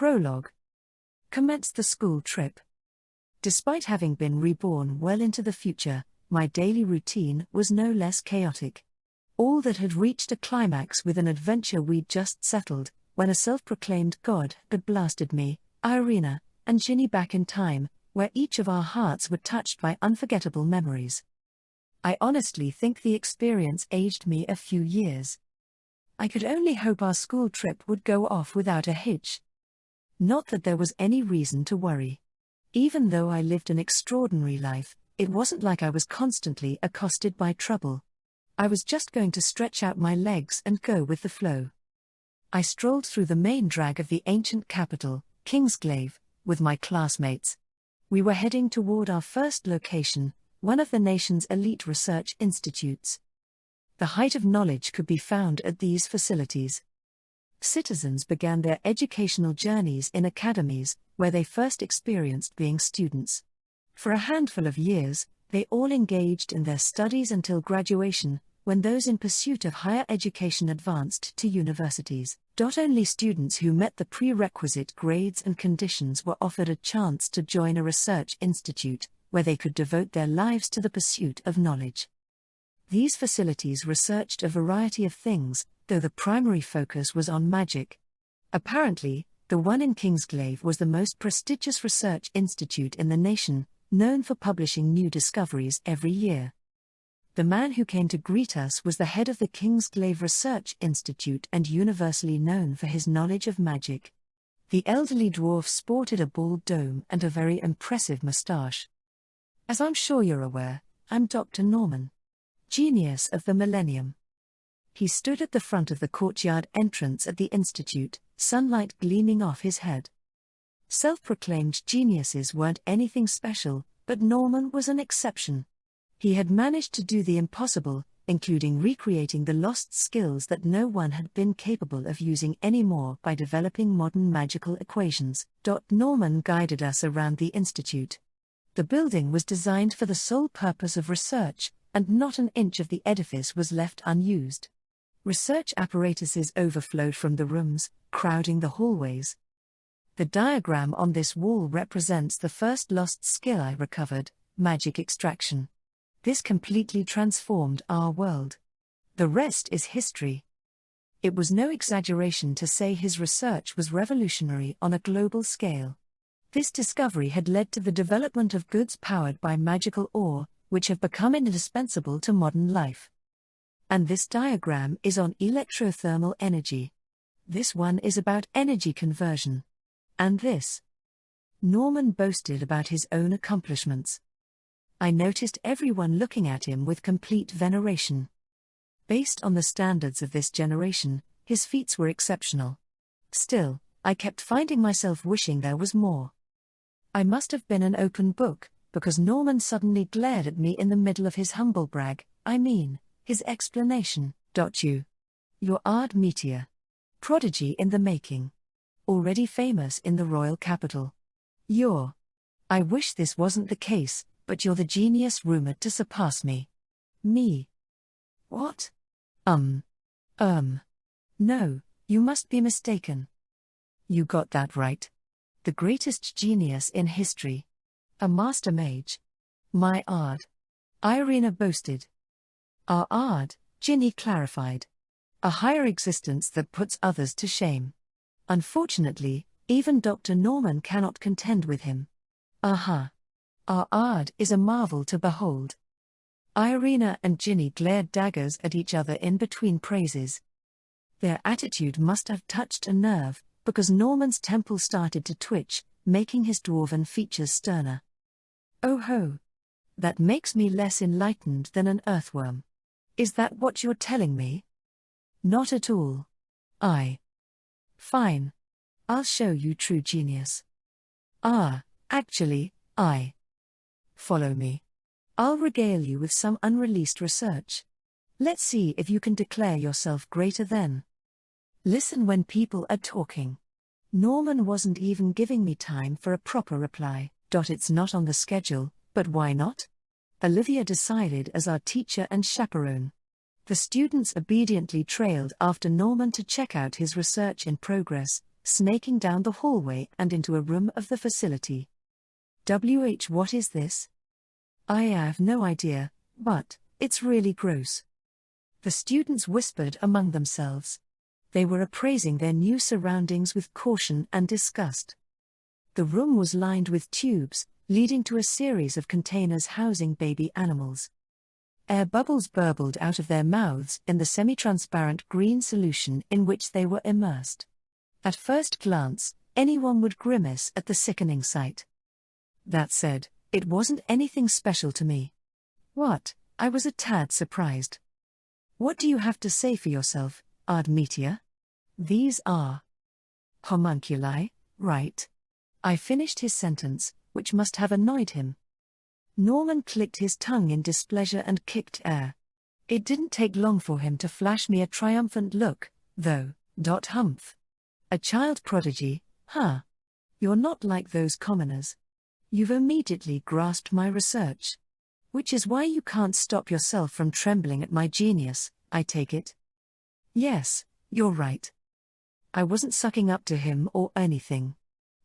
Prologue. Commenced the school trip. Despite having been reborn well into the future, my daily routine was no less chaotic. All that had reached a climax with an adventure we'd just settled, when a self-proclaimed god had blasted me, Irina, and Ginny back in time, where each of our hearts were touched by unforgettable memories. I honestly think the experience aged me a few years. I could only hope our school trip would go off without a hitch. Not that there was any reason to worry. Even though I lived an extraordinary life, it wasn't like I was constantly accosted by trouble. I was just going to stretch out my legs and go with the flow. I strolled through the main drag of the ancient capital, Kingsglaive, with my classmates. We were heading toward our first location, one of the nation's elite research institutes. The height of knowledge could be found at these facilities. Citizens began their educational journeys in academies, where they first experienced being students. For a handful of years, they all engaged in their studies until graduation, when those in pursuit of higher education advanced to universities. Only students who met the prerequisite grades and conditions were offered a chance to join a research institute, where they could devote their lives to the pursuit of knowledge. These facilities researched a variety of things, though the primary focus was on magic. Apparently, the one in Kingsglaive was the most prestigious research institute in the nation, known for publishing new discoveries every year. The man who came to greet us was the head of the Kingsglaive Research Institute and universally known for his knowledge of magic. The elderly dwarf sported a bald dome and a very impressive moustache. As I'm sure you're aware, I'm Dr. Norman. Genius of the Millennium. He stood at the front of the courtyard entrance at the institute, sunlight gleaming off his head. Self-proclaimed geniuses weren't anything special, but Norman was an exception. He had managed to do the impossible, including recreating the lost skills that no one had been capable of using anymore by developing modern magical equations. Norman guided us around the institute. The building was designed for the sole purpose of research, and not an inch of the edifice was left unused. Research apparatuses overflowed from the rooms, crowding the hallways. The diagram on this wall represents the first lost skill I recovered, magic extraction. This completely transformed our world. The rest is history. It was no exaggeration to say his research was revolutionary on a global scale. This discovery had led to the development of goods powered by magical ore, which have become indispensable to modern life. And this diagram is on electrothermal energy. This one is about energy conversion. And this. Norman boasted about his own accomplishments. I noticed everyone looking at him with complete veneration. Based on the standards of this generation, his feats were exceptional. Still, I kept finding myself wishing there was more. I must have been an open book, because Norman suddenly glared at me in the middle of his humble brag, his explanation. You're Ard Meteor. Prodigy in the making. Already famous in the royal capital. I wish this wasn't the case, but you're the genius rumored to surpass me. Me. What? No, you must be mistaken. You got that right. The greatest genius in history. A master mage. My Ard. Irina boasted. Our Ard, Ginny clarified. A higher existence that puts others to shame. Unfortunately, even Dr. Norman cannot contend with him. Our Ard is a marvel to behold. Irina and Ginny glared daggers at each other in between praises. Their attitude must have touched a nerve, because Norman's temple started to twitch, making his dwarven features sterner. Oh ho! That makes me less enlightened than an earthworm. Is that what you're telling me? Not at all. Fine. I'll show you true genius. Actually, Follow me. I'll regale you with some unreleased research. Let's see if you can declare yourself greater than. Listen when people are talking. Norman wasn't even giving me time for a proper reply. It's not on the schedule, but why not? Olivia decided as our teacher and chaperone. The students obediently trailed after Norman to check out his research in progress, snaking down the hallway and into a room of the facility. What is this? I have no idea, but it's really gross. The students whispered among themselves. They were appraising their new surroundings with caution and disgust. The room was lined with tubes, leading to a series of containers housing baby animals. Air bubbles burbled out of their mouths in the semi-transparent green solution in which they were immersed. At first glance, anyone would grimace at the sickening sight. That said, it wasn't anything special to me. What? I was a tad surprised. What do you have to say for yourself, Meteor? These are homunculi, right? I finished his sentence, which must have annoyed him. Norman clicked his tongue in displeasure and kicked air. It didn't take long for him to flash me a triumphant look, though. Humph. A child prodigy, huh? You're not like those commoners. You've immediately grasped my research. Which is why you can't stop yourself from trembling at my genius, I take it. Yes, you're right. I wasn't sucking up to him or anything.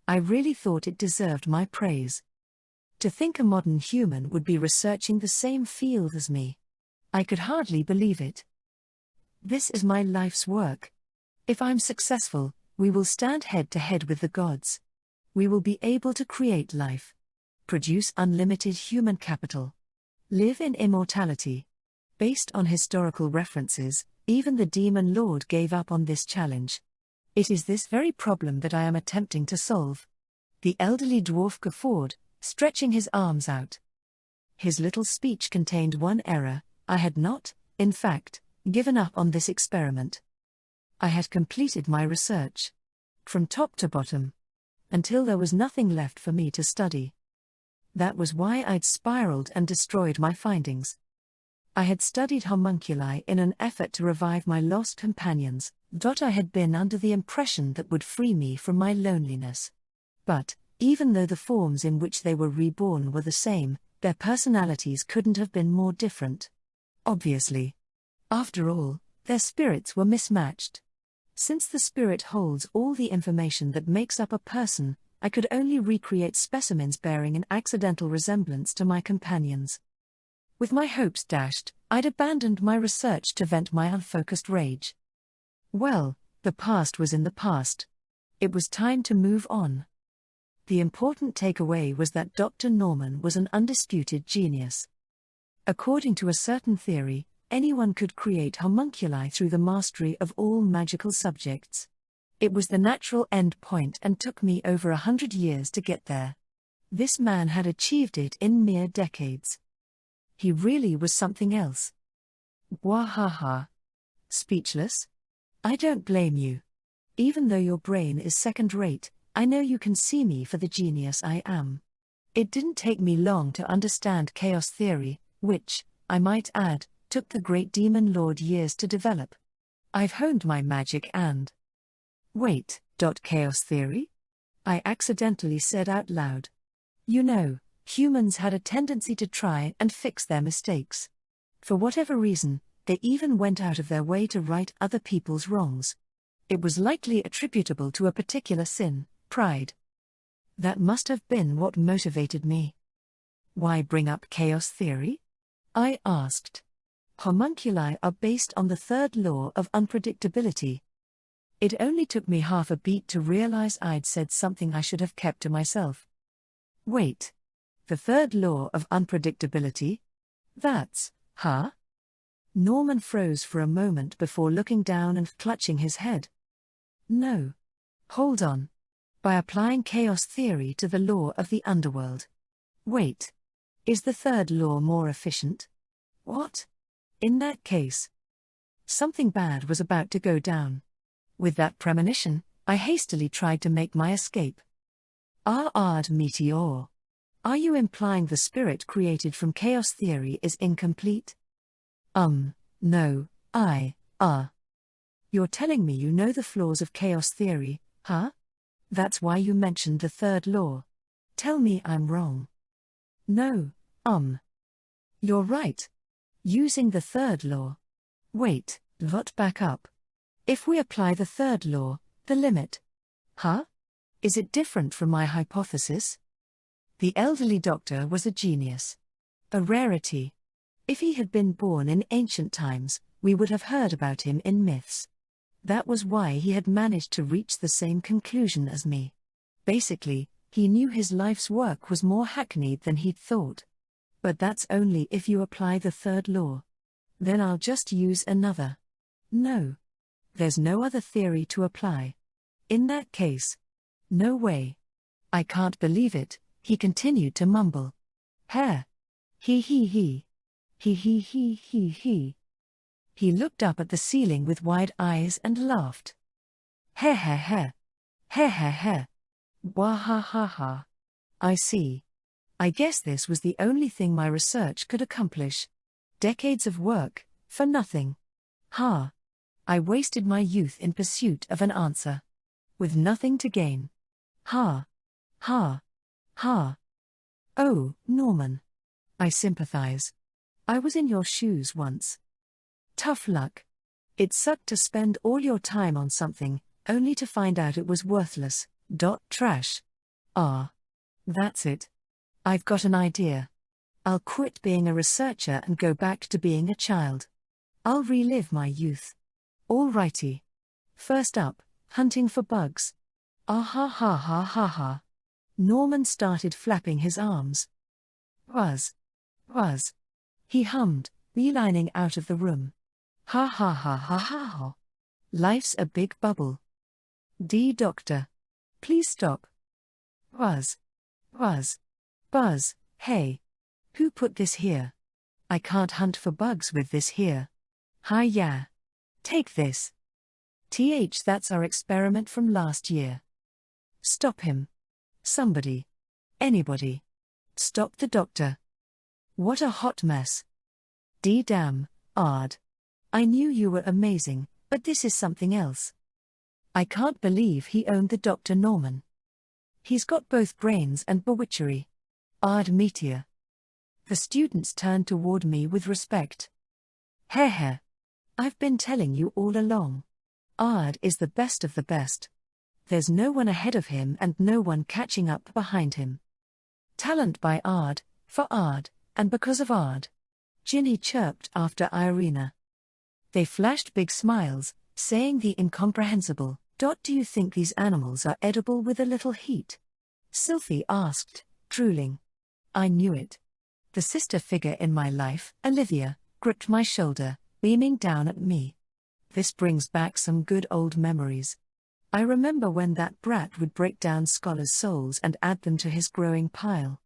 I really thought it deserved my praise. To think a modern human would be researching the same field as me. I could hardly believe it. This is my life's work. If I'm successful, we will stand head to head with the gods. We will be able to create life. Produce unlimited human capital. Live in immortality. Based on historical references, even the Demon Lord gave up on this challenge. It is this very problem that I am attempting to solve. The elderly dwarf guffawed, stretching his arms out. His little speech contained one error. I had not, in fact, given up on this experiment. I had completed my research. From top to bottom. Until there was nothing left for me to study. That was why I'd spiraled and destroyed my findings. I had studied homunculi in an effort to revive my lost companions. I had been under the impression that would free me from my loneliness. But, even though the forms in which they were reborn were the same, their personalities couldn't have been more different. Obviously. After all, their spirits were mismatched. Since the spirit holds all the information that makes up a person, I could only recreate specimens bearing an accidental resemblance to my companions. With my hopes dashed, I'd abandoned my research to vent my unfocused rage. Well, the past was in the past. It was time to move on. The important takeaway was that Dr. Norman was an undisputed genius. According to a certain theory, anyone could create homunculi through the mastery of all magical subjects. It was the natural end point and took me over 100 years to get there. This man had achieved it in mere decades. He really was something else. Wahaha. Speechless? I don't blame you. Even though your brain is second-rate, I know you can see me for the genius I am. It didn't take me long to understand chaos theory, which, I might add, took the great Demon Lord years to develop. I've honed my magic and... Wait, chaos theory? I accidentally said out loud. You know, humans had a tendency to try and fix their mistakes. For whatever reason, they even went out of their way to right other people's wrongs. It was likely attributable to a particular sin, pride. That must have been what motivated me. Why bring up chaos theory? I asked. Homunculi are based on the third law of unpredictability. It only took me half a beat to realize I'd said something I should have kept to myself. Wait. The third law of unpredictability? That's, huh? Norman froze for a moment before looking down and clutching his head. No. Hold on. By applying chaos theory to the law of the underworld. Wait. Is the third law more efficient? What? In that case, something bad was about to go down. With that premonition, I hastily tried to make my escape. Meteor. Are you implying the spirit created from chaos theory is incomplete? No, You're telling me you know the flaws of chaos theory, huh? That's why you mentioned the third law. Tell me I'm wrong. No, You're right. Using the third law. Wait, back up. If we apply the third law, the limit. Huh? Is it different from my hypothesis? The elderly doctor was a genius. A rarity. If he had been born in ancient times, we would have heard about him in myths. That was why he had managed to reach the same conclusion as me. Basically, he knew his life's work was more hackneyed than he'd thought. But that's only if you apply the third law. Then I'll just use another. No. There's no other theory to apply. In that case. No way. I can't believe it, he continued to mumble. Hair. He. He. He looked up at the ceiling with wide eyes and laughed. Hair. Hair. Wahahaha. I see. I guess this was the only thing my research could accomplish. Decades of work, for nothing. Ha. I wasted my youth in pursuit of an answer. With nothing to gain. Ha. Oh, Norman. I sympathize. I was in your shoes once. Tough luck. It sucked to spend all your time on something, only to find out it was worthless. Trash. Ah. That's it. I've got an idea. I'll quit being a researcher and go back to being a child. I'll relive my youth. Alrighty. First up, hunting for bugs. Ah ha ha ha ha ha. Norman started flapping his arms. Was. He hummed, beelining out of the room. Ha ha ha ha ha ha. Life's a big bubble. Doctor. Please stop. Was. Buzz, hey. Who put this here? I can't hunt for bugs with this here. Hi yeah. Take this. That's our experiment from last year. Stop him. Somebody. Anybody. Stop the doctor. What a hot mess. Damn, Ard. I knew you were amazing, but this is something else. I can't believe he owned the Dr. Norman. He's got both brains and bewitchery. Ard Meteor. The students turned toward me with respect. Heh. I've been telling you all along. Ard is the best of the best. There's no one ahead of him and no one catching up behind him. Talent by Ard, for Ard, and because of Ard. Ginny chirped after Irina. They flashed big smiles, saying the incomprehensible. Do you think these animals are edible with a little heat? Sylphie asked, drooling. I knew it. The sister figure in my life, Olivia, gripped my shoulder, beaming down at me. This brings back some good old memories. I remember when that brat would break down scholars' souls and add them to his growing pile.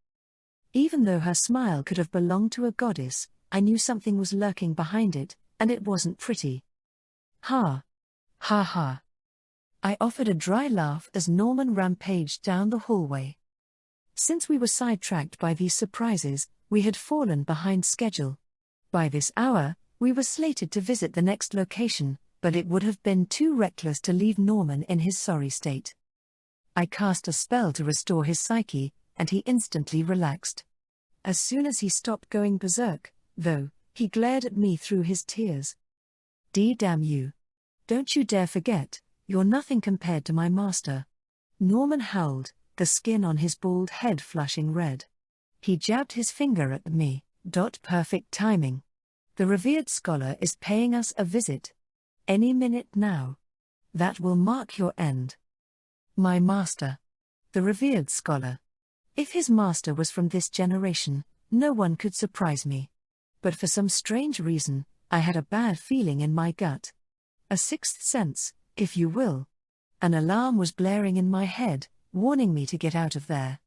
Even though her smile could have belonged to a goddess, I knew something was lurking behind it, and it wasn't pretty. Ha. I offered a dry laugh as Norman rampaged down the hallway. Since we were sidetracked by these surprises, we had fallen behind schedule. By this hour, we were slated to visit the next location, but it would have been too reckless to leave Norman in his sorry state. I cast a spell to restore his psyche, and he instantly relaxed. As soon as he stopped going berserk, though, he glared at me through his tears. Damn you. Don't you dare forget, you're nothing compared to my master. Norman howled, the skin on his bald head flushing red. He jabbed his finger at me. Perfect timing. The revered scholar is paying us a visit. Any minute now. That will mark your end. My master. The revered scholar. If his master was from this generation, no one could surprise me. But for some strange reason, I had a bad feeling in my gut. A sixth sense, if you will. An alarm was blaring in my head, warning me to get out of there.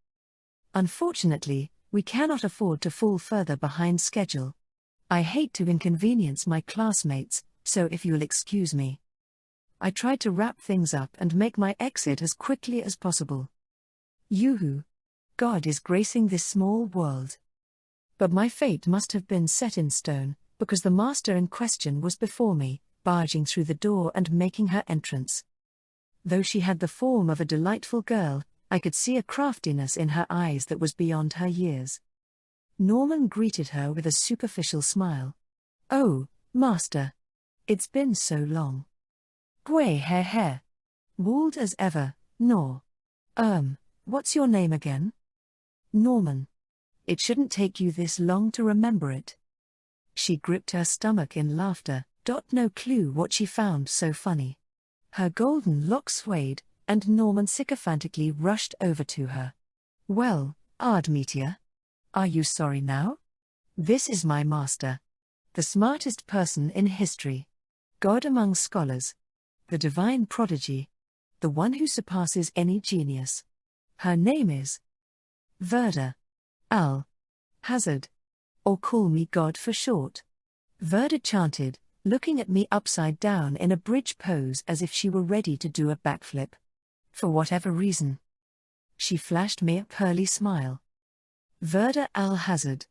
Unfortunately, we cannot afford to fall further behind schedule. I hate to inconvenience my classmates, so if you'll excuse me. I tried to wrap things up and make my exit as quickly as possible. Yoo-hoo. God is gracing this small world. But my fate must have been set in stone, because the master in question was before me, barging through the door and making her entrance. Though she had the form of a delightful girl, I could see a craftiness in her eyes that was beyond her years. Norman greeted her with a superficial smile. Oh, master. It's been so long. Gui hair. Walled as ever, Nor. What's your name again? Norman. It shouldn't take you this long to remember it. She gripped her stomach in laughter, no clue what she found so funny. Her golden locks swayed, and Norman sycophantically rushed over to her. Well, Ardmetia, are you sorry now? This is my master. The smartest person in history. God among scholars. The divine prodigy. The one who surpasses any genius. Her name is Verda. Al. Hazard. Or call me God for short. Verda chanted, looking at me upside down in a bridge pose as if she were ready to do a backflip. For whatever reason. She flashed me a pearly smile. Verda al-Hazard.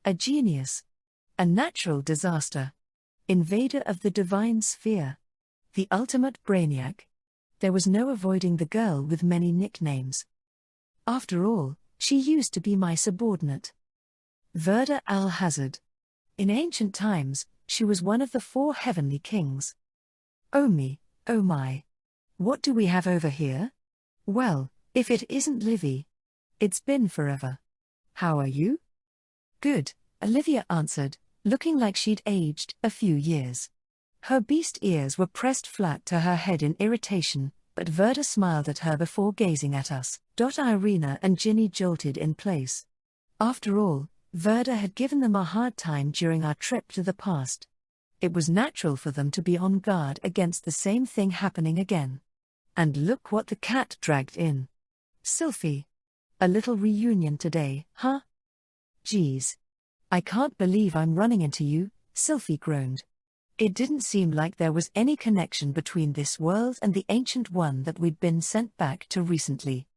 A genius. A natural disaster. Invader of the divine sphere. The ultimate brainiac. There was no avoiding the girl with many nicknames. After all, she used to be my subordinate. Verda al-Hazard. In ancient times, she was one of the 4 heavenly kings. Oh me, oh my. What do we have over here? Well, if it isn't Livy. It's been forever. How are you? Good, Olivia answered, looking like she'd aged a few years. Her beast ears were pressed flat to her head in irritation, but Verda smiled at her before gazing at us. Irina and Ginny jolted in place. After all, Verda had given them a hard time during our trip to the past. It was natural for them to be on guard against the same thing happening again. And look what the cat dragged in. Sylphie. A little reunion today, huh? Geez. I can't believe I'm running into you, Sylphie groaned. It didn't seem like there was any connection between this world and the ancient one that we'd been sent back to recently.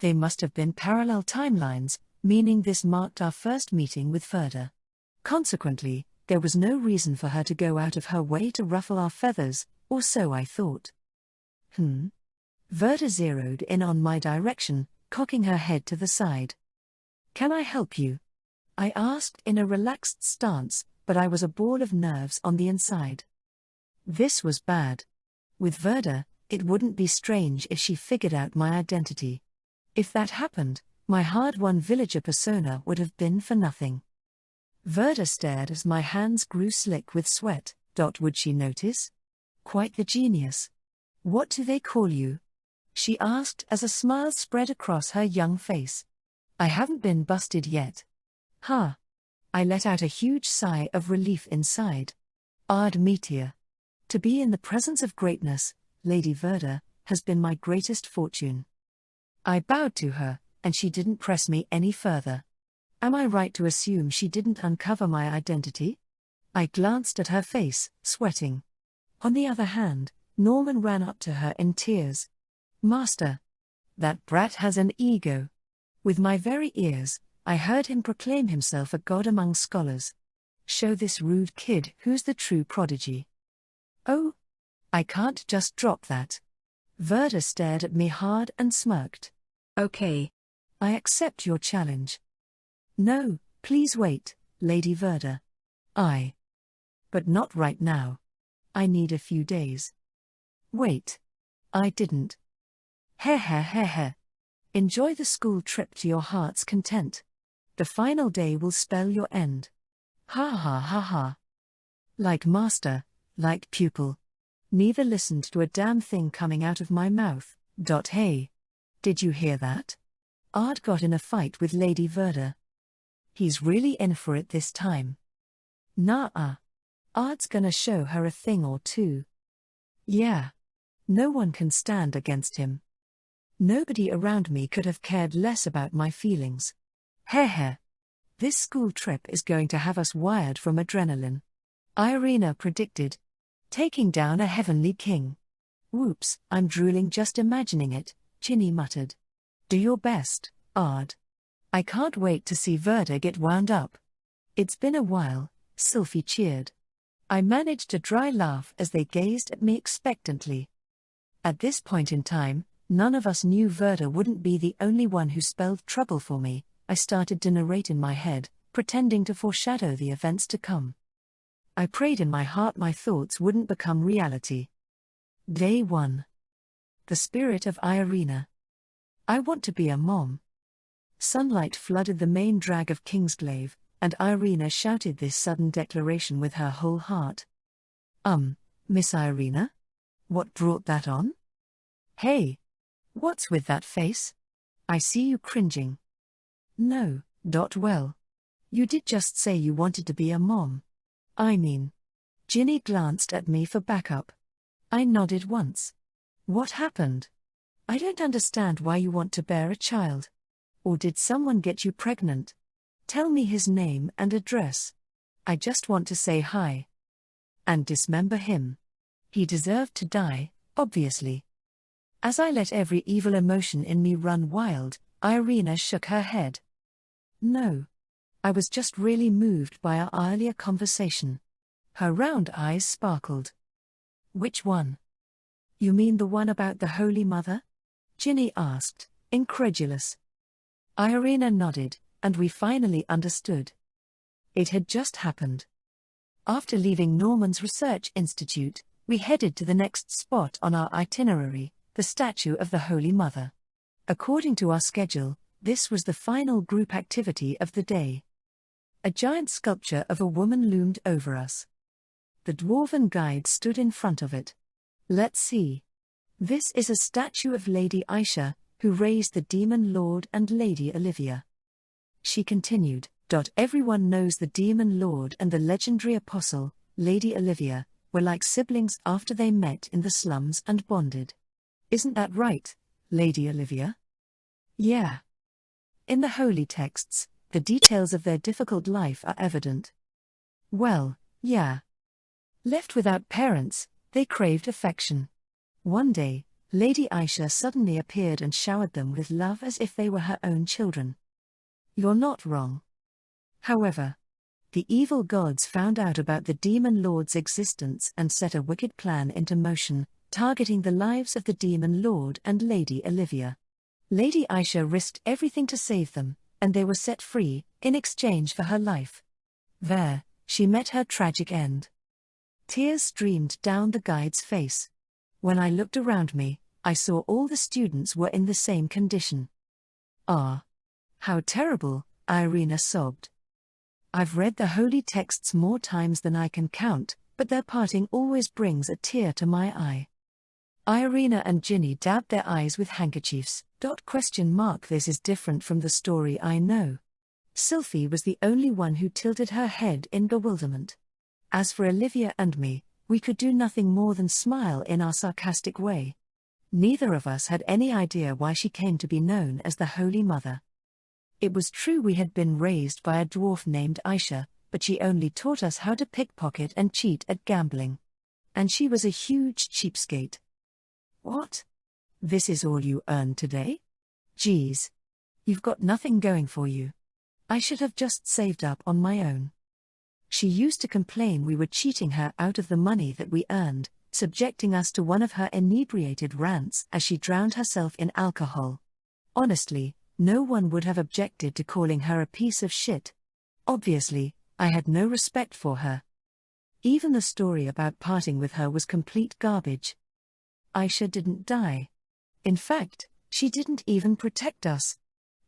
They must have been parallel timelines, meaning this marked our first meeting with Verda. Consequently, there was no reason for her to go out of her way to ruffle our feathers, or so I thought. Verda zeroed in on my direction, cocking her head to the side. Can I help you? I asked in a relaxed stance, but I was a ball of nerves on the inside. This was bad. With Verda, it wouldn't be strange if she figured out my identity. If that happened, my hard-won villager persona would have been for nothing. Verda stared as my hands grew slick with sweat. Would she notice? Quite the genius. What do they call you? She asked as a smile spread across her young face. I haven't been busted yet. Huh. I let out a huge sigh of relief inside. Ardmetia. To be in the presence of greatness, Lady Verda, has been my greatest fortune. I bowed to her, and she didn't press me any further. Am I right to assume she didn't uncover my identity? I glanced at her face, sweating. On the other hand, Norman ran up to her in tears. Master. That brat has an ego. With my very ears, I heard him proclaim himself a god among scholars. Show this rude kid who's the true prodigy. Oh? I can't just drop that. Verda stared at me hard and smirked. Okay. I accept your challenge. No, please wait, Lady Verda. But not right now. I need a few days. Wait. I didn't. Heh. Enjoy the school trip to your heart's content. The final day will spell your end. Ha. Like master, like pupil. Neither listened to a damn thing coming out of my mouth. Hey. Did you hear that? Ard got in a fight with Lady Verda. He's really in for it this time. Nah. Ard's gonna show her a thing or two. Yeah. No one can stand against him. Nobody around me could have cared less about my feelings. Heh. This school trip is going to have us wired from adrenaline. Irina predicted. Taking down a heavenly king. Whoops, I'm drooling just imagining it, Ginny muttered. Do your best, Ard. I can't wait to see Verda get wound up. It's been a while, Sylphie cheered. I managed a dry laugh as they gazed at me expectantly. At this point in time, none of us knew Verda wouldn't be the only one who spelled trouble for me. I started to narrate in my head, pretending to foreshadow the events to come. I prayed in my heart my thoughts wouldn't become reality. Day 1. The spirit of Irina. I want to be a mom. Sunlight flooded the main drag of Kingsglaive, and Irina shouted this sudden declaration with her whole heart. Miss Irina? What brought that on? Hey! What's with that face? I see you cringing. No, well. You did just say you wanted to be a mom. I mean. Ginny glanced at me for backup. I nodded once. What happened? I don't understand why you want to bear a child. Or did someone get you pregnant? Tell me his name and address. I just want to say hi. And dismember him. He deserved to die, obviously. As I let every evil emotion in me run wild, Irina shook her head. No. I was just really moved by our earlier conversation. Her round eyes sparkled. Which one? You mean the one about the Holy Mother? Ginny asked, incredulous. Irina nodded, and we finally understood. It had just happened. After leaving Norman's Research Institute, we headed to the next spot on our itinerary, the statue of the Holy Mother. According to our schedule, this was the final group activity of the day. A giant sculpture of a woman loomed over us. The dwarven guide stood in front of it. Let's see. This is a statue of Lady Aisha, who raised the Demon Lord and Lady Olivia. She continued, Everyone knows the Demon Lord and the legendary apostle, Lady Olivia, were like siblings after they met in the slums and bonded. Isn't that right, Lady Olivia? Yeah. In the holy texts, the details of their difficult life are evident. Well, yeah. Left without parents, they craved affection. One day, Lady Aisha suddenly appeared and showered them with love as if they were her own children. You're not wrong. However, the evil gods found out about the Demon Lord's existence and set a wicked plan into motion, targeting the lives of the Demon Lord and Lady Olivia. Lady Aisha risked everything to save them, and they were set free, in exchange for her life. There, she met her tragic end. Tears streamed down the guide's face. When I looked around me, I saw all the students were in the same condition. Ah! How terrible, Irina sobbed. I've read the holy texts more times than I can count, but their parting always brings a tear to my eye. Irina and Ginny dabbed their eyes with handkerchiefs. This is different from the story I know. Sylphie was the only one who tilted her head in bewilderment. As for Olivia and me, we could do nothing more than smile in our sarcastic way. Neither of us had any idea why she came to be known as the Holy Mother. It was true we had been raised by a dwarf named Aisha, but she only taught us how to pickpocket and cheat at gambling. And she was a huge cheapskate. What? This is all you earned today? Geez. You've got nothing going for you. I should have just saved up on my own. She used to complain we were cheating her out of the money that we earned, subjecting us to one of her inebriated rants as she drowned herself in alcohol. Honestly, no one would have objected to calling her a piece of shit. Obviously, I had no respect for her. Even the story about parting with her was complete garbage. Aisha didn't die. In fact, she didn't even protect us.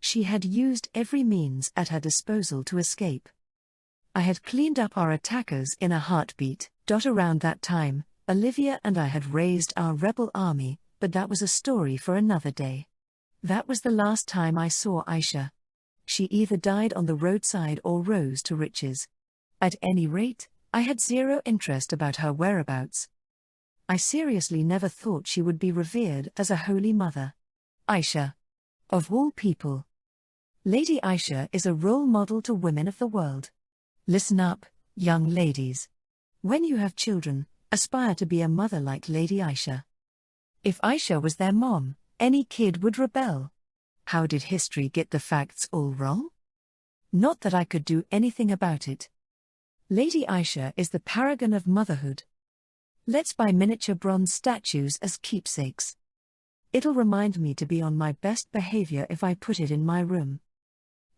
She had used every means at her disposal to escape. I had cleaned up our attackers in a heartbeat. Around that time, Olivia and I had raised our rebel army, but that was a story for another day. That was the last time I saw Aisha. She either died on the roadside or rose to riches. At any rate, I had zero interest about her whereabouts. I seriously never thought she would be revered as a holy mother. Aisha. Of all people. Lady Aisha is a role model to women of the world. Listen up, young ladies. When you have children, aspire to be a mother like Lady Aisha. If Aisha was their mom, any kid would rebel. How did history get the facts all wrong? Not that I could do anything about it. Lady Aisha is the paragon of motherhood. Let's buy miniature bronze statues as keepsakes. It'll remind me to be on my best behavior if I put it in my room.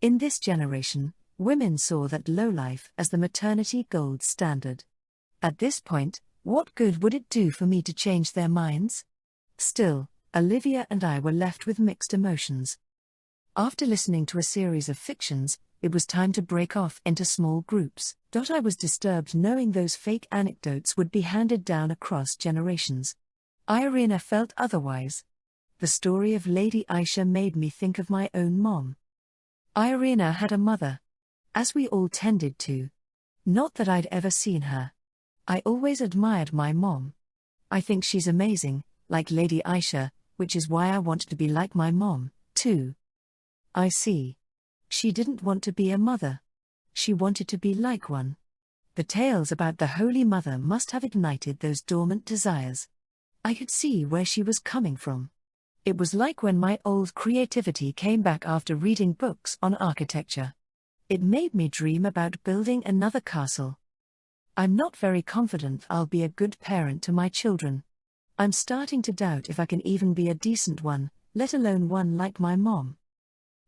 In this generation, women saw that lowlife as the maternity gold standard. At this point, what good would it do for me to change their minds? Still, Olivia and I were left with mixed emotions. After listening to a series of fictions, it was time to break off into small groups. I was disturbed knowing those fake anecdotes would be handed down across generations. Irina felt otherwise. The story of Lady Aisha made me think of my own mom. Irina had a mother. As we all tended to. Not that I'd ever seen her. I always admired my mom. I think she's amazing, like Lady Aisha, which is why I want to be like my mom, too. I see. She didn't want to be a mother. She wanted to be like one. The tales about the Holy Mother must have ignited those dormant desires. I could see where she was coming from. It was like when my old creativity came back after reading books on architecture. It made me dream about building another castle. I'm not very confident I'll be a good parent to my children. I'm starting to doubt if I can even be a decent one, let alone one like my mom.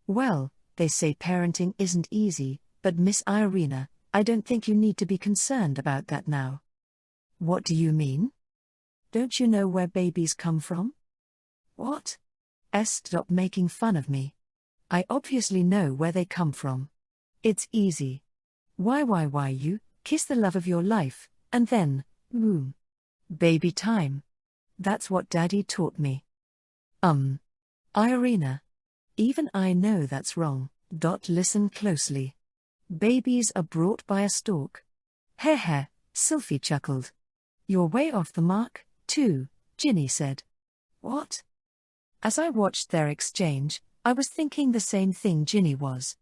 Well, they say parenting isn't easy, but Miss Irina, I don't think you need to be concerned about that now. What do you mean? Don't you know where babies come from? What? Stop making fun of me. I obviously know where they come from. It's easy. Why you kiss the love of your life, and then, boom. Baby time. That's what Daddy taught me. Irina. Even I know that's wrong. Listen closely. Babies are brought by a stork. Heh, Sylphie chuckled. You're way off the mark, too, Ginny said. What? As I watched their exchange, I was thinking the same thing Ginny was.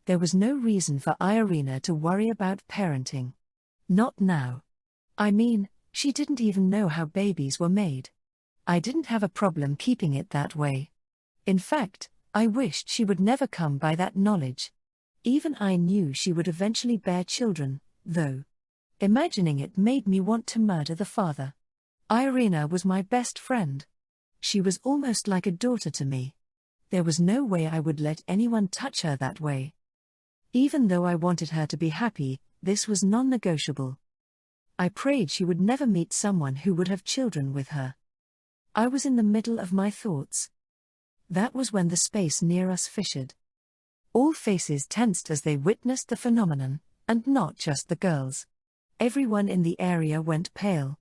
There was no reason for Irina to worry about parenting. Not now. I mean, she didn't even know how babies were made. I didn't have a problem keeping it that way. In fact, I wished she would never come by that knowledge. Even I knew she would eventually bear children, though. Imagining it made me want to murder the father. Irina was my best friend. She was almost like a daughter to me. There was no way I would let anyone touch her that way. Even though I wanted her to be happy, this was non-negotiable. I prayed she would never meet someone who would have children with her. I was in the middle of my thoughts. That was when the space near us fissured. All faces tensed as they witnessed the phenomenon, and not just the girls. Everyone in the area went pale.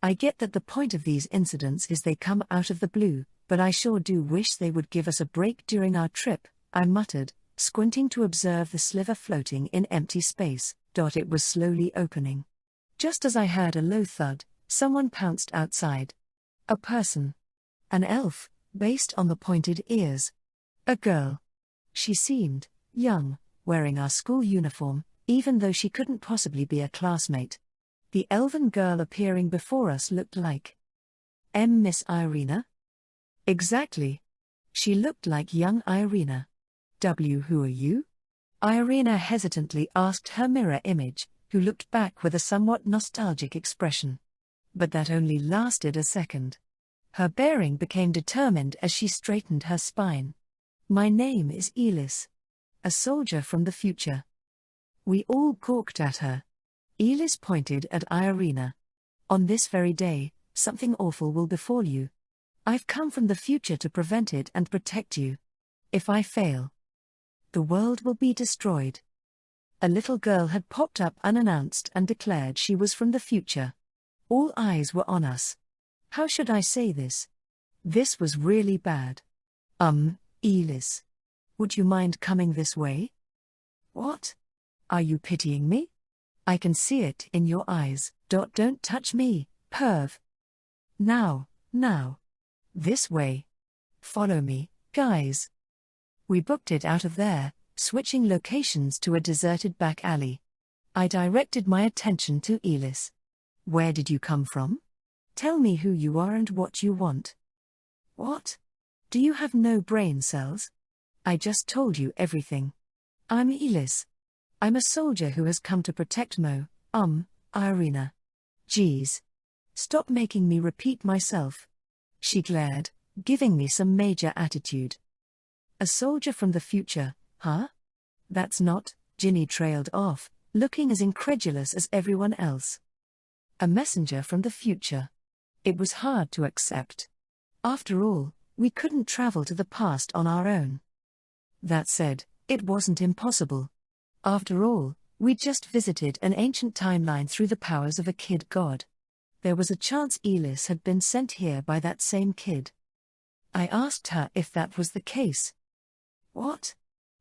I get that the point of these incidents is they come out of the blue, but I sure do wish they would give us a break during our trip, I muttered, squinting to observe the sliver floating in empty space. It was slowly opening. Just as I heard a low thud, someone pounced outside. A person. An elf, based on the pointed ears. A girl. She seemed young, wearing our school uniform, even though she couldn't possibly be a classmate. The elven girl appearing before us looked like Miss Irina? Exactly. She looked like young Irina. Who are you? Irina hesitantly asked her mirror image, who looked back with a somewhat nostalgic expression. But that only lasted a second. Her bearing became determined as she straightened her spine. My name is Elis. A soldier from the future. We all gawked at her. Elis pointed at Irina. On this very day, something awful will befall you. I've come from the future to prevent it and protect you. If I fail, the world will be destroyed. A little girl had popped up unannounced and declared she was from the future. All eyes were on us. How should I say this? This was really bad. Elis. Would you mind coming this way? What? Are you pitying me? I can see it in your eyes. Don't touch me, perv. Now. This way. Follow me, guys. We booked it out of there, switching locations to a deserted back alley. I directed my attention to Elis. Where did you come from? Tell me who you are and what you want. What? Do you have no brain cells? I just told you everything. I'm Elis. I'm a soldier who has come to protect Irina. Geez. Stop making me repeat myself. She glared, giving me some major attitude. A soldier from the future, huh? That's not, Ginny trailed off, looking as incredulous as everyone else. A messenger from the future. It was hard to accept. After all, we couldn't travel to the past on our own. That said, it wasn't impossible. After all, we just visited an ancient timeline through the powers of a kid god. There was a chance Elis had been sent here by that same kid. I asked her if that was the case. What?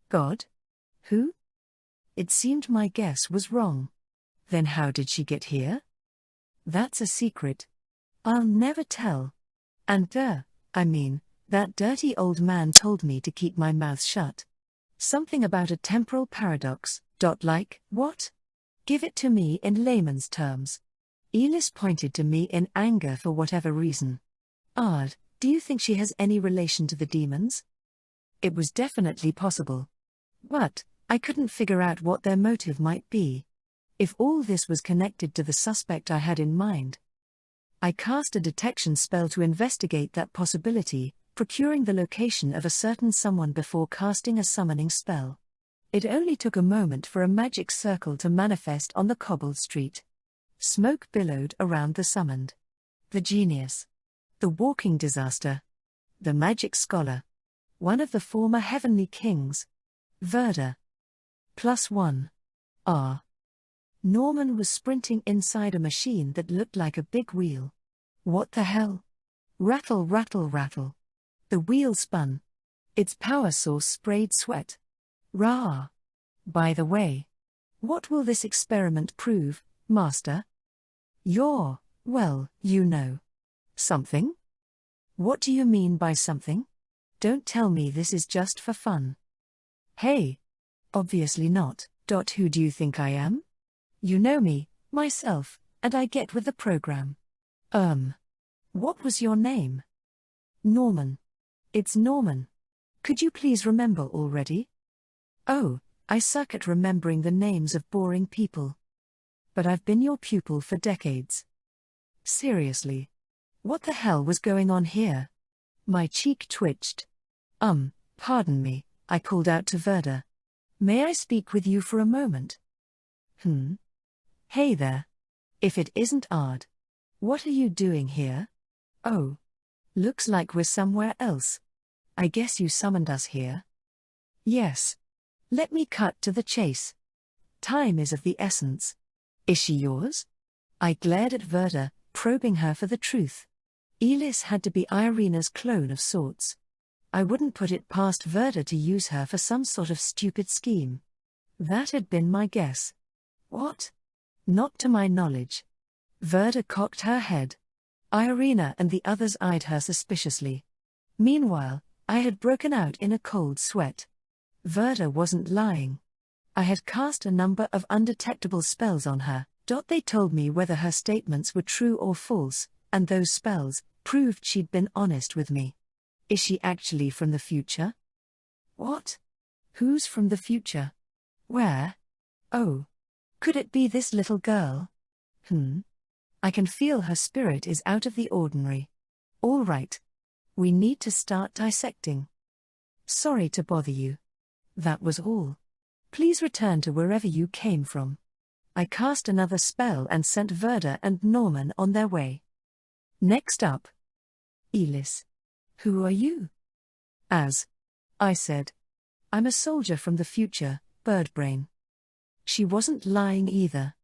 God? Who? It seemed my guess was wrong. Then how did she get here? That's a secret. I'll never tell. And that dirty old man told me to keep my mouth shut. Something about a temporal paradox. Like, what? Give it to me in layman's terms. Elis pointed to me in anger for whatever reason. Ard, do you think she has any relation to the demons? It was definitely possible. But I couldn't figure out what their motive might be. If all this was connected to the suspect I had in mind. I cast a detection spell to investigate that possibility, procuring the location of a certain someone before casting a summoning spell. It only took a moment for a magic circle to manifest on the cobbled street. Smoke billowed around the summoned. The genius. The walking disaster. The magic scholar. One of the former heavenly kings. Verda. +1. R. Norman was sprinting inside a machine that looked like a big wheel. What the hell? Rattle, rattle, rattle. The wheel spun. Its power source sprayed sweat. Rah! By the way, what will this experiment prove, Master? Something? What do you mean by something? Don't tell me this is just for fun. Hey! Obviously not. Who do you think I am? You know me, myself, and I get with the program. What was your name? Norman. It's Norman. Could you please remember already? Oh, I suck at remembering the names of boring people. But I've been your pupil for decades. Seriously. What the hell was going on here? My cheek twitched. Pardon me, I called out to Verda. May I speak with you for a moment? Hey there. If it isn't Ard. What are you doing here? Oh. Looks like we're somewhere else. I guess you summoned us here. Yes. Let me cut to the chase. Time is of the essence. Is she yours? I glared at Verda, probing her for the truth. Elis had to be Irina's clone of sorts. I wouldn't put it past Verda to use her for some sort of stupid scheme. That had been my guess. What? Not to my knowledge. Verda cocked her head. Irina and the others eyed her suspiciously. Meanwhile, I had broken out in a cold sweat. Verda wasn't lying. I had cast a number of undetectable spells on her. They told me whether her statements were true or false, and those spells proved she'd been honest with me. Is she actually from the future? What? Who's from the future? Where? Oh. Could it be this little girl? I can feel her spirit is out of the ordinary. All right. We need to start dissecting. Sorry to bother you. That was all. Please return to wherever you came from. I cast another spell and sent Verda and Norman on their way. Next up. Elis. Who are you? I said. I'm a soldier from the future, Birdbrain. She wasn't lying either.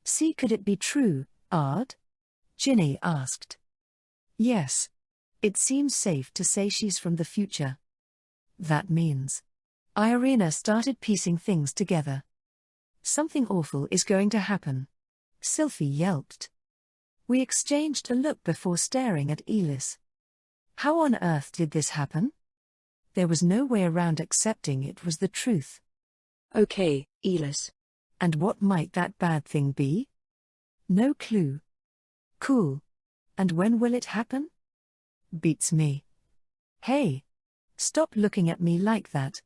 See, could it be true, Ard? Ginny asked. Yes. It seems safe to say she's from the future. That means. Irina started piecing things together. Something awful is going to happen. Sylphie yelped. We exchanged a look before staring at Elis. How on earth did this happen? There was no way around accepting it was the truth. Okay, Elis. And what might that bad thing be? No clue. Cool. And when will it happen? Beats me. Hey. Stop looking at me like that.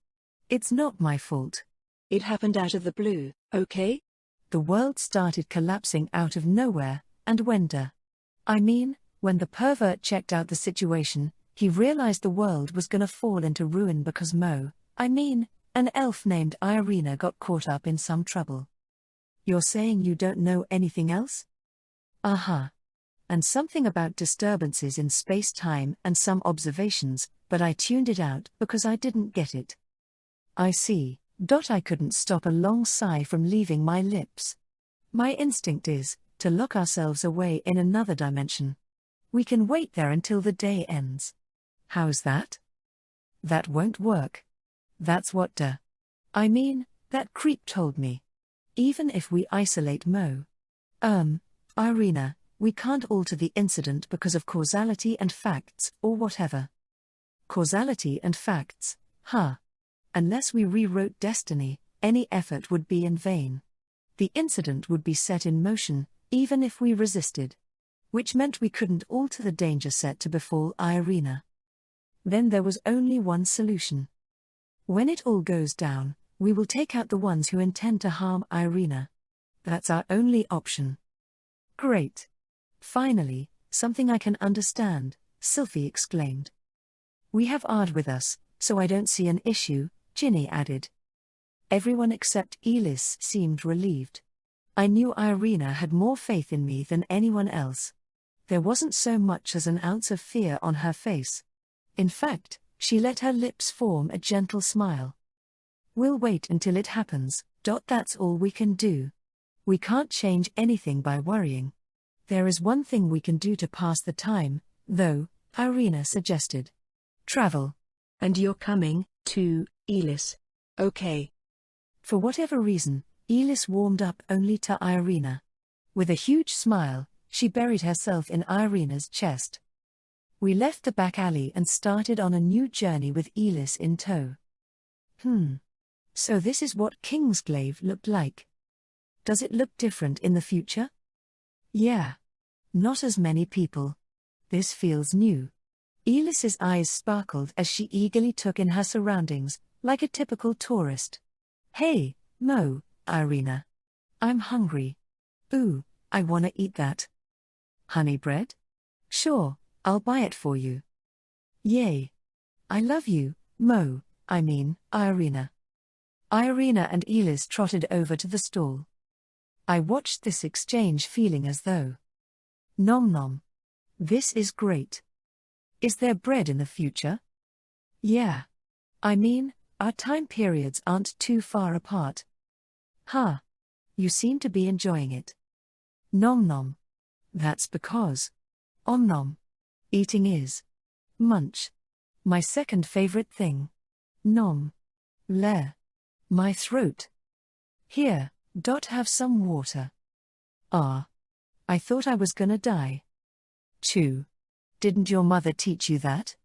It's not my fault. It happened out of the blue, okay? The world started collapsing out of nowhere, and when the pervert checked out the situation, he realized the world was gonna fall into ruin because an elf named Irina got caught up in some trouble. You're saying you don't know anything else? Uh-huh. and something about disturbances in space-time and some observations, but I tuned it out because I didn't get it. I see. I couldn't stop a long sigh from leaving my lips. My instinct is to lock ourselves away in another dimension. We can wait there until the day ends. How's that? That won't work. That's what I mean, that creep told me. Even if we isolate Mo. Irina, we can't alter the incident because of causality and facts, or whatever. Causality and facts, huh? Unless we rewrote destiny, any effort would be in vain. The incident would be set in motion, even if we resisted. Which meant we couldn't alter the danger set to befall Irina. Then there was only one solution. When it all goes down, we will take out the ones who intend to harm Irina. That's our only option. Great. Finally, something I can understand, Sylphie exclaimed. We have Ard with us, so I don't see an issue, Ginny added. Everyone except Elis seemed relieved. I knew Irina had more faith in me than anyone else. There wasn't so much as an ounce of fear on her face. In fact, she let her lips form a gentle smile. We'll wait until it happens. That's all we can do. We can't change anything by worrying. There is one thing we can do to pass the time, though, Irina suggested. Travel. And you're coming, too, Elis. Okay. For whatever reason, Elis warmed up only to Irina. With a huge smile, she buried herself in Irina's chest. We left the back alley and started on a new journey with Elis in tow. So this is what Kingsglaive looked like. Does it look different in the future? Yeah. Not as many people. This feels new. Elis's eyes sparkled as she eagerly took in her surroundings, like a typical tourist. Hey, Mo, Irina. I'm hungry. Ooh, I wanna eat that. Honey bread? Sure, I'll buy it for you. Yay. I love you, Mo, Irina. Irina and Elis trotted over to the stall. I watched this exchange feeling as though. Nom nom. This is great. Is there bread in the future? Yeah. Our time periods aren't too far apart. Huh. You seem to be enjoying it. Nom nom. That's because. Om nom. Eating is. Munch. My second favorite thing. Nom. Le. My throat. Here, have some water. Ah. I thought I was gonna die. Chew. Didn't your mother teach you that?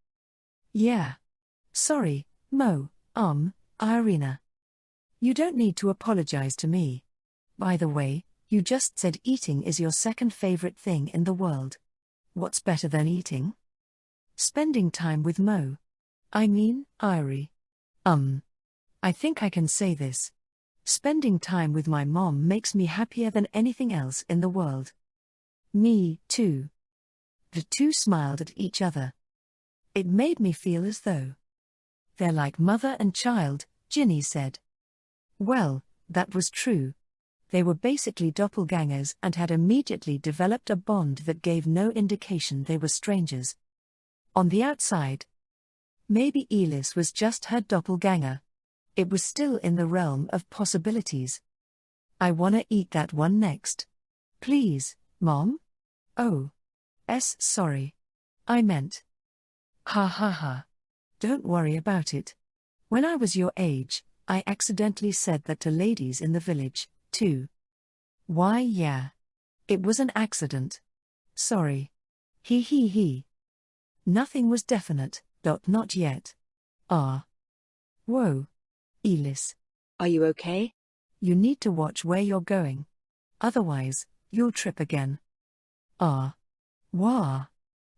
Yeah. Sorry, Mo, Irina. You don't need to apologize to me. By the way, you just said eating is your second favorite thing in the world. What's better than eating? Spending time with Mo. Irie. I think I can say this. Spending time with my mom makes me happier than anything else in the world. Me, too. The two smiled at each other. It made me feel as though they're like mother and child, Ginny said. Well, that was true. They were basically doppelgangers and had immediately developed a bond that gave no indication they were strangers. On the outside, maybe Elis was just her doppelganger. It was still in the realm of possibilities. I wanna eat that one next. Please, Mom? Oh. Sorry. I meant. Ha ha ha. Don't worry about it. When I was your age, I accidentally said that to ladies in the village, too. Why, yeah. It was an accident. Sorry. He. Nothing was definite, not yet. Ah. Whoa. Elis. Are you okay? You need to watch where you're going. Otherwise, you'll trip again. Ah. Wah.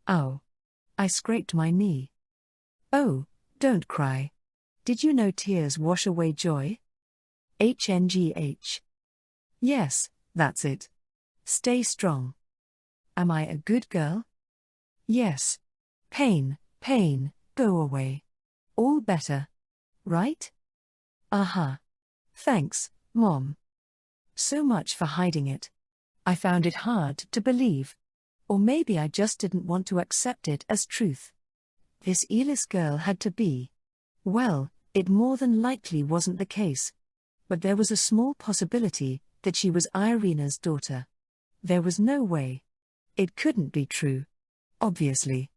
Ow. I scraped my knee. Oh, don't cry. Did you know tears wash away joy? HNGH. Yes, that's it. Stay strong. Am I a good girl? Yes. Pain, go away. All better. Right? Uh-huh. Thanks, Mom. So much for hiding it. I found it hard to believe. Or maybe I just didn't want to accept it as truth. This Elis girl had to be. Well, it more than likely wasn't the case. But there was a small possibility that she was Irina's daughter. There was no way. It couldn't be true. Obviously.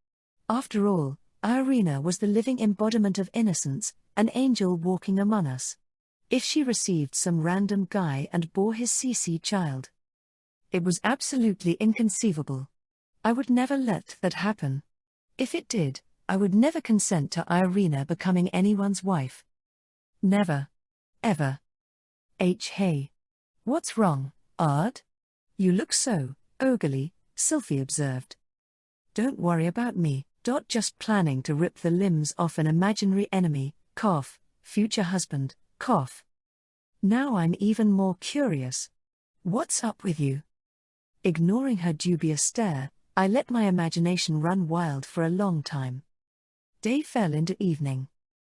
After all, Irina was the living embodiment of innocence, an angel walking among us. If she received some random guy and bore his CC child, it was absolutely inconceivable. I would never let that happen. If it did, I would never consent to Irina becoming anyone's wife. Never. Ever. Hey. What's wrong, Ard? You look so ogly, Sylvie observed. Don't worry about me, just planning to rip the limbs off an imaginary enemy, cough, future husband, cough. Now I'm even more curious. What's up with you? Ignoring her dubious stare, I let my imagination run wild for a long time. Day fell into evening.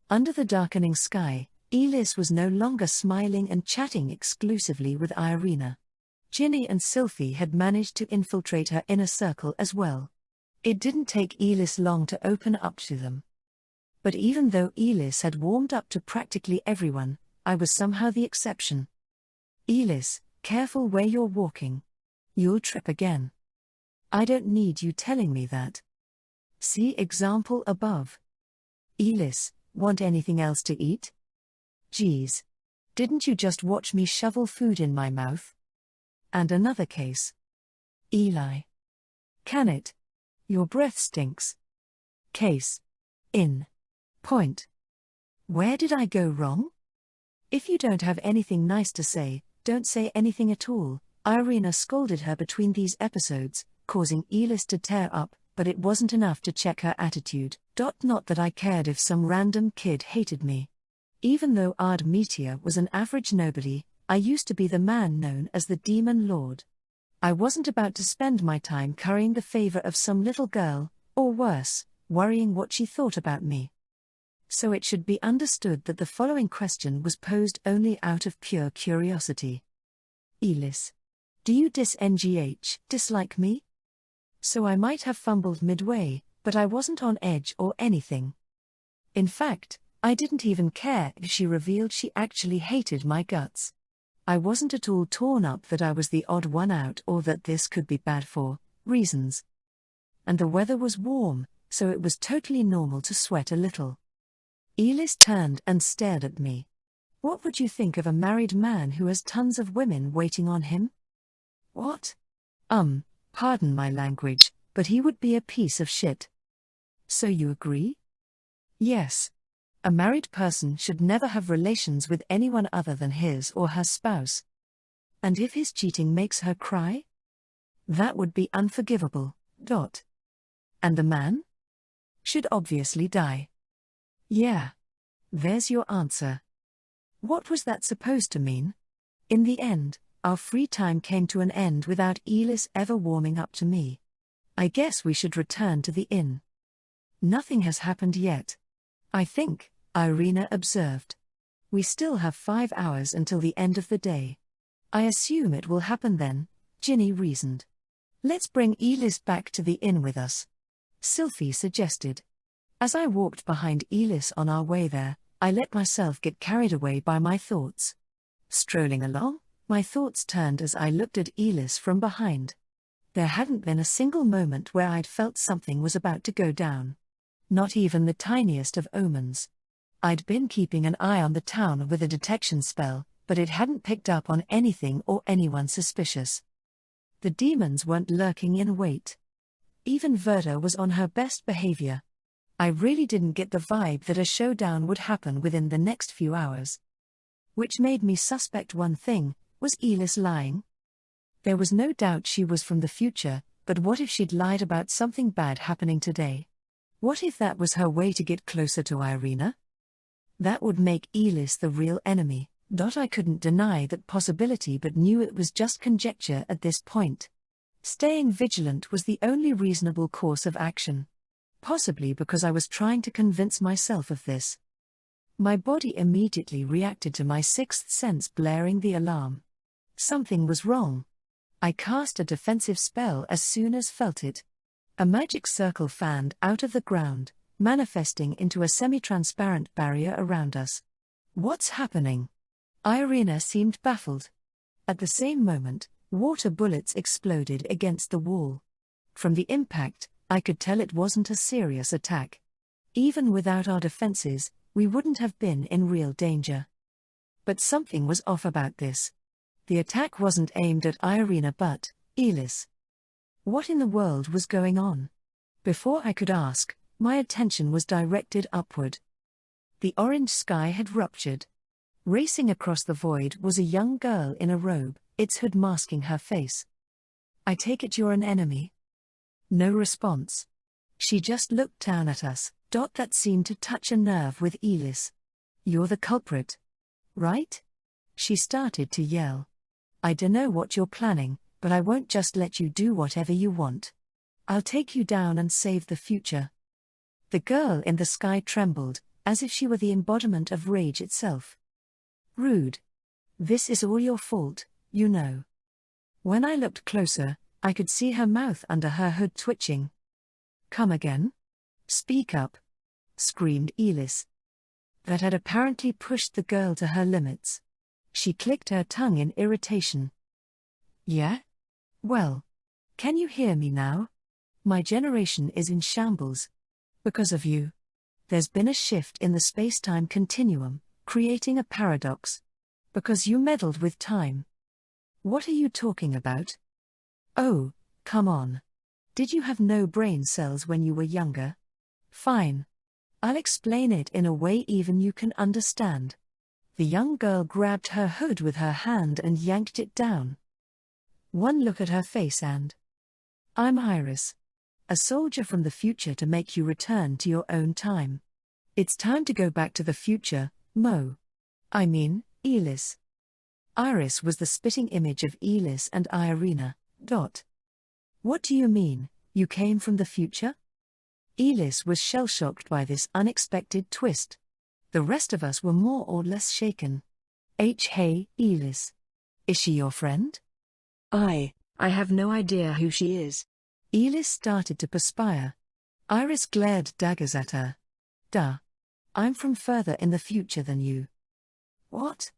Under the darkening sky, Elis was no longer smiling and chatting exclusively with Irina. Ginny and Sylvie had managed to infiltrate her inner circle as well. It didn't take Elis long to open up to them. But even though Elis had warmed up to practically everyone, I was somehow the exception. Elis, careful where you're walking. You'll trip again. I don't need you telling me that. See example above. Elis, want anything else to eat? Geez. Didn't you just watch me shovel food in my mouth? And another case. Eli. Can it? Your breath stinks. Case. In. Point. Where did I go wrong? If you don't have anything nice to say, don't say anything at all, Irina scolded her between these episodes, causing Elis to tear up, but it wasn't enough to check her attitude. Not that I cared if some random kid hated me. Even though Ard Meteor was an average nobody, I used to be the man known as the Demon Lord. I wasn't about to spend my time currying the favor of some little girl, or worse, worrying what she thought about me. So it should be understood that the following question was posed only out of pure curiosity. Elis. Do you dislike me? So I might have fumbled midway, but I wasn't on edge or anything. In fact, I didn't even care if she revealed she actually hated my guts. I wasn't at all torn up that I was the odd one out or that this could be bad for reasons. And the weather was warm, so it was totally normal to sweat a little. Elis turned and stared at me. What would you think of a married man who has tons of women waiting on him? What? Pardon my language, but he would be a piece of shit. So you agree? Yes. A married person should never have relations with anyone other than his or her spouse. And if his cheating makes her cry? That would be unforgivable. And the man? Should obviously die. Yeah. There's your answer. What was that supposed to mean? In the end, our free time came to an end without Elis ever warming up to me. I guess we should return to the inn. Nothing has happened yet. I think, Irina observed. We still have 5 hours until the end of the day. I assume it will happen then, Ginny reasoned. Let's bring Elis back to the inn with us, Sylvie suggested. As I walked behind Elis on our way there, I let myself get carried away by my thoughts. Strolling along, my thoughts turned as I looked at Elis from behind. There hadn't been a single moment where I'd felt something was about to go down. Not even the tiniest of omens. I'd been keeping an eye on the town with a detection spell, but it hadn't picked up on anything or anyone suspicious. The demons weren't lurking in wait. Even Verda was on her best behavior. I really didn't get the vibe that a showdown would happen within the next few hours. Which made me suspect one thing: was Elis lying? There was no doubt she was from the future, but what if she'd lied about something bad happening today? What if that was her way to get closer to Irina? That would make Elis the real enemy. I couldn't deny that possibility but knew it was just conjecture at this point. Staying vigilant was the only reasonable course of action. Possibly because I was trying to convince myself of this. My body immediately reacted to my sixth sense blaring the alarm. Something was wrong. I cast a defensive spell as soon as felt it. A magic circle fanned out of the ground, manifesting into a semi-transparent barrier around us. What's happening? Irina seemed baffled. At the same moment, water bullets exploded against the wall. From the impact, I could tell it wasn't a serious attack. Even without our defenses, we wouldn't have been in real danger. But something was off about this. The attack wasn't aimed at Irina but Elis. What in the world was going on? Before I could ask, my attention was directed upward. The orange sky had ruptured. Racing across the void was a young girl in a robe, its hood masking her face. I take it you're an enemy? No response. She just looked down at us. That seemed to touch a nerve with Elis. You're the culprit. Right? She started to yell. I dunno what you're planning, but I won't just let you do whatever you want. I'll take you down and save the future. The girl in the sky trembled, as if she were the embodiment of rage itself. Rude. This is all your fault, you know. When I looked closer, I could see her mouth under her hood twitching. Come again? Speak up, screamed Elis. That had apparently pushed the girl to her limits. She clicked her tongue in irritation. Yeah? Well. Can you hear me now? My generation is in shambles. Because of you. There's been a shift in the space-time continuum, creating a paradox. Because you meddled with time. What are you talking about? Oh, come on. Did you have no brain cells when you were younger? Fine. I'll explain it in a way even you can understand. The young girl grabbed her hood with her hand and yanked it down. One look at her face and... I'm Iris. A soldier from the future to make you return to your own time. It's time to go back to the future, Elis. Iris was the spitting image of Elis and Irina. What do you mean, you came from the future? Elis was shell-shocked by this unexpected twist. The rest of us were more or less shaken. Hey, Elis. Is she your friend? I have no idea who she is. Elis started to perspire. Iris glared daggers at her. Duh. I'm from further in the future than you. What?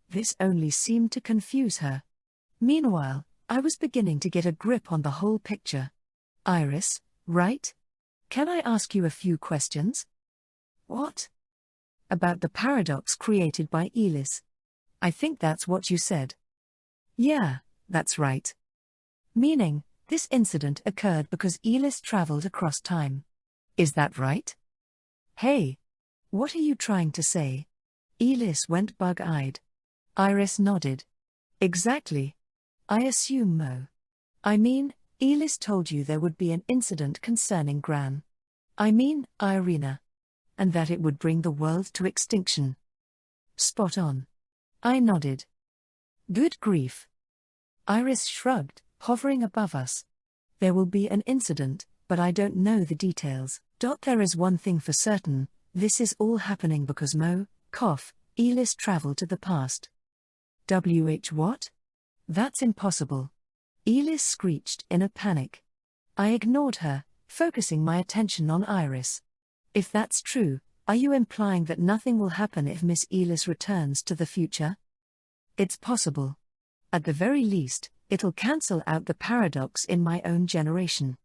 This only seemed to confuse her. Meanwhile, I was beginning to get a grip on the whole picture. Iris, right? Can I ask you a few questions? What? About the paradox created by Elis. I think that's what you said. Yeah, that's right. Meaning, this incident occurred because Elis traveled across time. Is that right? Hey. What are you trying to say? Elis went bug-eyed. Iris nodded. Exactly. I assume Elis told you there would be an incident concerning Irina. And that it would bring the world to extinction. Spot on. I nodded. Good grief. Iris shrugged, hovering above us. There will be an incident, but I don't know the details. There is one thing for certain, this is all happening because Elis traveled to the past. What? That's impossible. Elis screeched in a panic. I ignored her, focusing my attention on Iris. If that's true, are you implying that nothing will happen if Miss Elis returns to the future? It's possible. At the very least, it'll cancel out the paradox in my own generation.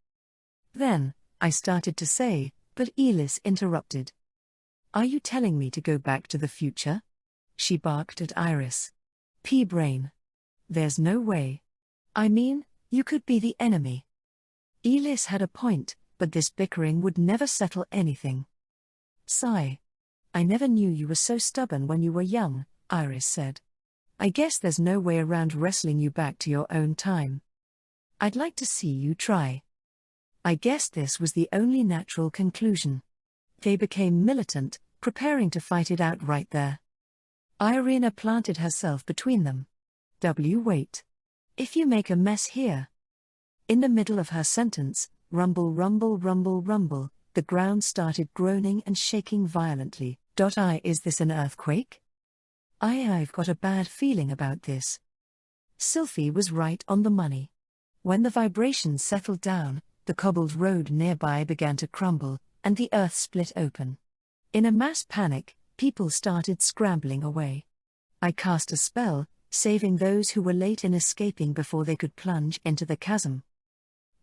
Then, I started to say, but Elis interrupted. Are you telling me to go back to the future? She barked at Iris. P-brain. There's no way. You could be the enemy. Elis had a point, but this bickering would never settle anything. Sigh. I never knew you were so stubborn when you were young, Iris said. I guess there's no way around wrestling you back to your own time. I'd like to see you try. I guess this was the only natural conclusion. They became militant, preparing to fight it out right there. Irina planted herself between them. Wait. If you make a mess here. In the middle of her sentence, rumble, rumble, rumble, rumble, the ground started groaning and shaking violently. Is this an earthquake? I've got a bad feeling about this. Sylphie was right on the money. When the vibrations settled down, the cobbled road nearby began to crumble, and the earth split open. In a mass panic, people started scrambling away. I cast a spell, saving those who were late in escaping before they could plunge into the chasm.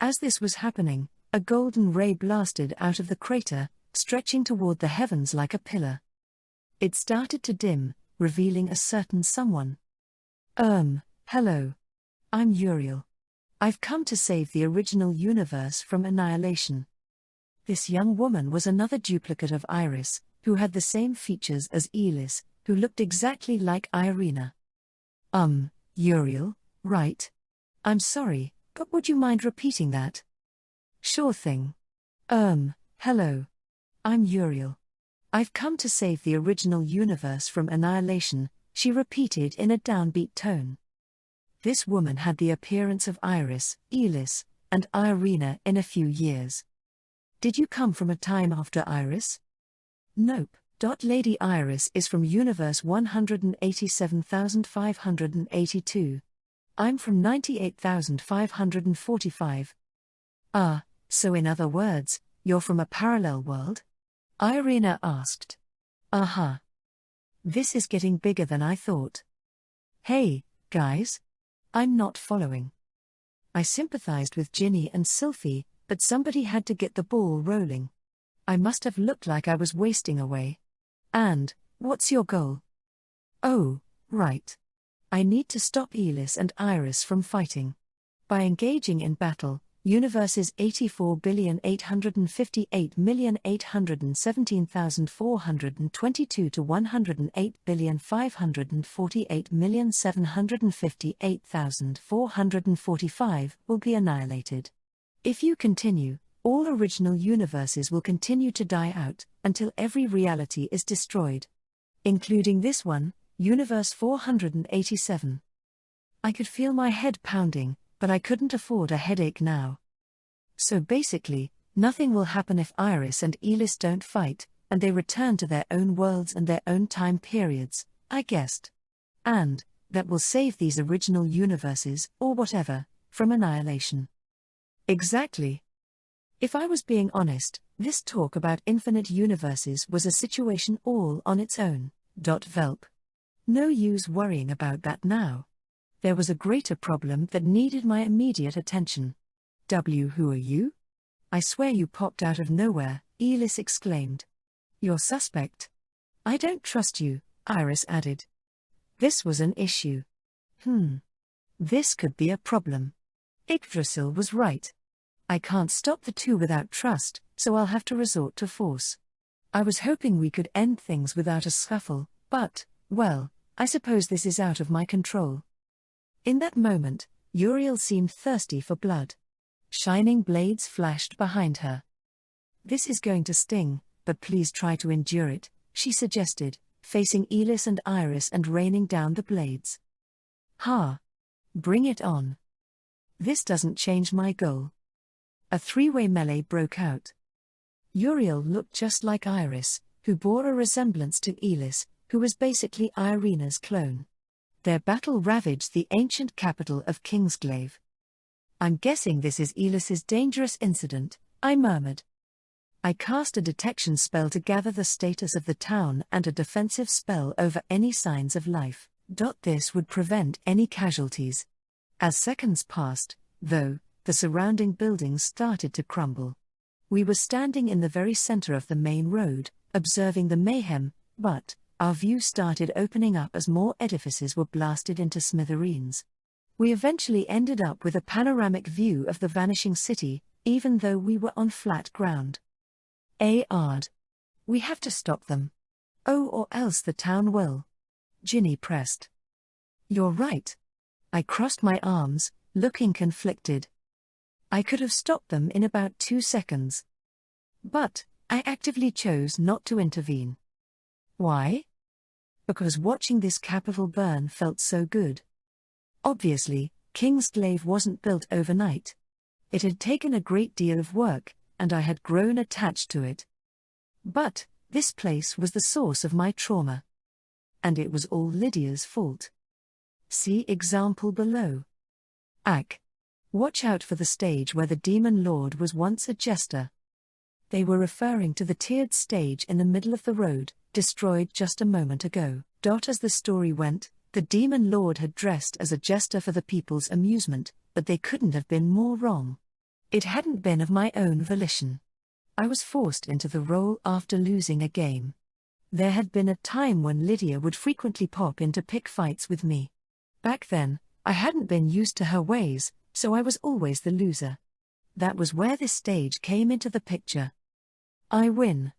As this was happening, a golden ray blasted out of the crater, stretching toward the heavens like a pillar. It started to dim, revealing a certain someone. Hello. I'm Uriel. I've come to save the original universe from annihilation. This young woman was another duplicate of Iris, who had the same features as Elis, who looked exactly like Irina. Uriel, right? I'm sorry, but would you mind repeating that? Sure thing. Hello. I'm Uriel. I've come to save the original universe from annihilation, she repeated in a downbeat tone. This woman had the appearance of Iris, Elis, and Irina in a few years. Did you come from a time after Iris? Nope. Lady Iris is from universe 187,582. I'm from 98,545. So in other words, you're from a parallel world? Irina asked. Uh-huh. This is getting bigger than I thought. Hey, guys. I'm not following. I sympathized with Ginny and Sylphie, but somebody had to get the ball rolling. I must have looked like I was wasting away. And, what's your goal? Oh, right. I need to stop Elis and Iris from fighting. By engaging in battle, universes 84,858,817,422 to 108,548,758,445 will be annihilated. If you continue, all original universes will continue to die out, until every reality is destroyed. Including this one, Universe 487. I could feel my head pounding, but I couldn't afford a headache now. So basically, nothing will happen if Iris and Elis don't fight, and they return to their own worlds and their own time periods, I guessed. And that will save these original universes, or whatever, from annihilation. Exactly. If I was being honest, this talk about infinite universes was a situation all on its own. Velp. No use worrying about that now. There was a greater problem that needed my immediate attention. Who are you? I swear you popped out of nowhere, Elis exclaimed. You're suspect. I don't trust you, Iris added. This was an issue. This could be a problem. Yggdrasil was right. I can't stop the two without trust, so I'll have to resort to force. I was hoping we could end things without a scuffle, but, well, I suppose this is out of my control. In that moment, Uriel seemed thirsty for blood. Shining blades flashed behind her. This is going to sting, but please try to endure it, she suggested, facing Elis and Iris and raining down the blades. Bring it on. This doesn't change my goal. A three-way melee broke out. Uriel looked just like Iris, who bore a resemblance to Elis, who was basically Irina's clone. Their battle ravaged the ancient capital of Kingsglaive. I'm guessing this is Elis's dangerous incident, I murmured. I cast a detection spell to gather the status of the town and a defensive spell over any signs of life. This would prevent any casualties. As seconds passed, though, the surrounding buildings started to crumble. We were standing in the very center of the main road, observing the mayhem, but our view started opening up as more edifices were blasted into smithereens. We eventually ended up with a panoramic view of the vanishing city, even though we were on flat ground. Ard. We have to stop them. Oh, or else the town will. Ginny pressed. You're right. I crossed my arms, looking conflicted. I could have stopped them in about 2 seconds. But I actively chose not to intervene. Why? Because watching this capital burn felt so good. Obviously, Kingsglaive wasn't built overnight. It had taken a great deal of work, and I had grown attached to it. But this place was the source of my trauma. And it was all Lydia's fault. See example below. Ac. Watch out for the stage where the demon lord was once a jester. They were referring to the tiered stage in the middle of the road, destroyed just a moment ago. As the story went, the demon lord had dressed as a jester for the people's amusement, but they couldn't have been more wrong. It hadn't been of my own volition. I was forced into the role after losing a game. There had been a time when Lydia would frequently pop in to pick fights with me. Back then, I hadn't been used to her ways, so I was always the loser. That was where this stage came into the picture. I win.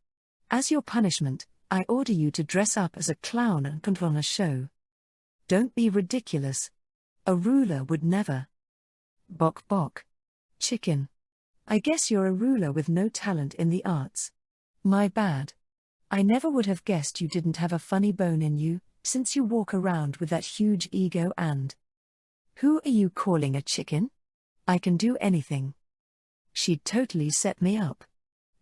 As your punishment, I order you to dress up as a clown and put on a show. Don't be ridiculous. A ruler would never. Bok bok. Chicken. I guess you're a ruler with no talent in the arts. My bad. I never would have guessed you didn't have a funny bone in you, since you walk around with that huge ego and… Who are you calling a chicken? I can do anything. She'd totally set me up.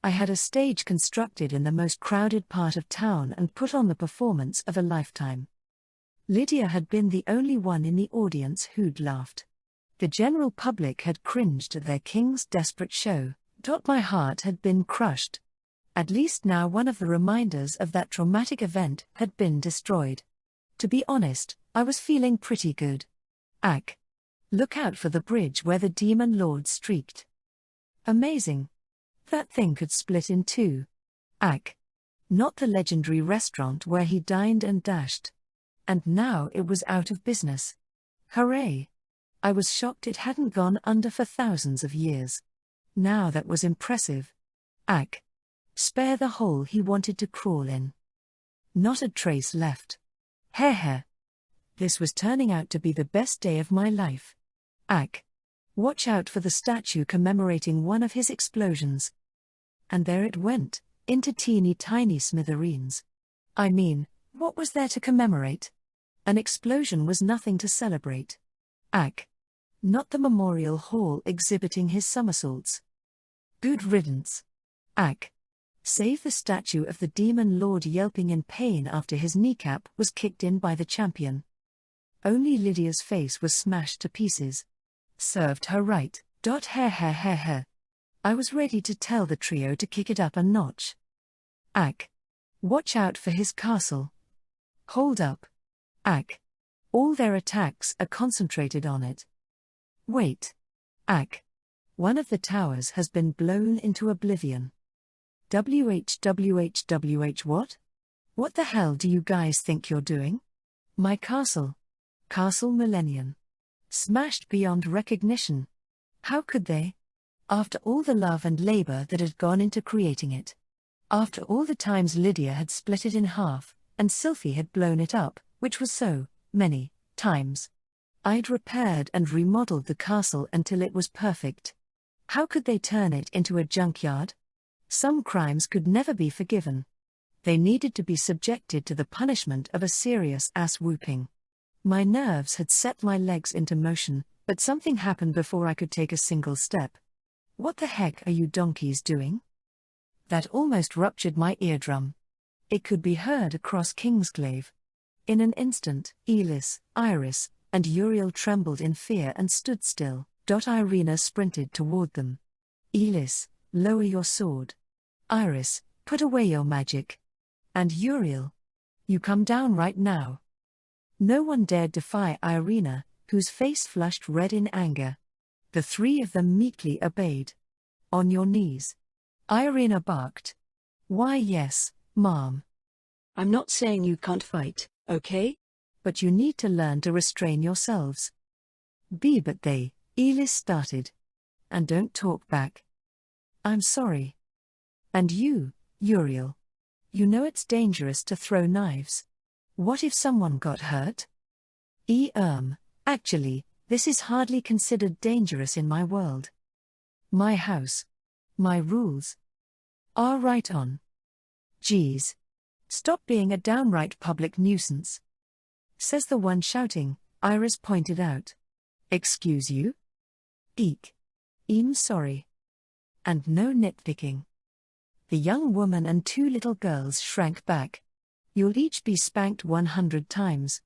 I had a stage constructed in the most crowded part of town and put on the performance of a lifetime. Lydia had been the only one in the audience who'd laughed. The general public had cringed at their king's desperate show. My heart had been crushed. At least now one of the reminders of that traumatic event had been destroyed. To be honest, I was feeling pretty good. Ac. Look out for the bridge where the demon lord streaked. Amazing. That thing could split in two. Ac. Not the legendary restaurant where he dined and dashed. And now it was out of business. Hooray! I was shocked it hadn't gone under for thousands of years. Now that was impressive. Ac. Spare the hole he wanted to crawl in. Not a trace left. Heh. This was turning out to be the best day of my life. Ac. Watch out for the statue commemorating one of his explosions. And there it went, into teeny tiny smithereens. I mean, what was there to commemorate? An explosion was nothing to celebrate. Ac. Not the memorial hall exhibiting his somersaults. Good riddance. Ac. Save the statue of the demon lord yelping in pain after his kneecap was kicked in by the champion. Only Lydia's face was smashed to pieces. Served her right. I was ready to tell the trio to kick it up a notch. Ac. Watch out for his castle. Hold up. Ac. All their attacks are concentrated on it. Wait. Ac. One of the towers has been blown into oblivion. WH what? What the hell do you guys think you're doing? My castle. Castle Millennium. Smashed beyond recognition. How could they? After all the love and labor that had gone into creating it. After all the times Lydia had split it in half, and Sylphie had blown it up, which was so many times. I'd repaired and remodeled the castle until it was perfect. How could they turn it into a junkyard? Some crimes could never be forgiven. They needed to be subjected to the punishment of a serious ass whooping. My nerves had set my legs into motion, but something happened before I could take a single step. What the heck are you donkeys doing? That almost ruptured my eardrum. It could be heard across Kingsglaive. In an instant, Elis, Iris, and Uriel trembled in fear and stood still. Irina sprinted toward them. Elis, lower your sword. Iris, put away your magic. And Uriel, you come down right now. No one dared defy Irina, whose face flushed red in anger. The three of them meekly obeyed. On your knees. Irina barked. Why yes, ma'am. I'm not saying you can't fight, okay? But you need to learn to restrain yourselves. But they, Elis started. And don't talk back. I'm sorry. And you, Uriel. You know it's dangerous to throw knives. What if someone got hurt? Actually, this is hardly considered dangerous in my world. My house. My rules. Are right on. Geez. Stop being a downright public nuisance. Says the one shouting, Iris pointed out. Excuse you? Eek. Sorry. And no nitpicking. The young woman and two little girls shrank back. You'll each be spanked 100 times.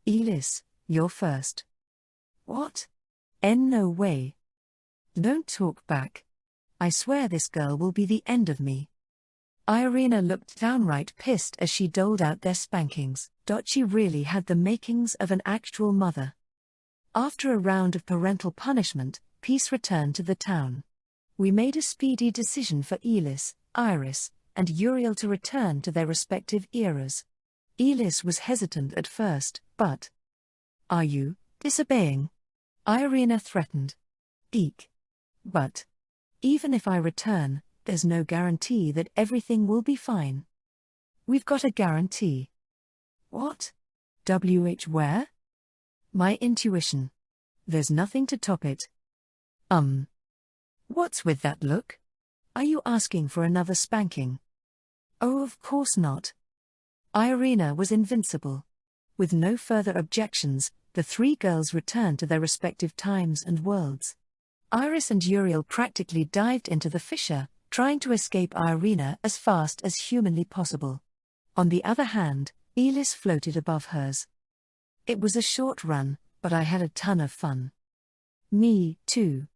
Elis, You're first. What? No way. Don't talk back. I swear this girl will be the end of me. Irina looked downright pissed as she doled out their spankings. She really had the makings of an actual mother. After a round of parental punishment, peace returned to the town. We made a speedy decision for Elis, Iris, and Uriel to return to their respective eras. Elis was hesitant at first, but... Are you disobeying? Irina threatened. Eek. But... even if I return, there's no guarantee that everything will be fine. We've got a guarantee. What? Where? My intuition. There's nothing to top it. What's with that look? Are you asking for another spanking? Oh, of course not. Irina was invincible. With no further objections, the three girls returned to their respective times and worlds. Iris and Uriel practically dived into the fissure, trying to escape Irina as fast as humanly possible. On the other hand, Elis floated above hers. It was a short run, but I had a ton of fun. Me, too.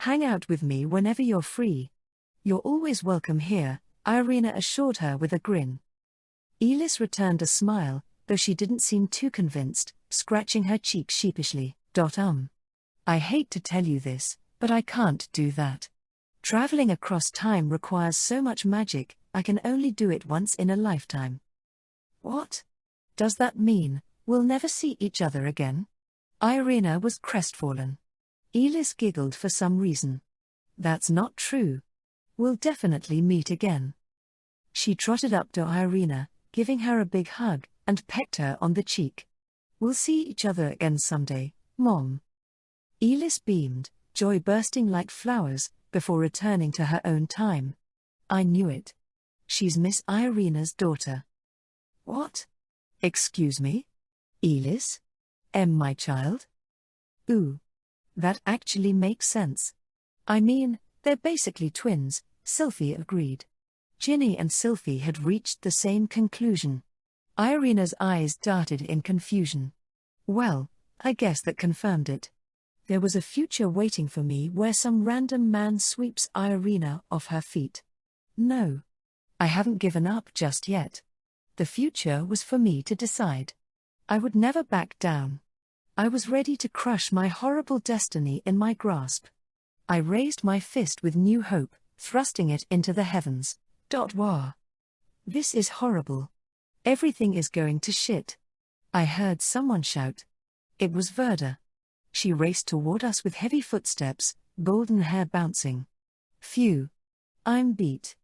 Hang out with me whenever you're free. You're always welcome here, Irina assured her with a grin. Elis returned a smile, though she didn't seem too convinced, scratching her cheek sheepishly. I hate to tell you this, but I can't do that. Traveling across time requires so much magic, I can only do it once in a lifetime. What? Does that mean we'll never see each other again? Irina was crestfallen. Elis giggled for some reason. That's not true. We'll definitely meet again. She trotted up to Irina, giving her a big hug, and pecked her on the cheek. We'll see each other again someday, Mom. Elis beamed, joy bursting like flowers, before returning to her own time. I knew it. She's Miss Irina's daughter. What? Excuse me? Elis? My child? Ooh. That actually makes sense. I mean, they're basically twins, Sylphie agreed. Ginny and Sylphie had reached the same conclusion. Irina's eyes darted in confusion. Well, I guess that confirmed it. There was a future waiting for me where some random man sweeps Irina off her feet. No. I haven't given up just yet. The future was for me to decide. I would never back down. I was ready to crush my horrible destiny in my grasp. I raised my fist with new hope, thrusting it into the heavens. Wah. This is horrible. Everything is going to shit. I heard someone shout. It was Verda. She raced toward us with heavy footsteps, golden hair bouncing. Phew. I'm beat.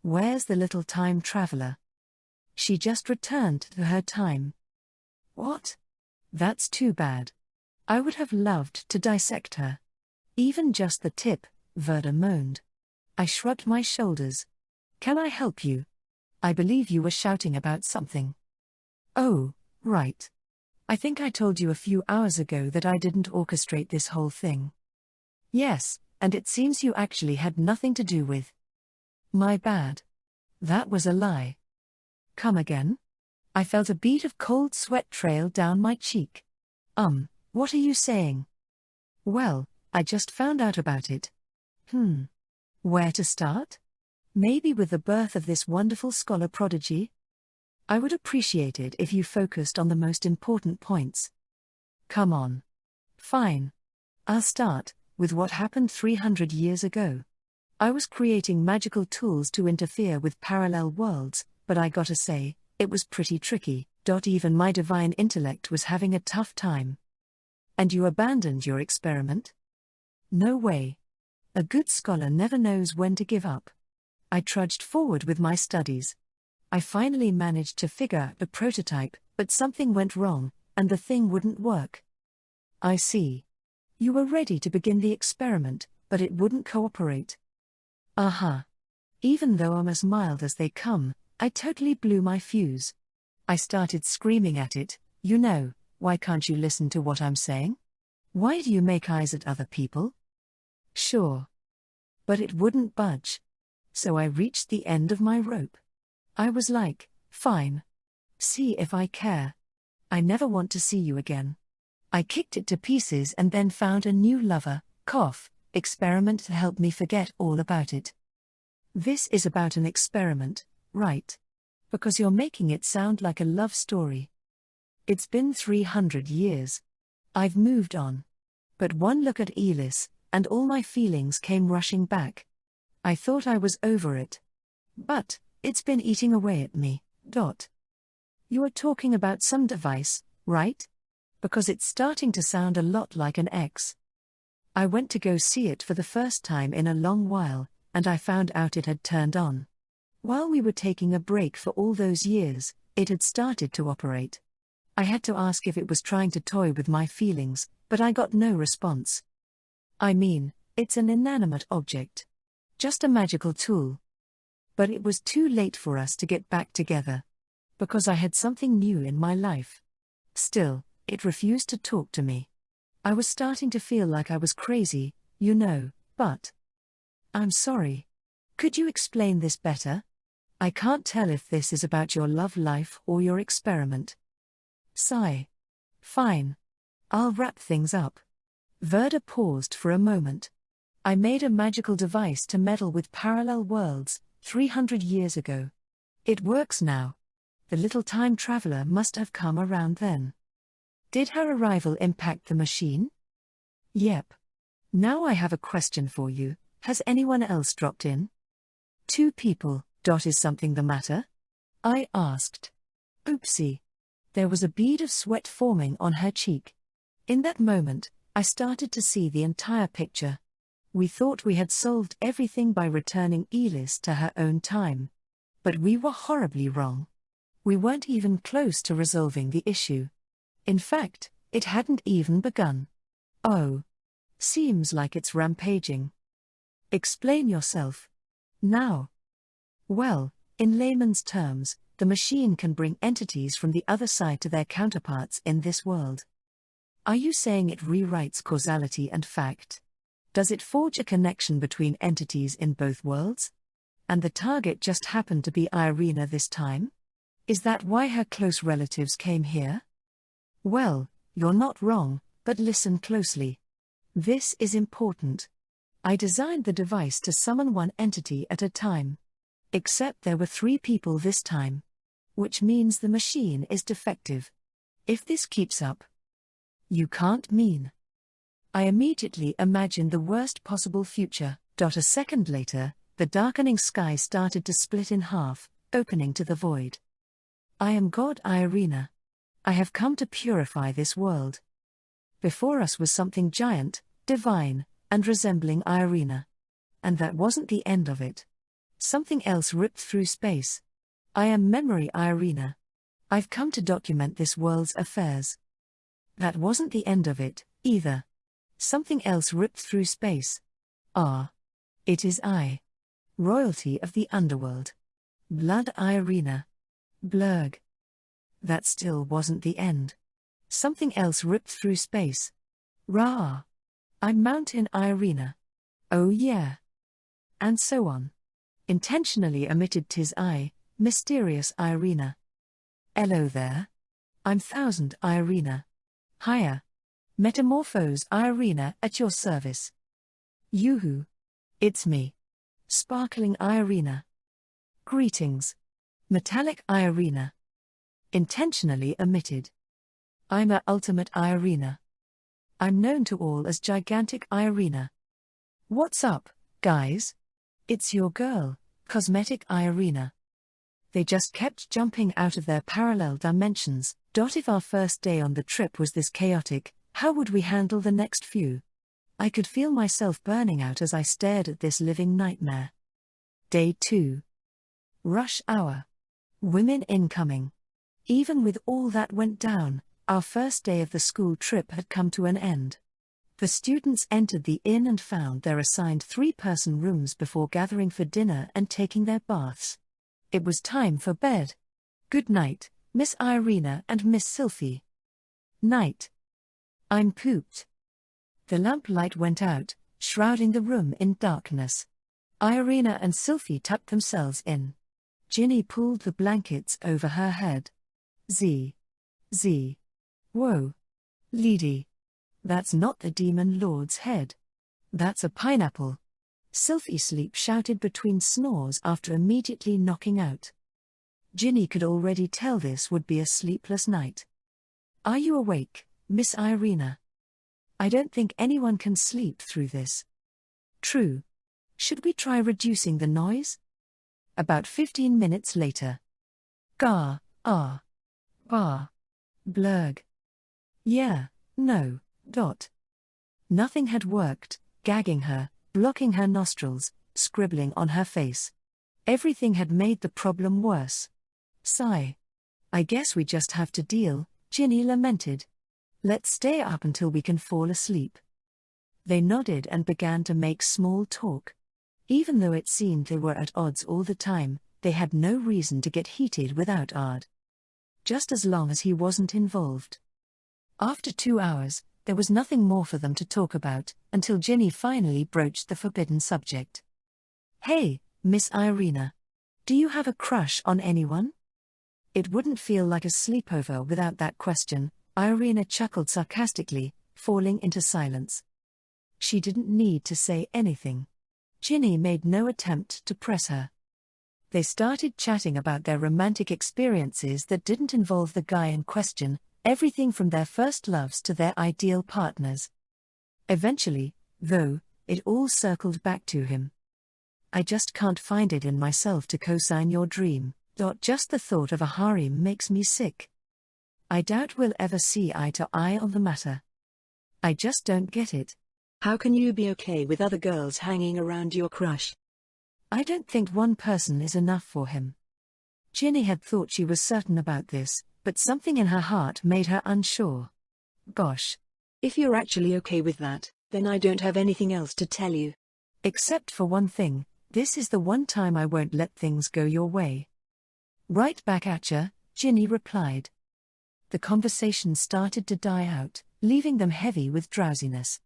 Where's the little time traveler? She just returned to her time. What? That's too bad. I would have loved to dissect her. Even just the tip, Verda moaned. I shrugged my shoulders. Can I help you? I believe you were shouting about something. Oh, right. I think I told you a few hours ago that I didn't orchestrate this whole thing. Yes, and it seems you actually had nothing to do with. My bad. That was a lie. Come again? I felt a bead of cold sweat trail down my cheek. What are you saying? Well, I just found out about it. Where to start? Maybe with the birth of this wonderful scholar prodigy? I would appreciate it if you focused on the most important points. Come on. Fine. I'll start with what happened 300 years ago. I was creating magical tools to interfere with parallel worlds, but I gotta say, it was pretty tricky. Even my divine intellect was having a tough time. And you abandoned your experiment? No way. A good scholar never knows when to give up. I trudged forward with my studies. I finally managed to figure out the prototype, but something went wrong, and the thing wouldn't work. I see. You were ready to begin the experiment, but it wouldn't cooperate. Aha. Even though I'm as mild as they come, I totally blew my fuse. I started screaming at it, why can't you listen to what I'm saying? Why do you make eyes at other people? Sure. But it wouldn't budge. So I reached the end of my rope. I was like, fine. See if I care. I never want to see you again. I kicked it to pieces and then found a new lover, experiment to help me forget all about it. This is about an experiment, right? Because you're making it sound like a love story. It's been 300 years. I've moved on. But one look at Elis, and all my feelings came rushing back. I thought I was over it. But it's been eating away at me. You are talking about some device, right? Because it's starting to sound a lot like an X. I went to go see it for the first time in a long while, and I found out it had turned on. While we were taking a break for all those years, it had started to operate. I had to ask if it was trying to toy with my feelings, but I got no response. I mean, it's an inanimate object. Just a magical tool. But it was too late for us to get back together. Because I had something new in my life. Still, it refused to talk to me. I was starting to feel like I was crazy, but... I'm sorry. Could you explain this better? I can't tell if this is about your love life or your experiment. Sigh. Fine. I'll wrap things up. Verda paused for a moment. I made a magical device to meddle with parallel worlds, 300 years ago. It works now. The little time traveler must have come around then. Did her arrival impact the machine? Yep. Now I have a question for you. Has anyone else dropped in? 2 people. Is something the matter? I asked. Oopsie. There was a bead of sweat forming on her cheek. In that moment, I started to see the entire picture. We thought we had solved everything by returning Elis to her own time. But we were horribly wrong. We weren't even close to resolving the issue. In fact, it hadn't even begun. Oh. Seems like it's rampaging. Explain yourself. Now. Well, in layman's terms, the machine can bring entities from the other side to their counterparts in this world. Are you saying it rewrites causality and fact? Does it forge a connection between entities in both worlds? And the target just happened to be Irina this time? Is that why her close relatives came here? Well, you're not wrong, but listen closely. This is important. I designed the device to summon one entity at a time. Except there were 3 people this time. Which means the machine is defective. If this keeps up. You can't mean. I immediately imagined the worst possible future. A second later, the darkening sky started to split in half, opening to the void. I am God Irina. I have come to purify this world. Before us was something giant, divine, and resembling Irina. And that wasn't the end of it. Something else ripped through space. I am Memory Irina. I've come to document this world's affairs. That wasn't the end of it, either. Something else ripped through space. It is I. Royalty of the underworld. Blood Irina. Blurg. That still wasn't the end. Something else ripped through space. Ra. I'm Mountain Irina. Oh yeah. And so on. Intentionally omitted tis I, Mysterious Irina. Hello there. I'm Thousand Irina. Hiya. Metamorphose Irina at your service. Yoo-hoo. It's me. Sparkling Irina. Greetings. Metallic Irina. Intentionally omitted. I'm a ultimate Irina. I'm known to all as Gigantic Irina. What's up, guys? It's your girl, Cosmetic Irina. They just kept jumping out of their parallel dimensions. If our first day on the trip was this chaotic, how would we handle the next few? I could feel myself burning out as I stared at this living nightmare. Day 2. Rush hour. Women incoming. Even with all that went down, our first day of the school trip had come to an end. The students entered the inn and found their assigned 3-person rooms before gathering for dinner and taking their baths. It was time for bed. Good night, Miss Irina and Miss Sylphie. Night. I'm pooped. The lamplight went out, shrouding the room in darkness. Irina and Sylphie tucked themselves in. Ginny pulled the blankets over her head. Z. Whoa. Lady. That's not the demon lord's head. That's a pineapple. Sylphie Sleep shouted between snores after immediately knocking out. Ginny could already tell this would be a sleepless night. Are you awake, Miss Irina? I don't think anyone can sleep through this. True. Should we try reducing the noise? About 15 minutes later. Gar, ah. Bar. Blurg. Yeah, no, dot. Nothing had worked, gagging her, blocking her nostrils, scribbling on her face. Everything had made the problem worse. Sigh. I guess we just have to deal, Ginny lamented. Let's stay up until we can fall asleep. They nodded and began to make small talk. Even though it seemed they were at odds all the time, they had no reason to get heated without Ard. Just as long as he wasn't involved. After 2 hours, there was nothing more for them to talk about, until Ginny finally broached the forbidden subject. Hey, Miss Irina. Do you have a crush on anyone? It wouldn't feel like a sleepover without that question, Irina chuckled sarcastically, falling into silence. She didn't need to say anything. Ginny made no attempt to press her. They started chatting about their romantic experiences that didn't involve the guy in question, everything from their first loves to their ideal partners. Eventually, though, it all circled back to him. I just can't find it in myself to co-sign your dream. Just the thought of a harem makes me sick. I doubt we'll ever see eye to eye on the matter. I just don't get it. How can you be okay with other girls hanging around your crush? I don't think one person is enough for him. Ginny had thought she was certain about this, but something in her heart made her unsure. Gosh. If you're actually okay with that, then I don't have anything else to tell you. Except for one thing, this is the one time I won't let things go your way. Right back at ya, Ginny replied. The conversation started to die out, leaving them heavy with drowsiness.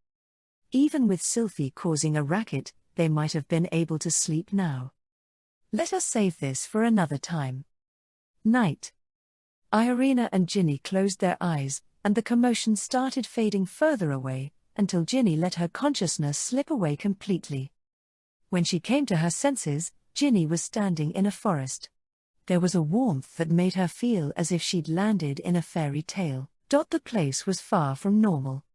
Even with Sylphie causing a racket, they might have been able to sleep now. Let us save this for another time. Night. Irina and Ginny closed their eyes, and the commotion started fading further away, until Ginny let her consciousness slip away completely. When she came to her senses, Ginny was standing in a forest. There was a warmth that made her feel as if she'd landed in a fairy tale. The place was far from normal.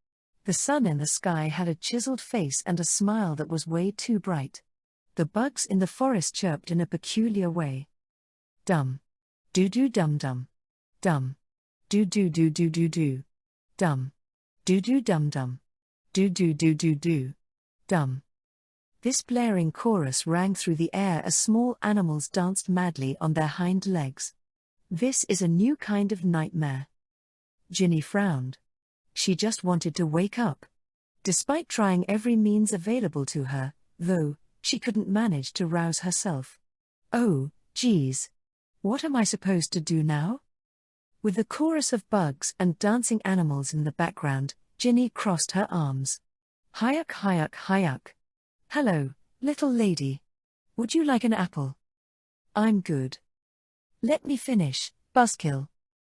The sun in the sky had a chiseled face and a smile that was way too bright. The bugs in the forest chirped in a peculiar way. Dum. Do-do-dum-dum. Dum. Do-do-do-do-do-do. Dum. Do-do-dum-dum. Do-do-do-do-do. Dum. This blaring chorus rang through the air as small animals danced madly on their hind legs. This is a new kind of nightmare. Ginny frowned. She just wanted to wake up. Despite trying every means available to her, though, she couldn't manage to rouse herself. Oh, geez. What am I supposed to do now? With the chorus of bugs and dancing animals in the background, Ginny crossed her arms. Hayuk, hayuk, hayuk. Hello, little lady. Would you like an apple? I'm good. Let me finish, buzzkill.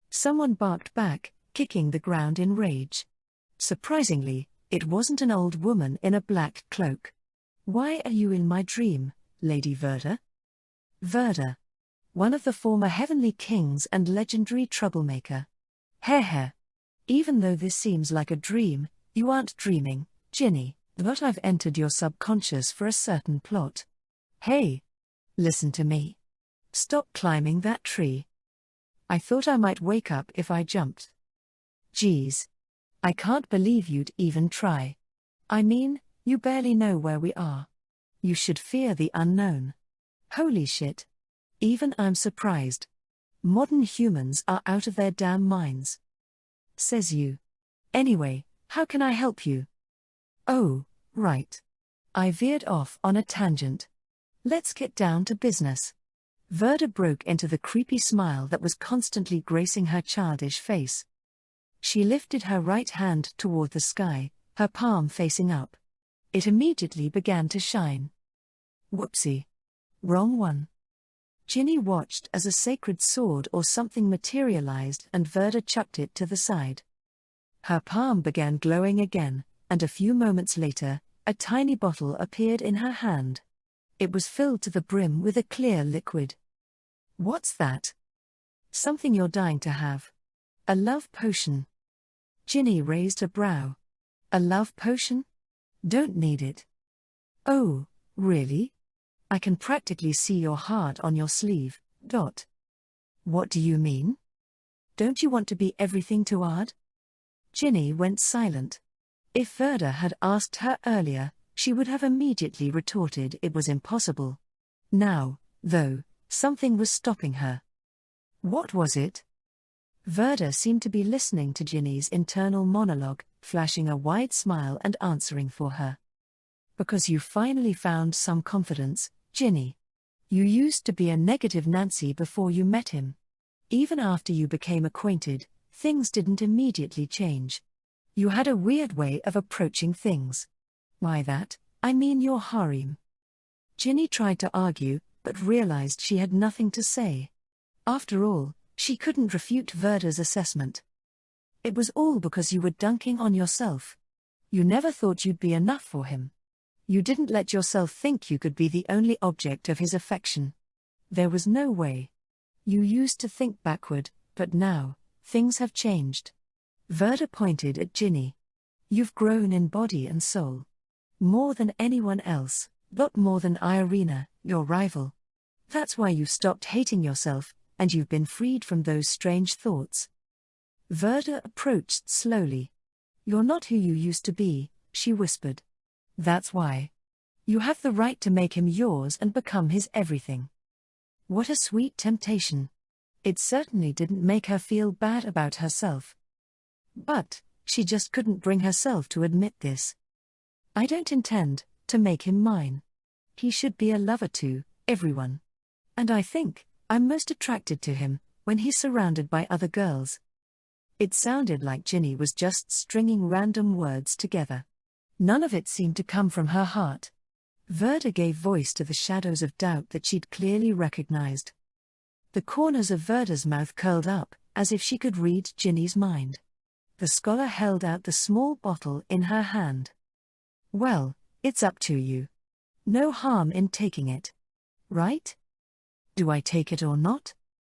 Someone barked back, kicking the ground in rage. Surprisingly, it wasn't an old woman in a black cloak. Why are you in my dream, Lady Verda? Verda. One of the former heavenly kings and legendary troublemaker. Heh. Even though this seems like a dream, you aren't dreaming, Ginny, but I've entered your subconscious for a certain plot. Hey! Listen to me. Stop climbing that tree. I thought I might wake up if I jumped. Geez. I can't believe you'd even try. I mean, you barely know where we are. You should fear the unknown. Holy shit. Even I'm surprised. Modern humans are out of their damn minds. Says you. Anyway, how can I help you? Oh, right. I veered off on a tangent. Let's get down to business. Verda broke into the creepy smile that was constantly gracing her childish face. She lifted her right hand toward the sky, her palm facing up. It immediately began to shine. Whoopsie. Wrong one. Ginny watched as a sacred sword or something materialized and Verda chucked it to the side. Her palm began glowing again, and a few moments later, a tiny bottle appeared in her hand. It was filled to the brim with a clear liquid. What's that? Something you're dying to have. A love potion. Ginny raised a brow. A love potion? Don't need it. Oh, really? I can practically see your heart on your sleeve. What do you mean? Don't you want to be everything to Ard? Ginny went silent. If Verda had asked her earlier, she would have immediately retorted it was impossible. Now, though, something was stopping her. What was it? Verda seemed to be listening to Ginny's internal monologue, flashing a wide smile and answering for her. Because you finally found some confidence, Ginny. You used to be a negative Nancy before you met him. Even after you became acquainted, things didn't immediately change. You had a weird way of approaching things. Why that? I mean your harem. Ginny tried to argue, but realized she had nothing to say. After all, she couldn't refute Verda's assessment. It was all because you were dunking on yourself. You never thought you'd be enough for him. You didn't let yourself think you could be the only object of his affection. There was no way. You used to think backward, but now, things have changed. Verda pointed at Ginny. You've grown in body and soul. More than anyone else, but more than Irina, your rival. That's why you stopped hating yourself, and you've been freed from those strange thoughts. Verda approached slowly. You're not who you used to be, she whispered. That's why. You have the right to make him yours and become his everything. What a sweet temptation. It certainly didn't make her feel bad about herself. But, she just couldn't bring herself to admit this. I don't intend to make him mine. He should be a lover to everyone. And I think I'm most attracted to him when he's surrounded by other girls. It sounded like Ginny was just stringing random words together. None of it seemed to come from her heart. Verda gave voice to the shadows of doubt that she'd clearly recognized. The corners of Verda's mouth curled up, as if she could read Ginny's mind. The scholar held out the small bottle in her hand. Well, it's up to you. No harm in taking it. Right? Do I take it or not?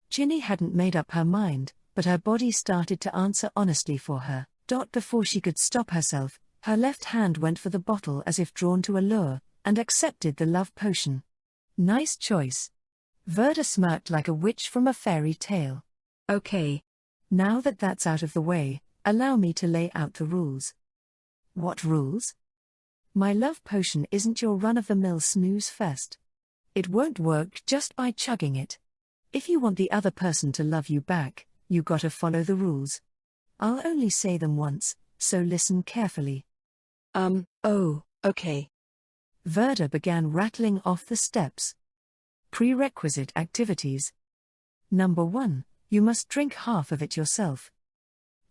Ginny hadn't made up her mind, but her body started to answer honestly for her. Before she could stop herself, her left hand went for the bottle as if drawn to a lure, and accepted the love potion. Nice choice. Verda smirked like a witch from a fairy tale. Okay. Now that that's out of the way, allow me to lay out the rules. What rules? My love potion isn't your run-of-the-mill snooze fest. It won't work just by chugging it. If you want the other person to love you back, you gotta follow the rules. I'll only say them once, so listen carefully. Oh, okay. Verda began rattling off the steps. Prerequisite activities. Number 1, you must drink half of it yourself.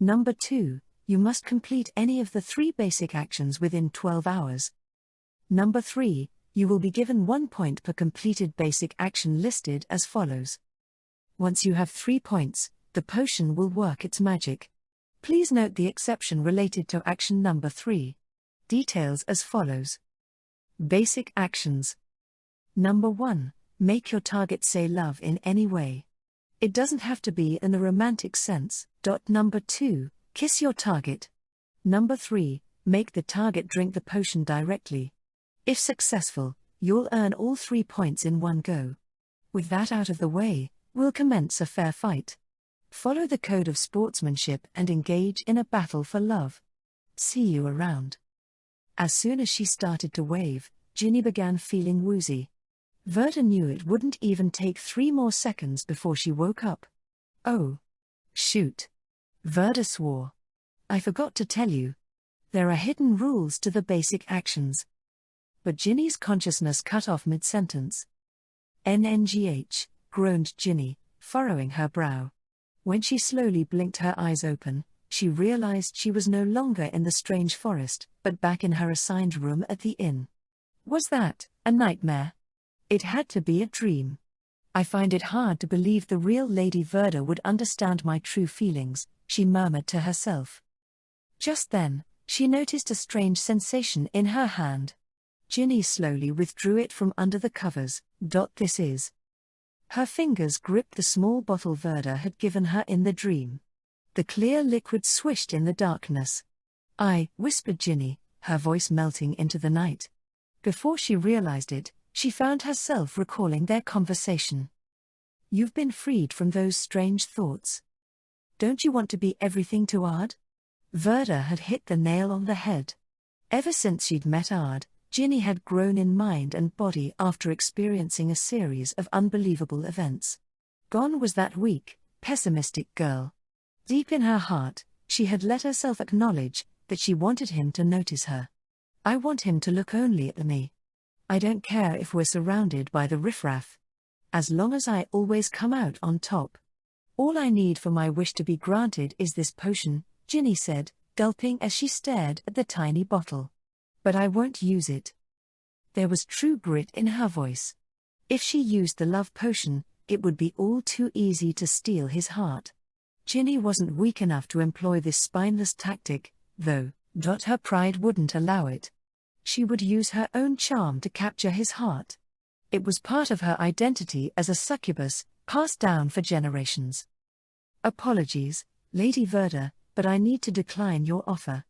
Number 2, you must complete any of the 3 basic actions within 12 hours. Number 3, you will be given 1 point per completed basic action listed as follows. Once you have 3 points, the potion will work its magic. Please note the exception related to action number 3. Details as follows. Basic actions. Number 1, make your target say love in any way. It doesn't have to be in a romantic sense. Number 2, kiss your target. Number 3, make the target drink the potion directly. If successful, you'll earn all 3 points in one go. With that out of the way, we'll commence a fair fight. Follow the code of sportsmanship and engage in a battle for love. See you around. As soon as she started to wave, Ginny began feeling woozy. Verda knew it wouldn't even take 3 more seconds before she woke up. Oh. Shoot. Verda swore. I forgot to tell you. There are hidden rules to the basic actions. But Ginny's consciousness cut off mid-sentence. NNGH, groaned Ginny, furrowing her brow. When she slowly blinked her eyes open, she realized she was no longer in the strange forest, but back in her assigned room at the inn. Was that a nightmare? It had to be a dream. I find it hard to believe the real Lady Verda would understand my true feelings, she murmured to herself. Just then, she noticed a strange sensation in her hand. Ginny slowly withdrew it from under the covers. This is. Her fingers gripped the small bottle Verda had given her in the dream. The clear liquid swished in the darkness. Whispered Ginny, her voice melting into the night. Before she realized it, she found herself recalling their conversation. You've been freed from those strange thoughts. Don't you want to be everything to Ard? Verda had hit the nail on the head. Ever since she'd met Ard, Ginny had grown in mind and body after experiencing a series of unbelievable events. Gone was that weak, pessimistic girl. Deep in her heart, she had let herself acknowledge that she wanted him to notice her. I want him to look only at me. I don't care if we're surrounded by the riffraff. As long as I always come out on top. All I need for my wish to be granted is this potion, Ginny said, gulping as she stared at the tiny bottle. But I won't use it. There was true grit in her voice. If she used the love potion, it would be all too easy to steal his heart. Ginny wasn't weak enough to employ this spineless tactic, though. Her pride wouldn't allow it. She would use her own charm to capture his heart. It was part of her identity as a succubus, passed down for generations. Apologies, Lady Verda, but I need to decline your offer.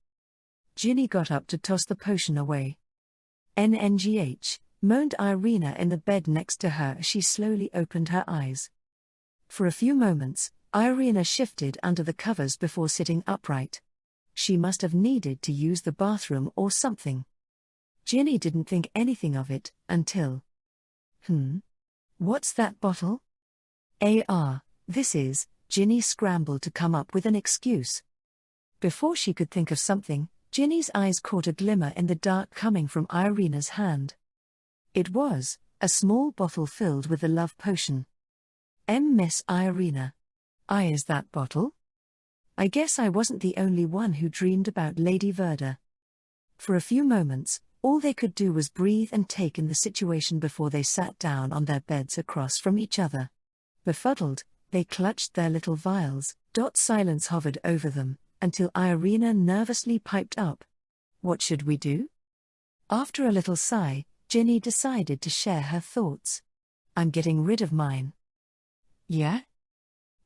Ginny got up to toss the potion away. NNGH, moaned Irina in the bed next to her as she slowly opened her eyes. For a few moments, Irina shifted under the covers before sitting upright. She must have needed to use the bathroom or something. Ginny didn't think anything of it, until… What's that bottle? This is… Ginny scrambled to come up with an excuse. Before she could think of something, Ginny's eyes caught a glimmer in the dark coming from Irina's hand. It was a small bottle filled with the love potion. Miss Irina. Is that bottle? I guess I wasn't the only one who dreamed about Lady Verda. For a few moments, all they could do was breathe and take in the situation before they sat down on their beds across from each other. Befuddled, they clutched their little vials. Silence hovered over them, until Irina nervously piped up. What should we do? After a little sigh, Ginny decided to share her thoughts. I'm getting rid of mine. Yeah?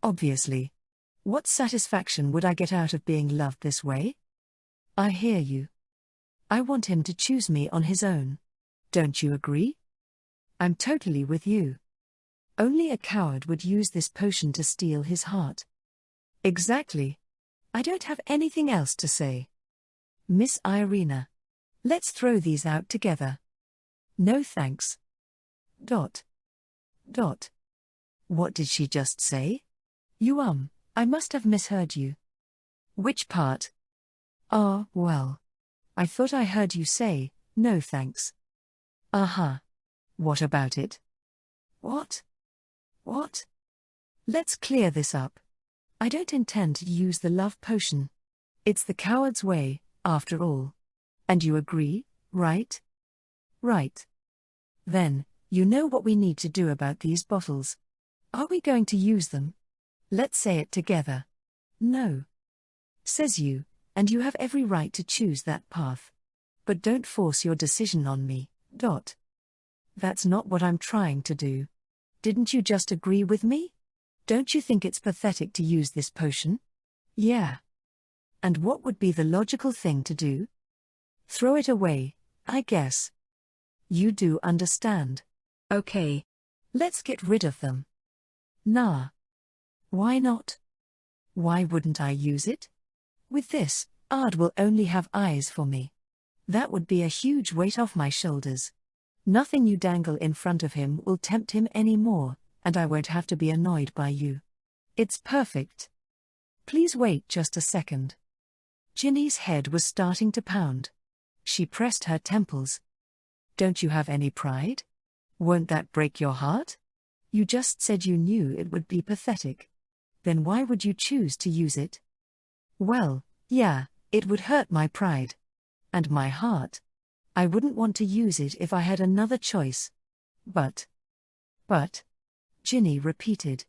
Obviously. What satisfaction would I get out of being loved this way? I hear you. I want him to choose me on his own. Don't you agree? I'm totally with you. Only a coward would use this potion to steal his heart. Exactly. I don't have anything else to say. Miss Irina. Let's throw these out together. No thanks. What did she just say? I must have misheard you. Which part? Well. I thought I heard you say, no thanks. What about it? What? Let's clear this up. I don't intend to use the love potion. It's the coward's way, after all. And you agree, right? Right. Then, you know what we need to do about these bottles. Are we going to use them? Let's say it together. No. Says you, and you have every right to choose that path. But don't force your decision on me. That's not what I'm trying to do. Didn't you just agree with me? Don't you think it's pathetic to use this potion? Yeah. And what would be the logical thing to do? Throw it away, I guess. You do understand. Okay. Let's get rid of them. Nah. Why not? Why wouldn't I use it? With this, Ard will only have eyes for me. That would be a huge weight off my shoulders. Nothing you dangle in front of him will tempt him anymore, and I won't have to be annoyed by you. It's perfect. Please wait just a second. Ginny's head was starting to pound. She pressed her temples. Don't you have any pride? Won't that break your heart? You just said you knew it would be pathetic. Then why would you choose to use it? Well, yeah, it would hurt my pride. And my heart. I wouldn't want to use it if I had another choice. But, Ginny repeated.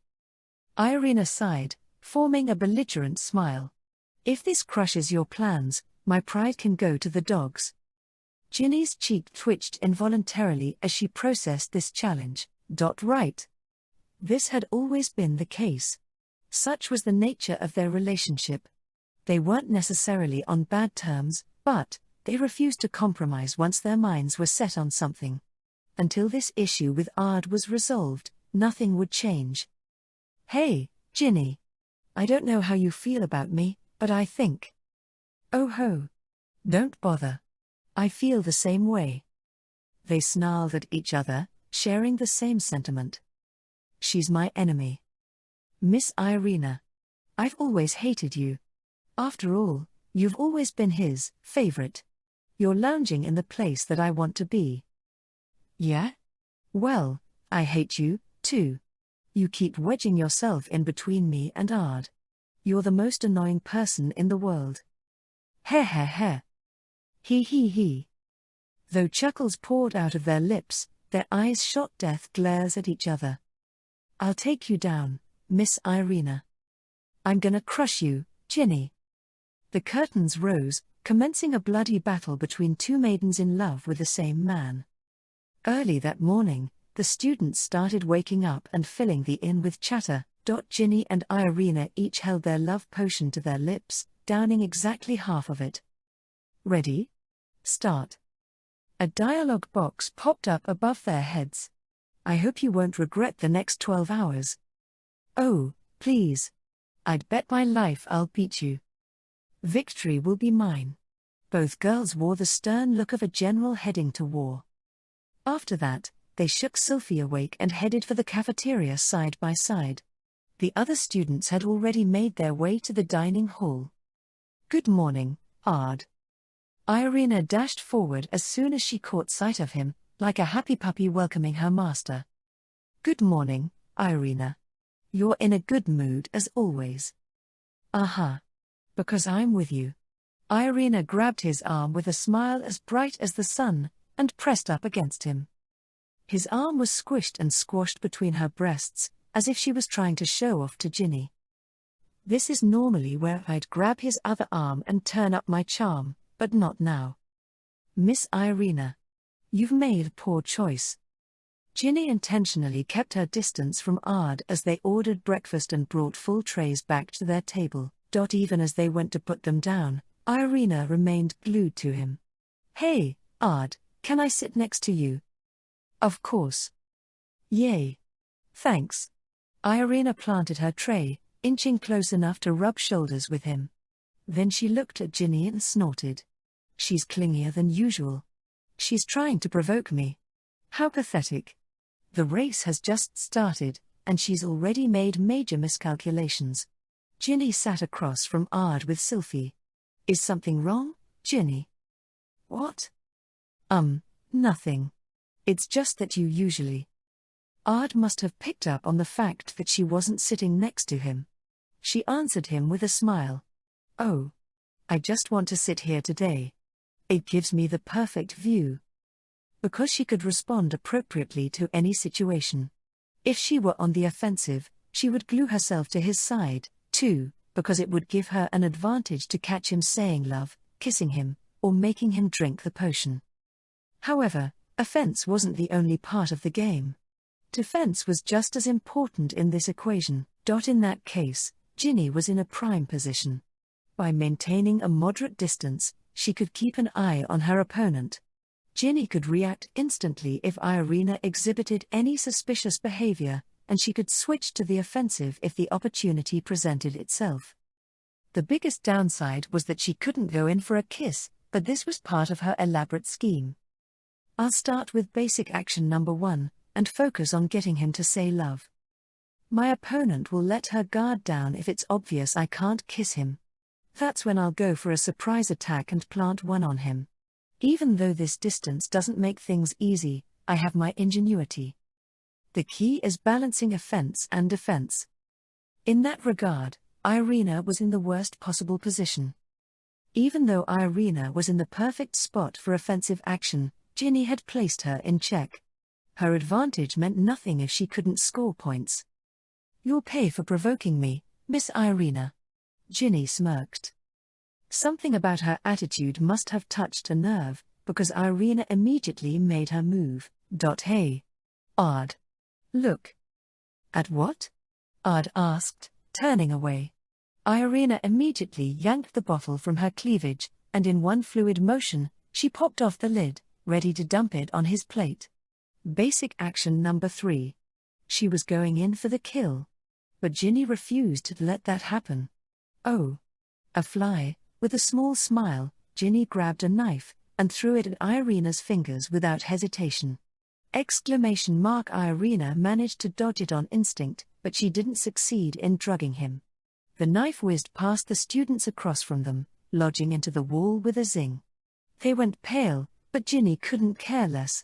Irina sighed, forming a belligerent smile. If this crushes your plans, my pride can go to the dogs. Ginny's cheek twitched involuntarily as she processed this challenge. Right. This had always been the case. Such was the nature of their relationship. They weren't necessarily on bad terms, but they refused to compromise once their minds were set on something. Until this issue with Ard was resolved, nothing would change. Hey, Ginny. I don't know how you feel about me, but I think. Oh ho. Don't bother. I feel the same way. They snarled at each other, sharing the same sentiment. She's my enemy. Miss Irina. I've always hated you. After all, you've always been his favorite. You're lounging in the place that I want to be. Yeah? Well, I hate you, too. You keep wedging yourself in between me and Ard. You're the most annoying person in the world. Heh heh heh. He he he. Though chuckles poured out of their lips, their eyes shot death glares at each other. I'll take you down, Miss Irina. I'm gonna crush you, Ginny. The curtains rose, commencing a bloody battle between two maidens in love with the same man. Early that morning, the students started waking up and filling the inn with chatter. Ginny and Irina each held their love potion to their lips, downing exactly half of it. Ready? Start. A dialogue box popped up above their heads. I hope you won't regret the next 12 hours. Oh, please. I'd bet my life I'll beat you. Victory will be mine. Both girls wore the stern look of a general heading to war. After that, they shook Sylvie awake and headed for the cafeteria side by side. The other students had already made their way to the dining hall. Good morning, Ard. Irina dashed forward as soon as she caught sight of him, like a happy puppy welcoming her master. Good morning, Irina. You're in a good mood as always. Aha. Because I'm with you. Irina grabbed his arm with a smile as bright as the sun, and pressed up against him. His arm was squished and squashed between her breasts, as if she was trying to show off to Ginny. This is normally where I'd grab his other arm and turn up my charm, but not now. Miss Irina. You've made a poor choice. Ginny intentionally kept her distance from Ard as they ordered breakfast and brought full trays back to their table. Even as they went to put them down, Irina remained glued to him. Hey, Ard, can I sit next to you? Of course. Yay. Thanks. Irina planted her tray, inching close enough to rub shoulders with him. Then she looked at Ginny and snorted. She's clingier than usual. She's trying to provoke me. How pathetic. The race has just started, and she's already made major miscalculations. Ginny sat across from Ard with Sylvie. Is something wrong, Ginny? What? Nothing. It's just that you usually. Ard must have picked up on the fact that she wasn't sitting next to him. She answered him with a smile. Oh. I just want to sit here today. It gives me the perfect view. Because she could respond appropriately to any situation. If she were on the offensive, she would glue herself to his side, too, because it would give her an advantage to catch him saying love, kissing him, or making him drink the potion. However, offense wasn't the only part of the game. Defense was just as important in this equation. In that case, Ginny was in a prime position. By maintaining a moderate distance, she could keep an eye on her opponent. Ginny could react instantly if Irina exhibited any suspicious behavior, and she could switch to the offensive if the opportunity presented itself. The biggest downside was that she couldn't go in for a kiss, but this was part of her elaborate scheme. I'll start with basic action number 1, and focus on getting him to say love. My opponent will let her guard down if it's obvious I can't kiss him. That's when I'll go for a surprise attack and plant one on him. Even though this distance doesn't make things easy, I have my ingenuity. The key is balancing offense and defense. In that regard, Irina was in the worst possible position. Even though Irina was in the perfect spot for offensive action, Ginny had placed her in check. Her advantage meant nothing if she couldn't score points. "You'll pay for provoking me, Miss Irina." Ginny smirked. Something about her attitude must have touched a nerve, because Irina immediately made her move. "Hey. Ard. Look." "At what?" Ard asked, turning away. Irina immediately yanked the bottle from her cleavage, and in one fluid motion, she popped off the lid, ready to dump it on his plate. Basic action number 3. She was going in for the kill. But Ginny refused to let that happen. "Oh. A fly." With a small smile, Ginny grabbed a knife, and threw it at Irina's fingers without hesitation. Irina managed to dodge it on instinct, but she didn't succeed in drugging him. The knife whizzed past the students across from them, lodging into the wall with a zing. They went pale, but Ginny couldn't care less.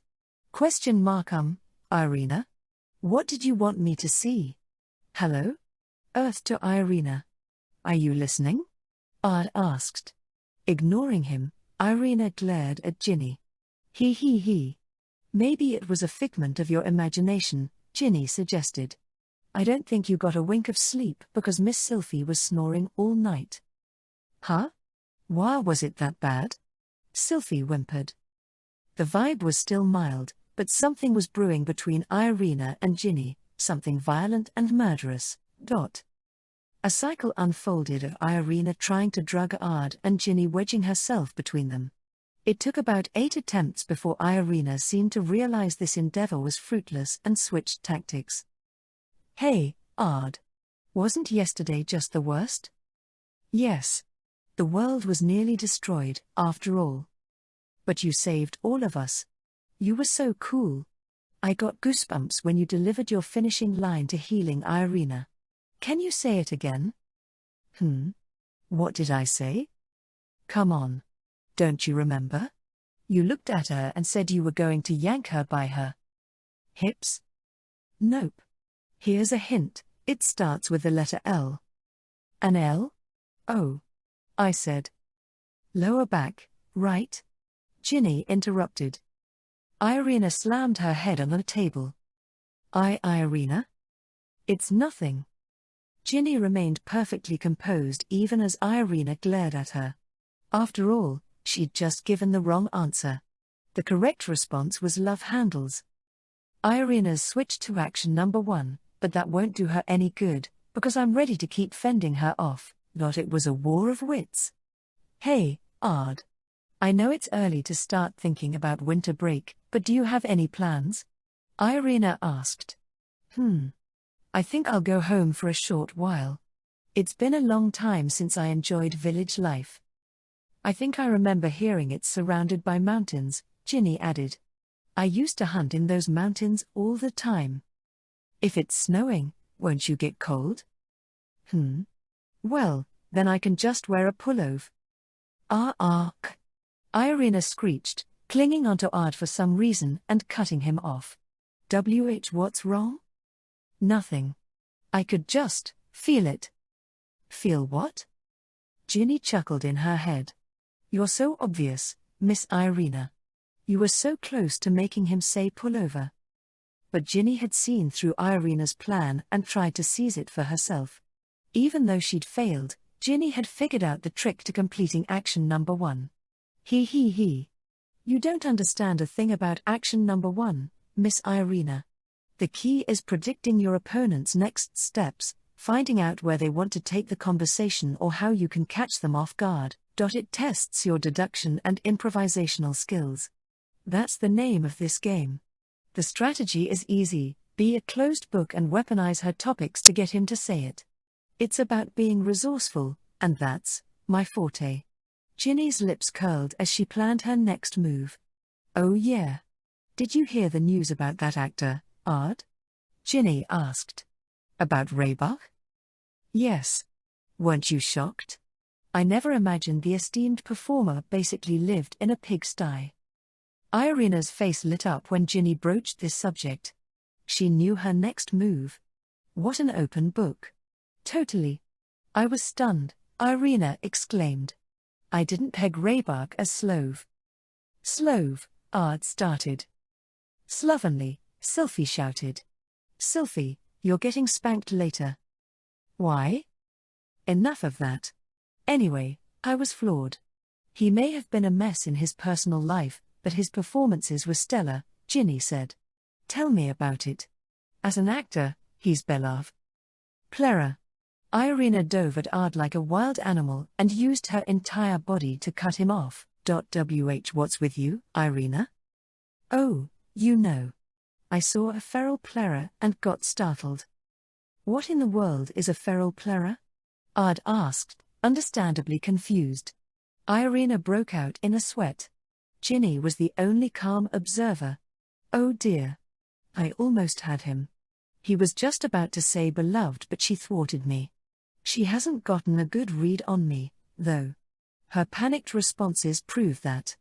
Irina? What did you want me to see?" "Hello?" Earth to Irina. "Are you listening?" Ard asked. Ignoring him, Irina glared at Ginny. He. "Maybe it was a figment of your imagination," Ginny suggested. "I don't think you got a wink of sleep because Miss Sylphie was snoring all night." "Huh? Why was it that bad?" Sylphie whimpered. The vibe was still mild, but something was brewing between Irina and Ginny, something violent and murderous. A cycle unfolded of Irina trying to drug Ard and Ginny wedging herself between them. It took about 8 attempts before Irina seemed to realize this endeavor was fruitless and switched tactics. "Hey, Ard. Wasn't yesterday just the worst?" "Yes. The world was nearly destroyed, after all. But you saved all of us. You were so cool. I got goosebumps when you delivered your finishing line to healing Irina. Can you say it again?" What did I say?" "Come on. Don't you remember? You looked at her and said you were going to yank her by her hips?" "Nope. Here's a hint, it starts with the letter L." "An L? Oh," I said. "Lower back, right?" Ginny interrupted. Irina slammed her head on the table. Irina? It's nothing." Ginny remained perfectly composed even as Irina glared at her. After all, she'd just given the wrong answer. The correct response was love handles. Irina's switched to action number 1, but that won't do her any good, because I'm ready to keep fending her off. It was a war of wits. "Hey, Ard. I know it's early to start thinking about winter break, but do you have any plans?" Irina asked. I think I'll go home for a short while. It's been a long time since I enjoyed village life." "I think I remember hearing it's surrounded by mountains," Ginny added. "I used to hunt in those mountains all the time." "If it's snowing, won't you get cold?" "Well, then I can just wear a pullover." Irina screeched, clinging onto Ard for some reason and cutting him off. What's wrong?" "Nothing. I could just feel it." "Feel what?" Ginny chuckled in her head. "You're so obvious, Miss Irina. You were so close to making him say pullover." But Ginny had seen through Irina's plan and tried to seize it for herself. Even though she'd failed, Ginny had figured out the trick to completing action number 1. He. "You don't understand a thing about action number 1, Miss Irina. The key is predicting your opponent's next steps, finding out where they want to take the conversation or how you can catch them off guard. It tests your deduction and improvisational skills. That's the name of this game. The strategy is easy: be a closed book and weaponize her topics to get him to say it. It's about being resourceful, and that's my forte." Ginny's lips curled as she planned her next move. "Oh yeah. Did you hear the news about that actor, Ard?" Ginny asked. "About Reborn?" "Yes. Weren't you shocked? I never imagined the esteemed performer basically lived in a pigsty." Irina's face lit up when Ginny broached this subject. She knew her next move. What an open book. "Totally. I was stunned," Irina exclaimed. "I didn't peg Reborn as Slove." "Slove," Ard started. Slovenly, Sylphie shouted. Sylphie, you're getting spanked later. Why? Enough of that. Anyway, I was floored. He may have been a mess in his personal life, but his performances were stellar, Ginny said. Tell me about it. As an actor, he's Belav. Plera. Irina dove at Ard like a wild animal and used her entire body to cut him off. WH What's with you, Irina? Oh, you know. I saw a feral plera and got startled. What in the world is a feral plera? Ard asked, understandably confused. Irina broke out in a sweat. Ginny was the only calm observer. Oh dear. I almost had him. He was just about to say beloved, but she thwarted me. She hasn't gotten a good read on me, though. Her panicked responses prove that.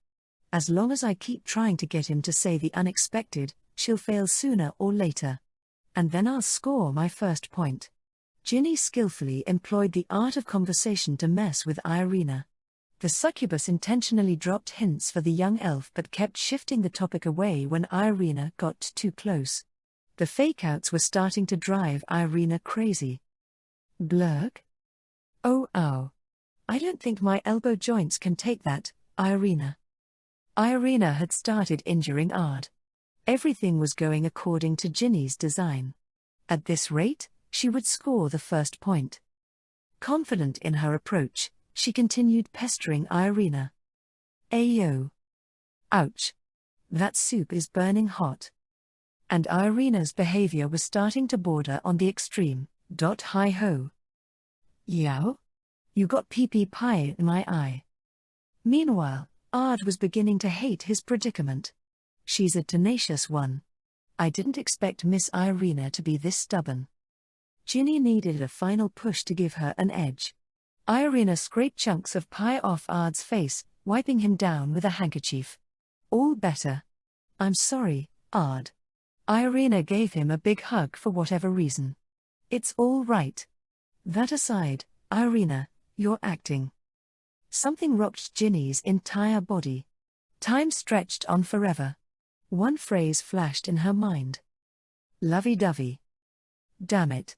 As long as I keep trying to get him to say the unexpected, she'll fail sooner or later. And then I'll score my first point. Ginny skillfully employed the art of conversation to mess with Irina. The succubus intentionally dropped hints for the young elf but kept shifting the topic away when Irina got too close. The fake-outs were starting to drive Irina crazy. Blurg? Oh ow. I don't think my elbow joints can take that, Irina. Irina had started injuring Ard. Everything was going according to Ginny's design. At this rate, she would score the first point. Confident in her approach, she continued pestering Irina. Ayo. Ouch. That soup is burning hot. And Irina's behavior was starting to border on the extreme. Hi-ho. Yow? You got pee-pee pie in my eye. Meanwhile, Ard was beginning to hate his predicament. She's a tenacious one. I didn't expect Miss Irina to be this stubborn. Ginny needed a final push to give her an edge. Irina scraped chunks of pie off Ard's face, wiping him down with a handkerchief. All better. I'm sorry, Ard. Irina gave him a big hug for whatever reason. It's all right. That aside, Irina, you're acting. Something rocked Ginny's entire body. Time stretched on forever. One phrase flashed in her mind. Lovey-dovey. Damn it.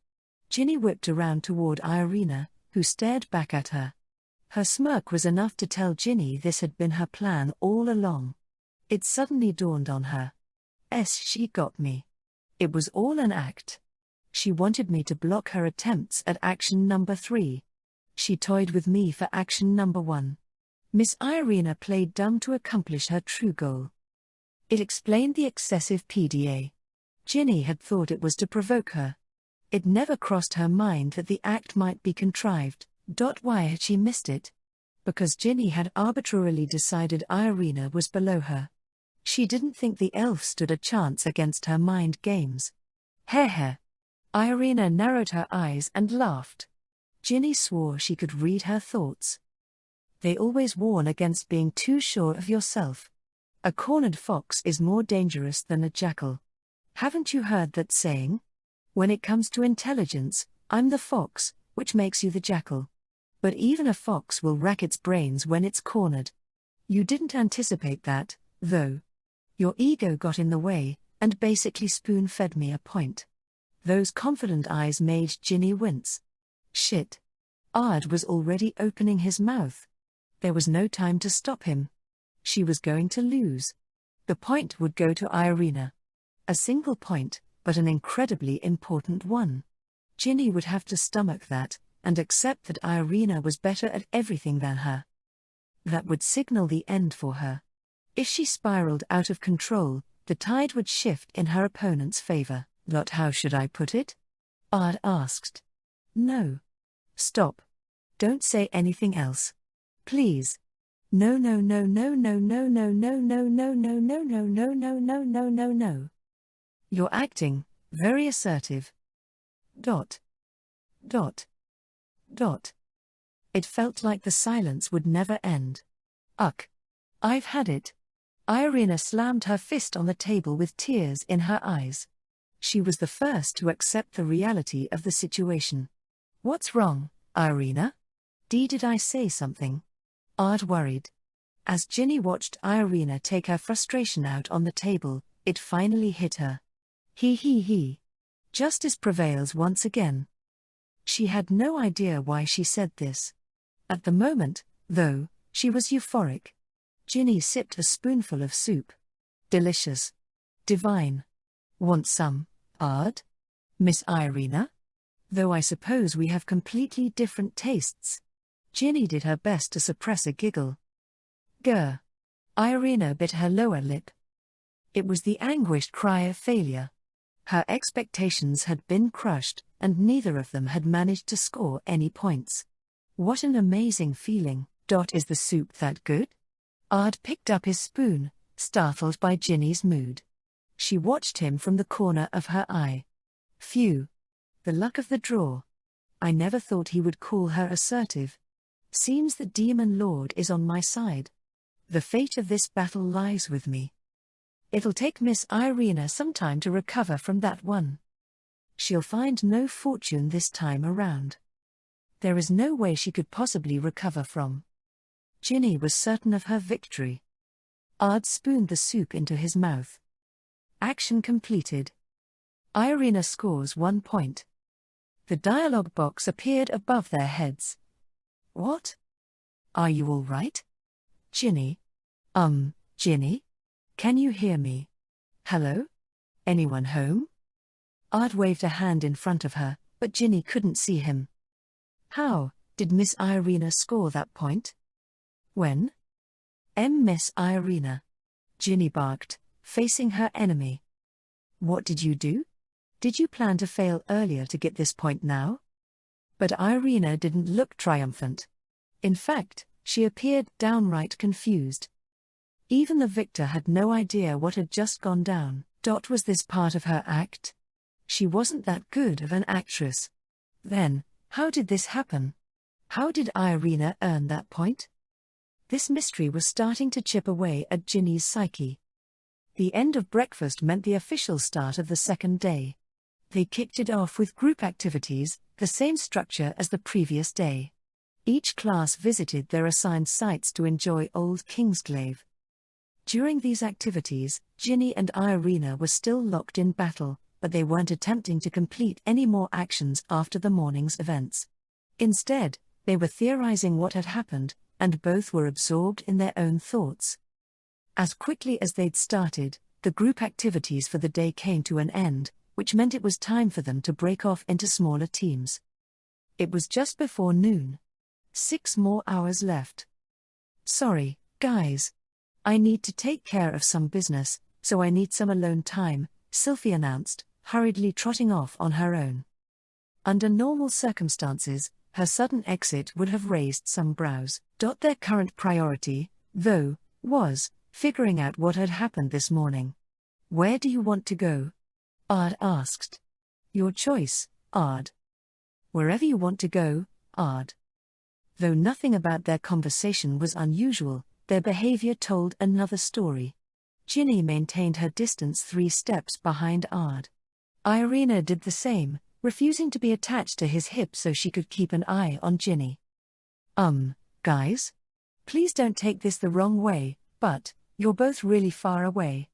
Ginny whipped around toward Irina, who stared back at her. Her smirk was enough to tell Ginny this had been her plan all along. It suddenly dawned on her. She got me. It was all an act. She wanted me to block her attempts at action number 3. She toyed with me for action number 1. Miss Irina played dumb to accomplish her true goal. It explained the excessive PDA. Ginny had thought it was to provoke her. It never crossed her mind that the act might be contrived. Why had she missed it? Because Ginny had arbitrarily decided Irina was below her. She didn't think the elf stood a chance against her mind games. Heh. Irina narrowed her eyes and laughed. Ginny swore she could read her thoughts. They always warn against being too sure of yourself. A cornered fox is more dangerous than a jackal. Haven't you heard that saying? When it comes to intelligence, I'm the fox, which makes you the jackal. But even a fox will rack its brains when it's cornered. You didn't anticipate that, though. Your ego got in the way, and basically spoon-fed me a point. Those confident eyes made Ginny wince. Shit. Ard was already opening his mouth. There was no time to stop him. She was going to lose. The point would go to Irina. A single point, but an incredibly important one. Ginny would have to stomach that, and accept that Irina was better at everything than her. That would signal the end for her. If she spiraled out of control, the tide would shift in her opponent's favor. How should I put it? Ard asked. No. Stop. Don't say anything else. Please. No. You're acting very assertive. It felt like the silence would never end. Uck. I've had it. Irina slammed her fist on the table with tears in her eyes. She was the first to accept the reality of the situation. What's wrong, Irina? Did I say something? Ard worried. As Ginny watched Irina take her frustration out on the table, it finally hit her. He. Justice prevails once again. She had no idea why she said this. At the moment, though, she was euphoric. Ginny sipped a spoonful of soup. Delicious. Divine. Want some, Ard? Miss Irina? Though I suppose we have completely different tastes. Ginny did her best to suppress a giggle. Grr. Irina bit her lower lip. It was the anguished cry of failure. Her expectations had been crushed, and neither of them had managed to score any points. What an amazing feeling. Is the soup that good? Ard picked up his spoon, startled by Ginny's mood. She watched him from the corner of her eye. Phew. The luck of the draw. I never thought he would call her assertive. Seems the demon lord is on my side. The fate of this battle lies with me. It'll take Miss Irina some time to recover from that one. She'll find no fortune this time around. There is no way she could possibly recover from. Ginny was certain of her victory. Ard spooned the soup into his mouth. Action completed. Irina scores 1 point. The dialogue box appeared above their heads. What? Are you all right? Ginny? Ginny? Can you hear me? Hello? Anyone home? Ard waved a hand in front of her, but Ginny couldn't see him. How did Miss Irina score that point? When? Miss Irina. Ginny barked, facing her enemy. What did you do? Did you plan to fail earlier to get this point now? But Irina didn't look triumphant. In fact, she appeared downright confused. Even the victor had no idea what had just gone down. Was this part of her act? She wasn't that good of an actress. Then, how did this happen? How did Irina earn that point? This mystery was starting to chip away at Ginny's psyche. The end of breakfast meant the official start of the second day. They kicked it off with group activities, the same structure as the previous day. Each class visited their assigned sites to enjoy Old Kingsglaive. During these activities, Ginny and Irina were still locked in battle, but they weren't attempting to complete any more actions after the morning's events. Instead, they were theorizing what had happened, and both were absorbed in their own thoughts. As quickly as they'd started, the group activities for the day came to an end, which meant it was time for them to break off into smaller teams. It was just before noon. 6 more hours left. Sorry, guys. I need to take care of some business, so I need some alone time, Sylvie announced, hurriedly trotting off on her own. Under normal circumstances, her sudden exit would have raised some brows. Their current priority, though, was figuring out what had happened this morning. Where do you want to go? Ard asked. Your choice, Ard. Wherever you want to go, Ard. Though nothing about their conversation was unusual, their behavior told another story. Ginny maintained her distance 3 steps behind Ard. Irina did the same, refusing to be attached to his hip so she could keep an eye on Ginny. Guys? Please don't take this the wrong way, but you're both really far away.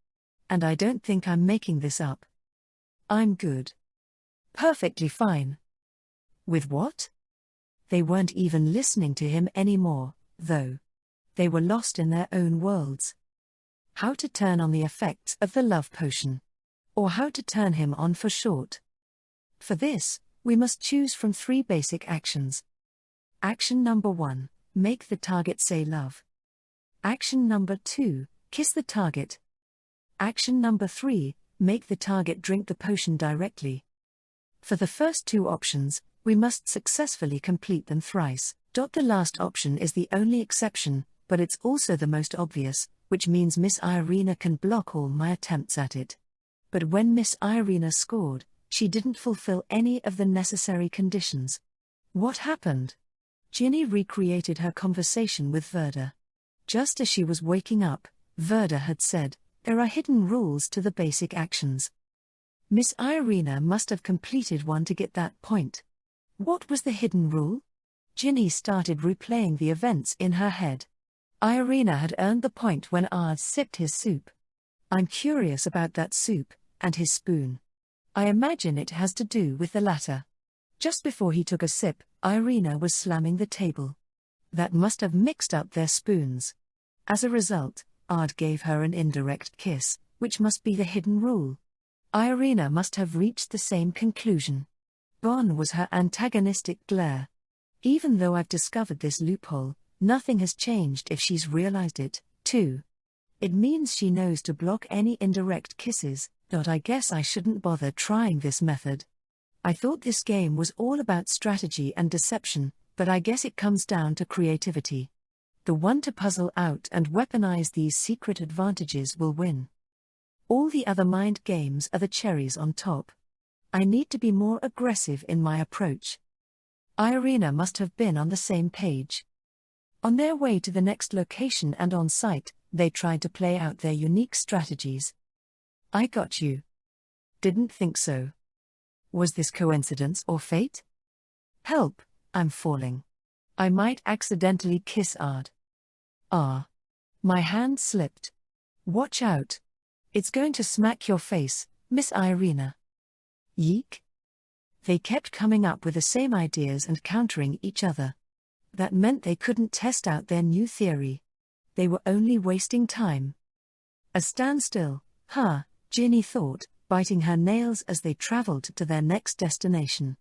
And I don't think I'm making this up. I'm good. Perfectly fine. With what? They weren't even listening to him anymore, though. They were lost in their own worlds. How to turn on the effects of the love potion. Or how to turn him on for short. For this, we must choose from 3 basic actions. Action number 1, make the target say love. Action number 2, kiss the target. Action number 3, make the target drink the potion directly. For the first 2 options, we must successfully complete them thrice. The last option is the only exception, but it's also the most obvious, which means Miss Irina can block all my attempts at it. But when Miss Irina scored, she didn't fulfill any of the necessary conditions. What happened? Ginny recreated her conversation with Verda. Just as she was waking up, Verda had said, there are hidden rules to the basic actions. Miss Irina must have completed one to get that point. What was the hidden rule? Ginny started replaying the events in her head. Irina had earned the point when Ard sipped his soup. I'm curious about that soup, and his spoon. I imagine it has to do with the latter. Just before he took a sip, Irina was slamming the table. That must have mixed up their spoons. As a result, Ard gave her an indirect kiss, which must be the hidden rule. Irina must have reached the same conclusion. Gone was her antagonistic glare. Even though I've discovered this loophole, nothing has changed if she's realized it, too. It means she knows to block any indirect kisses. I guess I shouldn't bother trying this method. I thought this game was all about strategy and deception, but I guess it comes down to creativity. The one to puzzle out and weaponize these secret advantages will win. All the other mind games are the cherries on top. I need to be more aggressive in my approach. Irina must have been on the same page. On their way to the next location and on site, they tried to play out their unique strategies. I got you. Didn't think so. Was this coincidence or fate? Help, I'm falling. I might accidentally kiss Ard. Ah. My hand slipped. Watch out. It's going to smack your face, Miss Irina. Yeek? They kept coming up with the same ideas and countering each other. That meant they couldn't test out their new theory. They were only wasting time. A standstill, huh? Ginny thought, biting her nails as they traveled to their next destination.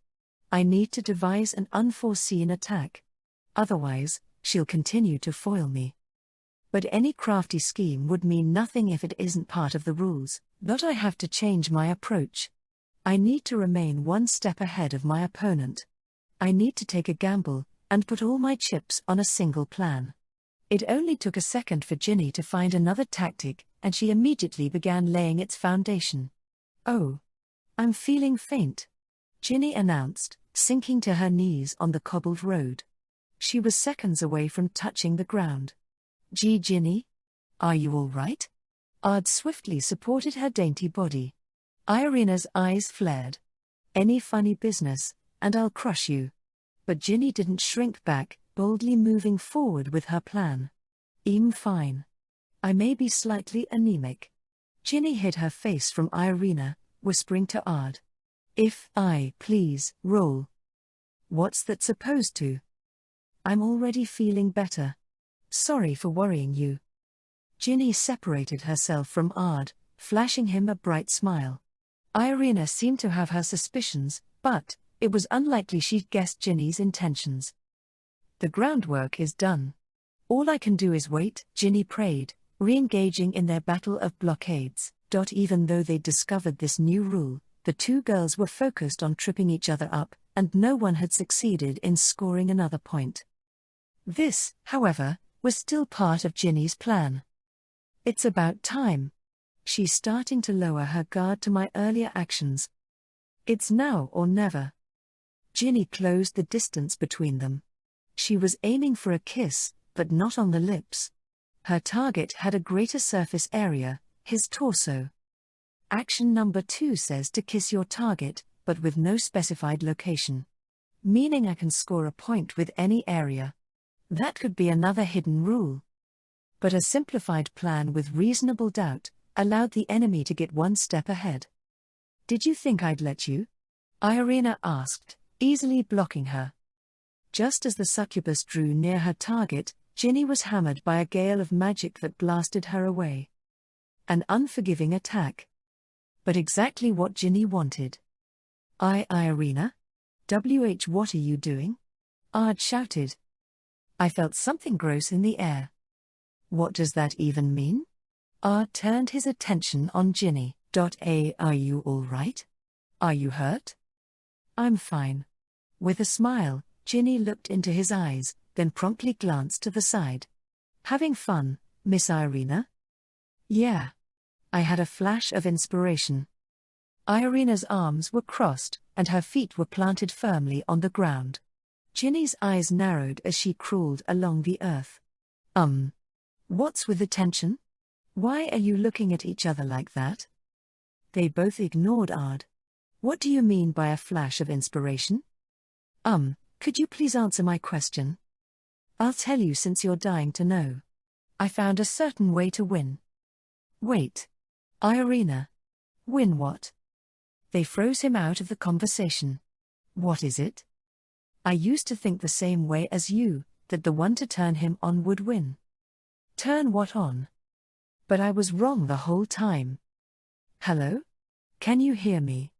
I need to devise an unforeseen attack. Otherwise, she'll continue to foil me. But any crafty scheme would mean nothing if it isn't part of the rules. But I have to change my approach. I need to remain one step ahead of my opponent. I need to take a gamble, and put all my chips on a single plan. It only took a second for Ginny to find another tactic, and she immediately began laying its foundation. Oh. I'm feeling faint, Ginny announced, sinking to her knees on the cobbled road. She was seconds away from touching the ground. Gee, Ginny? Are you all right? Ard swiftly supported her dainty body. Irina's eyes flared. Any funny business, and I'll crush you. But Ginny didn't shrink back, boldly moving forward with her plan. I'm fine. I may be slightly anemic. Ginny hid her face from Irina, whispering to Ard. If I, please, roll. What's that supposed to? I'm already feeling better. Sorry for worrying you. Ginny separated herself from Ard, flashing him a bright smile. Irina seemed to have her suspicions, but it was unlikely she'd guessed Ginny's intentions. The groundwork is done. All I can do is wait, Ginny prayed, re-engaging in their battle of blockades. Even though they'd discovered this new rule, the two girls were focused on tripping each other up, and no one had succeeded in scoring another point. This, however, was still part of Ginny's plan. It's about time. She's starting to lower her guard to my earlier actions. It's now or never. Ginny closed the distance between them. She was aiming for a kiss, but not on the lips. Her target had a greater surface area, his torso. Action number 2 says to kiss your target, but with no specified location. Meaning I can score a point with any area. That could be another hidden rule. But a simplified plan with reasonable doubt allowed the enemy to get one step ahead. Did you think I'd let you? Irina asked, easily blocking her. Just as the succubus drew near her target, Ginny was hammered by a gale of magic that blasted her away. An unforgiving attack. But exactly what Ginny wanted. Irina? What are you doing? Ard shouted. I felt something gross in the air. What does that even mean? Ard turned his attention on Ginny. Are you all right? Are you hurt? I'm fine. With a smile, Ginny looked into his eyes, then promptly glanced to the side. Having fun, Miss Irina? Yeah. I had a flash of inspiration. Irina's arms were crossed, and her feet were planted firmly on the ground. Ginny's eyes narrowed as she crawled along the earth. What's with the tension? Why are you looking at each other like that? They both ignored Ard. What do you mean by a flash of inspiration? Could you please answer my question? I'll tell you since you're dying to know. I found a certain way to win. Wait. Irina. Win what? They froze him out of the conversation. What is it? I used to think the same way as you, that the one to turn him on would win. Turn what on? But I was wrong the whole time. Hello? Can you hear me?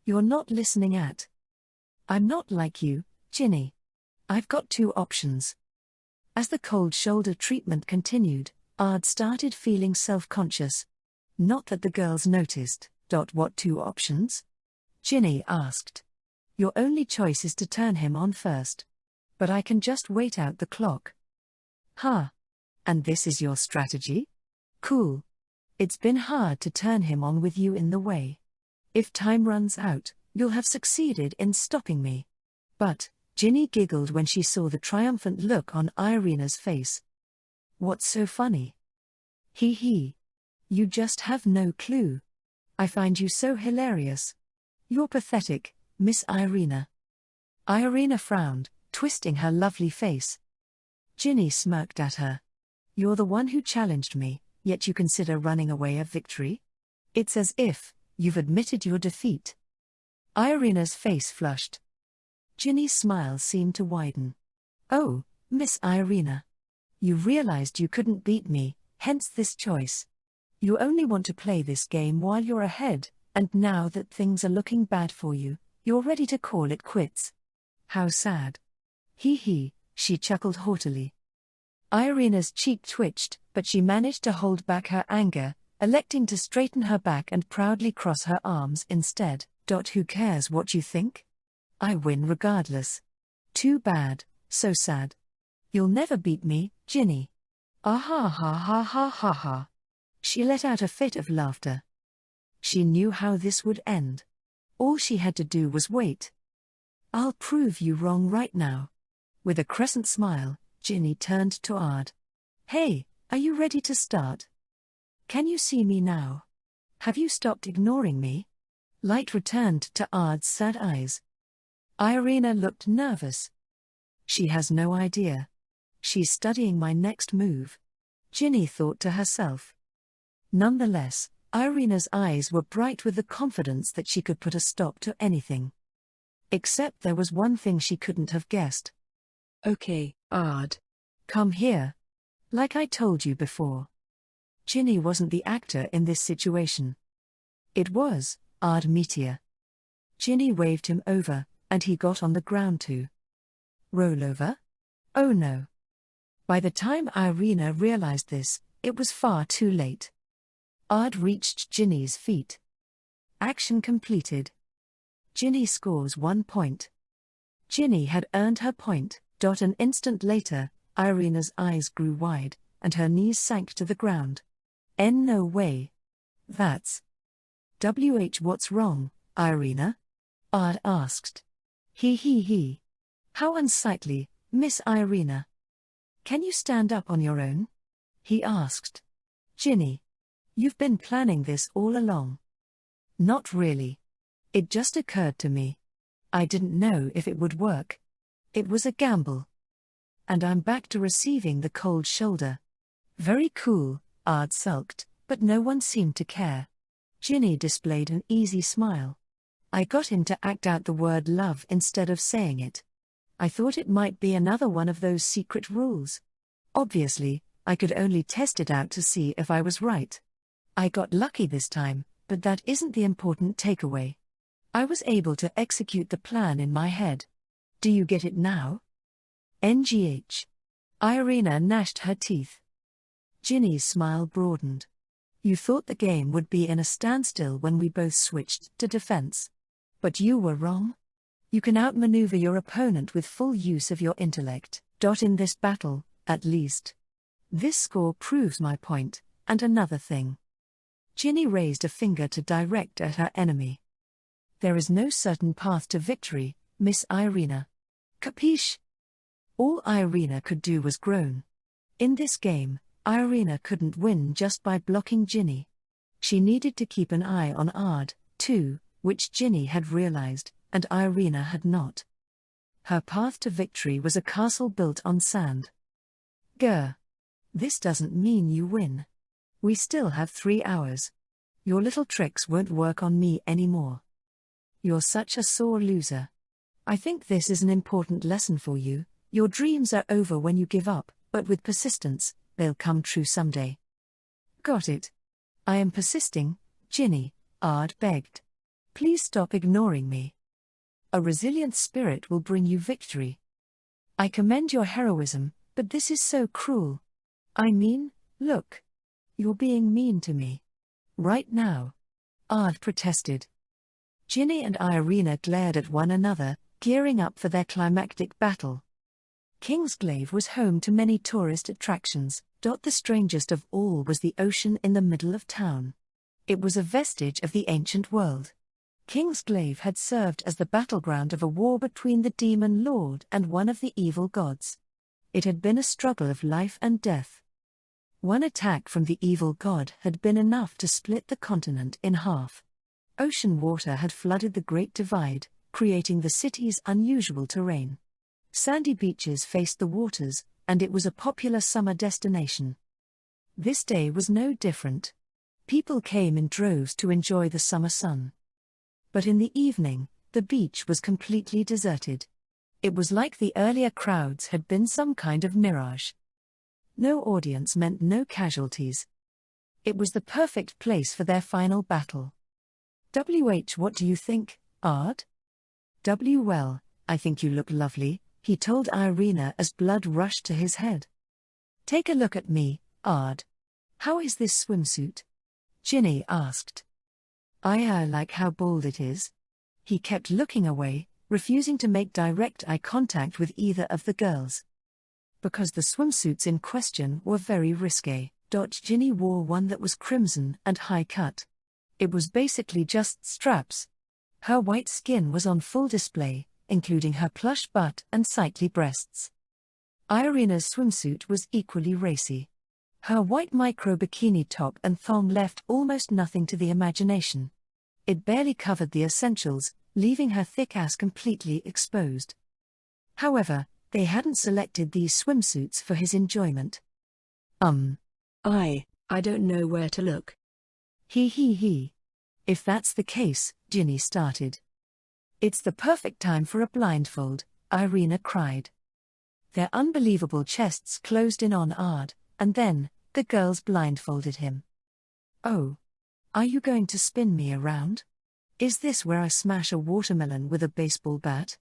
You're not listening at. I'm not like you, Ginny. I've got two options. As the cold shoulder treatment continued, Ard started feeling self-conscious. Not that the girls noticed. What two options? Ginny asked. Your only choice is to turn him on first. But I can just wait out the clock. Huh. And this is your strategy? Cool. It's been hard to turn him on with you in the way. If time runs out, you'll have succeeded in stopping me. But, Ginny giggled when she saw the triumphant look on Irina's face. What's so funny? Hee hee. You just have no clue. I find you so hilarious. You're pathetic, Miss Irina. Irina frowned, twisting her lovely face. Ginny smirked at her. You're the one who challenged me, yet you consider running away a victory? It's as if you've admitted your defeat. Irina's face flushed. Ginny's smile seemed to widen. Oh, Miss Irina. You realized you couldn't beat me, hence this choice. You only want to play this game while you're ahead, and now that things are looking bad for you, you're ready to call it quits. How sad. Hee hee, she chuckled haughtily. Irina's cheek twitched, but she managed to hold back her anger, electing to straighten her back and proudly cross her arms instead. Who cares what you think? I win regardless. Too bad, so sad. You'll never beat me, Ginny. Ah ha ha ha ha ha ha. She let out a fit of laughter. She knew how this would end. All she had to do was wait. I'll prove you wrong right now. With a crescent smile, Ginny turned to Ard. Hey, are you ready to start? Can you see me now? Have you stopped ignoring me? Light returned to Ard's sad eyes. Irina looked nervous. She has no idea. She's studying my next move. Ginny thought to herself. Nonetheless, Irina's eyes were bright with the confidence that she could put a stop to anything. Except there was one thing she couldn't have guessed. Okay, Ard. Come here. Like I told you before. Ginny wasn't the actor in this situation. It was Ard Meteor. Ginny waved him over, and he got on the ground too. Roll over? Oh no. By the time Irina realized this, it was far too late. Ard reached Ginny's feet. Action completed. Ginny scores 1 point. Ginny had earned her point. An instant later, Irina's eyes grew wide, and her knees sank to the ground. No way. That's. What's wrong, Irina? Ard asked. Hee hee hee. How unsightly, Miss Irina. Can you stand up on your own? He asked. Ginny. You've been planning this all along. Not really. It just occurred to me. I didn't know if it would work. It was a gamble. And I'm back to receiving the cold shoulder. Very cool, Ard sulked, but no one seemed to care. Ginny displayed an easy smile. I got him to act out the word love instead of saying it. I thought it might be another one of those secret rules. Obviously, I could only test it out to see if I was right. I got lucky this time, but that isn't the important takeaway. I was able to execute the plan in my head. Do you get it now? NGH. Irina gnashed her teeth. Ginny's smile broadened. You thought the game would be in a standstill when we both switched to defense. But you were wrong. You can outmaneuver your opponent with full use of your intellect. In this battle, at least. This score proves my point, and another thing. Ginny raised a finger to direct at her enemy. There is no certain path to victory, Miss Irina. Capiche? All Irina could do was groan. In this game, Irina couldn't win just by blocking Ginny. She needed to keep an eye on Ard, too, which Ginny had realized, and Irina had not. Her path to victory was a castle built on sand. Grr. This doesn't mean you win. We still have 3 hours. Your little tricks won't work on me anymore. You're such a sore loser. I think this is an important lesson for you. Your dreams are over when you give up, but with persistence, they'll come true someday. Got it. I am persisting, Ginny, Ard begged. Please stop ignoring me. A resilient spirit will bring you victory. I commend your heroism, but this is so cruel. I mean, look. You're being mean to me. Right now. Ard protested. Ginny and Irina glared at one another, gearing up for their climactic battle. Kingsglaive was home to many tourist attractions. The strangest of all was the ocean in the middle of town. It was a vestige of the ancient world. Kingsglaive had served as the battleground of a war between the demon lord and one of the evil gods. It had been a struggle of life and death. One attack from the evil god had been enough to split the continent in half. Ocean water had flooded the Great Divide, creating the city's unusual terrain. Sandy beaches faced the waters, and it was a popular summer destination. This day was no different. People came in droves to enjoy the summer sun. But in the evening, the beach was completely deserted. It was like the earlier crowds had been some kind of mirage. No audience meant no casualties. It was the perfect place for their final battle. What do you think, Ard? Well, I think you look lovely, he told Irina as blood rushed to his head. Take a look at me, Ard. How is this swimsuit? Ginny asked. I like how bold it is. He kept looking away, refusing to make direct eye contact with either of the girls. Because the swimsuits in question were very risque. Ginny wore one that was crimson and high-cut. It was basically just straps. Her white skin was on full display, including her plush butt and sightly breasts. Irina's swimsuit was equally racy. Her white micro-bikini top and thong left almost nothing to the imagination. It barely covered the essentials, leaving her thick ass completely exposed. However, they hadn't selected these swimsuits for his enjoyment. I don't know where to look. He. If that's the case, Ginny started. It's the perfect time for a blindfold, Irina cried. Their unbelievable chests closed in on Ard, and then, the girls blindfolded him. Oh. Are you going to spin me around? Is this where I smash a watermelon with a baseball bat?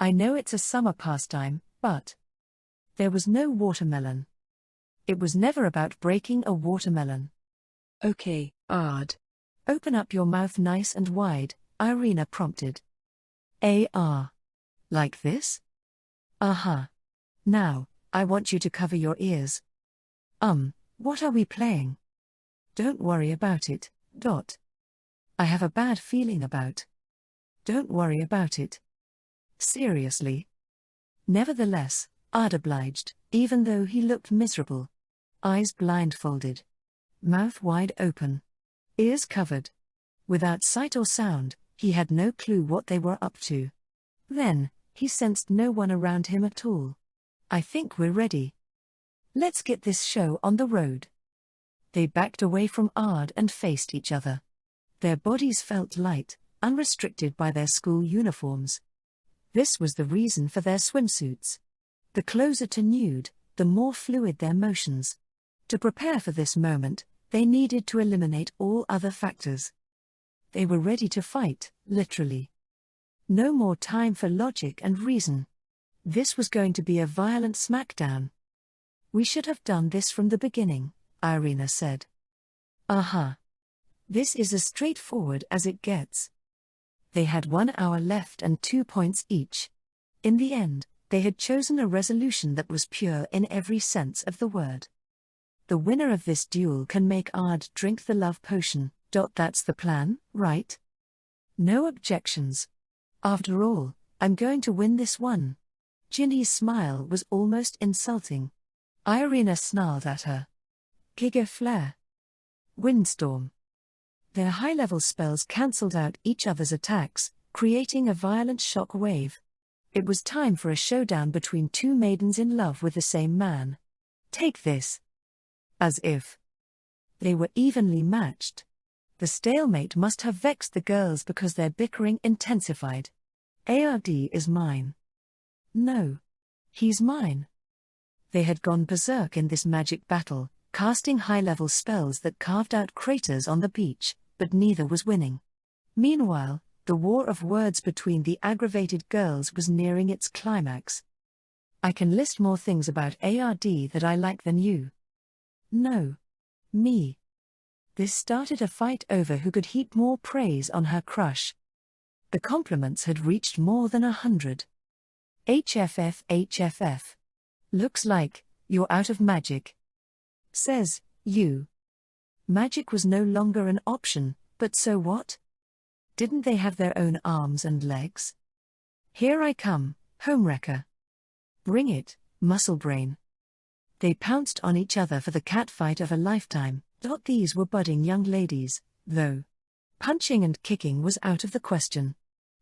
I know it's a summer pastime, but... There was no watermelon. It was never about breaking a watermelon. Okay, Ard. Open up your mouth nice and wide, Irina prompted. Like this? Now, I want you to cover your ears. What are we playing? Don't worry about it, I have a bad feeling about. Don't worry about it. Seriously. Nevertheless, Ard obliged, even though he looked miserable. Eyes blindfolded. Mouth wide open. Ears covered. Without sight or sound, he had no clue what they were up to. Then, he sensed no one around him at all. I think we're ready. Let's get this show on the road. They backed away from Ard and faced each other. Their bodies felt light, unrestricted by their school uniforms. This was the reason for their swimsuits. The closer to nude, the more fluid their motions. To prepare for this moment, they needed to eliminate all other factors. They were ready to fight, literally. No more time for logic and reason. This was going to be a violent smackdown. We should have done this from the beginning, Irina said. This is as straightforward as it gets. They had 1 hour left and 2 points each. In the end, they had chosen a resolution that was pure in every sense of the word. The winner of this duel can make Ard drink the love potion. That's the plan, right? No objections. After all, I'm going to win this one. Ginny's smile was almost insulting. Irina snarled at her. Giga Flare. Windstorm. Their high-level spells cancelled out each other's attacks, creating a violent shock wave. It was time for a showdown between two maidens in love with the same man. Take this. As if they were evenly matched. The stalemate must have vexed the girls because their bickering intensified. ARD is mine. No. He's mine. They had gone berserk in this magic battle, casting high-level spells that carved out craters on the beach, but neither was winning. Meanwhile, the war of words between the aggravated girls was nearing its climax. I can list more things about ARD that I like than you. No. Me. This started a fight over who could heap more praise on her crush. The compliments had reached more than 100. HFF. Looks like you're out of magic. Says you. Magic was no longer an option, but so what? Didn't they have their own arms and legs? Here I come, homewrecker. Bring it, musclebrain. They pounced on each other for the catfight of a lifetime. These were budding young ladies, though. Punching and kicking was out of the question.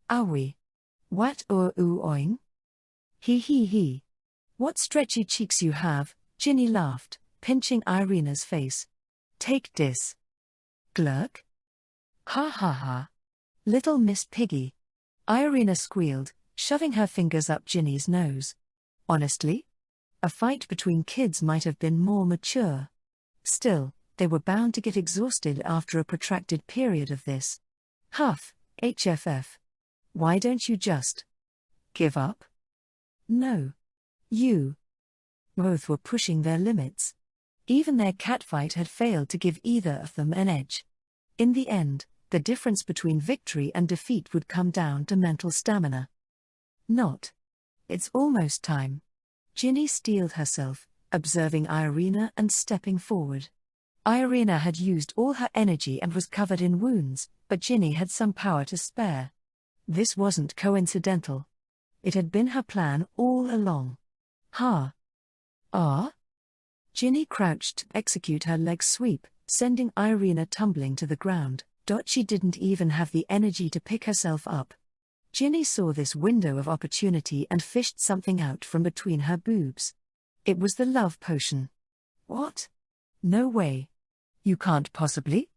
Are we? What oing? He. What stretchy cheeks you have, Ginny laughed, pinching Irina's face. Take this. Glurk? Ha. Little Miss Piggy. Irina squealed, shoving her fingers up Ginny's nose. Honestly? A fight between kids might have been more mature. Still, they were bound to get exhausted after a protracted period of this. Huff, HFF. Why don't you just give up? No. You. Both were pushing their limits. Even their catfight had failed to give either of them an edge. In the end, the difference between victory and defeat would come down to mental stamina. Not. It's almost time. Ginny steeled herself, observing Irina and stepping forward. Irina had used all her energy and was covered in wounds, but Ginny had some power to spare. This wasn't coincidental. It had been her plan all along. Ginny crouched to execute her leg sweep, sending Irina tumbling to the ground. She didn't even have the energy to pick herself up. Ginny saw this window of opportunity and fished something out from between her boobs. It was the love potion. What? No way. You can't possibly?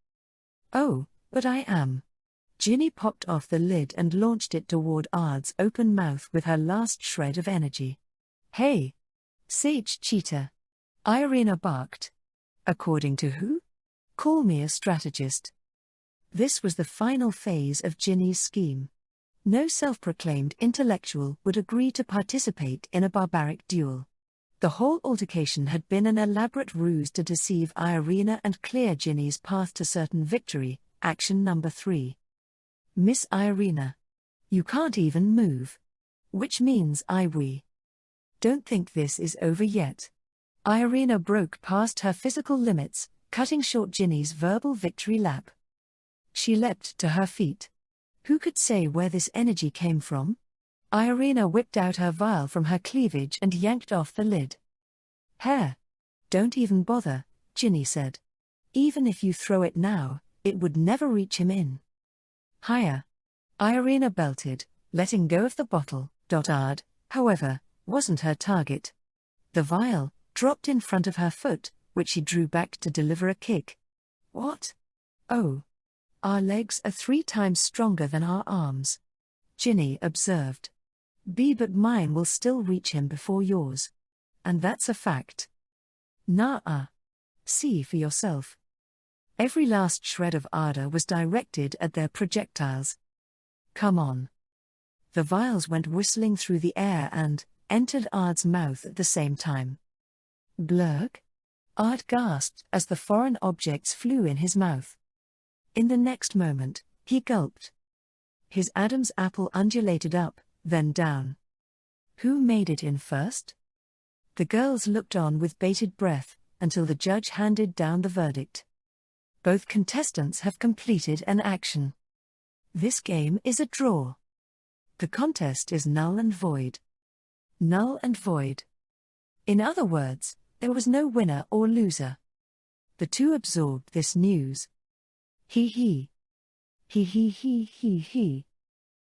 Oh, but I am. Ginny popped off the lid and launched it toward Ard's open mouth with her last shred of energy. Hey! Sage cheater! Irina barked. According to who? Call me a strategist. This was the final phase of Ginny's scheme. No self-proclaimed intellectual would agree to participate in a barbaric duel. The whole altercation had been an elaborate ruse to deceive Irina and clear Ginny's path to certain victory. Action number 3. Miss Irina. You can't even move. Which means we don't think this is over yet. Irina broke past her physical limits, cutting short Ginny's verbal victory lap. She leapt to her feet. Who could say where this energy came from? Irina whipped out her vial from her cleavage and yanked off the lid. Hair. Don't even bother, Ginny said. Even if you throw it now, it would never reach him in. Higher. Irina belted, letting go of the bottle. Ard, however, wasn't her target. The vial dropped in front of her foot, which she drew back to deliver a kick. What? Oh. Our legs are 3 times stronger than our arms. Ginny observed. But mine will still reach him before yours. And that's a fact. Nah. See for yourself. Every last shred of ardor was directed at their projectiles. Come on. The vials went whistling through the air and entered Ard's mouth at the same time. Blurg? Ard gasped as the foreign objects flew in his mouth. In the next moment, he gulped. His Adam's apple undulated up, then down. Who made it in first? The girls looked on with bated breath, until the judge handed down the verdict. Both contestants have completed an action. This game is a draw. The contest is null and void. Null and void. In other words, there was no winner or loser. The two absorbed this news. He.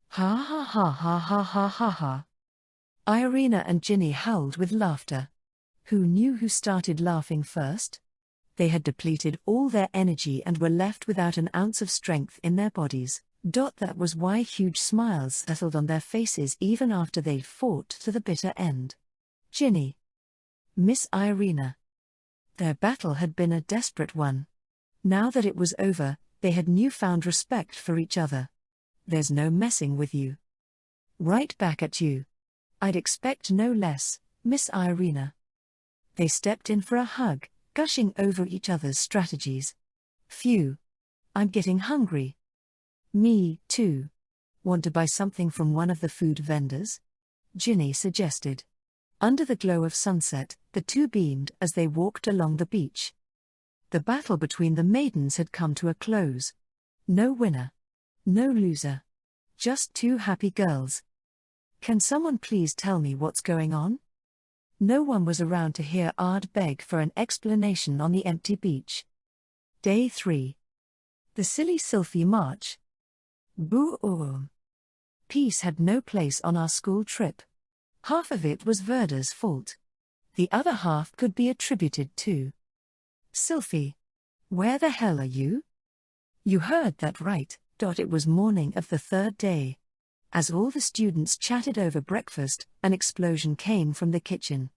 Ha ha ha ha ha ha ha ha. Irina and Ginny howled with laughter. Who knew who started laughing first? They had depleted all their energy and were left without an ounce of strength in their bodies. That was why huge smiles settled on their faces even after they'd fought to the bitter end. Ginny. Miss Irina. Their battle had been a desperate one. Now that it was over, they had newfound respect for each other. There's no messing with you. Right back at you. I'd expect no less, Miss Irina. They stepped in for a hug, gushing over each other's strategies. Phew. I'm getting hungry. Me, too. Want to buy something from one of the food vendors? Ginny suggested. Under the glow of sunset, the two beamed as they walked along the beach. The battle between the maidens had come to a close. No winner. No loser. Just two happy girls. Can someone please tell me what's going on? No one was around to hear Ard beg for an explanation on the empty beach. Day 3. The silly Sylphie March. Boo-oo. Peace had no place on our school trip. Half of it was Verda's fault. The other half could be attributed to Sylphie. Where the hell are you? You heard that right. It was morning of the third day. As all the students chatted over breakfast, an explosion came from the kitchen.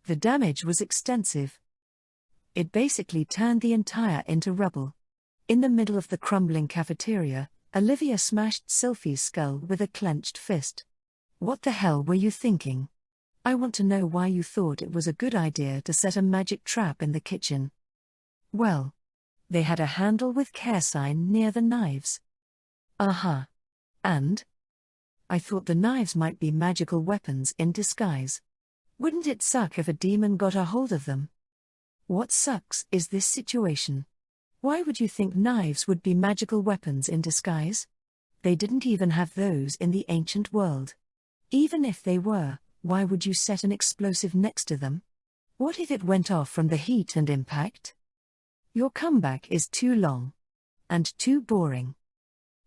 The damage was extensive. It basically turned the entire into rubble. In the middle of the crumbling cafeteria, Olivia smashed Sylphie's skull with a clenched fist. What the hell were you thinking? I want to know why you thought it was a good idea to set a magic trap in the kitchen. Well, they had a handle with care sign near the knives. Uh-huh. And? I thought the knives might be magical weapons in disguise. Wouldn't it suck if a demon got a hold of them? What sucks is this situation. Why would you think knives would be magical weapons in disguise? They didn't even have those in the ancient world. Even if they were, why would you set an explosive next to them? What if it went off from the heat and impact? Your comeback is too long. And too boring.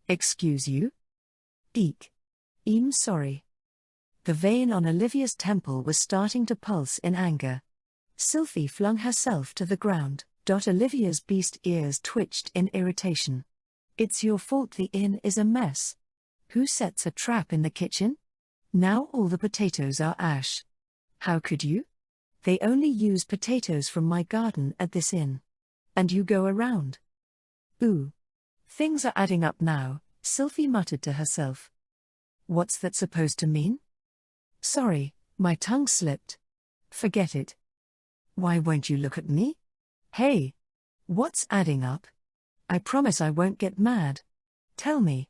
Excuse you? Eek. I'm sorry. The vein on Olivia's temple was starting to pulse in anger. Sylphie flung herself to the ground. Olivia's beast ears twitched in irritation. It's your fault the inn is a mess. Who sets a trap in the kitchen? Now all the potatoes are ash. How could you? They only use potatoes from my garden at this inn. And you go around. Ooh. Things are adding up now, Sylphie muttered to herself. What's that supposed to mean? Sorry, my tongue slipped. Forget it. Why won't you look at me? Hey. What's adding up? I promise I won't get mad. Tell me.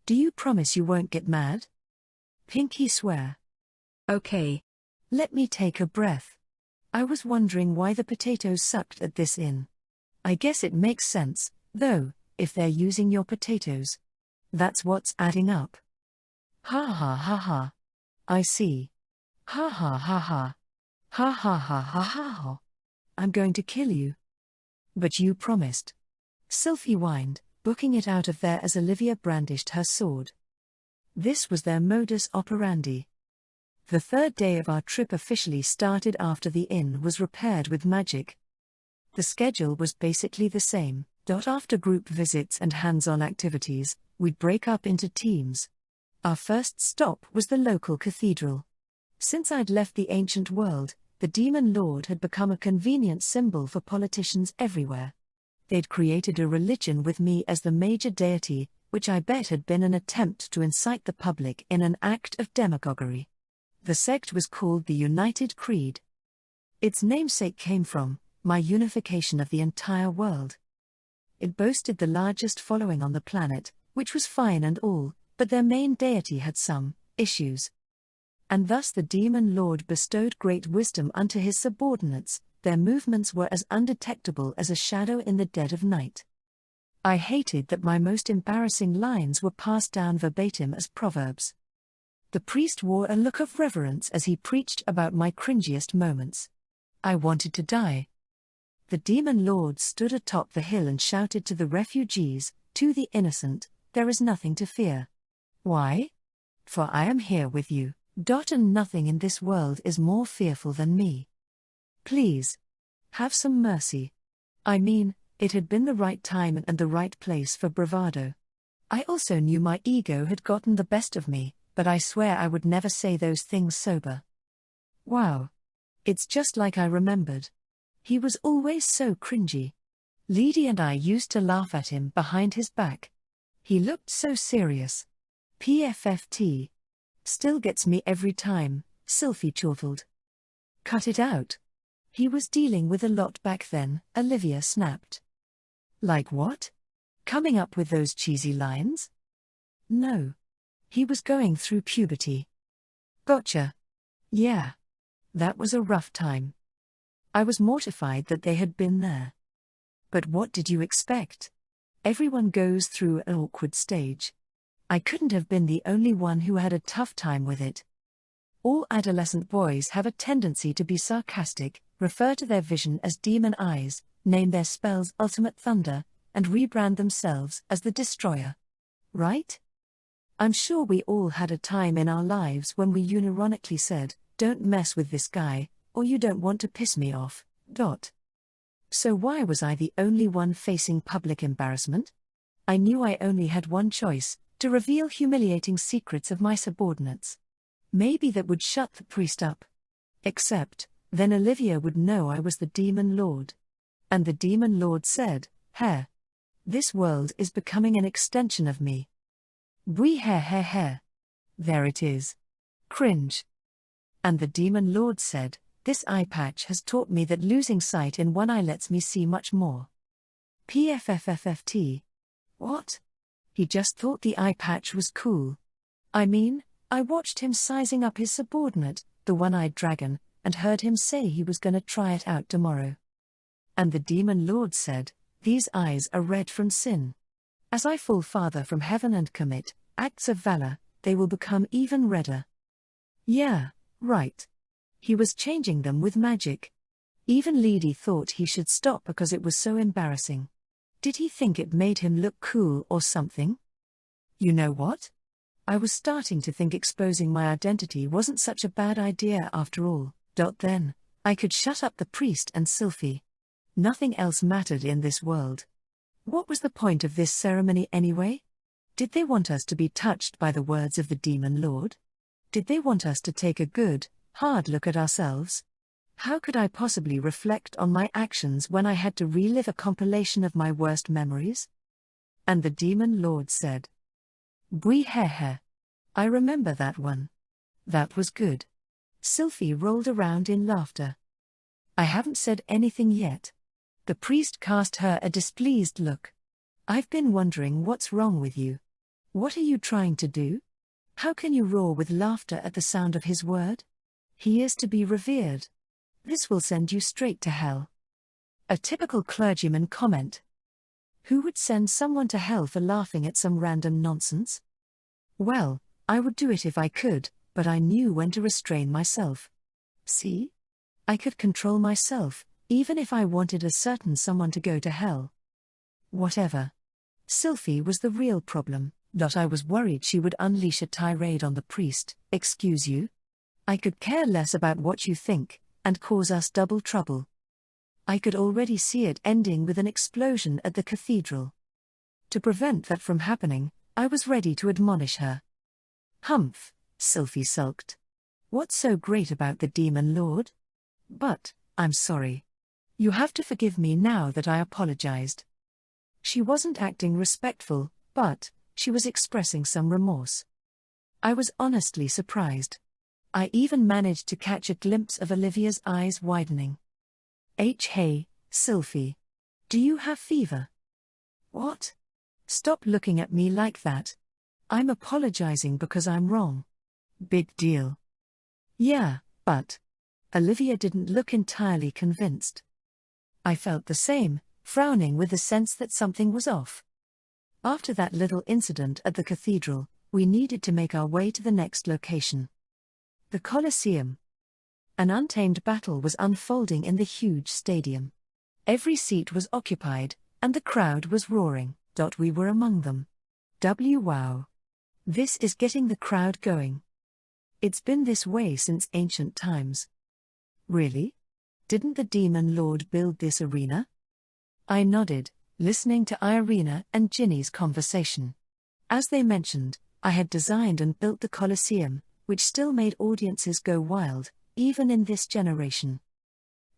Do you promise you won't get mad? Pinky swear. Okay. Let me take a breath. I was wondering why the potatoes sucked at this inn. I guess it makes sense, though, if they're using your potatoes. That's what's adding up. Ha ha ha ha. I see. Ha ha ha ha. Ha ha ha ha ha ha. I'm going to kill you. But you promised. Sylphie whined, booking it out of there as Olivia brandished her sword. This was their modus operandi. The third day of our trip officially started after the inn was repaired with magic. The schedule was basically the same. After group visits and hands-on activities, we'd break up into teams. Our first stop was the local cathedral. Since I'd left the ancient world, the demon lord had become a convenient symbol for politicians everywhere. They'd created a religion with me as the major deity, which I bet had been an attempt to incite the public in an act of demagoguery. The sect was called the United Creed. Its namesake came from my unification of the entire world. It boasted the largest following on the planet, which was fine and all, but their main deity had some issues. And thus the demon lord bestowed great wisdom unto his subordinates. Their movements were as undetectable as a shadow in the dead of night. I hated that my most embarrassing lines were passed down verbatim as proverbs. The priest wore a look of reverence as he preached about my cringiest moments. I wanted to die. The demon lord stood atop the hill and shouted to the refugees, to the innocent, there is nothing to fear. Why? For I am here with you, and nothing in this world is more fearful than me. Please. Have some mercy. I mean, it had been the right time and the right place for bravado. I also knew my ego had gotten the best of me, but I swear I would never say those things sober. Wow. It's just like I remembered. He was always so cringy. Leedy and I used to laugh at him behind his back. He looked so serious. PFFT. Still gets me every time, Sylvie chortled. Cut it out. He was dealing with a lot back then, Olivia snapped. Like what? Coming up with those cheesy lines? No. He was going through puberty. Gotcha. Yeah. That was a rough time. I was mortified that they had been there. But what did you expect? Everyone goes through an awkward stage. I couldn't have been the only one who had a tough time with it. All adolescent boys have a tendency to be sarcastic, refer to their vision as demon eyes, name their spells Ultimate Thunder, and rebrand themselves as the Destroyer. Right? I'm sure we all had a time in our lives when we unironically said, "Don't mess with this guy," or "You don't want to piss me off." So why was I the only one facing public embarrassment? I knew I only had one choice, to reveal humiliating secrets of my subordinates. Maybe that would shut the priest up. Except, then Olivia would know I was the Demon Lord. And the Demon Lord said, "Hair. This world is becoming an extension of me." Bwee hair. There it is. Cringe. And the Demon Lord said, "This eye patch has taught me that losing sight in one eye lets me see much more." PFFFFT. What? He just thought the eye patch was cool. I mean, I watched him sizing up his subordinate, the one-eyed dragon, and heard him say he was gonna try it out tomorrow. And the Demon Lord said, "These eyes are red from sin. As I fall farther from heaven and commit acts of valor, they will become even redder." Yeah, right. He was changing them with magic. Even Leedy thought he should stop because it was so embarrassing. Did he think it made him look cool or something? You know what? I was starting to think exposing my identity wasn't such a bad idea after all. Then, I could shut up the priest and Sylphie. Nothing else mattered in this world. What was the point of this ceremony anyway? Did they want us to be touched by the words of the Demon Lord? Did they want us to take a good, hard look at ourselves? How could I possibly reflect on my actions when I had to relive a compilation of my worst memories? And the Demon Lord said, "Bwee hair. I remember that one. That was good." Sylphie rolled around in laughter. I haven't said anything yet. The priest cast her a displeased look. I've been wondering what's wrong with you. What are you trying to do? How can you roar with laughter at the sound of his word? He is to be revered. This will send you straight to hell. A typical clergyman comment. Who would send someone to hell for laughing at some random nonsense? Well, I would do it if I could, but I knew when to restrain myself. See? I could control myself, even if I wanted a certain someone to go to hell. Whatever. Sylphie was the real problem. I was worried she would unleash a tirade on the priest. Excuse you? I could care less about what you think, and cause us double trouble. I could already see it ending with an explosion at the cathedral. To prevent that from happening, I was ready to admonish her. Humph, Sylphie sulked. What's so great about the Demon Lord? But, I'm sorry. You have to forgive me now that I apologized. She wasn't acting respectful, but she was expressing some remorse. I was honestly surprised. I even managed to catch a glimpse of Olivia's eyes widening. Hey, Sylphie. Do you have fever? What? Stop looking at me like that. I'm apologizing because I'm wrong. Big deal. Yeah, but... Olivia didn't look entirely convinced. I felt the same, frowning with the sense that something was off. After that little incident at the cathedral, we needed to make our way to the next location. The Colosseum. An untamed battle was unfolding in the huge stadium. Every seat was occupied, and the crowd was roaring. We were among them. Wow. This is getting the crowd going. It's been this way since ancient times. Really? Didn't the Demon Lord build this arena? I nodded, listening to Irina and Ginny's conversation. As they mentioned, I had designed and built the Colosseum, which still made audiences go wild, even in this generation.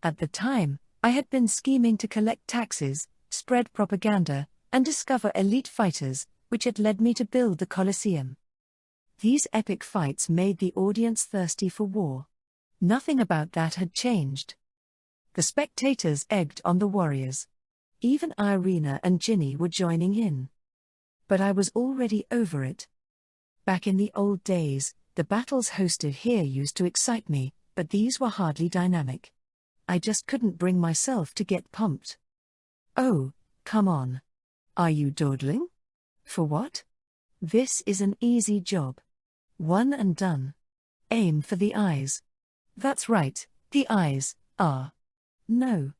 At the time, I had been scheming to collect taxes, spread propaganda, and discover elite fighters, which had led me to build the Colosseum. These epic fights made the audience thirsty for war. Nothing about that had changed. The spectators egged on the warriors. Even Irina and Ginny were joining in. But I was already over it. Back in the old days, the battles hosted here used to excite me, but these were hardly dynamic. I just couldn't bring myself to get pumped. Oh, come on. Are you dawdling? For what? This is an easy job. One and done. Aim for the eyes. That's right, the eyes. No.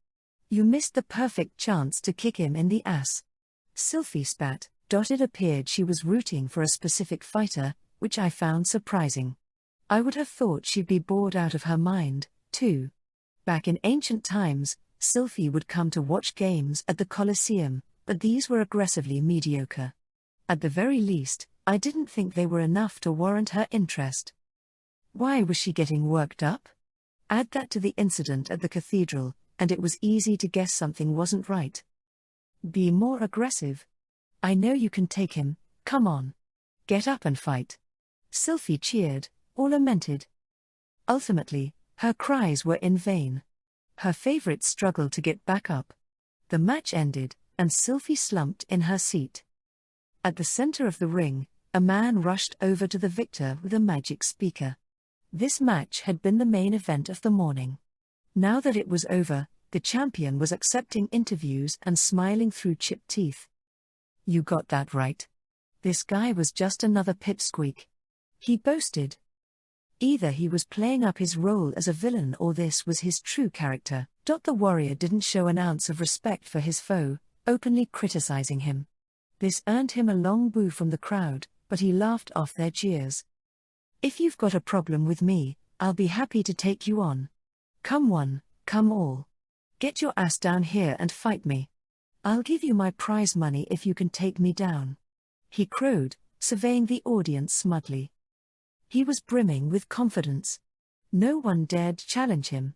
You missed the perfect chance to kick him in the ass. Sylphie spat. It appeared she was rooting for a specific fighter, which I found surprising. I would have thought she'd be bored out of her mind, too. Back in ancient times, Sylphie would come to watch games at the Colosseum, but these were aggressively mediocre. At the very least, I didn't think they were enough to warrant her interest. Why was she getting worked up? Add that to the incident at the cathedral, and it was easy to guess something wasn't right. Be more aggressive. I know you can take him, come on. Get up and fight. Sylphie cheered, or lamented. Ultimately, her cries were in vain. Her favorites struggled to get back up. The match ended, and Sylphie slumped in her seat. At the center of the ring, a man rushed over to the victor with a magic speaker. This match had been the main event of the morning. Now that it was over, the champion was accepting interviews and smiling through chipped teeth. You got that right. This guy was just another pipsqueak. He boasted. Either he was playing up his role as a villain or this was his true character. The warrior didn't show an ounce of respect for his foe, openly criticizing him. This earned him a long boo from the crowd, but he laughed off their jeers. If you've got a problem with me, I'll be happy to take you on. Come one, come all. Get your ass down here and fight me. I'll give you my prize money if you can take me down. He crowed, surveying the audience smugly. He was brimming with confidence. No one dared challenge him.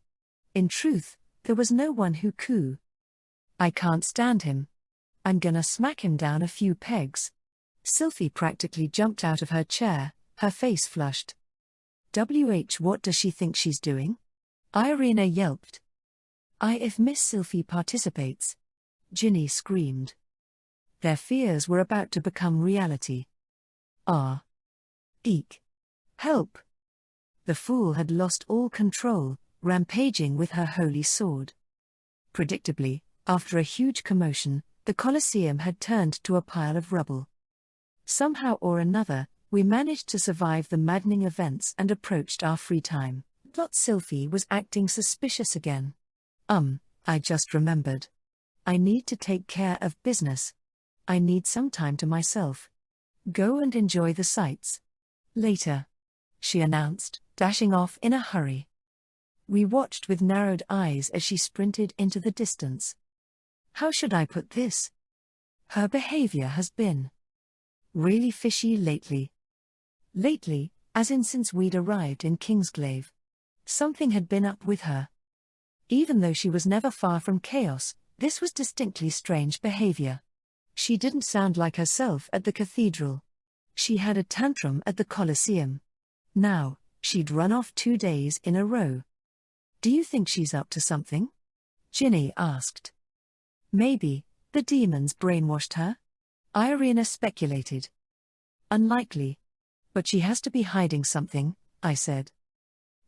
In truth, there was no one who could. I can't stand him. I'm gonna smack him down a few pegs. Sylphie practically jumped out of her chair, her face flushed. What does she think she's doing? Irina yelped. If Miss Sylphie participates. Ginny screamed. Their fears were about to become reality. Eek. Help. The fool had lost all control, rampaging with her holy sword. Predictably, after a huge commotion, the Colosseum had turned to a pile of rubble. Somehow or another, we managed to survive the maddening events and approached our free time. Sylphie was acting suspicious again. I just remembered. I need to take care of business. I need some time to myself. Go and enjoy the sights. Later, she announced, dashing off in a hurry. We watched with narrowed eyes as she sprinted into the distance. How should I put this? Her behavior has been really fishy lately. Lately, as in since we'd arrived in Kingsglaive. Something had been up with her. Even though she was never far from chaos, this was distinctly strange behavior. She didn't sound like herself at the cathedral. She had a tantrum at the Colosseum. Now, she'd run off 2 days in a row. Do you think she's up to something? Ginny asked. Maybe, the demons brainwashed her? Irina speculated. Unlikely. But she has to be hiding something, I said.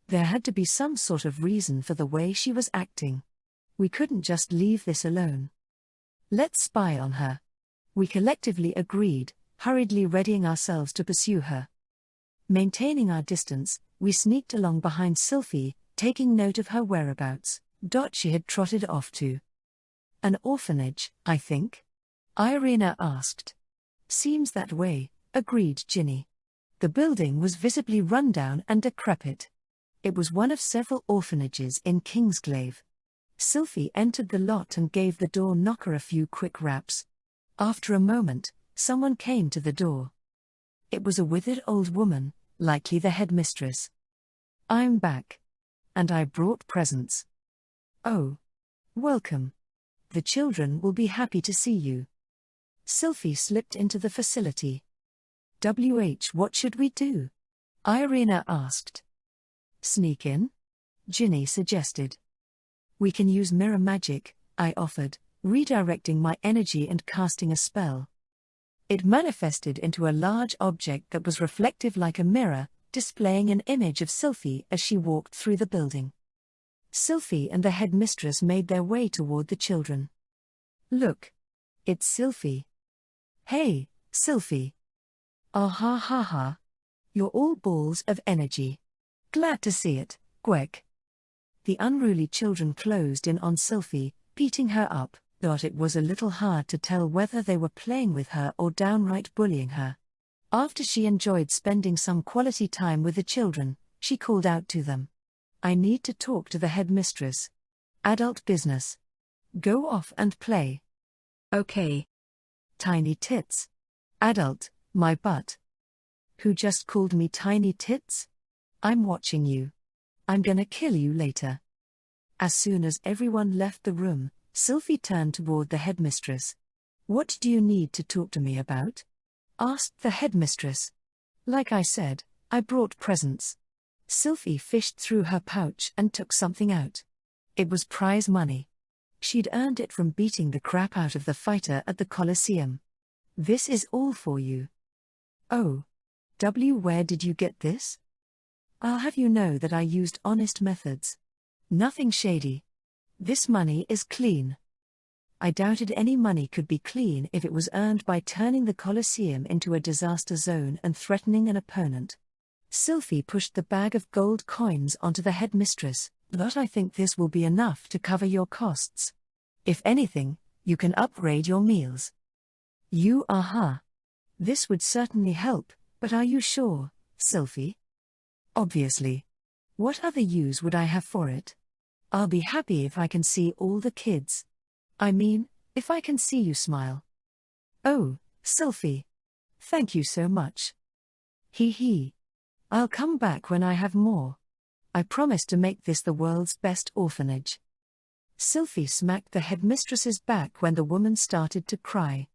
There had to be some sort of reason for the way she was acting. We couldn't just leave this alone. Let's spy on her. We collectively agreed, hurriedly readying ourselves to pursue her. Maintaining our distance, we sneaked along behind Sylphie, taking note of her whereabouts. She had trotted off to an orphanage, I think? Irina asked. Seems that way, agreed Ginny. The building was visibly run down and decrepit. It was one of several orphanages in Kingsglaive. Sylvie entered the lot and gave the door knocker a few quick raps. After a moment, someone came to the door. It was a withered old woman, likely the headmistress. "I'm back. And I brought presents." "Oh. Welcome. The children will be happy to see you." Sylvie slipped into the facility. What should we do?" Irina asked. "Sneak in?" Ginny suggested. "We can use mirror magic," I offered, redirecting my energy and casting a spell. It manifested into a large object that was reflective like a mirror, displaying an image of Sylvie as she walked through the building. Sylvie and the headmistress made their way toward the children. "Look. It's Sylvie." "Hey, Sylvie." "Ah ha ha ha. You're all balls of energy. Glad to see it, Gwek." The unruly children closed in on Sylvie, beating her up. It was a little hard to tell whether they were playing with her or downright bullying her. After she enjoyed spending some quality time with the children, she called out to them. "I need to talk to the headmistress. Adult business. Go off and play." Okay. "Tiny tits. Adult, my butt." "Who just called me tiny tits? I'm watching you. I'm gonna kill you later." As soon as everyone left the room, Sylvie turned toward the headmistress. "What do you need to talk to me about?" asked the headmistress. "Like I said, I brought presents." Sylvie fished through her pouch and took something out. It was prize money. She'd earned it from beating the crap out of the fighter at the Colosseum. "This is all for you." "Oh. Where did you get this?" "I'll have you know that I used honest methods. Nothing shady. This money is clean." I doubted any money could be clean if it was earned by turning the Colosseum into a disaster zone and threatening an opponent. Sylvie pushed the bag of gold coins onto the headmistress. "But I think this will be enough to cover your costs. If anything, you can upgrade your meals." "You aha. This would certainly help, but are you sure, Sylvie?" "Obviously. What other use would I have for it? I'll be happy if I can see all the kids. I mean, if I can see you smile." "Oh, Sylvie. Thank you so much." Hee hee. "I'll come back when I have more. I promise to make this the world's best orphanage." Sylvie smacked the headmistress's back when the woman started to cry.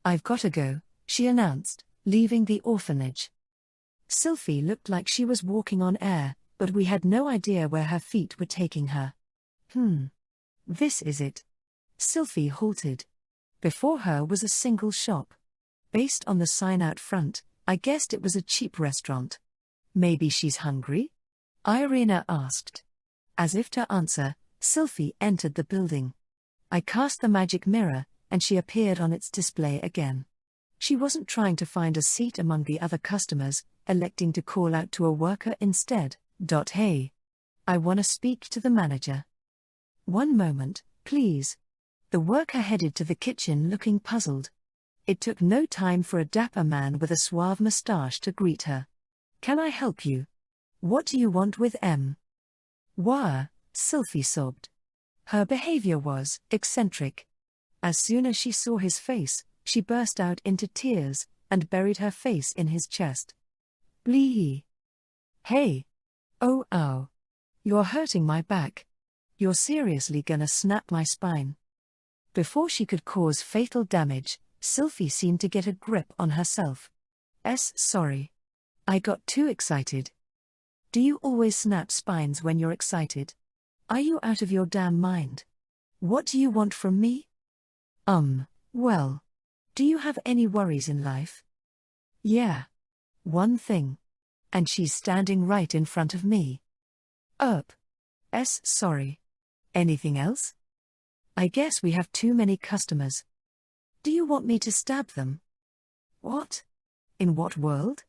"I've gotta go," she announced, leaving the orphanage. Sylvie looked like she was walking on air, but we had no idea where her feet were taking her. This is it." Sylvie halted. Before her was a single shop. Based on the sign out front, I guessed it was a cheap restaurant. "Maybe she's hungry?" Irina asked. As if to answer, Sylvie entered the building. I cast the magic mirror, and she appeared on its display again. She wasn't trying to find a seat among the other customers, electing to call out to a worker instead. "Hey. I want to speak to the manager." "One moment, please." The worker headed to the kitchen looking puzzled. It took no time for a dapper man with a suave mustache to greet her. "Can I help you? What do you want with M?" "Wah," Sylvie sobbed. Her behavior was eccentric. As soon as she saw his face, she burst out into tears, and buried her face in his chest. "Blee. Hey. Oh ow. You're hurting my back. You're seriously gonna snap my spine." Before she could cause fatal damage, Sylvie seemed to get a grip on herself. Sorry. I got too excited." "Do you always snap spines when you're excited? Are you out of your damn mind? What do you want from me?" Well. Do you have any worries in life?" "Yeah. One thing. And she's standing right in front of me." Sorry. Anything else?" "I guess we have too many customers." "Do you want me to stab them?" "What? In what world?"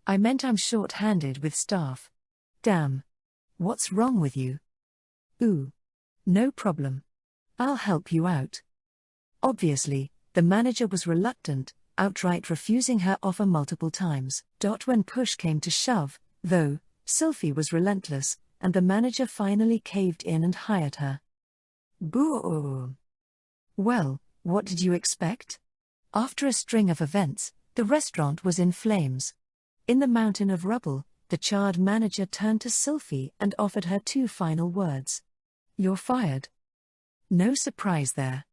"I meant I'm short-handed with staff." "Damn. What's wrong with you?" "Ooh. No problem. I'll help you out." Obviously, the manager was reluctant, outright refusing her offer multiple times. When push came to shove, though, Sylvie was relentless, and the manager finally caved in and hired her. Boo. Well, what did you expect? After a string of events, the restaurant was in flames. In the mountain of rubble, the charred manager turned to Sylphie and offered her two final words. You're fired. No surprise there.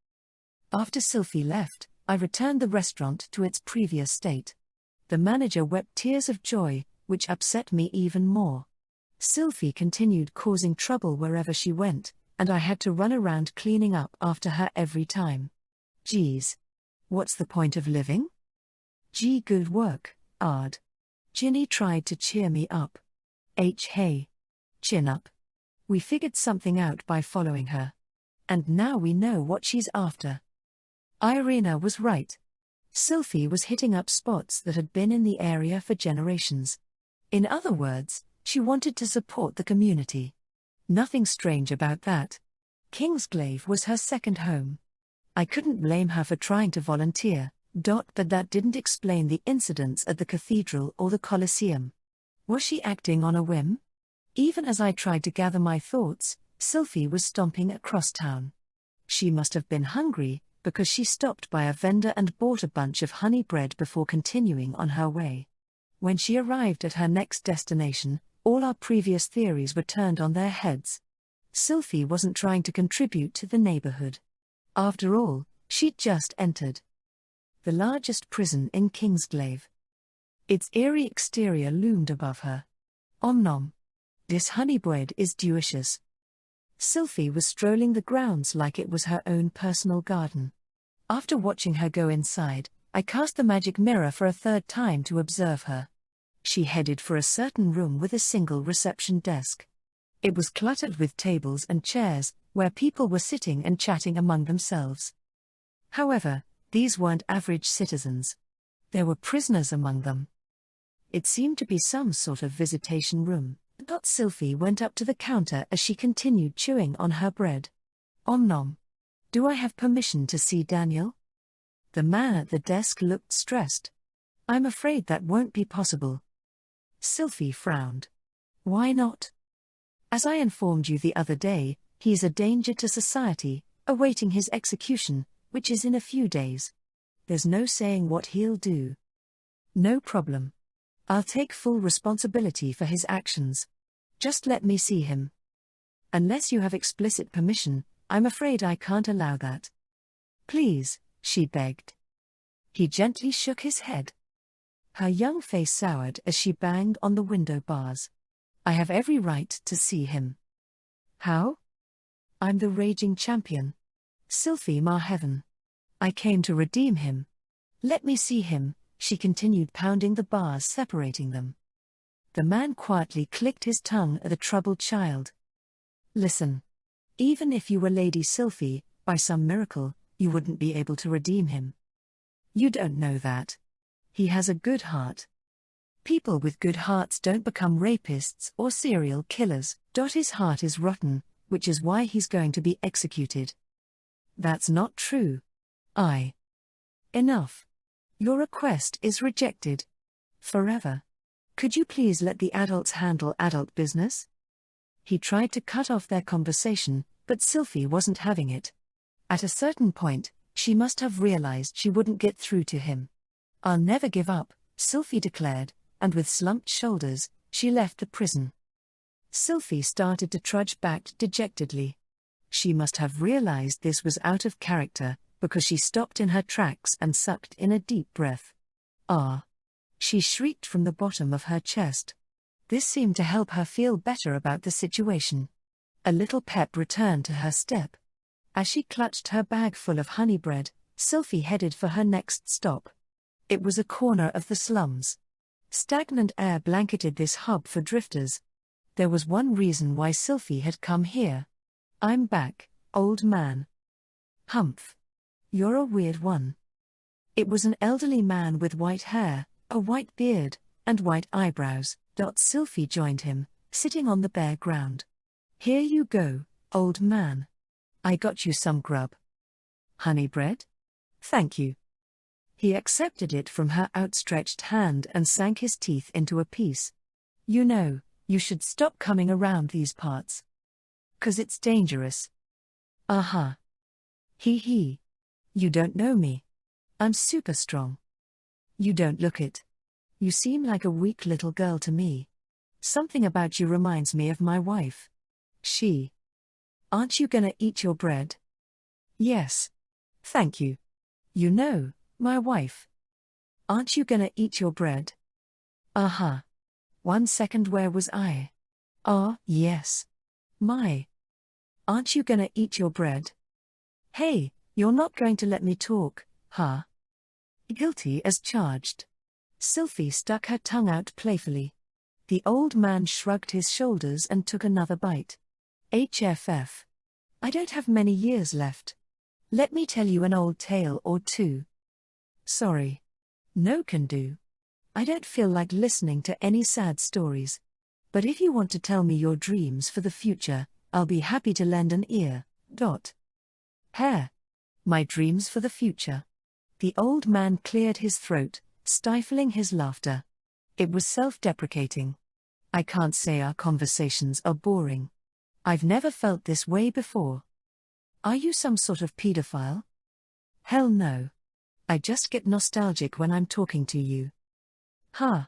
After Sylphie left, I returned the restaurant to its previous state. The manager wept tears of joy, which upset me even more. Sylphie continued causing trouble wherever she went, and I had to run around cleaning up after her every time. Geez. What's the point of living? Gee, good work, Ard. Ginny tried to cheer me up. Hey. Chin up. We figured something out by following her. And now we know what she's after. Irina was right. Sylphie was hitting up spots that had been in the area for generations. In other words, she wanted to support the community. Nothing strange about that. Kingsglaive was her second home. I couldn't blame her for trying to volunteer, but that didn't explain the incidents at the cathedral or the Colosseum. Was she acting on a whim? Even as I tried to gather my thoughts, Sylphie was stomping across town. She must have been hungry, because she stopped by a vendor and bought a bunch of honey bread before continuing on her way. When she arrived at her next destination, all our previous theories were turned on their heads. Sylphie wasn't trying to contribute to the neighborhood. After all, she'd just entered the largest prison in Kingsglaive. Its eerie exterior loomed above her. Nom. This honey bread is delicious. Sylphie was strolling the grounds like it was her own personal garden. After watching her go inside, I cast the magic mirror for a third time to observe her. She headed for a certain room with a single reception desk. It was cluttered with tables and chairs, where people were sitting and chatting among themselves. However, these weren't average citizens. There were prisoners among them. It seemed to be some sort of visitation room. Sylphie went up to the counter as she continued chewing on her bread. Nom. Do I have permission to see Daniel? The man at the desk looked stressed. I'm afraid that won't be possible. Sylphie frowned. Why not? As I informed you the other day, he's a danger to society, awaiting his execution, which is in a few days. There's no saying what he'll do. No problem. I'll take full responsibility for his actions. Just let me see him. Unless you have explicit permission, I'm afraid I can't allow that. Please, she begged. He gently shook his head. Her young face soured as she banged on the window bars. I have every right to see him. How? I'm the raging champion. Sylphie Marheaven. I came to redeem him. Let me see him, she continued, pounding the bars separating them. The man quietly clicked his tongue at the troubled child. Listen. Even if you were Lady Sylphie, by some miracle, you wouldn't be able to redeem him. You don't know that. He has a good heart. People with good hearts don't become rapists or serial killers. His heart is rotten, which is why he's going to be executed. That's not true. Enough. Your request is rejected. Forever. Could you please let the adults handle adult business? He tried to cut off their conversation, but Sylphie wasn't having it. At a certain point, she must have realized she wouldn't get through to him. I'll never give up, Sylphie declared, and with slumped shoulders, she left the prison. Sylphie started to trudge back dejectedly. She must have realized this was out of character, because she stopped in her tracks and sucked in a deep breath. Ah! She shrieked from the bottom of her chest. This seemed to help her feel better about the situation. A little pep returned to her step. As she clutched her bag full of honey bread, Sylphie headed for her next stop. It was a corner of the slums. Stagnant air blanketed this hub for drifters. There was one reason why Sylphie had come here. I'm back, old man. Humph. You're a weird one. It was an elderly man with white hair, a white beard, and white eyebrows. Sylphie joined him, sitting on the bare ground. Here you go, old man. I got you some grub. Honey bread? Thank you. He accepted it from her outstretched hand and sank his teeth into a piece. You know, you should stop coming around these parts. 'Cause it's dangerous. Uh-huh. Hee hee. You don't know me. I'm super strong. You don't look it. You seem like a weak little girl to me. Something about you reminds me of my wife. She. Aren't you gonna eat your bread? Yes. Thank you. You know, my wife. Aren't you gonna eat your bread? Uh-huh. 1 second, where was I? Yes. My. Aren't you gonna eat your bread? Hey, you're not going to let me talk, huh? Guilty as charged. Sylphie stuck her tongue out playfully. The old man shrugged his shoulders and took another bite. HFF. I don't have many years left. Let me tell you an old tale or two. Sorry. No can do. I don't feel like listening to any sad stories. But if you want to tell me your dreams for the future, I'll be happy to lend an ear. Hair. My dreams for the future. The old man cleared his throat, stifling his laughter. It was self-deprecating. I can't say our conversations are boring. I've never felt this way before. Are you some sort of pedophile? Hell no. I just get nostalgic when I'm talking to you. Huh.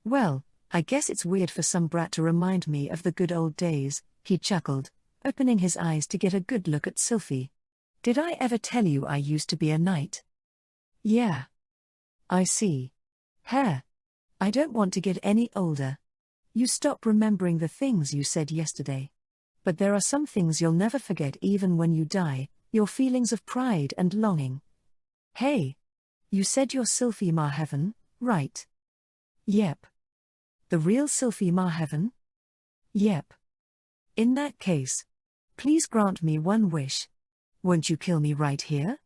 Well, I guess it's weird for some brat to remind me of the good old days, he chuckled, opening his eyes to get a good look at Sylphie. Did I ever tell you I used to be a knight? Yeah. I see. Hair. I don't want to get any older. You stop remembering the things you said yesterday. But there are some things you'll never forget even when you die, your feelings of pride and longing. Hey. You said you're Sylphie Marheaven, right? Yep. The real Sylphie Marheaven? Yep. In that case, please grant me one wish. Won't you kill me right here?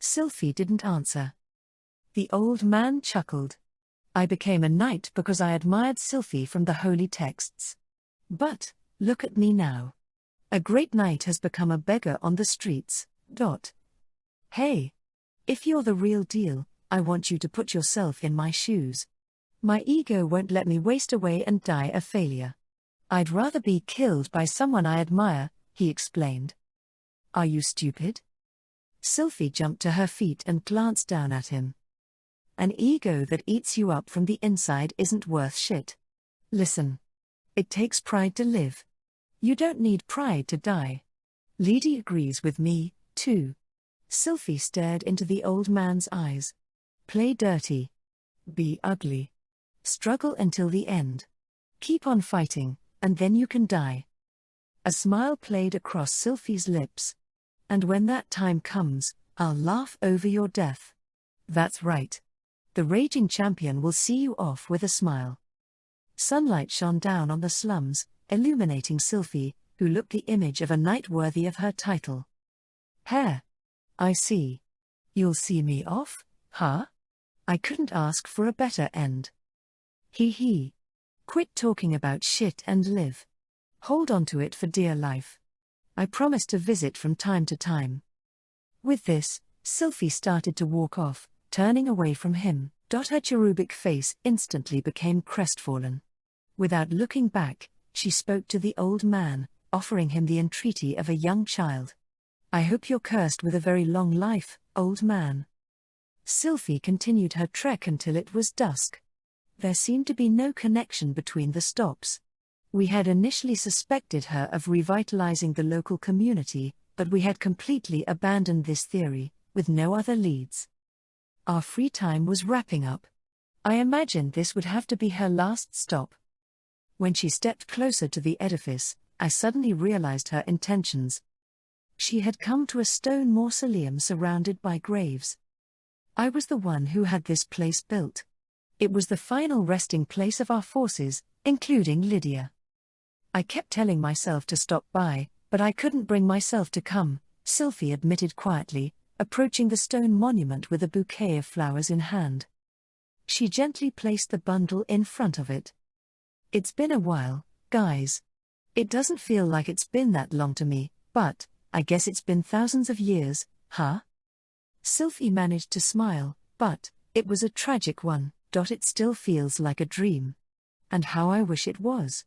Sylphie didn't answer. The old man chuckled. I became a knight because I admired Sylphie from the holy texts. But, look at me now. A great knight has become a beggar on the streets. Hey. If you're the real deal, I want you to put yourself in my shoes. My ego won't let me waste away and die a failure. I'd rather be killed by someone I admire, he explained. Are you stupid? Sylphie jumped to her feet and glanced down at him. An ego that eats you up from the inside isn't worth shit. Listen. It takes pride to live. You don't need pride to die. Lady agrees with me, too. Sylphie stared into the old man's eyes. Play dirty. Be ugly. Struggle until the end. Keep on fighting, and then you can die. A smile played across Sylphie's lips. And when that time comes, I'll laugh over your death. That's right. The raging champion will see you off with a smile. Sunlight shone down on the slums, illuminating Sylphie, who looked the image of a knight worthy of her title. Hair. I see. You'll see me off, huh? I couldn't ask for a better end. Hee hee. Quit talking about shit and live. Hold on to it for dear life. I promise to visit from time to time. With this, Sylphie started to walk off, turning away from him. Her cherubic face instantly became crestfallen. Without looking back, she spoke to the old man, offering him the entreaty of a young child. I hope you're cursed with a very long life, old man. Sylphie continued her trek until it was dusk. There seemed to be no connection between the stops. We had initially suspected her of revitalizing the local community, but we had completely abandoned this theory, with no other leads. Our free time was wrapping up. I imagined this would have to be her last stop. When she stepped closer to the edifice, I suddenly realized her intentions. She had come to a stone mausoleum surrounded by graves. I was the one who had this place built. It was the final resting place of our forces, including Lydia. I kept telling myself to stop by, but I couldn't bring myself to come, Sylphie admitted quietly, approaching the stone monument with a bouquet of flowers in hand. She gently placed the bundle in front of it. It's been a while, guys. It doesn't feel like it's been that long to me, but I guess it's been thousands of years, huh? Sylphie managed to smile, but it was a tragic one. It still feels like a dream. And how I wish it was.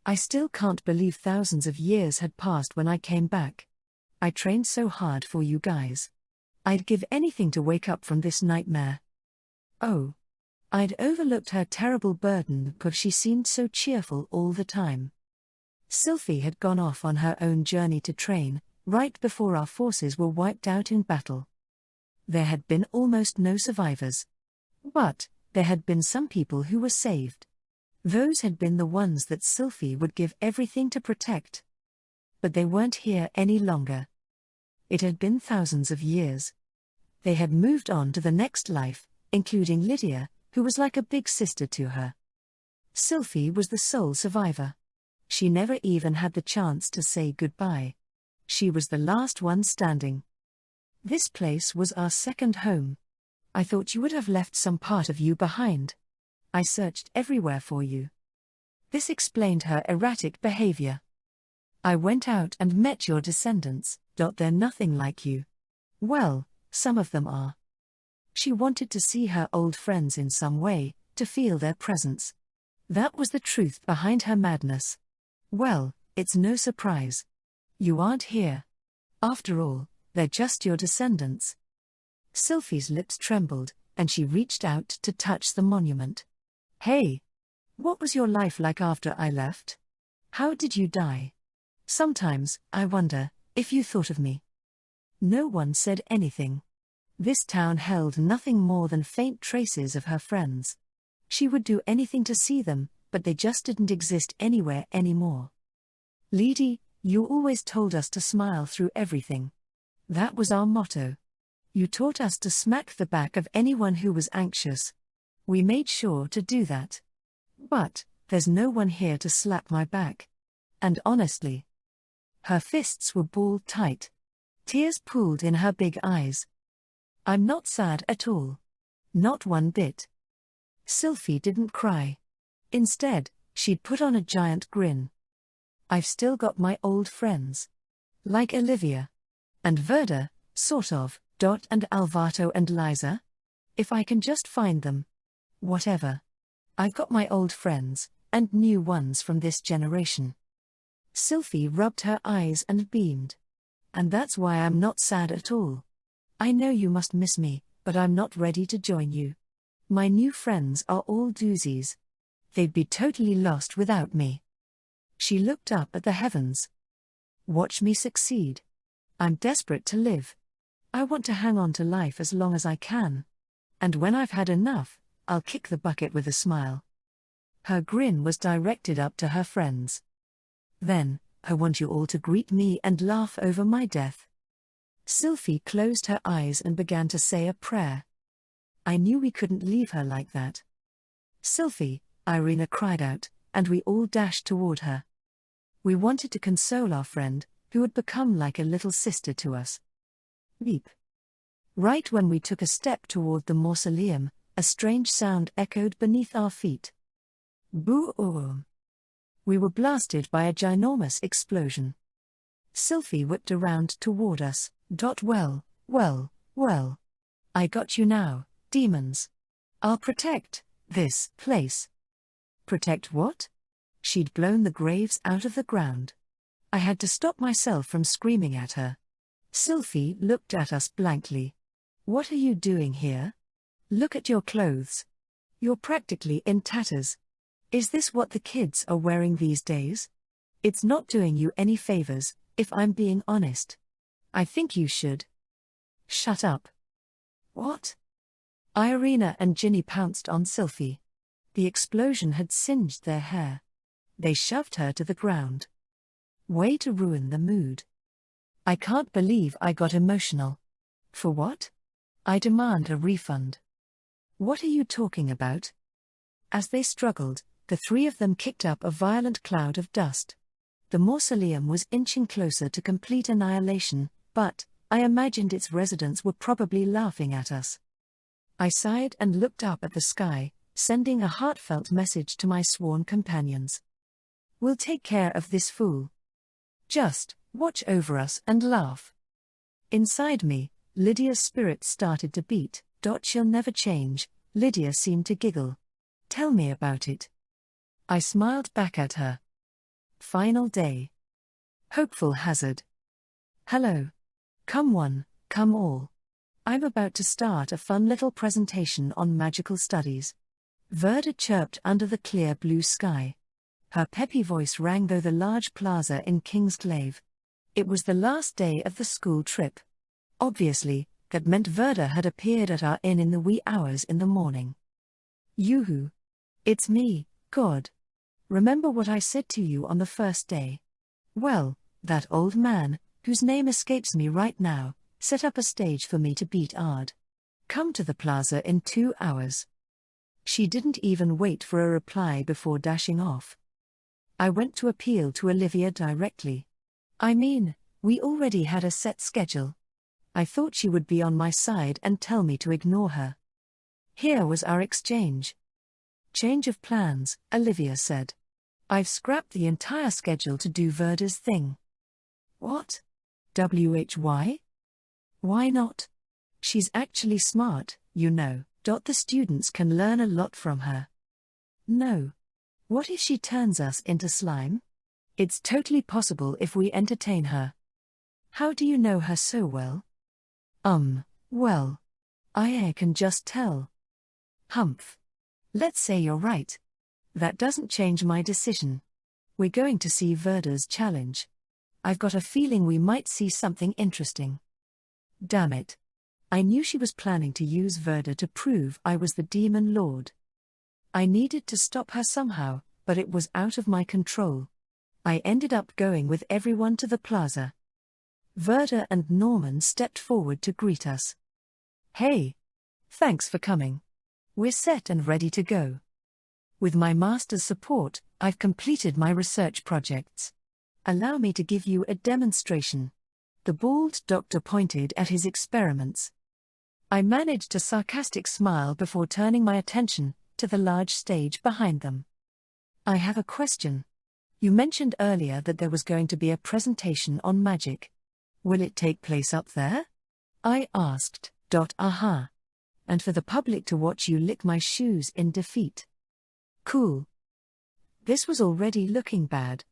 I still can't believe thousands of years had passed when I came back. I trained so hard for you guys. I'd give anything to wake up from this nightmare. Oh. I'd overlooked her terrible burden because she seemed so cheerful all the time. Sylphie had gone off on her own journey to train, right before our forces were wiped out in battle. There had been almost no survivors. But there had been some people who were saved. Those had been the ones that Sylphie would give everything to protect. But they weren't here any longer. It had been thousands of years. They had moved on to the next life, including Lydia, who was like a big sister to her. Sylphie was the sole survivor. She never even had the chance to say goodbye. She was the last one standing. This place was our second home. I thought you would have left some part of you behind. I searched everywhere for you. This explained her erratic behavior. I went out and met your descendants. They're nothing like you. Well, some of them are. She wanted to see her old friends in some way, to feel their presence. That was the truth behind her madness. Well, it's no surprise. You aren't here. After all, they're just your descendants. Sylphie's lips trembled, and she reached out to touch the monument. Hey! What was your life like after I left? How did you die? Sometimes, I wonder, if you thought of me. No one said anything. This town held nothing more than faint traces of her friends. She would do anything to see them, but they just didn't exist anywhere anymore. Lydie, you always told us to smile through everything. That was our motto. You taught us to smack the back of anyone who was anxious. We made sure to do that. But there's no one here to slap my back. And honestly. Her fists were balled tight. Tears pooled in her big eyes. I'm not sad at all. Not one bit. Sylphie didn't cry. Instead, she'd put on a giant grin. I've still got my old friends. Like Olivia. And Verda, sort of, and Alvato and Liza. If I can just find them. Whatever. I've got my old friends, and new ones from this generation. Sylphie rubbed her eyes and beamed. And that's why I'm not sad at all. I know you must miss me, but I'm not ready to join you. My new friends are all doozies. They'd be totally lost without me. She looked up at the heavens. Watch me succeed. I'm desperate to live. I want to hang on to life as long as I can. And when I've had enough, I'll kick the bucket with a smile. Her grin was directed up to her friends. Then, I want you all to greet me and laugh over my death. Sylphie closed her eyes and began to say a prayer. I knew we couldn't leave her like that. Sylphie, Irina cried out, and we all dashed toward her. We wanted to console our friend, who had become like a little sister to us. Beep. Right when we took a step toward the mausoleum, a strange sound echoed beneath our feet. Boom! We were blasted by a ginormous explosion. Sylphie whipped around toward us. Well. I got you now, demons. I'll protect this place. Protect what? She'd blown the graves out of the ground. I had to stop myself from screaming at her. Sylphie looked at us blankly. What are you doing here? Look at your clothes. You're practically in tatters. Is this what the kids are wearing these days? It's not doing you any favors, if I'm being honest. I think you should. Shut up. What? Irina and Ginny pounced on Sylphie. The explosion had singed their hair. They shoved her to the ground. Way to ruin the mood. I can't believe I got emotional. For what? I demand a refund. What are you talking about? As they struggled, the three of them kicked up a violent cloud of dust. The mausoleum was inching closer to complete annihilation, but I imagined its residents were probably laughing at us. I sighed and looked up at the sky, sending a heartfelt message to my sworn companions. We'll take care of this fool. Just watch over us and laugh. Inside me, Lydia's spirit started to beat. She'll never change, Lydia seemed to giggle. Tell me about it. I smiled back at her. Final day. Hopeful hazard. Hello. Come one, come all. I'm about to start a fun little presentation on magical studies. Verda chirped under the clear blue sky. Her peppy voice rang through the large plaza in Kingsglaive. It was the last day of the school trip. Obviously, that meant Verda had appeared at our inn in the wee hours in the morning. Yoo-hoo. It's me, God. Remember what I said to you on the first day? Well, that old man, whose name escapes me right now, set up a stage for me to beat Ard. Come to the plaza in 2 hours. She didn't even wait for a reply before dashing off. I went to appeal to Olivia directly. I mean, we already had a set schedule. I thought she would be on my side and tell me to ignore her. Here was our exchange. Change of plans, Olivia said. I've scrapped the entire schedule to do Verda's thing. What? WHY? Why not? She's actually smart, you know. The students can learn a lot from her. No. What if she turns us into slime? It's totally possible if we entertain her. How do you know her so well? Well, I can just tell. Humph. Let's say you're right. That doesn't change my decision. We're going to see Verda's challenge. I've got a feeling we might see something interesting. Damn it. I knew she was planning to use Verda to prove I was the Demon Lord. I needed to stop her somehow, but it was out of my control. I ended up going with everyone to the plaza. Verda and Norman stepped forward to greet us. Hey! Thanks for coming. We're set and ready to go. With my master's support, I've completed my research projects. Allow me to give you a demonstration. The bald doctor pointed at his experiments. I managed a sarcastic smile before turning my attention to the large stage behind them. I have a question. You mentioned earlier that there was going to be a presentation on magic. Will it take place up there? I asked. Aha. And for the public to watch you lick my shoes in defeat. Cool. This was already looking bad.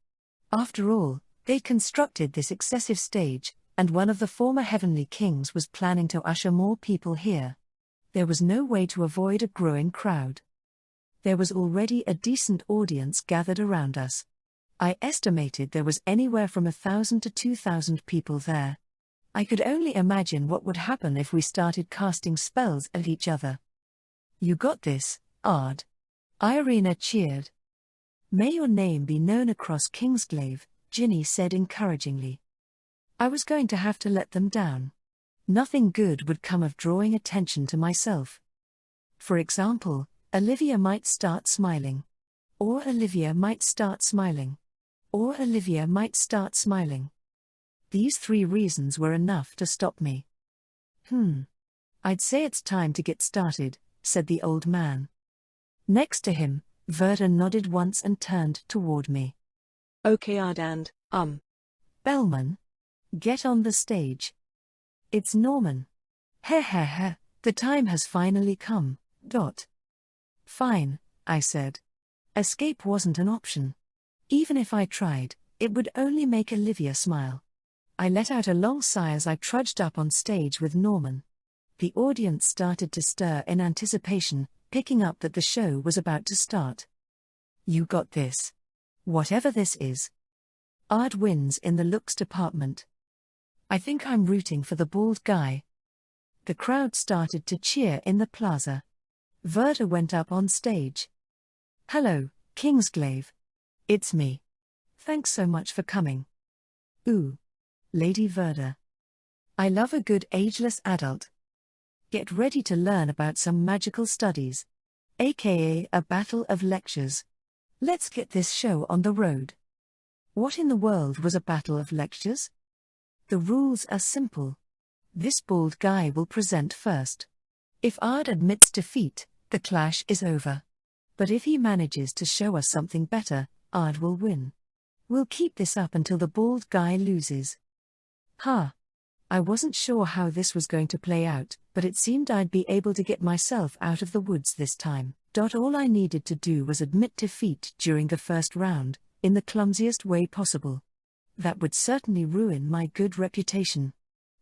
After all, they'd constructed this excessive stage, and one of the former Heavenly Kings was planning to usher more people here. There was no way to avoid a growing crowd. There was already a decent audience gathered around us. I estimated there was anywhere from 1,000 to 2,000 people there. I could only imagine what would happen if we started casting spells at each other. You got this, Ard. Irina cheered. May your name be known across Kingsglaive, Ginny said encouragingly. I was going to have to let them down. Nothing good would come of drawing attention to myself. For example, Olivia might start smiling. Or Olivia might start smiling. Or Olivia might start smiling. These 3 reasons were enough to stop me. I'd say it's time to get started, said the old man. Next to him, Verda nodded once and turned toward me. Okay, Ard and, Bellman. Get on the stage. It's Norman. Heh, the time has finally come. Fine, I said. Escape wasn't an option. Even if I tried, it would only make Olivia smile. I let out a long sigh as I trudged up on stage with Norman. The audience started to stir in anticipation, picking up that the show was about to start. You got this. Whatever this is. Ard wins in the looks department. I think I'm rooting for the bald guy. The crowd started to cheer in the plaza. Verda went up on stage. Hello, Kingsglaive. It's me. Thanks so much for coming. Ooh. Lady Verda. I love a good ageless adult. Get ready to learn about some magical studies. AKA a battle of lectures. Let's get this show on the road. What in the world was a battle of lectures? The rules are simple. This bald guy will present first. If Ard admits defeat, the clash is over. But if he manages to show us something better, Ard will win. We'll keep this up until the bald guy loses. I wasn't sure how this was going to play out, but it seemed I'd be able to get myself out of the woods this time. All I needed to do was admit defeat during the first round, in the clumsiest way possible. That would certainly ruin my good reputation.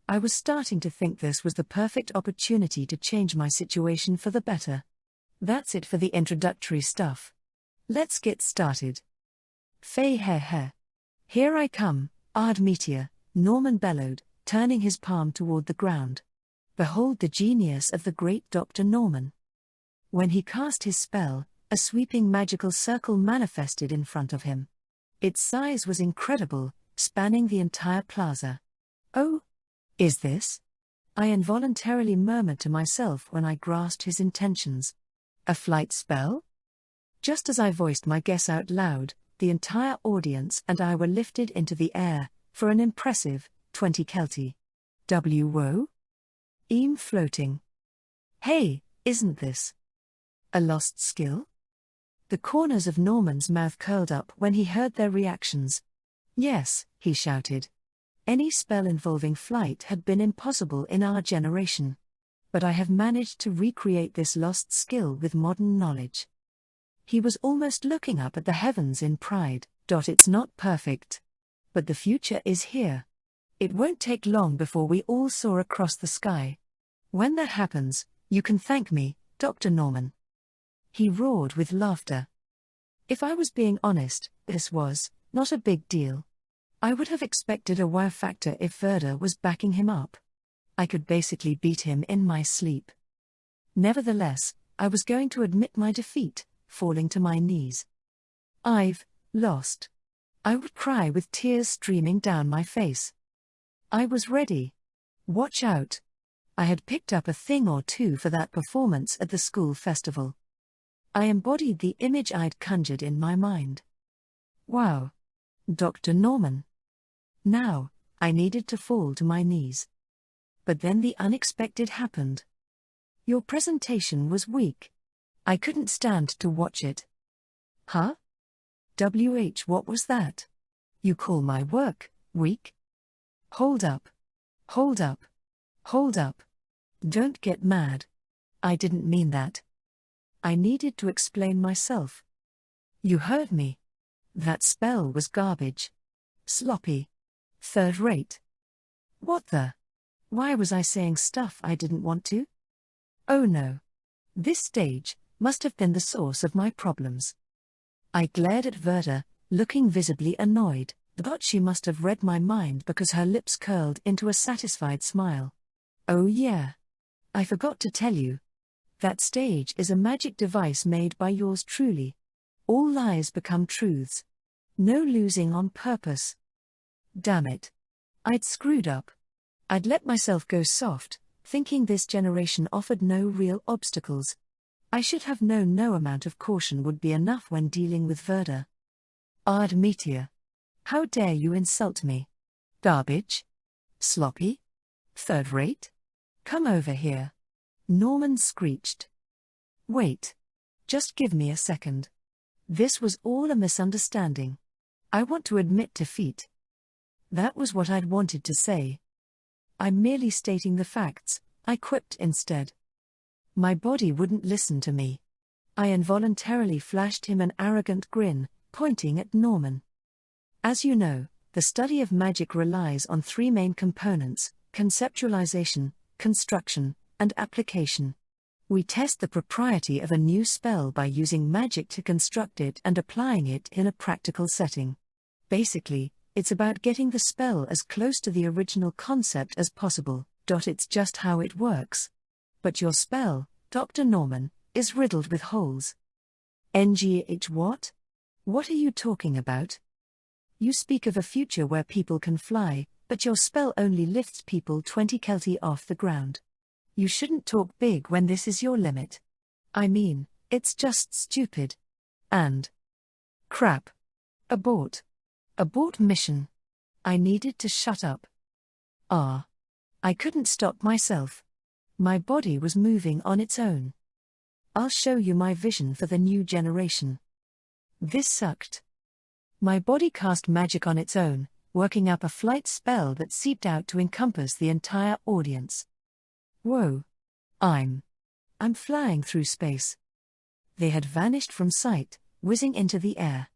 I was starting to think this was the perfect opportunity to change my situation for the better. That's it for the introductory stuff. Let's get started. Fey he. Here I come, Ard Meteor, Norman bellowed, turning his palm toward the ground. Behold the genius of the great Dr. Norman. When he cast his spell, a sweeping magical circle manifested in front of him. Its size was incredible, spanning the entire plaza. Oh, is this? I involuntarily murmured to myself when I grasped his intentions. A flight spell? Just as I voiced my guess out loud, the entire audience and I were lifted into the air, for an impressive 20 Kelty. Wo? Eam floating. Hey, isn't this a lost skill? The corners of Norman's mouth curled up when he heard their reactions. Yes, he shouted. Any spell involving flight had been impossible in our generation. But I have managed to recreate this lost skill with modern knowledge. He was almost looking up at the heavens in pride. It's not perfect. But the future is here. It won't take long before we all soar across the sky. When that happens, you can thank me, Dr. Norman. He roared with laughter. If I was being honest, this was not a big deal. I would have expected a wow factor if Verda was backing him up. I could basically beat him in my sleep. Nevertheless, I was going to admit my defeat, falling to my knees. I've lost. I would cry with tears streaming down my face. I was ready. Watch out. I had picked up a thing or two for that performance at the school festival. I embodied the image I'd conjured in my mind. Wow. Dr. Norman. Now, I needed to fall to my knees. But then the unexpected happened. Your presentation was weak. I couldn't stand to watch it. Huh? What was that? You call my work weak? Hold up. Hold up. Hold up. Don't get mad. I didn't mean that. I needed to explain myself. You heard me. That spell was garbage. Sloppy. Third rate. What the? Why was I saying stuff I didn't want to? Oh no. This stage must have been the source of my problems. I glared at Verda, looking visibly annoyed, but she must have read my mind because her lips curled into a satisfied smile. Oh yeah. I forgot to tell you. That stage is a magic device made by yours truly. All lies become truths. No losing on purpose. Damn it. I'd screwed up. I'd let myself go soft, thinking this generation offered no real obstacles. I should have known no amount of caution would be enough when dealing with Verda. Ard Meteor. How dare you insult me? Garbage? Sloppy? Third rate? Come over here. Norman screeched. Wait. Just give me a second. This was all a misunderstanding. I want to admit defeat. That was what I'd wanted to say. I'm merely stating the facts, I quipped instead. My body wouldn't listen to me. I involuntarily flashed him an arrogant grin, pointing at Norman. As you know, the study of magic relies on three main components: conceptualization, construction, and application. We test the propriety of a new spell by using magic to construct it and applying it in a practical setting. Basically, it's about getting the spell as close to the original concept as possible. It's just how it works. But your spell, Dr. Norman, is riddled with holes. NGH what? What are you talking about? You speak of a future where people can fly, but your spell only lifts people 20 Kelty off the ground. You shouldn't talk big when this is your limit. I mean, it's just stupid. And crap. Abort. Abort mission. I needed to shut up. I couldn't stop myself. My body was moving on its own. I'll show you my vision for the new generation. This sucked. My body cast magic on its own, working up a flight spell that seeped out to encompass the entire audience. Whoa. I'm flying through space. They had vanished from sight, whizzing into the air.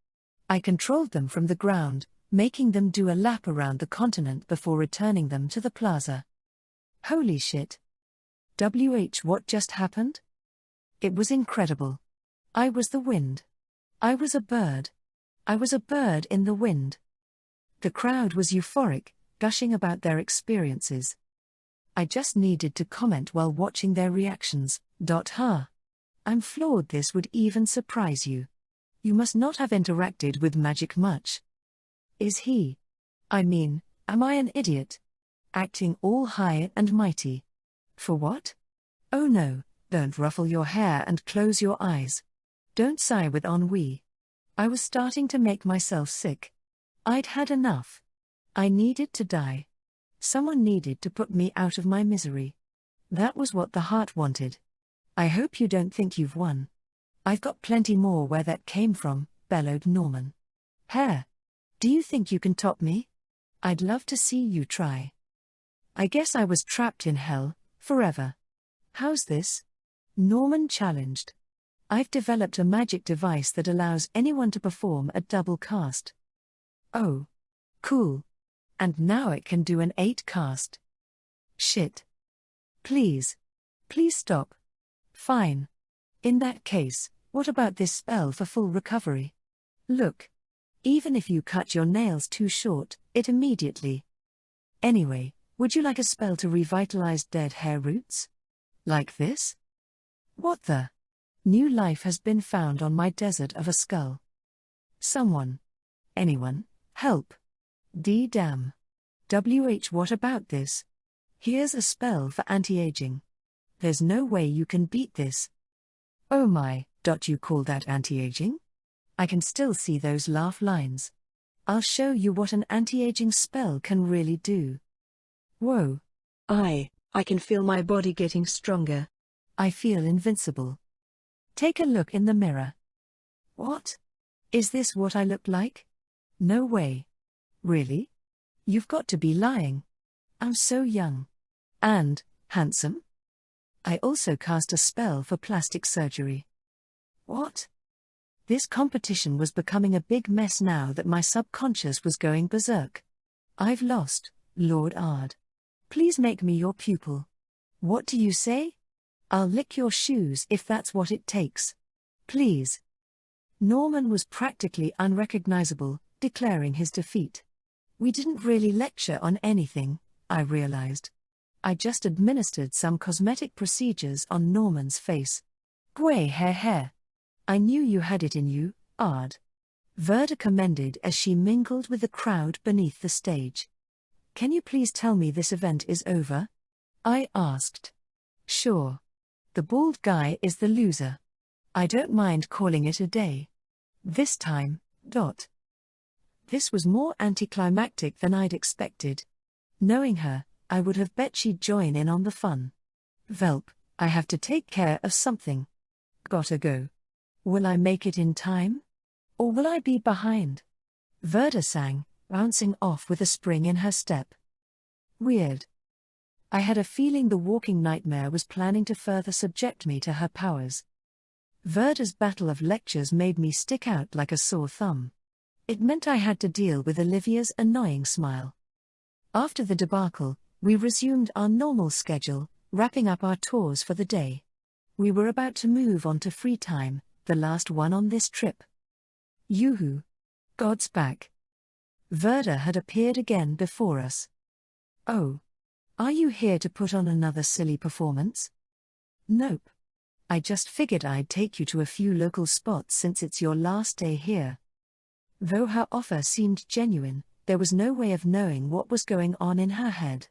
I controlled them from the ground, making them do a lap around the continent before returning them to the plaza. Holy shit. What just happened? It was incredible. I was the wind. I was a bird. I was a bird in the wind. The crowd was euphoric, gushing about their experiences. I just needed to comment while watching their reactions. I'm floored this would even surprise you. You must not have interacted with magic much. Is he? I mean, am I an idiot? Acting all high and mighty. For what? Oh no, don't ruffle your hair and close your eyes. Don't sigh with ennui. I was starting to make myself sick. I'd had enough. I needed to die. Someone needed to put me out of my misery. That was what the heart wanted. I hope you don't think you've won. I've got plenty more where that came from, bellowed Norman. Hair. Do you think you can top me? I'd love to see you try. I guess I was trapped in hell, forever. How's this? Norman challenged. I've developed a magic device that allows anyone to perform a double cast. Oh. Cool. And now it can do an 8 cast. Shit. Please. Please stop. Fine. In that case, what about this spell for full recovery? Look. Even if you cut your nails too short, it immediately. Anyway, would you like a spell to revitalize dead hair roots? Like this? What the? New life has been found on my desert of a skull. Someone. Anyone, help. Damn. What about this? Here's a spell for anti-aging. There's no way you can beat this. Oh my, you call that anti-aging? I can still see those laugh lines. I'll show you what an anti-aging spell can really do. Whoa. I can feel my body getting stronger. I feel invincible. Take a look in the mirror. What? Is this what I look like? No way. Really? You've got to be lying. I'm so young. And handsome. I also cast a spell for plastic surgery. What? This competition was becoming a big mess now that my subconscious was going berserk. I've lost, Lord Ard. Please make me your pupil. What do you say? I'll lick your shoes if that's what it takes. Please. Norman was practically unrecognizable, declaring his defeat. We didn't really lecture on anything, I realized. I just administered some cosmetic procedures on Norman's face. Gway hair. I knew you had it in you, Ard. Verda commended as she mingled with the crowd beneath the stage. Can you please tell me this event is over? I asked. Sure. The bald guy is the loser. I don't mind calling it a day. This time. This was more anticlimactic than I'd expected. Knowing her, I would have bet she'd join in on the fun. Velp, I have to take care of something. Gotta go. Will I make it in time? Or will I be behind? Verda sang, bouncing off with a spring in her step. Weird. I had a feeling the walking nightmare was planning to further subject me to her powers. Verda's battle of lectures made me stick out like a sore thumb. It meant I had to deal with Olivia's annoying smile. After the debacle, we resumed our normal schedule, wrapping up our tours for the day. We were about to move on to free time, the last one on this trip. Yoo-hoo. God's back. Verda had appeared again before us. Oh. Are you here to put on another silly performance? Nope. I just figured I'd take you to a few local spots since it's your last day here. Though her offer seemed genuine, there was no way of knowing what was going on in her head.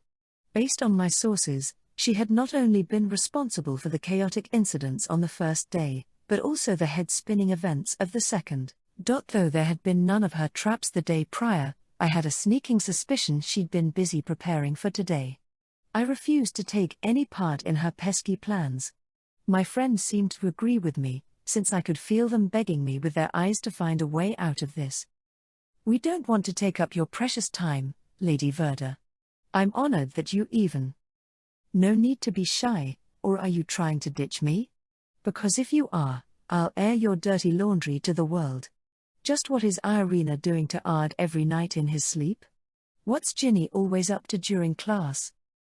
Based on my sources, she had not only been responsible for the chaotic incidents on the first day, but also the head-spinning events of the second. Though there had been none of her traps the day prior, I had a sneaking suspicion she'd been busy preparing for today. I refused to take any part in her pesky plans. My friends seemed to agree with me, since I could feel them begging me with their eyes to find a way out of this. We don't want to take up your precious time, Lady Verda. I'm honored that you even. No need to be shy, or are you trying to ditch me? Because if you are, I'll air your dirty laundry to the world. Just what is Irina doing to Ard every night in his sleep? What's Ginny always up to during class?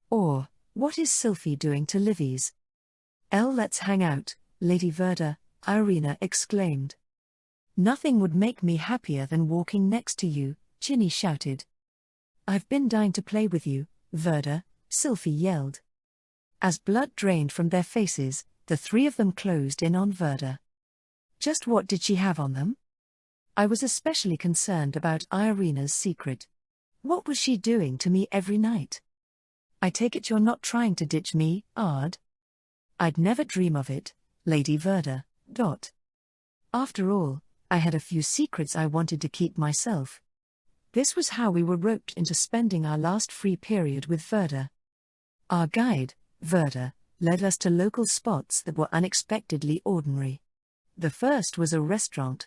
Or, what is Sylphie doing to Livy's? Let's hang out, Lady Verda, Irina exclaimed. Nothing would make me happier than walking next to you, Ginny shouted. I've been dying to play with you, Verda, Sylphie yelled. As blood drained from their faces, the three of them closed in on Verda. Just what did she have on them? I was especially concerned about Irina's secret. What was she doing to me every night? I take it you're not trying to ditch me, Ard? I'd never dream of it, Lady Verda. After all, I had a few secrets I wanted to keep myself. This was how we were roped into spending our last free period with Verda. Our guide, Verda, led us to local spots that were unexpectedly ordinary. The first was a restaurant.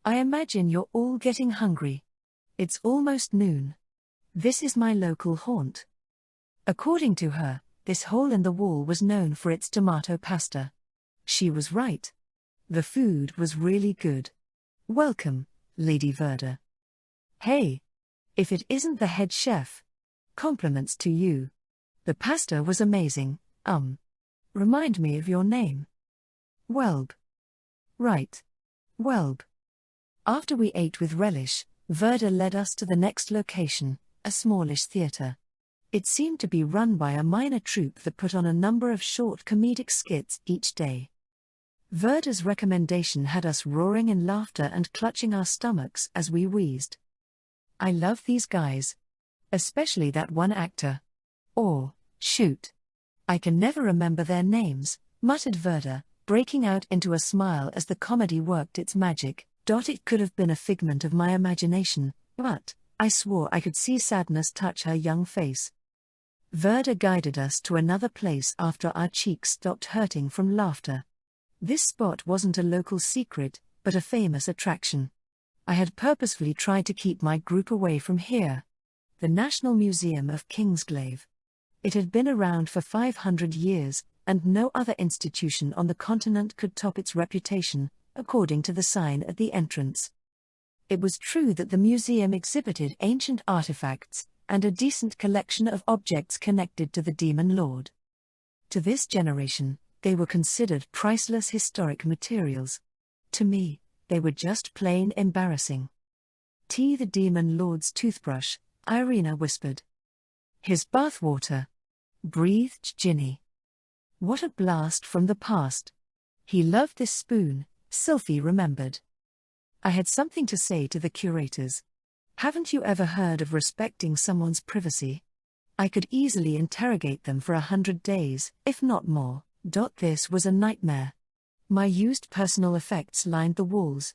I imagine you're all getting hungry. It's almost noon. This is my local haunt. According to her, this hole in the wall was known for its tomato pasta. She was right. The food was really good. Welcome, Lady Verda. Hey! If it isn't the head chef. Compliments to you. The pasta was amazing. Remind me of your name. Welb. Right. Welb. After we ate with relish, Verda led us to the next location, a smallish theatre. It seemed to be run by a minor troupe that put on a number of short comedic skits each day. Verda's recommendation had us roaring in laughter and clutching our stomachs as we wheezed. I love these guys. Especially that one actor. Or, shoot. I can never remember their names, muttered Verda, breaking out into a smile as the comedy worked its magic. It could have been a figment of my imagination, but I swore I could see sadness touch her young face. Verda guided us to another place after our cheeks stopped hurting from laughter. This spot wasn't a local secret, but a famous attraction. I had purposefully tried to keep my group away from here. The National Museum of Kingsglaive. It had been around for 500 years, and no other institution on the continent could top its reputation, according to the sign at the entrance. It was true that the museum exhibited ancient artifacts, and a decent collection of objects connected to the Demon Lord. To this generation, they were considered priceless historic materials. To me, they were just plain embarrassing. The Demon Lord's toothbrush, Irina whispered. His bathwater, breathed Ginny. What a blast from the past. He loved this spoon, Sylphie remembered. I had something to say to the curators. Haven't you ever heard of respecting someone's privacy? I could easily interrogate them for 100 days, if not more. This was a nightmare. My used personal effects lined the walls.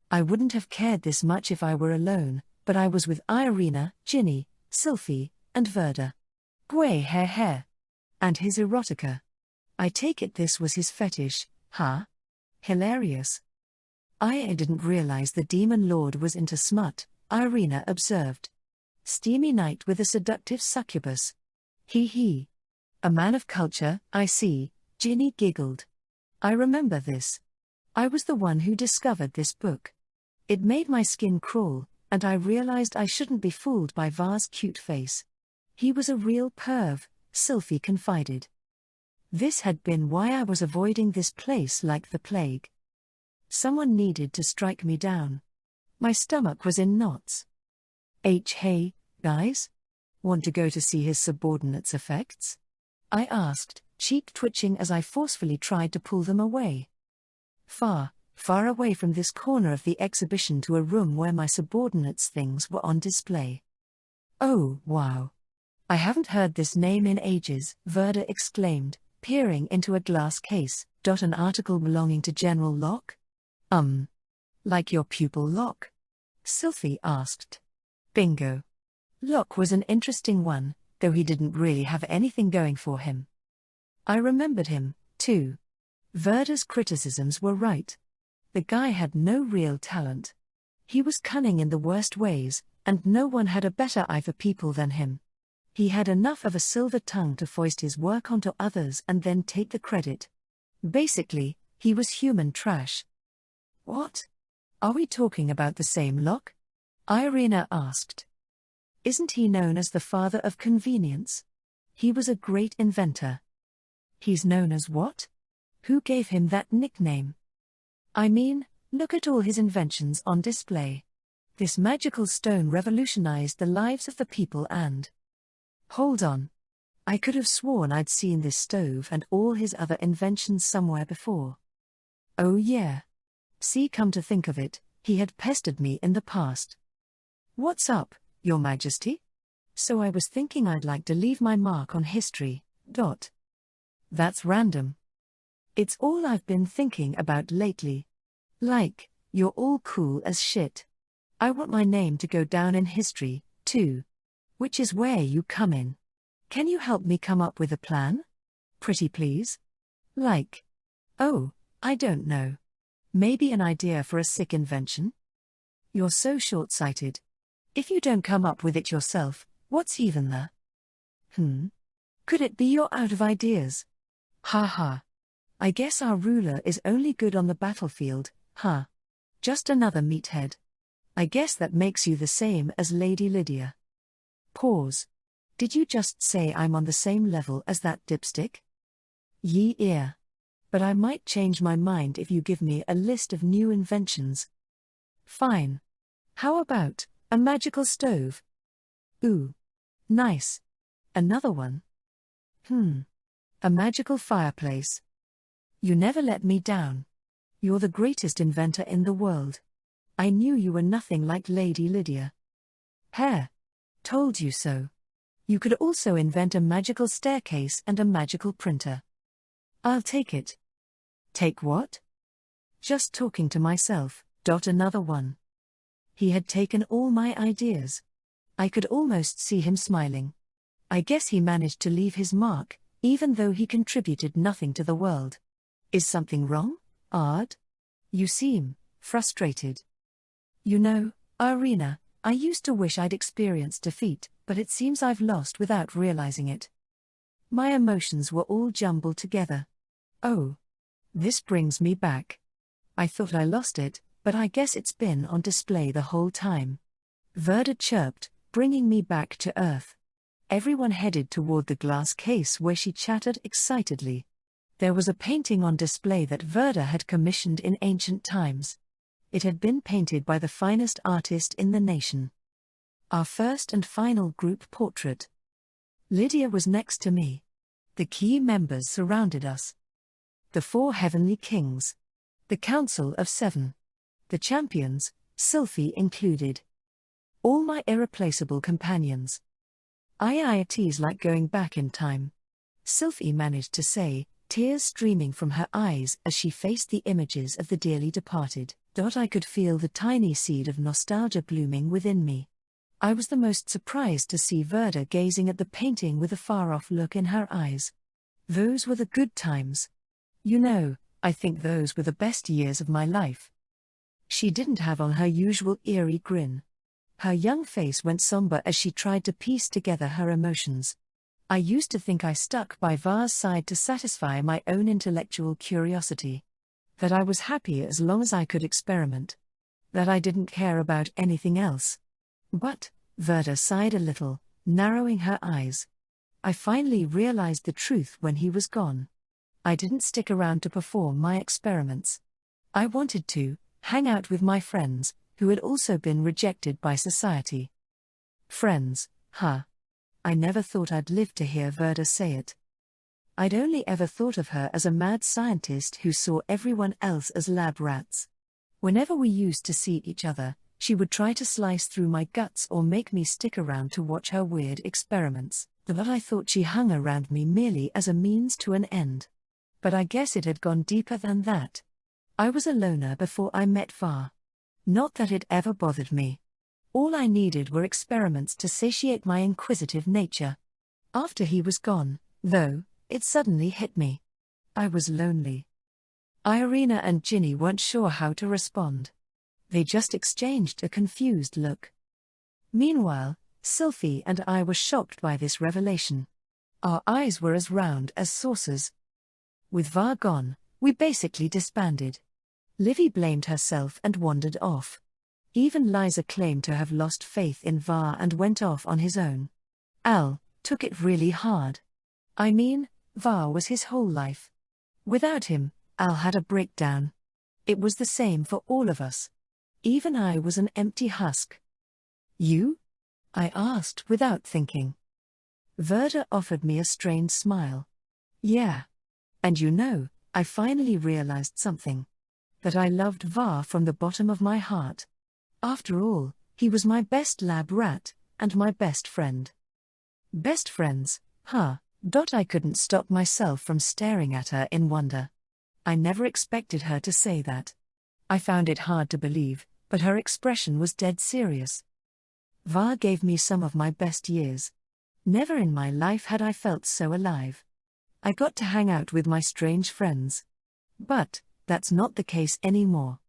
I wouldn't have cared this much if I were alone, but I was with Irina, Ginny, Sylphie, and Verda. Hair. And his erotica. I take it this was his fetish, huh? Hilarious. I didn't realize the Demon Lord was into smut, Irina observed. Steamy night with a seductive succubus. He. A man of culture, I see, Ginny giggled. I remember this. I was the one who discovered this book. It made my skin crawl, and I realized I shouldn't be fooled by Var's cute face. He was a real perv, Sylphie confided. This had been why I was avoiding this place like the plague. Someone needed to strike me down. My stomach was in knots. Hey, guys? Want to go to see his subordinate's effects? I asked, cheek twitching as I forcefully tried to pull them away. Far away from this corner of the exhibition to a room where my subordinate's things were on display. Oh, wow. I haven't heard this name in ages, Verda exclaimed, peering into a glass case. An article belonging to General Locke? Like your pupil Locke? Sylphie asked. Bingo. Locke was an interesting one, though he didn't really have anything going for him. I remembered him, too. Verda's criticisms were right. The guy had no real talent. He was cunning in the worst ways, and no one had a better eye for people than him. He had enough of a silver tongue to foist his work onto others and then take the credit. Basically, he was human trash. What? Are we talking about the same Locke? Irina asked. Isn't he known as the father of convenience? He was a great inventor. He's known as what? Who gave him that nickname? I mean, look at all his inventions on display. This magical stone revolutionized the lives of the people and… Hold on. I could have sworn I'd seen this stove and all his other inventions somewhere before. Oh yeah. See, come to think of it, he had pestered me in the past. What's up, Your Majesty? So I was thinking I'd like to leave my mark on history. That's random. It's all I've been thinking about lately. Like, you're all cool as shit. I want my name to go down in history, too. Which is where you come in. Can you help me come up with a plan? Pretty please? Like, oh, I don't know. Maybe an idea for a sick invention? You're so short-sighted. If you don't come up with it yourself, what's even the… Could it be you're out of ideas? Ha ha. I guess our ruler is only good on the battlefield, huh? Just another meathead. I guess that makes you the same as Lady Lydia. Pause. Did you just say I'm on the same level as that dipstick? Yeah. But I might change my mind if you give me a list of new inventions. Fine. How about a magical stove? Ooh. Nice. Another one? A magical fireplace. You never let me down. You're the greatest inventor in the world. I knew you were nothing like Lady Lydia. Hair. Told you so. You could also invent a magical staircase and a magical printer. I'll take it. Take what? Just talking to myself. Another one. He had taken all my ideas. I could almost see him smiling. I guess he managed to leave his mark, even though he contributed nothing to the world. Is something wrong, Ard? You seem frustrated. You know, Irina, I used to wish I'd experienced defeat, but it seems I've lost without realizing it. My emotions were all jumbled together. Oh. This brings me back. I thought I lost it, but I guess it's been on display the whole time. Verda chirped, bringing me back to earth. Everyone headed toward the glass case where she chattered excitedly. There was a painting on display that Verda had commissioned in ancient times. It had been painted by the finest artist in the nation. Our first and final group portrait. Lydia was next to me. The key members surrounded us. The 4 heavenly kings. The Council of 7. The champions, Sylphie included. All my irreplaceable companions. It's like going back in time. Sylphie managed to say, tears streaming from her eyes as she faced the images of the dearly departed. I could feel the tiny seed of nostalgia blooming within me. I was the most surprised to see Verda gazing at the painting with a far-off look in her eyes. Those were the good times. You know, I think those were the best years of my life. She didn't have on her usual eerie grin. Her young face went somber as she tried to piece together her emotions. I used to think I stuck by Var's side to satisfy my own intellectual curiosity. That I was happy as long as I could experiment. That I didn't care about anything else. But, Verda sighed a little, narrowing her eyes. I finally realized the truth when he was gone. I didn't stick around to perform my experiments. I wanted to hang out with my friends, who had also been rejected by society. Friends, huh? I never thought I'd live to hear Verda say it. I'd only ever thought of her as a mad scientist who saw everyone else as lab rats. Whenever we used to see each other, she would try to slice through my guts or make me stick around to watch her weird experiments. But I thought she hung around me merely as a means to an end. But I guess it had gone deeper than that. I was a loner before I met Var. Not that it ever bothered me. All I needed were experiments to satiate my inquisitive nature. After he was gone, though, it suddenly hit me. I was lonely. Irina and Ginny weren't sure how to respond. They just exchanged a confused look. Meanwhile, Sylphie and I were shocked by this revelation. Our eyes were as round as saucers. With Var gone, we basically disbanded. Livy blamed herself and wandered off. Even Liza claimed to have lost faith in Var and went off on his own. Al took it really hard. I mean, Var was his whole life. Without him, Al had a breakdown. It was the same for all of us. Even I was an empty husk. You? I asked without thinking. Verda offered me a strained smile. Yeah. And you know, I finally realized something. That I loved Var from the bottom of my heart. After all, he was my best lab rat, and my best friend. Best friends, huh? I couldn't stop myself from staring at her in wonder. I never expected her to say that. I found it hard to believe, but her expression was dead serious. Var gave me some of my best years. Never in my life had I felt so alive. I got to hang out with my strange friends. But that's not the case anymore.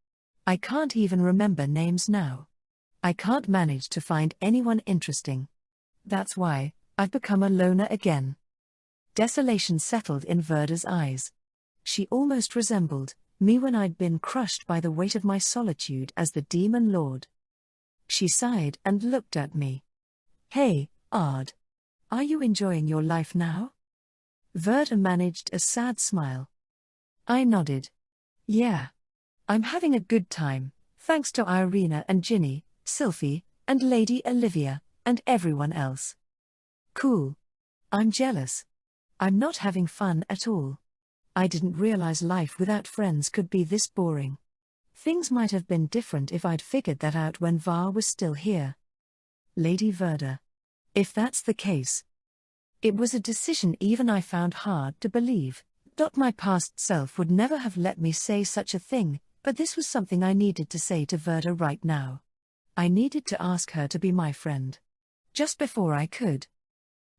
I can't even remember names now. I can't manage to find anyone interesting. That's why I've become a loner again. Desolation settled in Verda's eyes. She almost resembled me when I'd been crushed by the weight of my solitude as the demon lord. She sighed and looked at me. Hey, Ard. Are you enjoying your life now? Verda managed a sad smile. I nodded. Yeah. I'm having a good time, thanks to Irina and Ginny, Sylphie, and Lady Olivia, and everyone else. Cool. I'm jealous. I'm not having fun at all. I didn't realize life without friends could be this boring. Things might have been different if I'd figured that out when Var was still here. Lady Verda. If that's the case. It was a decision even I found hard to believe. My past self would never have let me say such a thing, but this was something I needed to say to Verda right now. I needed to ask her to be my friend. Just before I could.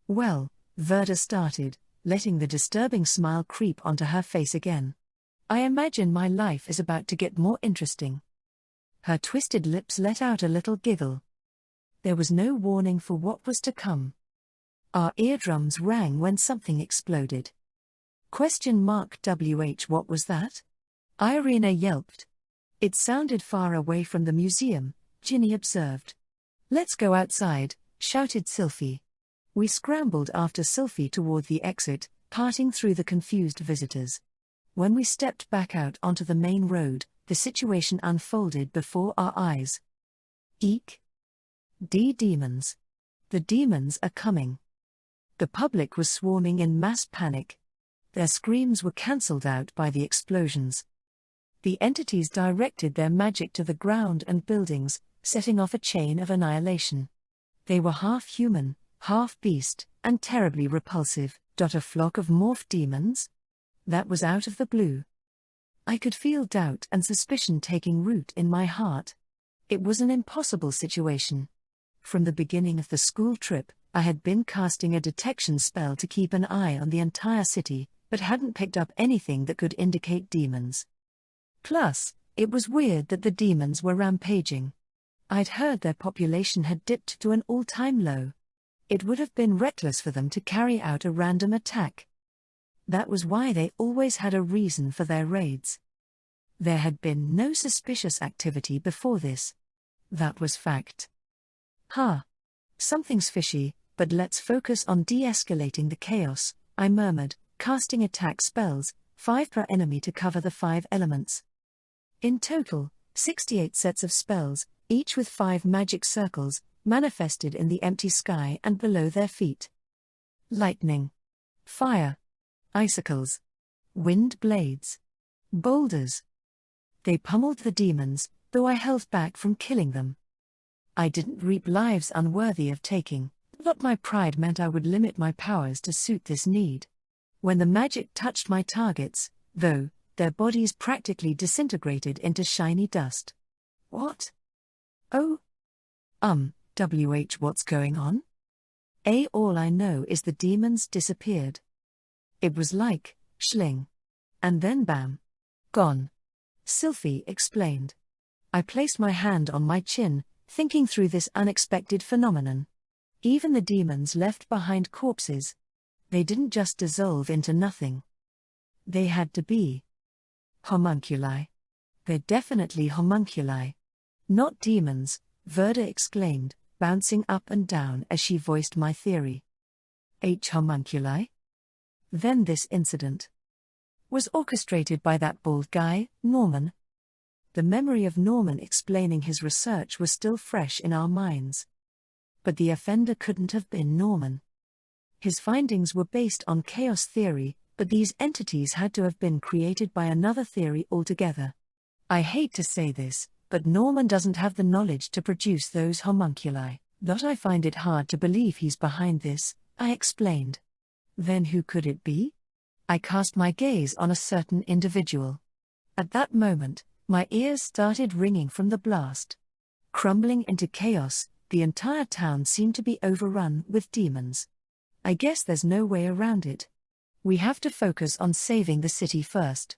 Well, Verda started, letting the disturbing smile creep onto her face again. I imagine my life is about to get more interesting. Her twisted lips let out a little giggle. There was no warning for what was to come. Our eardrums rang when something exploded. What was that? Irina yelped. It sounded far away from the museum, Ginny observed. Let's go outside, shouted Sylphie. We scrambled after Sylphie toward the exit, parting through the confused visitors. When we stepped back out onto the main road, the situation unfolded before our eyes. Eek! Demons. The demons are coming. The public was swarming in mass panic. Their screams were cancelled out by the explosions. The entities directed their magic to the ground and buildings, setting off a chain of annihilation. They were half human, half beast, and terribly repulsive. A flock of morph demons? That was out of the blue. I could feel doubt and suspicion taking root in my heart. It was an impossible situation. From the beginning of the school trip, I had been casting a detection spell to keep an eye on the entire city, but hadn't picked up anything that could indicate demons. Plus, it was weird that the demons were rampaging. I'd heard their population had dipped to an all-time low. It would have been reckless for them to carry out a random attack. That was why they always had a reason for their raids. There had been no suspicious activity before this. That was fact. Something's fishy, but let's focus on de-escalating the chaos, I murmured, casting attack spells, 5 per enemy to cover the 5 elements. In total, 68 sets of spells, each with 5 magic circles, manifested in the empty sky and below their feet. Lightning. Fire. Icicles. Wind blades. Boulders. They pummeled the demons, though I held back from killing them. I didn't reap lives unworthy of taking, but my pride meant I would limit my powers to suit this need. When the magic touched my targets, though, their bodies practically disintegrated into shiny dust. What? Oh? What's going on? All I know is the demons disappeared. It was like, schling. And then bam. Gone. Sylphie explained. I placed my hand on my chin, thinking through this unexpected phenomenon. Even the demons left behind corpses. They didn't just dissolve into nothing. They had to be homunculi. They're definitely homunculi. Not demons, Verda exclaimed, bouncing up and down as she voiced my theory. Homunculi? Then this incident was orchestrated by that bald guy, Norman. The memory of Norman explaining his research was still fresh in our minds. But the offender couldn't have been Norman. His findings were based on chaos theory, but these entities had to have been created by another theory altogether. I hate to say this, but Norman doesn't have the knowledge to produce those homunculi. I find it hard to believe he's behind this, I explained. Then who could it be? I cast my gaze on a certain individual. At that moment, my ears started ringing from the blast. Crumbling into chaos, the entire town seemed to be overrun with demons. I guess there's no way around it. We have to focus on saving the city first.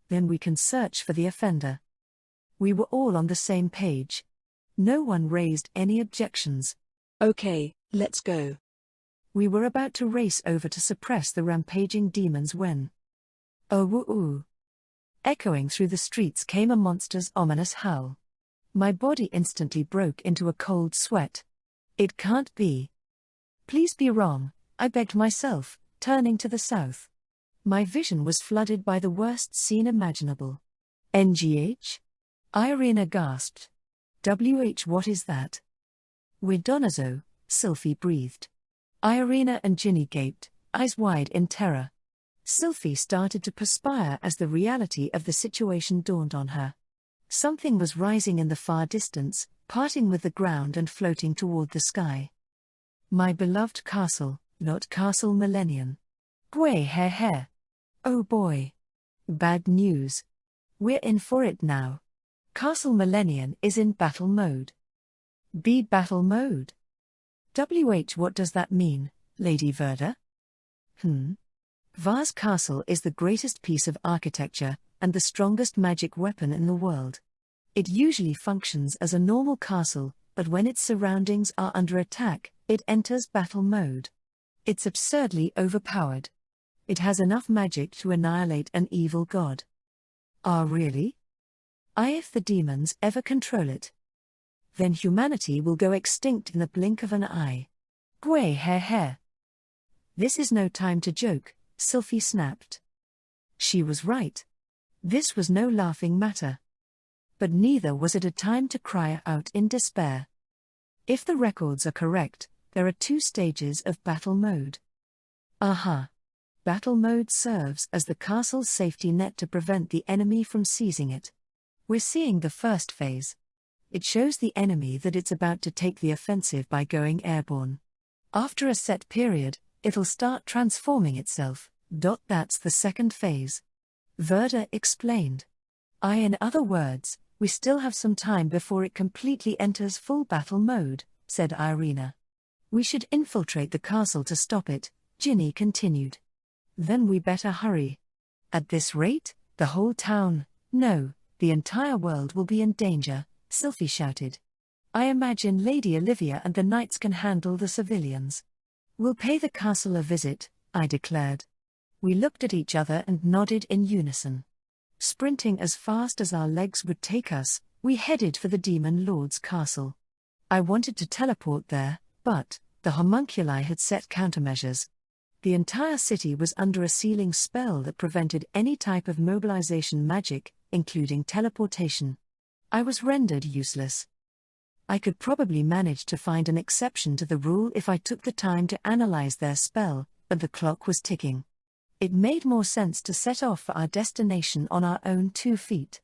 Then we can search for the offender. We were all on the same page. No one raised any objections. Okay, let's go. We were about to race over to suppress the rampaging demons when... oh woo-oo. Echoing through the streets came a monster's ominous howl. My body instantly broke into a cold sweat. It can't be. Please be wrong, I begged myself, turning to the south. My vision was flooded by the worst scene imaginable. NGH? Irina gasped. WH, what is that? We're Donazo, Sylphie breathed. Irina and Ginny gaped, eyes wide in terror. Sylphie started to perspire as the reality of the situation dawned on her. Something was rising in the far distance, parting with the ground and floating toward the sky. My beloved castle, not Castle Millennium. Gwei he he. Oh boy. Bad news. We're in for it now. Castle Millennium is in battle mode. Battle mode? WH, what does that mean, Lady Verda? Vars Castle is the greatest piece of architecture, and the strongest magic weapon in the world. It usually functions as a normal castle, but when its surroundings are under attack, it enters battle mode. It's absurdly overpowered. It has enough magic to annihilate an evil god. Ah, really? If the demons ever control it, then humanity will go extinct in the blink of an eye. Gwei he he. This is no time to joke, Sylphie snapped. She was right. This was no laughing matter. But neither was it a time to cry out in despair. If the records are correct, there are 2 stages of battle mode. Aha! Battle mode serves as the castle's safety net to prevent the enemy from seizing it. We're seeing the first phase. It shows the enemy that it's about to take the offensive by going airborne. After a set period, it'll start transforming itself. That's the second phase. Verda explained. In other words, we still have some time before it completely enters full battle mode, said Irina. We should infiltrate the castle to stop it, Ginny continued. Then we better hurry. At this rate, the whole town, no, the entire world will be in danger, Sylphie shouted. I imagine Lady Olivia and the knights can handle the civilians. We'll pay the castle a visit, I declared. We looked at each other and nodded in unison. Sprinting as fast as our legs would take us, we headed for the Demon Lord's castle. I wanted to teleport there, but the homunculi had set countermeasures. The entire city was under a sealing spell that prevented any type of mobilization magic, including teleportation. I was rendered useless. I could probably manage to find an exception to the rule if I took the time to analyze their spell, but the clock was ticking. It made more sense to set off for our destination on our own 2 feet.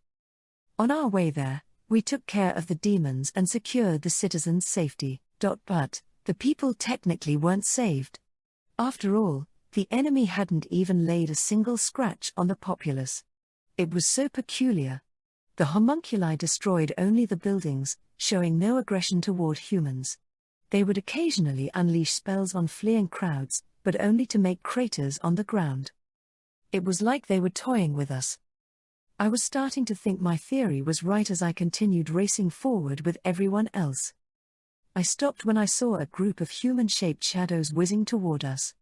On our way there, we took care of the demons and secured the citizens' safety. But the people technically weren't saved. After all, the enemy hadn't even laid a single scratch on the populace. It was so peculiar. The homunculi destroyed only the buildings, showing no aggression toward humans. They would occasionally unleash spells on fleeing crowds, but only to make craters on the ground. It was like they were toying with us. I was starting to think my theory was right as I continued racing forward with everyone else. I stopped when I saw a group of human-shaped shadows whizzing toward us.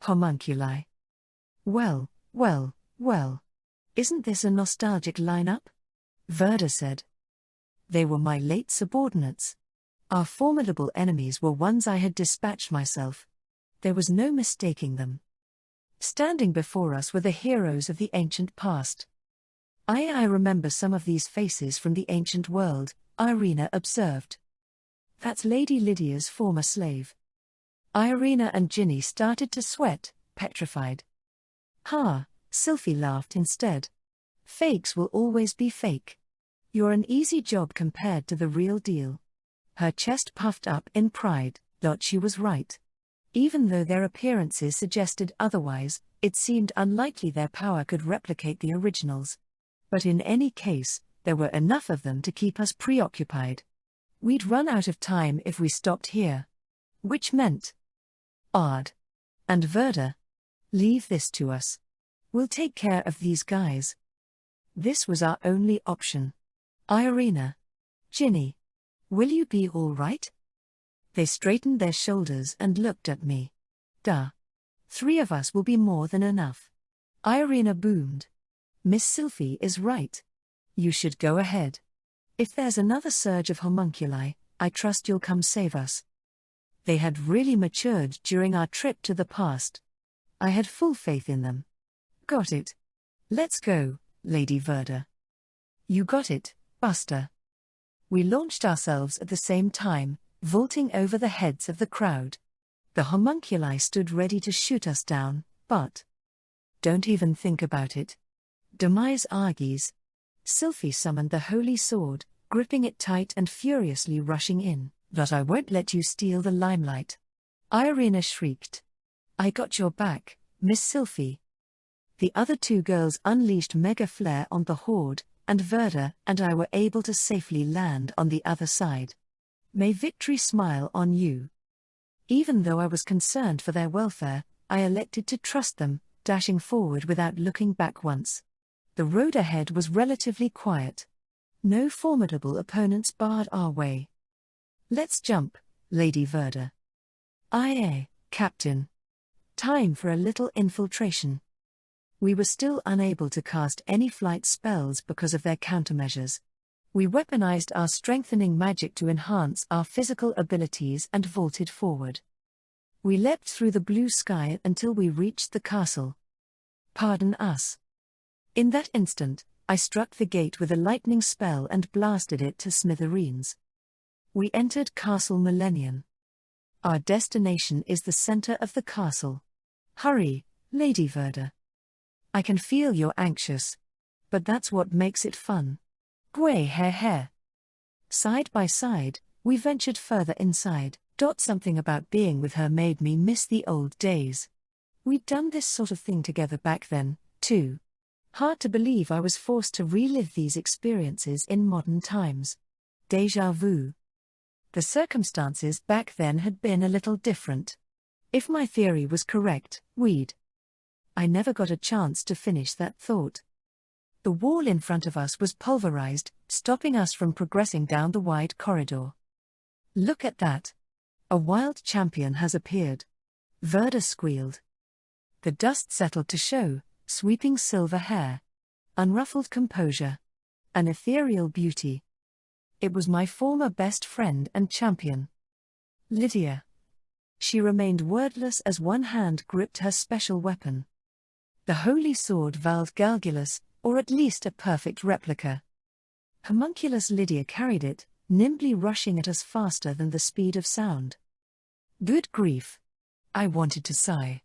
Homunculi. Well. Isn't this a nostalgic lineup? Verda said. They were my late subordinates. Our formidable enemies were ones I had dispatched myself. There was no mistaking them. Standing before us were the heroes of the ancient past. I remember some of these faces from the ancient world, Irina observed. That's Lady Lydia's former slave. Irina and Ginny started to sweat, petrified. Ha, Sylphie laughed instead. Fakes will always be fake. You're an easy job compared to the real deal. Her chest puffed up in pride. She was right. Even though their appearances suggested otherwise, it seemed unlikely their power could replicate the originals. But in any case, there were enough of them to keep us preoccupied. We'd run out of time if we stopped here. Which meant odd. And Verda, leave this to us. We'll take care of these guys. This was our only option. Irina. Ginny. Will you be all right? They straightened their shoulders and looked at me. Duh. 3 of us will be more than enough. Irina boomed. Miss Sylphie is right. You should go ahead. If there's another surge of homunculi, I trust you'll come save us. They had really matured during our trip to the past. I had full faith in them. Got it. Let's go, Lady Verda. You got it, Buster. We launched ourselves at the same time, vaulting over the heads of the crowd. The homunculi stood ready to shoot us down, but don't even think about it. Demise Argies. Sylphie summoned the holy sword, gripping it tight and furiously rushing in. But I won't let you steal the limelight. Irina shrieked. I got your back, Miss Sylphie. The other 2 girls unleashed mega flare on the horde, and Verda and I were able to safely land on the other side. May victory smile on you. Even though I was concerned for their welfare, I elected to trust them, dashing forward without looking back once. The road ahead was relatively quiet. No formidable opponents barred our way. Let's jump, Lady Verda. Aye, Captain. Time for a little infiltration. We were still unable to cast any flight spells because of their countermeasures. We weaponized our strengthening magic to enhance our physical abilities and vaulted forward. We leapt through the blue sky until we reached the castle. Pardon us. In that instant, I struck the gate with a lightning spell and blasted it to smithereens. We entered Castle Millennium. Our destination is the center of the castle. Hurry, Lady Verda. I can feel you're anxious. But that's what makes it fun. Gway hair. Side by side, we ventured further inside. Something about being with her made me miss the old days. We'd done this sort of thing together back then, too. Hard to believe I was forced to relive these experiences in modern times. Déjà vu. The circumstances back then had been a little different. If my theory was correct, I never got a chance to finish that thought. The wall in front of us was pulverized, stopping us from progressing down the wide corridor. Look at that. A wild champion has appeared. Verda squealed. The dust settled to show, sweeping silver hair. Unruffled composure. An ethereal beauty. It was my former best friend and champion. Lydia. She remained wordless as one hand gripped her special weapon. The holy sword Vald Galgulus, or at least a perfect replica. Homunculus Lydia carried it, nimbly rushing at us faster than the speed of sound. Good grief. I wanted to sigh.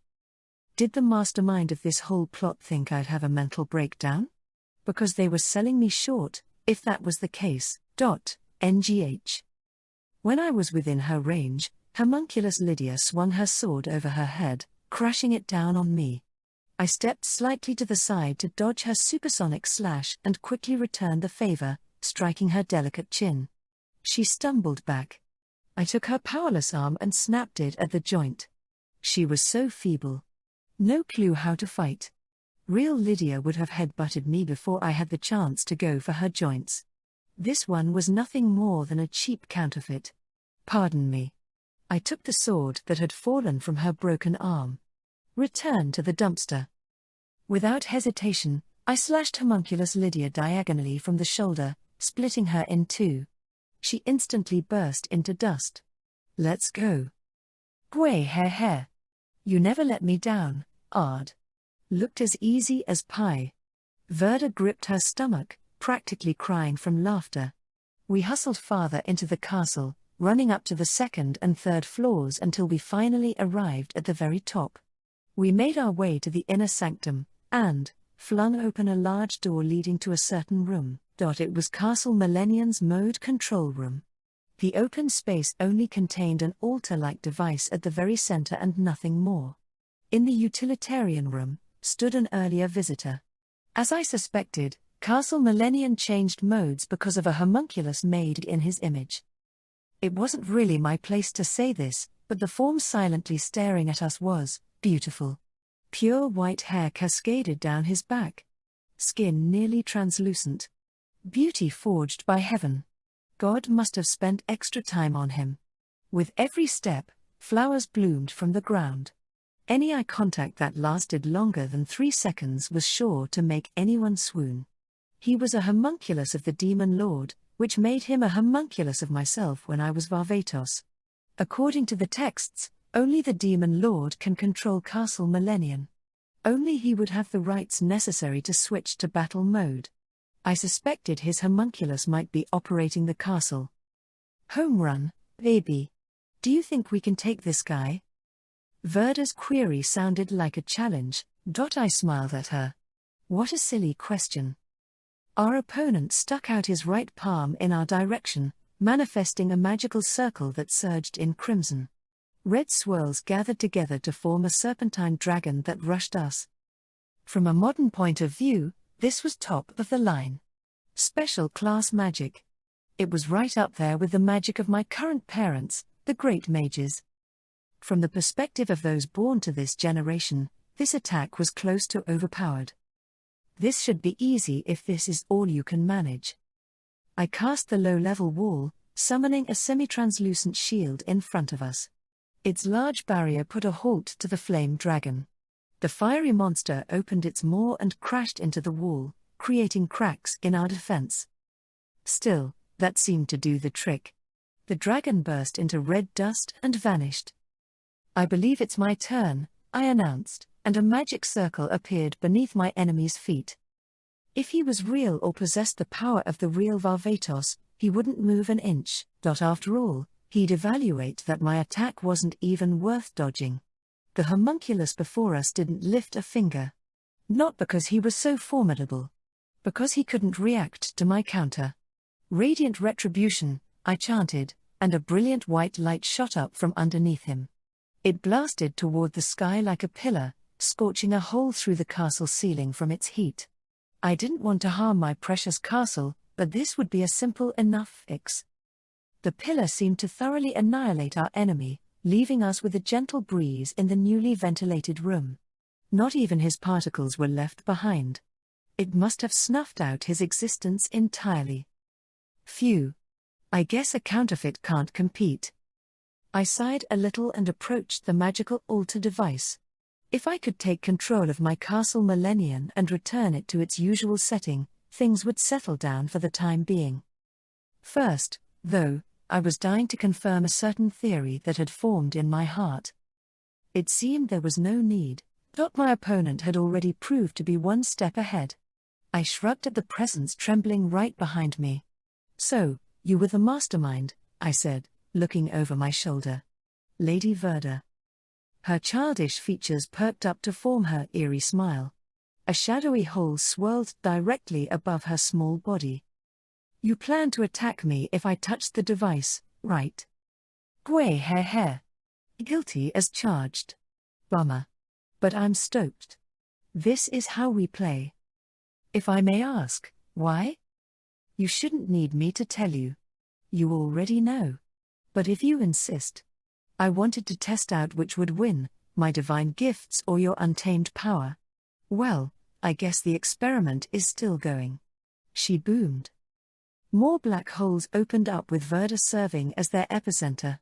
Did the mastermind of this whole plot think I'd have a mental breakdown? Because they were selling me short, if that was the case. NGH. When I was within her range, Homunculus Lydia swung her sword over her head, crashing it down on me. I stepped slightly to the side to dodge her supersonic slash and quickly returned the favor, striking her delicate chin. She stumbled back. I took her powerless arm and snapped it at the joint. She was so feeble. No clue how to fight. Real Lydia would have headbutted me before I had the chance to go for her joints. This one was nothing more than a cheap counterfeit. Pardon me. I took the sword that had fallen from her broken arm. Return to the dumpster. Without hesitation, I slashed homunculus Lydia diagonally from the shoulder, splitting her in two. She instantly burst into dust. Let's go. Gway hair. You never let me down, Ard. Looked as easy as pie. Verda gripped her stomach, practically crying from laughter. We hustled farther into the castle, running up to the second and third floors until we finally arrived at the very top. We made our way to the inner sanctum, and flung open a large door leading to a certain room. It was Castle Millennium's mode control room. The open space only contained an altar-like device at the very center and nothing more. In the utilitarian room stood an earlier visitor. As I suspected, Castle Millennium changed modes because of a homunculus made in his image. It wasn't really my place to say this, but the form silently staring at us was beautiful. Pure white hair cascaded down his back. Skin nearly translucent. Beauty forged by heaven. God must have spent extra time on him. With every step, flowers bloomed from the ground. Any eye contact that lasted longer than 3 seconds was sure to make anyone swoon. He was a homunculus of the Demon Lord, which made him a homunculus of myself when I was Varvatos. According to the texts, only the Demon Lord can control Castle Millennium. Only he would have the rights necessary to switch to battle mode. I suspected his homunculus might be operating the castle. Home run, baby. Do you think we can take this guy? Verda's query sounded like a challenge. I smiled at her. What a silly question. Our opponent stuck out his right palm in our direction, manifesting a magical circle that surged in crimson. Red swirls gathered together to form a serpentine dragon that rushed us. From a modern point of view, this was top of the line. Special class magic. It was right up there with the magic of my current parents, the great mages. From the perspective of those born to this generation, this attack was close to overpowered. This should be easy if this is all you can manage. I cast the low-level wall, summoning a semi-translucent shield in front of us. Its large barrier put a halt to the flame dragon. The fiery monster opened its maw and crashed into the wall, creating cracks in our defense. Still, that seemed to do the trick. The dragon burst into red dust and vanished. I believe it's my turn, I announced, and a magic circle appeared beneath my enemy's feet. If he was real or possessed the power of the real Varvatos, he wouldn't move an inch. After all, he'd evaluate that my attack wasn't even worth dodging. The homunculus before us didn't lift a finger. Not because he was so formidable. Because he couldn't react to my counter. Radiant retribution, I chanted, and a brilliant white light shot up from underneath him. It blasted toward the sky like a pillar, scorching a hole through the castle ceiling from its heat. I didn't want to harm my precious castle, but this would be a simple enough fix. The pillar seemed to thoroughly annihilate our enemy, leaving us with a gentle breeze in the newly ventilated room. Not even his particles were left behind. It must have snuffed out his existence entirely. Phew. I guess a counterfeit can't compete. I sighed a little and approached the magical altar device. If I could take control of my Castle Millennium and return it to its usual setting, things would settle down for the time being. First, though, I was dying to confirm a certain theory that had formed in my heart. It seemed there was no need. My opponent had already proved to be one step ahead. I shrugged at the presence trembling right behind me. So, you were the mastermind, I said, looking over my shoulder. Lady Verda. Her childish features perked up to form her eerie smile. A shadowy hole swirled directly above her small body. You plan to attack me if I touched the device, right? Gway hair. Guilty as charged. Bummer. But I'm stoked. This is how we play. If I may ask, why? You shouldn't need me to tell you. You already know. But if you insist. I wanted to test out which would win, my divine gifts or your untamed power. Well, I guess the experiment is still going. She boomed. More black holes opened up with Verda serving as their epicenter.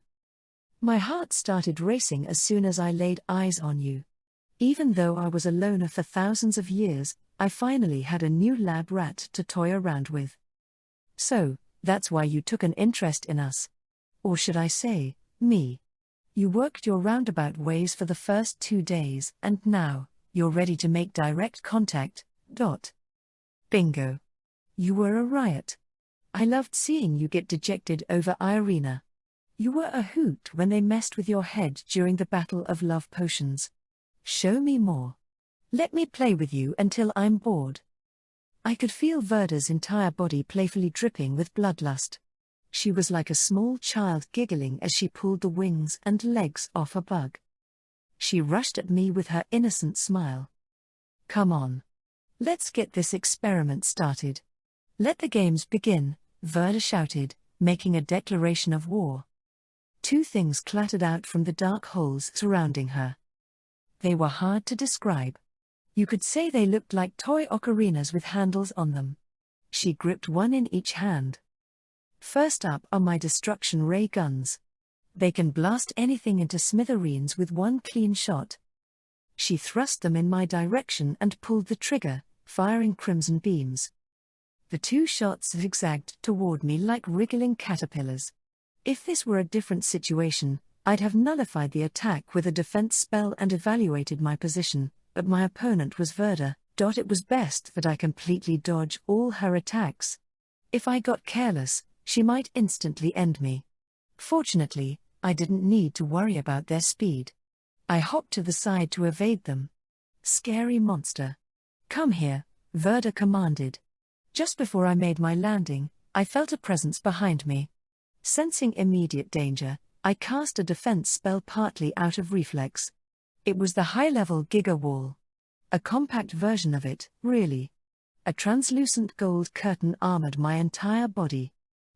My heart started racing as soon as I laid eyes on you. Even though I was a loner for thousands of years, I finally had a new lab rat to toy around with. So, that's why you took an interest in us. Or should I say, me? You worked your roundabout ways for the first 2 days, and now, you're ready to make direct contact. Bingo. You were a riot. I loved seeing you get dejected over Irina. You were a hoot when they messed with your head during the Battle of Love Potions. Show me more. Let me play with you until I'm bored. I could feel Verda's entire body playfully dripping with bloodlust. She was like a small child giggling as she pulled the wings and legs off a bug. She rushed at me with her innocent smile. Come on. Let's get this experiment started. Let the games begin, Verda shouted, making a declaration of war. 2 things clattered out from the dark holes surrounding her. They were hard to describe. You could say they looked like toy ocarinas with handles on them. She gripped one in each hand. First up are my destruction ray guns. They can blast anything into smithereens with one clean shot. She thrust them in my direction and pulled the trigger, firing crimson beams. The 2 shots zigzagged toward me like wriggling caterpillars. If this were a different situation, I'd have nullified the attack with a defense spell and evaluated my position, but my opponent was Verda. It was best that I completely dodge all her attacks. If I got careless, she might instantly end me. Fortunately, I didn't need to worry about their speed. I hopped to the side to evade them. Scary monster. Come here, Verda commanded. Just before I made my landing, I felt a presence behind me. Sensing immediate danger, I cast a defense spell partly out of reflex. It was the high-level Giga Wall. A compact version of it, really. A translucent gold curtain armored my entire body.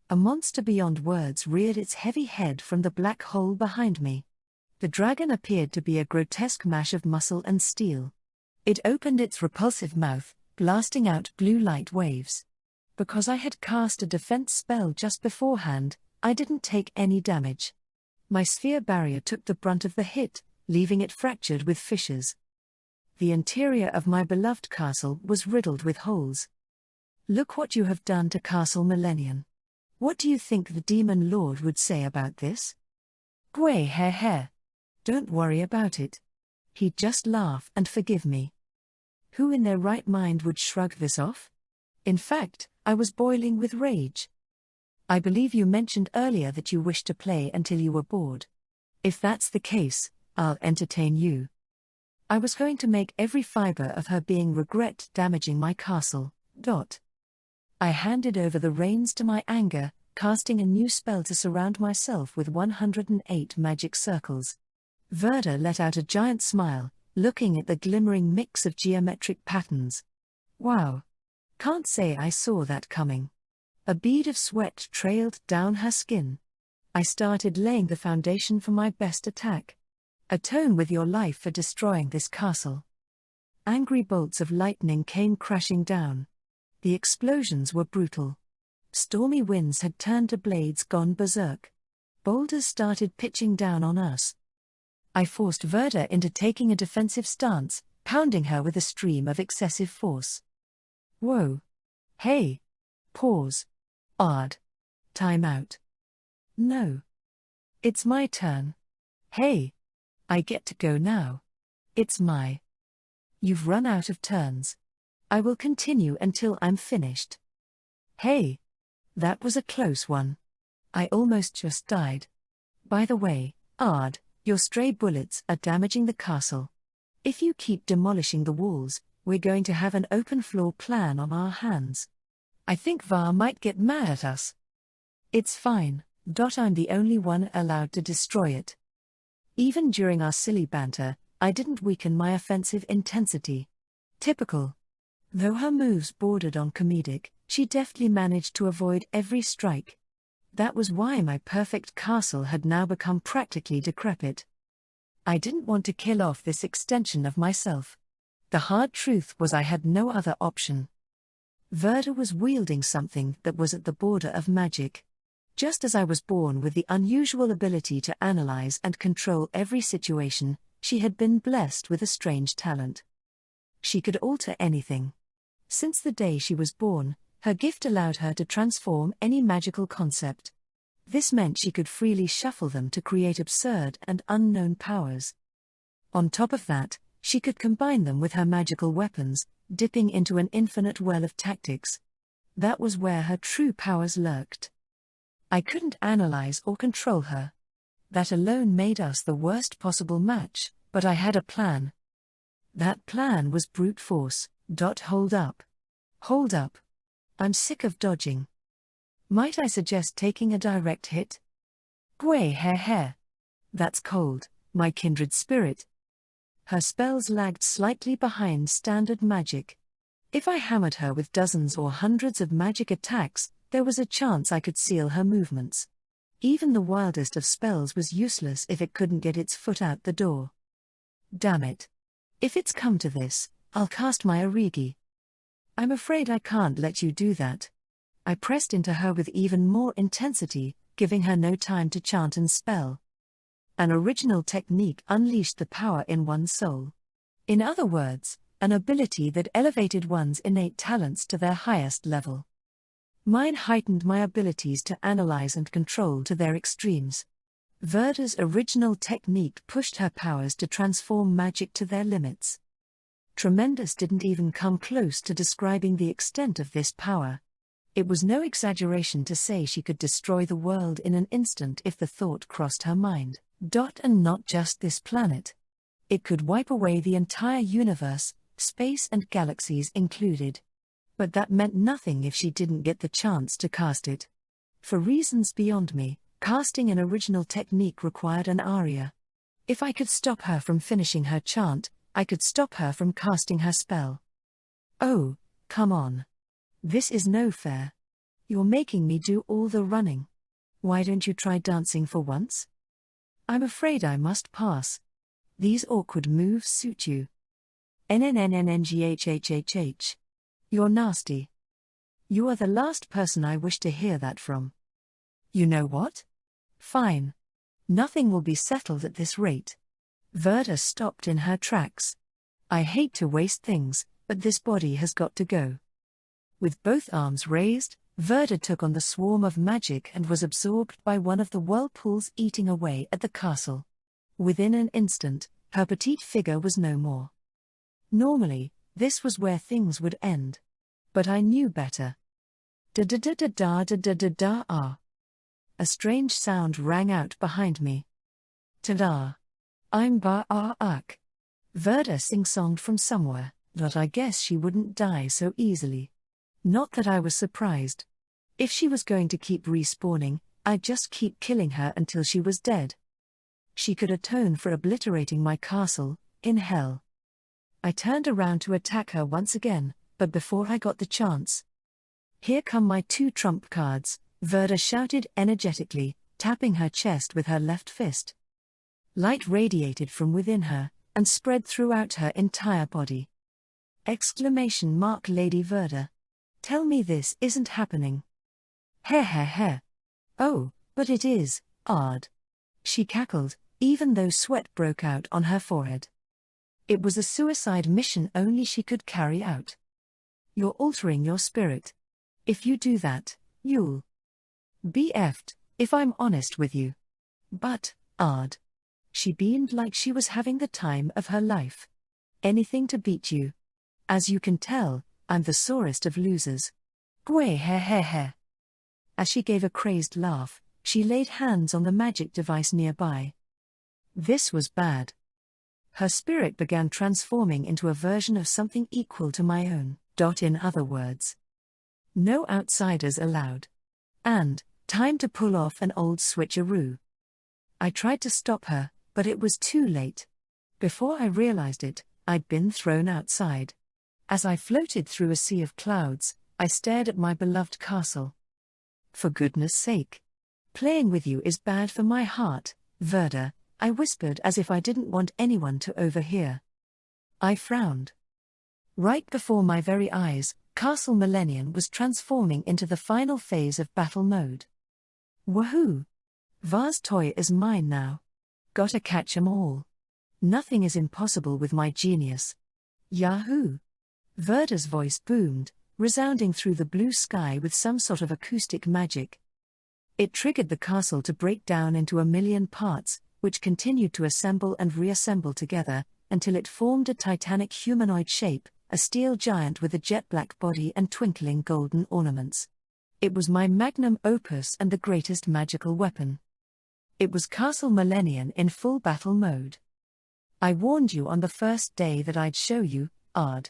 A monster beyond words reared its heavy head from the black hole behind me. The dragon appeared to be a grotesque mash of muscle and steel. It opened its repulsive mouth, blasting out blue light waves. Because I had cast a defense spell just beforehand, I didn't take any damage. My sphere barrier took the brunt of the hit, leaving it fractured with fissures. The interior of my beloved castle was riddled with holes. Look what you have done to Castle Millennium. What do you think the Demon Lord would say about this? Gway hair. Don't worry about it. He'd just laugh and forgive me. Who in their right mind would shrug this off? In fact, I was boiling with rage. I believe you mentioned earlier that you wished to play until you were bored. If that's the case, I'll entertain you. I was going to make every fiber of her being regret damaging my castle. I handed over the reins to my anger, casting a new spell to surround myself with 108 magic circles. Verda let out a giant smile, looking at the glimmering mix of geometric patterns. Wow. Can't say I saw that coming. A bead of sweat trailed down her skin. I started laying the foundation for my best attack. Atone with your life for destroying this castle. Angry bolts of lightning came crashing down. The explosions were brutal. Stormy winds had turned to blades gone berserk. Boulders started pitching down on us. I forced Verda into taking a defensive stance, pounding her with a stream of excessive force. Whoa. Hey. Pause. Odd. Time out. No. It's my turn. Hey. I get to go now. It's my. You've run out of turns. I will continue until I'm finished. Hey. That was a close one. I almost just died. By the way, Ard, your stray bullets are damaging the castle. If you keep demolishing the walls, we're going to have an open floor plan on our hands. I think Var might get mad at us. It's fine. I'm the only one allowed to destroy it. Even during our silly banter, I didn't weaken my offensive intensity. Typical. Though her moves bordered on comedic, she deftly managed to avoid every strike. That was why my perfect castle had now become practically decrepit. I didn't want to kill off this extension of myself. The hard truth was I had no other option. Verda was wielding something that was at the border of magic. Just as I was born with the unusual ability to analyze and control every situation, she had been blessed with a strange talent. She could alter anything. Since the day she was born, her gift allowed her to transform any magical concept. This meant she could freely shuffle them to create absurd and unknown powers. On top of that, she could combine them with her magical weapons, dipping into an infinite well of tactics. That was where her true powers lurked. I couldn't analyze or control her. That alone made us the worst possible match, but I had a plan. That plan was brute force. Hold up. Hold up. I'm sick of dodging. Might I suggest taking a direct hit? Gway hair. That's cold, my kindred spirit. Her spells lagged slightly behind standard magic. If I hammered her with dozens or hundreds of magic attacks, there was a chance I could seal her movements. Even the wildest of spells was useless if it couldn't get its foot out the door. Damn it. If it's come to this, I'll cast my Origi. I'm afraid I can't let you do that. I pressed into her with even more intensity, giving her no time to chant and spell. An original technique unleashed the power in one's soul. In other words, an ability that elevated one's innate talents to their highest level. Mine heightened my abilities to analyze and control to their extremes. Verda's original technique pushed her powers to transform magic to their limits. Tremendous didn't even come close to describing the extent of this power. It was no exaggeration to say she could destroy the world in an instant if the thought crossed her mind. And not just this planet. It could wipe away the entire universe, space and galaxies included. But that meant nothing if she didn't get the chance to cast it. For reasons beyond me, casting an original technique required an aria. If I could stop her from finishing her chant, I could stop her from casting her spell. Oh, come on. This is no fair. You're making me do all the running. Why don't you try dancing for once? I'm afraid I must pass. These awkward moves suit you. NNNNNGHHHH. You're nasty. You are the last person I wish to hear that from. You know what? Fine. Nothing will be settled at this rate. Verda stopped in her tracks. I hate to waste things, but this body has got to go. With both arms raised, Verda took on the swarm of magic and was absorbed by one of the whirlpools eating away at the castle. Within an instant, her petite figure was no more. Normally, this was where things would end. But I knew better. Da-da-da-da-da-da-da-da-da-ah. A strange sound rang out behind me. Ta-da! I'm ba-ah-ak. Verda sing-songed from somewhere, but I guess she wouldn't die so easily. Not that I was surprised. If she was going to keep respawning, I'd just keep killing her until she was dead. She could atone for obliterating my castle, in hell. I turned around to attack her once again, but before I got the chance. Here come my 2 trump cards, Verda shouted energetically, tapping her chest with her left fist. Light radiated from within her, and spread throughout her entire body. Exclamation mark Lady Verda. Tell me this isn't happening. Heh. Oh, but it is, Ard. She cackled, even though sweat broke out on her forehead. It was a suicide mission only she could carry out. You're altering your spirit. If you do that, you'll be effed, if I'm honest with you. But, Ard. She beamed like she was having the time of her life. Anything to beat you. As you can tell, I'm the sorest of losers. Gway heh. As she gave a crazed laugh, she laid hands on the magic device nearby. This was bad. Her spirit began transforming into a version of something equal to my own. In other words, no outsiders allowed. And, time to pull off an old switcheroo. I tried to stop her, but it was too late. Before I realized it, I'd been thrown outside. As I floated through a sea of clouds, I stared at my beloved castle. For goodness sake. Playing with you is bad for my heart, Verda, I whispered as if I didn't want anyone to overhear. I frowned. Right before my very eyes, Castle Millennium was transforming into the final phase of battle mode. Woohoo! Var's toy is mine now. Gotta catch 'em all. Nothing is impossible with my genius. Yahoo! Verda's voice boomed, resounding through the blue sky with some sort of acoustic magic. It triggered the castle to break down into a million parts, which continued to assemble and reassemble together, until it formed a titanic humanoid shape, a steel giant with a jet-black body and twinkling golden ornaments. It was my magnum opus and the greatest magical weapon. It was Castle Millennium in full battle mode. I warned you on the first day that I'd show you, Ard.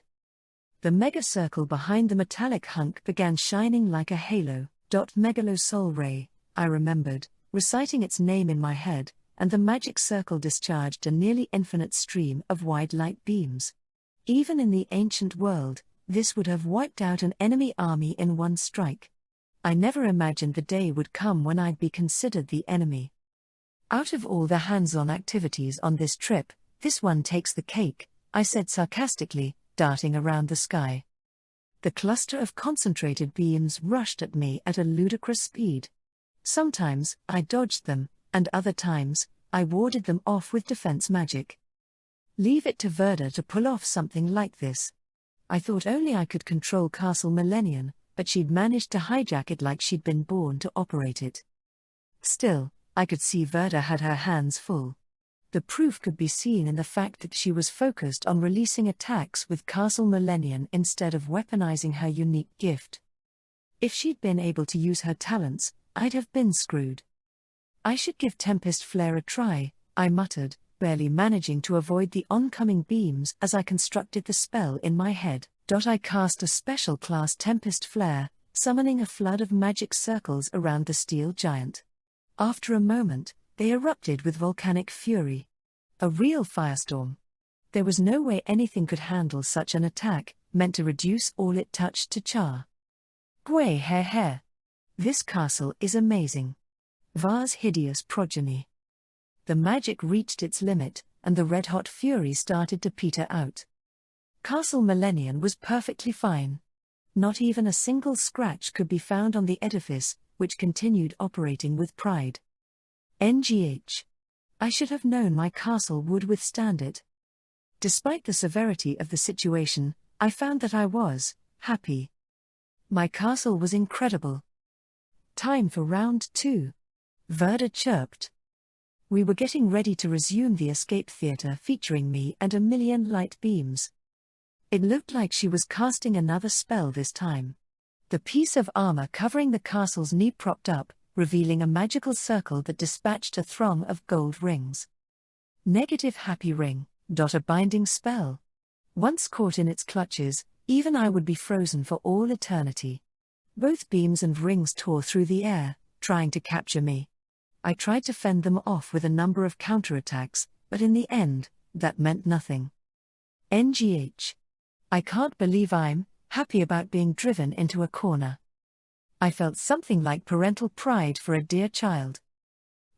The mega circle behind the metallic hunk began shining like a halo. Megalo Soul Ray, I remembered, reciting its name in my head, and the magic circle discharged a nearly infinite stream of wide light beams. Even in the ancient world, this would have wiped out an enemy army in one strike. I never imagined the day would come when I'd be considered the enemy. Out of all the hands-on activities on this trip, this one takes the cake, I said sarcastically, darting around the sky. The cluster of concentrated beams rushed at me at a ludicrous speed. Sometimes, I dodged them, and other times, I warded them off with defense magic. Leave it to Verda to pull off something like this. I thought only I could control Castle Millennium, but she'd managed to hijack it like she'd been born to operate it. Still, I could see Verda had her hands full. The proof could be seen in the fact that she was focused on releasing attacks with Castle Millennium instead of weaponizing her unique gift. If she'd been able to use her talents, I'd have been screwed. I should give Tempest Flare a try, I muttered, barely managing to avoid the oncoming beams as I constructed the spell in my head. I cast a special class Tempest Flare, summoning a flood of magic circles around the steel giant. After a moment, they erupted with volcanic fury. A real firestorm. There was no way anything could handle such an attack, meant to reduce all it touched to char. Gwei he he. This castle is amazing. Var's hideous progeny. The magic reached its limit, and the red-hot fury started to peter out. Castle Millennium was perfectly fine. Not even a single scratch could be found on the edifice, which continued operating with pride. NGH. I should have known my castle would withstand it. Despite the severity of the situation, I found that I was happy. My castle was incredible. Time for round 2. Verda chirped. We were getting ready to resume the escape theater featuring me and a million light beams. It looked like she was casting another spell this time. The piece of armor covering the castle's knee propped up, revealing a magical circle that dispatched a throng of gold rings. Negative happy ring, a binding spell. Once caught in its clutches, even I would be frozen for all eternity. Both beams and rings tore through the air, trying to capture me. I tried to fend them off with a number of counterattacks, but in the end, that meant nothing. NGH. I can't believe I'm happy about being driven into a corner. I felt something like parental pride for a dear child.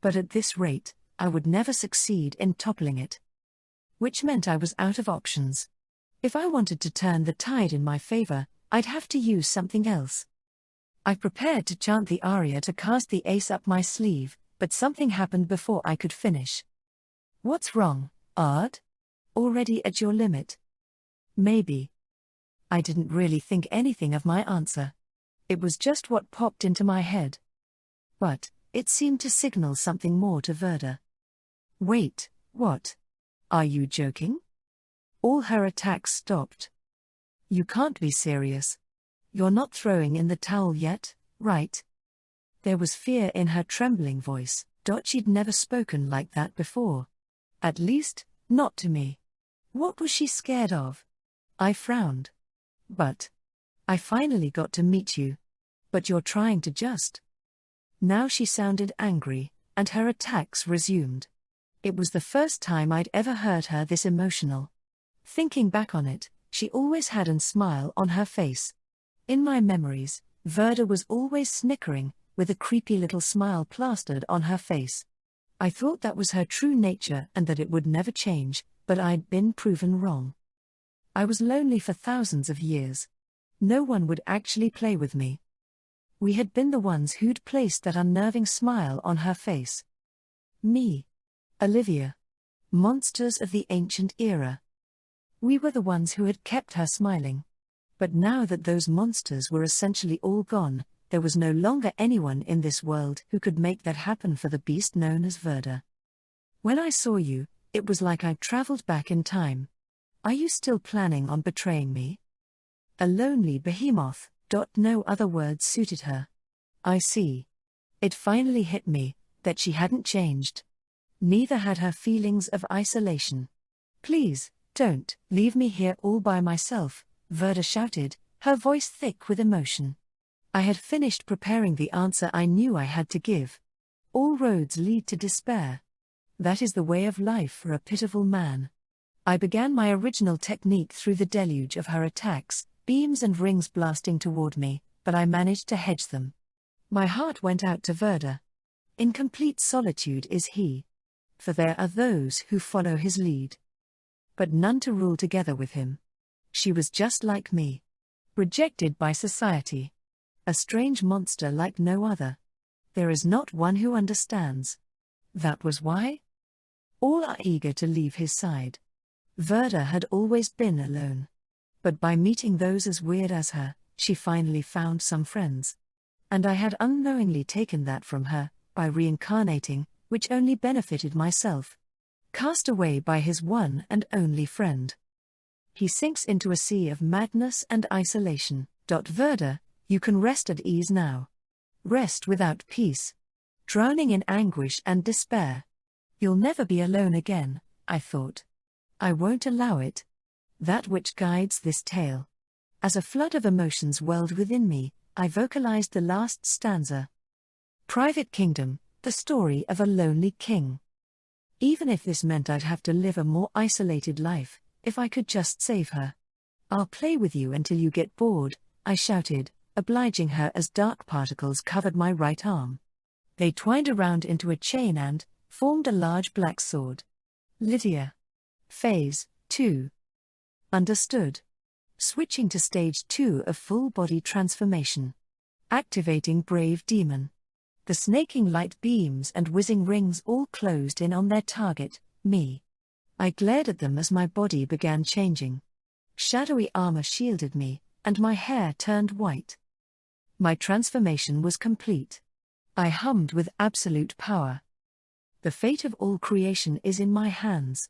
But at this rate, I would never succeed in toppling it. Which meant I was out of options. If I wanted to turn the tide in my favor, I'd have to use something else. I prepared to chant the aria to cast the ace up my sleeve, but something happened before I could finish. What's wrong, Ard? Already at your limit? Maybe. I didn't really think anything of my answer. It was just what popped into my head. But it seemed to signal something more to Verda. Wait, what? Are you joking? All her attacks stopped. You can't be serious. You're not throwing in the towel yet, right? There was fear in her trembling voice. She'd never spoken like that before. At least, not to me. What was she scared of? I frowned. But I finally got to meet you. But you're trying to just. Now she sounded angry, and her attacks resumed. It was the first time I'd ever heard her this emotional. Thinking back on it, she always had a smile on her face. In my memories, Verda was always snickering, with a creepy little smile plastered on her face. I thought that was her true nature and that it would never change, but I'd been proven wrong. I was lonely for thousands of years. No one would actually play with me. We had been the ones who'd placed that unnerving smile on her face. Me. Olivia. Monsters of the ancient era. We were the ones who had kept her smiling. But now that those monsters were essentially all gone, there was no longer anyone in this world who could make that happen for the beast known as Verda. When I saw you, it was like I'd traveled back in time. Are you still planning on betraying me? A lonely behemoth. No other words suited her. I see. It finally hit me that she hadn't changed. Neither had her feelings of isolation. Please, don't leave me here all by myself, Verda shouted, her voice thick with emotion. I had finished preparing the answer I knew I had to give. All roads lead to despair. That is the way of life for a pitiful man. I began my original technique through the deluge of her attacks, beams and rings blasting toward me, but I managed to hedge them. My heart went out to Verda. In complete solitude is he. For there are those who follow his lead. But none to rule together with him. She was just like me. Rejected by society. A strange monster like no other. There is not one who understands. That was why? All are eager to leave his side. Verda had always been alone. But by meeting those as weird as her, she finally found some friends. And I had unknowingly taken that from her, by reincarnating, which only benefited myself. Cast away by his one and only friend. He sinks into a sea of madness and isolation. Verda, you can rest at ease now. Rest without peace. Drowning in anguish and despair. You'll never be alone again, I thought. I won't allow it. That which guides this tale. As a flood of emotions welled within me, I vocalized the last stanza. Private Kingdom, the story of a lonely king. Even if this meant I'd have to live a more isolated life, if I could just save her. I'll play with you until you get bored, I shouted, obliging her as dark particles covered my right arm. They twined around into a chain and formed a large black sword. Lydia. Phase 2. Understood. Switching to stage 2 of full body transformation. Activating Brave Demon. The snaking light beams and whizzing rings all closed in on their target, me. I glared at them as my body began changing. Shadowy armor shielded me, and my hair turned white. My transformation was complete. I hummed with absolute power. The fate of all creation is in my hands.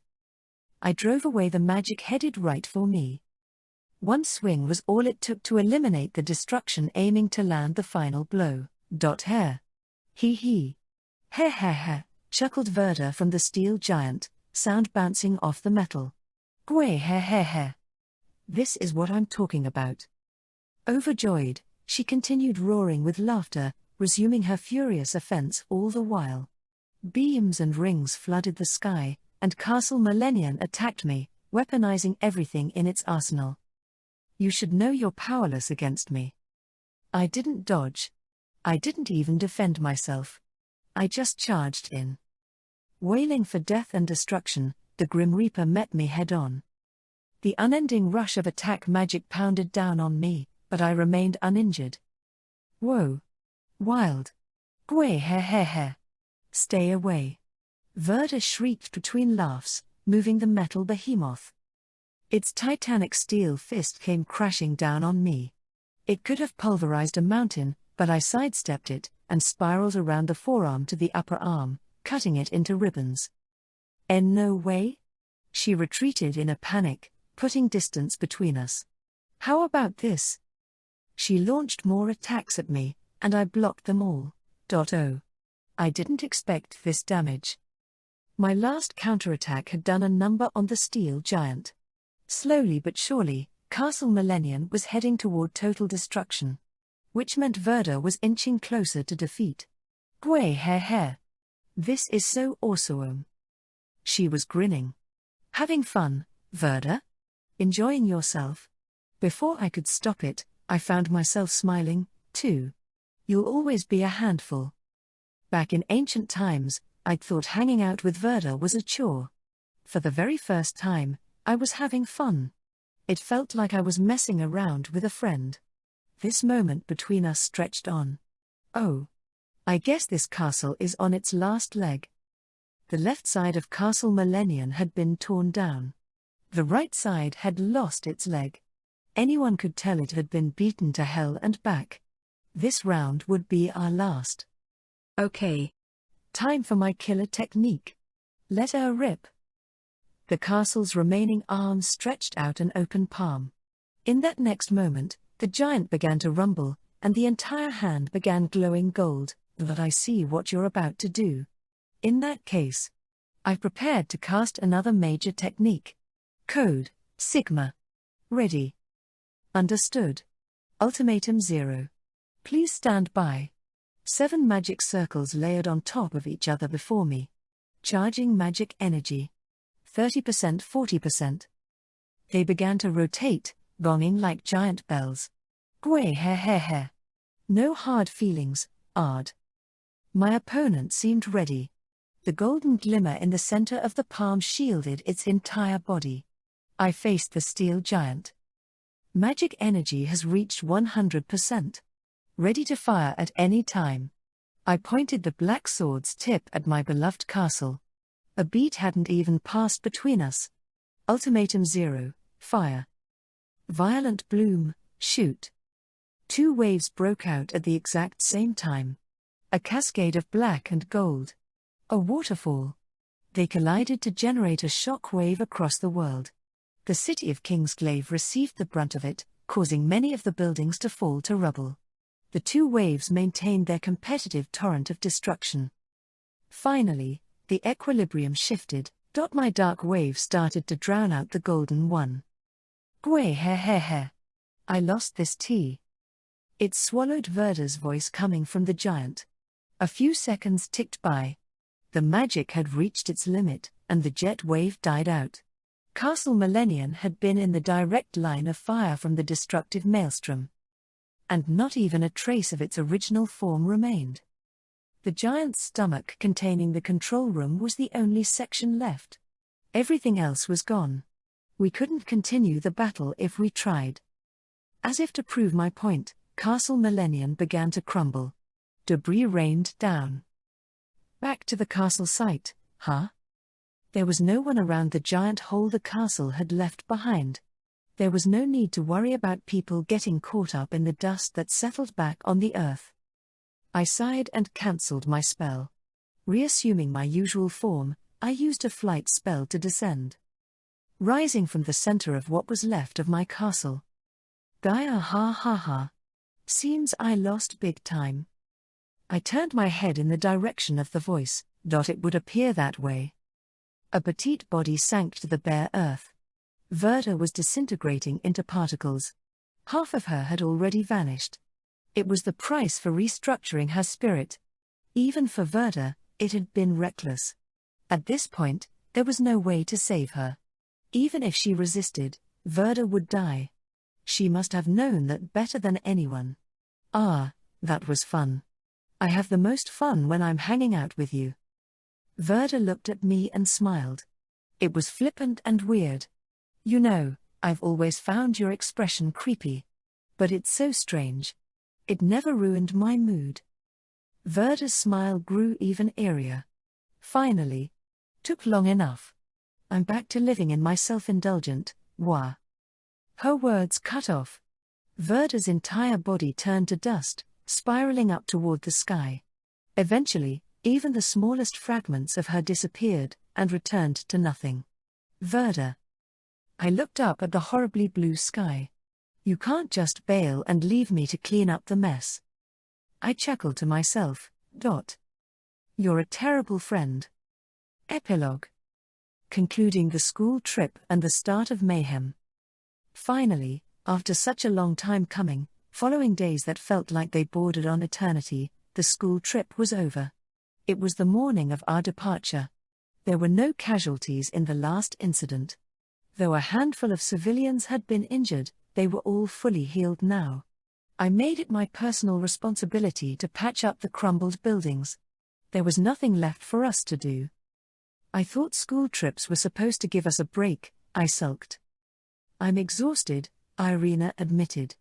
I drove away the magic headed right for me. One swing was all it took to eliminate the destruction aiming to land the final blow. Hair. Hee hee. Heh heh heh, chuckled Verda from the steel giant, sound bouncing off the metal. Gway heh heh heh. This is what I'm talking about. Overjoyed, she continued roaring with laughter, resuming her furious offense all the while. Beams and rings flooded the sky, and Castle Millennium attacked me, weaponizing everything in its arsenal. You should know you're powerless against me. I didn't dodge. I didn't even defend myself. I just charged in. Wailing for death and destruction, the Grim Reaper met me head-on. The unending rush of attack magic pounded down on me, but I remained uninjured. Whoa. Wild. Gway heh heh heh. Stay away. Verda shrieked between laughs, moving the metal behemoth. Its titanic steel fist came crashing down on me. It could have pulverized a mountain, but I sidestepped it, and spiraled around the forearm to the upper arm, cutting it into ribbons. No way? She retreated in a panic, putting distance between us. How about this? She launched more attacks at me, and I blocked them all. I didn't expect this damage. My last counterattack had done a number on the steel giant. Slowly but surely, Castle Millennium was heading toward total destruction. Which meant Verda was inching closer to defeat. Gway heh heh. This is so awesome. She was grinning. Having fun, Verda? Enjoying yourself? Before I could stop it, I found myself smiling, too. You'll always be a handful. Back in ancient times, I'd thought hanging out with Verda was a chore. For the very first time, I was having fun. It felt like I was messing around with a friend. This moment between us stretched on. Oh. I guess this castle is on its last leg. The left side of Castle Millennium had been torn down. The right side had lost its leg. Anyone could tell it had been beaten to hell and back. This round would be our last. Okay. Time for my killer technique. Let her rip. The castle's remaining arms stretched out an open palm. In that next moment, the giant began to rumble, and the entire hand began glowing gold. But I see what you're about to do. In that case, I've prepared to cast another major technique. Code, Sigma. Ready. Understood. Ultimatum 0. Please stand by. 7 magic circles layered on top of each other before me. Charging magic energy. 30%, 40%. They began to rotate, gonging like giant bells. Gwe he he he. No hard feelings, Ard. My opponent seemed ready. The golden glimmer in the center of the palm shielded its entire body. I faced the steel giant. Magic energy has reached 100%. Ready to fire at any time. I pointed the black sword's tip at my beloved castle. A beat hadn't even passed between us. Ultimatum 0, fire. Violent bloom, shoot. 2 waves broke out at the exact same time. A cascade of black and gold. A waterfall. They collided to generate a shock wave across the world. The city of Kingsglaive received the brunt of it, causing many of the buildings to fall to rubble. The 2 waves maintained their competitive torrent of destruction. Finally, the equilibrium shifted. My dark wave started to drown out the golden one. Gwe he he he. I lost this tea. It swallowed Verda's voice coming from the giant. A few seconds ticked by. The magic had reached its limit, and the jet wave died out. Castle Millennium had been in the direct line of fire from the destructive maelstrom. And not even a trace of its original form remained. The giant's stomach containing the control room was the only section left. Everything else was gone. We couldn't continue the battle if we tried. As if to prove my point, Castle Millennium began to crumble. Debris rained down. Back to the castle site, huh? There was no one around the giant hole the castle had left behind. There was no need to worry about people getting caught up in the dust that settled back on the earth. I sighed and cancelled my spell. Reassuming my usual form, I used a flight spell to descend. Rising from the center of what was left of my castle. Gaia ha ha ha. Seems I lost big time. I turned my head in the direction of the voice. It would appear that way. A petite body sank to the bare earth. Verda was disintegrating into particles. Half of her had already vanished. It was the price for restructuring her spirit. Even for Verda, it had been reckless. At this point, there was no way to save her. Even if she resisted, Verda would die. She must have known that better than anyone. Ah, that was fun. I have the most fun when I'm hanging out with you. Verda looked at me and smiled. It was flippant and weird. You know, I've always found your expression creepy. But it's so strange. It never ruined my mood. Verda's smile grew even eerier. Finally. Took long enough. I'm back to living in my self-indulgent, wah. Her words cut off. Verda's entire body turned to dust, spiraling up toward the sky. Eventually, even the smallest fragments of her disappeared, and returned to nothing. Verda. I looked up at the horribly blue sky. You can't just bail and leave me to clean up the mess. I chuckled to myself. You're a terrible friend. Epilogue. Concluding the school trip and the start of mayhem. Finally, after such a long time coming, following days that felt like they bordered on eternity, the school trip was over. It was the morning of our departure. There were no casualties in the last incident. Though a handful of civilians had been injured, they were all fully healed now. I made it my personal responsibility to patch up the crumbled buildings. There was nothing left for us to do. I thought school trips were supposed to give us a break, I sulked. I'm exhausted, Irina admitted.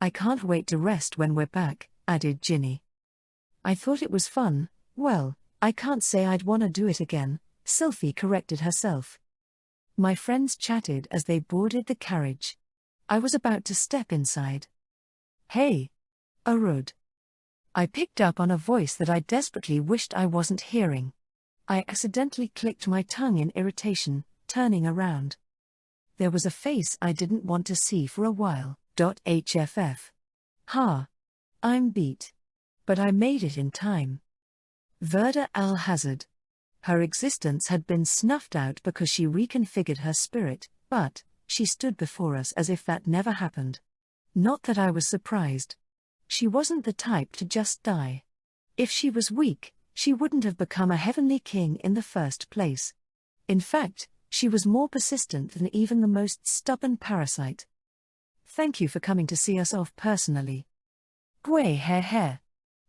I can't wait to rest when we're back, added Ginny. I thought it was fun. Well, I can't say I'd want to do it again, Sylphie corrected herself. My friends chatted as they boarded the carriage. I was about to step inside. Hey, Arud. I picked up on a voice that I desperately wished I wasn't hearing. I accidentally clicked my tongue in irritation, turning around. There was a face I didn't want to see for a while. HFF. Ha. I'm beat. But I made it in time. Verda al-Hazard. Her existence had been snuffed out because she reconfigured her spirit, but she stood before us as if that never happened. Not that I was surprised. She wasn't the type to just die. If she was weak, she wouldn't have become a heavenly king in the first place. In fact, she was more persistent than even the most stubborn parasite. Thank you for coming to see us off personally. Gwe he.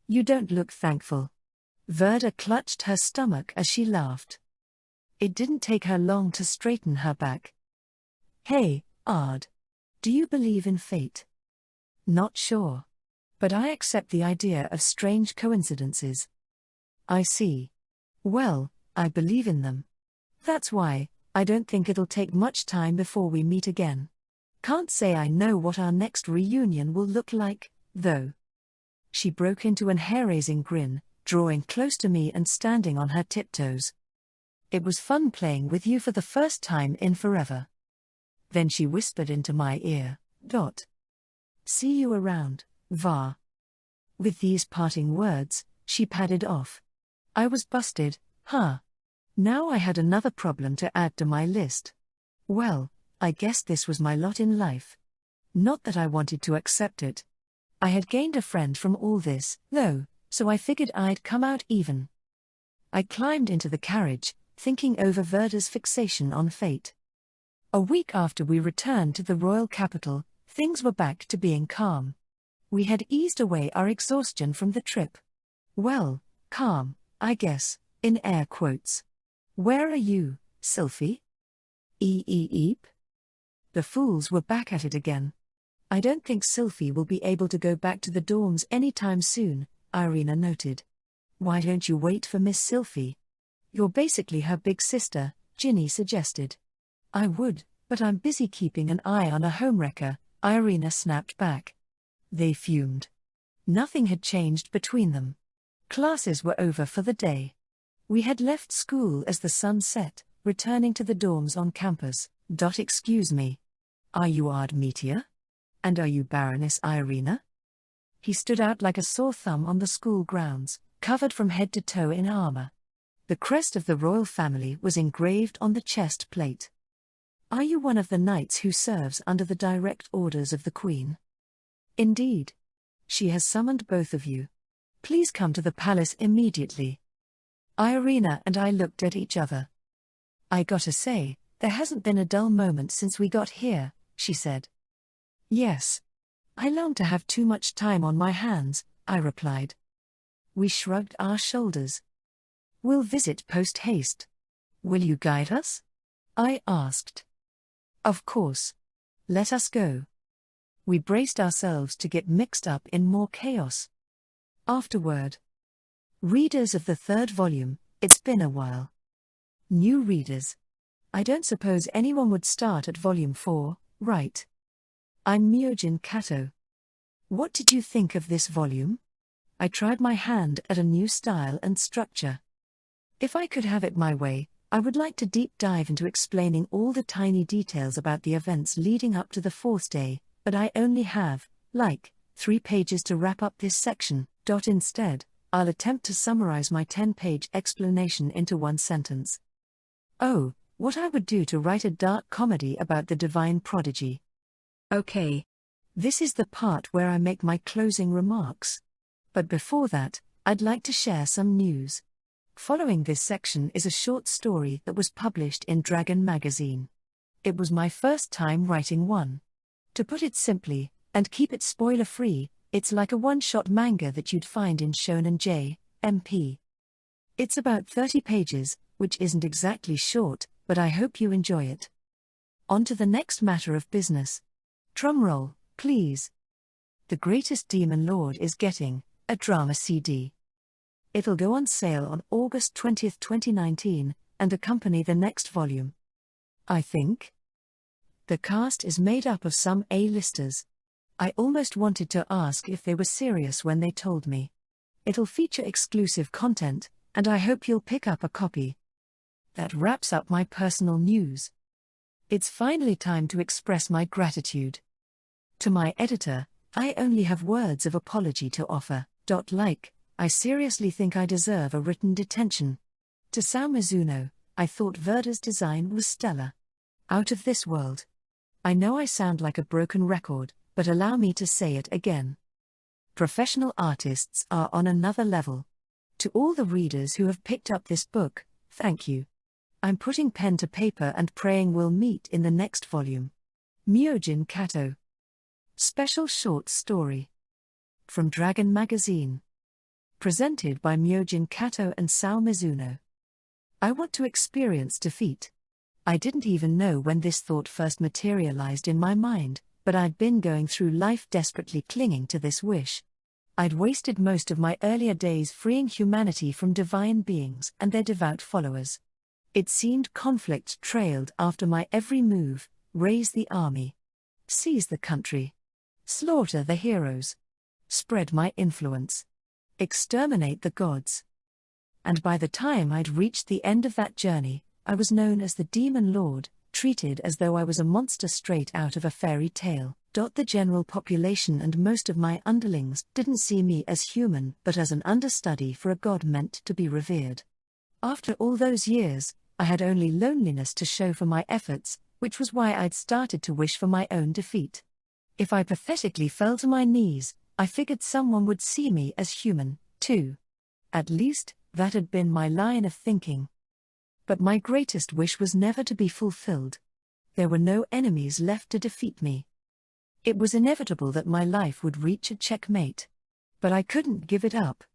You don't look thankful. Verda clutched her stomach as she laughed. It didn't take her long to straighten her back. Hey, Ard. Do you believe in fate? Not sure. But I accept the idea of strange coincidences. I see. Well, I believe in them. That's why, I don't think it'll take much time before we meet again. Can't say I know what our next reunion will look like, though. She broke into an hair-raising grin, drawing close to me and standing on her tiptoes. It was fun playing with you for the first time in forever. Then she whispered into my ear, See you around, Va. With these parting words, she padded off. I was busted, huh? Now I had another problem to add to my list. Well, I guess this was my lot in life. Not that I wanted to accept it. I had gained a friend from all this, though, so I figured I'd come out even. I climbed into the carriage, thinking over Verda's fixation on fate. A week after we returned to the royal capital, things were back to being calm. We had eased away our exhaustion from the trip. Well, calm, I guess, in air quotes. Where are you, Sylphie? Eep. The fools were back at it again. I don't think Sylphie will be able to go back to the dorms anytime soon, Irina noted. Why don't you wait for Miss Sylphie? You're basically her big sister, Ginny suggested. I would, but I'm busy keeping an eye on a homewrecker, Irina snapped back. They fumed. Nothing had changed between them. Classes were over for the day. We had left school as the sun set, returning to the dorms on campus. Excuse me. Are you Ard Meteor? And are you Baroness Irina? He stood out like a sore thumb on the school grounds, covered from head to toe in armor. The crest of the royal family was engraved on the chest plate. Are you one of the knights who serves under the direct orders of the Queen? Indeed. She has summoned both of you. Please come to the palace immediately. Irina and I looked at each other. I gotta say, there hasn't been a dull moment since we got here, she said. Yes. I long to have too much time on my hands, I replied. We shrugged our shoulders. We'll visit post-haste. Will you guide us? I asked. Of course. Let us go. We braced ourselves to get mixed up in more chaos. Afterward. Readers of the third volume, it's been a while. New readers. I don't suppose anyone would start at volume 4, right? I'm Myojin Kato. What did you think of this volume? I tried my hand at a new style and structure. If I could have it my way, I would like to deep dive into explaining all the tiny details about the events leading up to the fourth day, but I only have, 3 pages to wrap up this section. Instead, I'll attempt to summarize my 10-page explanation into one sentence. Oh, what I would do to write a dark comedy about the divine prodigy. Okay. This is the part where I make my closing remarks. But before that, I'd like to share some news. Following this section is a short story that was published in Dragon magazine. It was my first time writing one. To put it simply, and keep it spoiler-free, it's like a one-shot manga that you'd find in Shonen J.M.P. It's about 30 pages, which isn't exactly short, but I hope you enjoy it. On to the next matter of business. Drumroll, please. The Greatest Demon Lord is getting a drama CD. It'll go on sale on August 20, 2019, and accompany the next volume. I think. The cast is made up of some A-listers. I almost wanted to ask if they were serious when they told me. It'll feature exclusive content, and I hope you'll pick up a copy. That wraps up my personal news. It's finally time to express my gratitude. To my editor, I only have words of apology to offer. I seriously think I deserve a written detention. To Sal Mizuno, I thought Verda's design was stellar. Out of this world. I know I sound like a broken record, but allow me to say it again. Professional artists are on another level. To all the readers who have picked up this book, thank you. I'm putting pen to paper and praying we'll meet in the next volume. Myojin Kato. Special short story. From Dragon Magazine. Presented by Myojin Kato and Sal Mizuno. I want to experience defeat. I didn't even know when this thought first materialized in my mind, but I'd been going through life desperately clinging to this wish. I'd wasted most of my earlier days freeing humanity from divine beings and their devout followers. It seemed conflict trailed after my every move: raise the army, seize the country, slaughter the heroes, spread my influence, exterminate the gods. And by the time I'd reached the end of that journey, I was known as the Demon Lord, treated as though I was a monster straight out of a fairy tale. The general population and most of my underlings didn't see me as human but as an understudy for a god meant to be revered. After all those years, I had only loneliness to show for my efforts, which was why I'd started to wish for my own defeat. If I pathetically fell to my knees, I figured someone would see me as human, too. At least, that had been my line of thinking. But my greatest wish was never to be fulfilled. There were no enemies left to defeat me. It was inevitable that my life would reach a checkmate. But I couldn't give it up.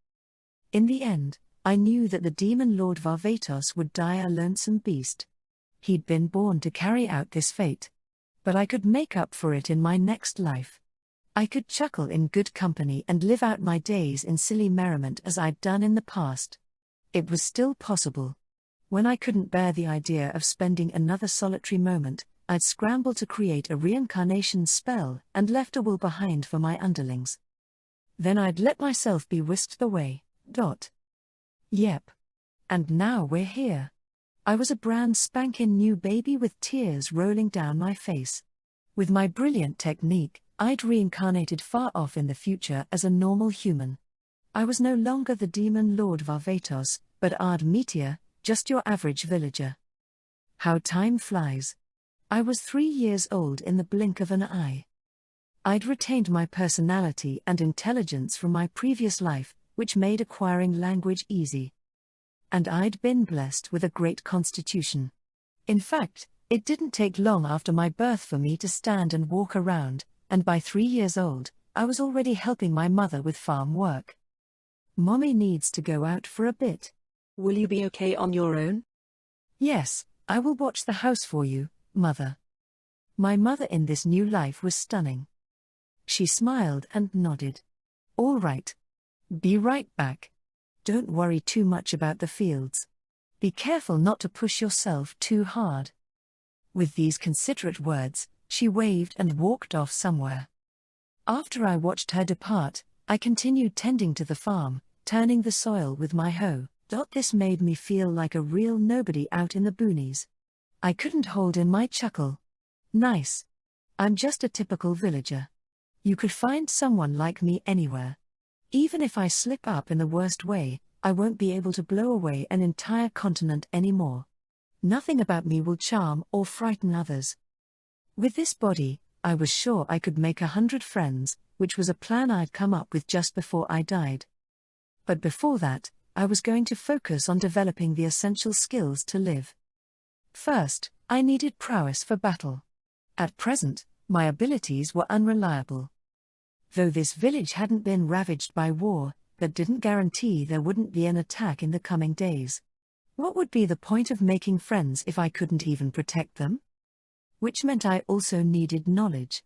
In the end, I knew that the demon Lord Varvatos would die a lonesome beast. He'd been born to carry out this fate. But I could make up for it in my next life. I could chuckle in good company and live out my days in silly merriment as I'd done in the past. It was still possible. When I couldn't bear the idea of spending another solitary moment, I'd scramble to create a reincarnation spell and left a will behind for my underlings. Then I'd let myself be whisked away. Yep. And now we're here. I was a brand spanking new baby with tears rolling down my face. With my brilliant technique, I'd reincarnated far off in the future as a normal human. I was no longer the demon Lord Varvatos, but Ard Meteor, just your average villager. How time flies. I was 3 years old in the blink of an eye. I'd retained my personality and intelligence from my previous life, which made acquiring language easy. And I'd been blessed with a great constitution. In fact, it didn't take long after my birth for me to stand and walk around, and by 3 years old, I was already helping my mother with farm work. Mommy needs to go out for a bit. Will you be okay on your own? Yes, I will watch the house for you, Mother. My mother in this new life was stunning. She smiled and nodded. All right. Be right back. Don't worry too much about the fields. Be careful not to push yourself too hard. With these considerate words, she waved and walked off somewhere. After I watched her depart, I continued tending to the farm, turning the soil with my hoe. This made me feel like a real nobody out in the boonies. I couldn't hold in my chuckle. Nice. I'm just a typical villager. You could find someone like me anywhere. Even if I slip up in the worst way, I won't be able to blow away an entire continent anymore. Nothing about me will charm or frighten others. With this body, I was sure I could make 100 friends, which was a plan I'd come up with just before I died. But before that, I was going to focus on developing the essential skills to live. First, I needed prowess for battle. At present, my abilities were unreliable. Though this village hadn't been ravaged by war, that didn't guarantee there wouldn't be an attack in the coming days. What would be the point of making friends if I couldn't even protect them? Which meant I also needed knowledge.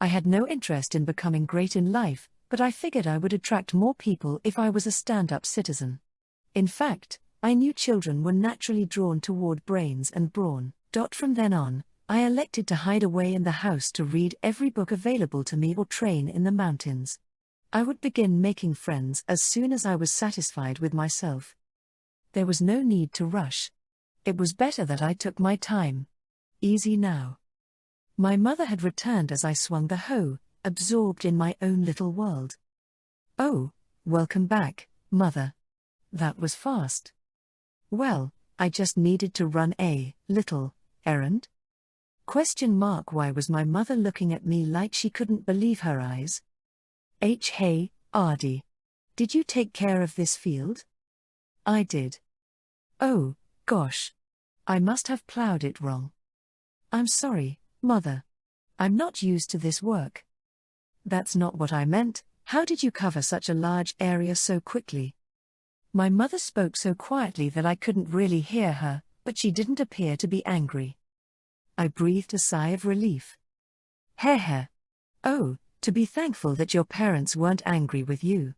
I had no interest in becoming great in life, but I figured I would attract more people if I was a stand-up citizen. In fact, I knew children were naturally drawn toward brains and brawn. From then on, I elected to hide away in the house to read every book available to me or train in the mountains. I would begin making friends as soon as I was satisfied with myself. There was no need to rush. It was better that I took my time. Easy now. My mother had returned as I swung the hoe, absorbed in my own little world. "Oh, welcome back, Mother. That was fast." "Well, I just needed to run a little errand?" Why was my mother looking at me like she couldn't believe her eyes? Hey, Ardy. Did you take care of this field?" "I did." "Oh, gosh. I must have plowed it wrong." "I'm sorry, Mother. I'm not used to this work." "That's not what I meant. How did you cover such a large area so quickly?" My mother spoke so quietly that I couldn't really hear her, but she didn't appear to be angry. I breathed a sigh of relief. Heh. "Oh, to be thankful that your parents weren't angry with you."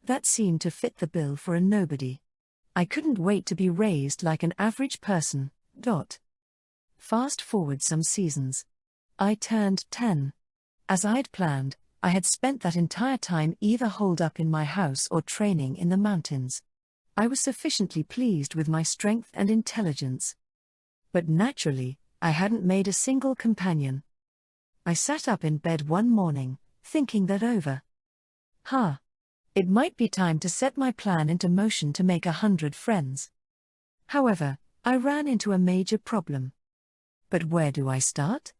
That seemed to fit the bill for a nobody. I couldn't wait to be raised like an average person. Fast forward some seasons. I turned 10. As I'd planned, I had spent that entire time either holed up in my house or training in the mountains. I was sufficiently pleased with my strength and intelligence. But naturally, I hadn't made a single companion. I sat up in bed one morning, thinking that over. It might be time to set my plan into motion to make 100 friends. However, I ran into a major problem. But where do I start?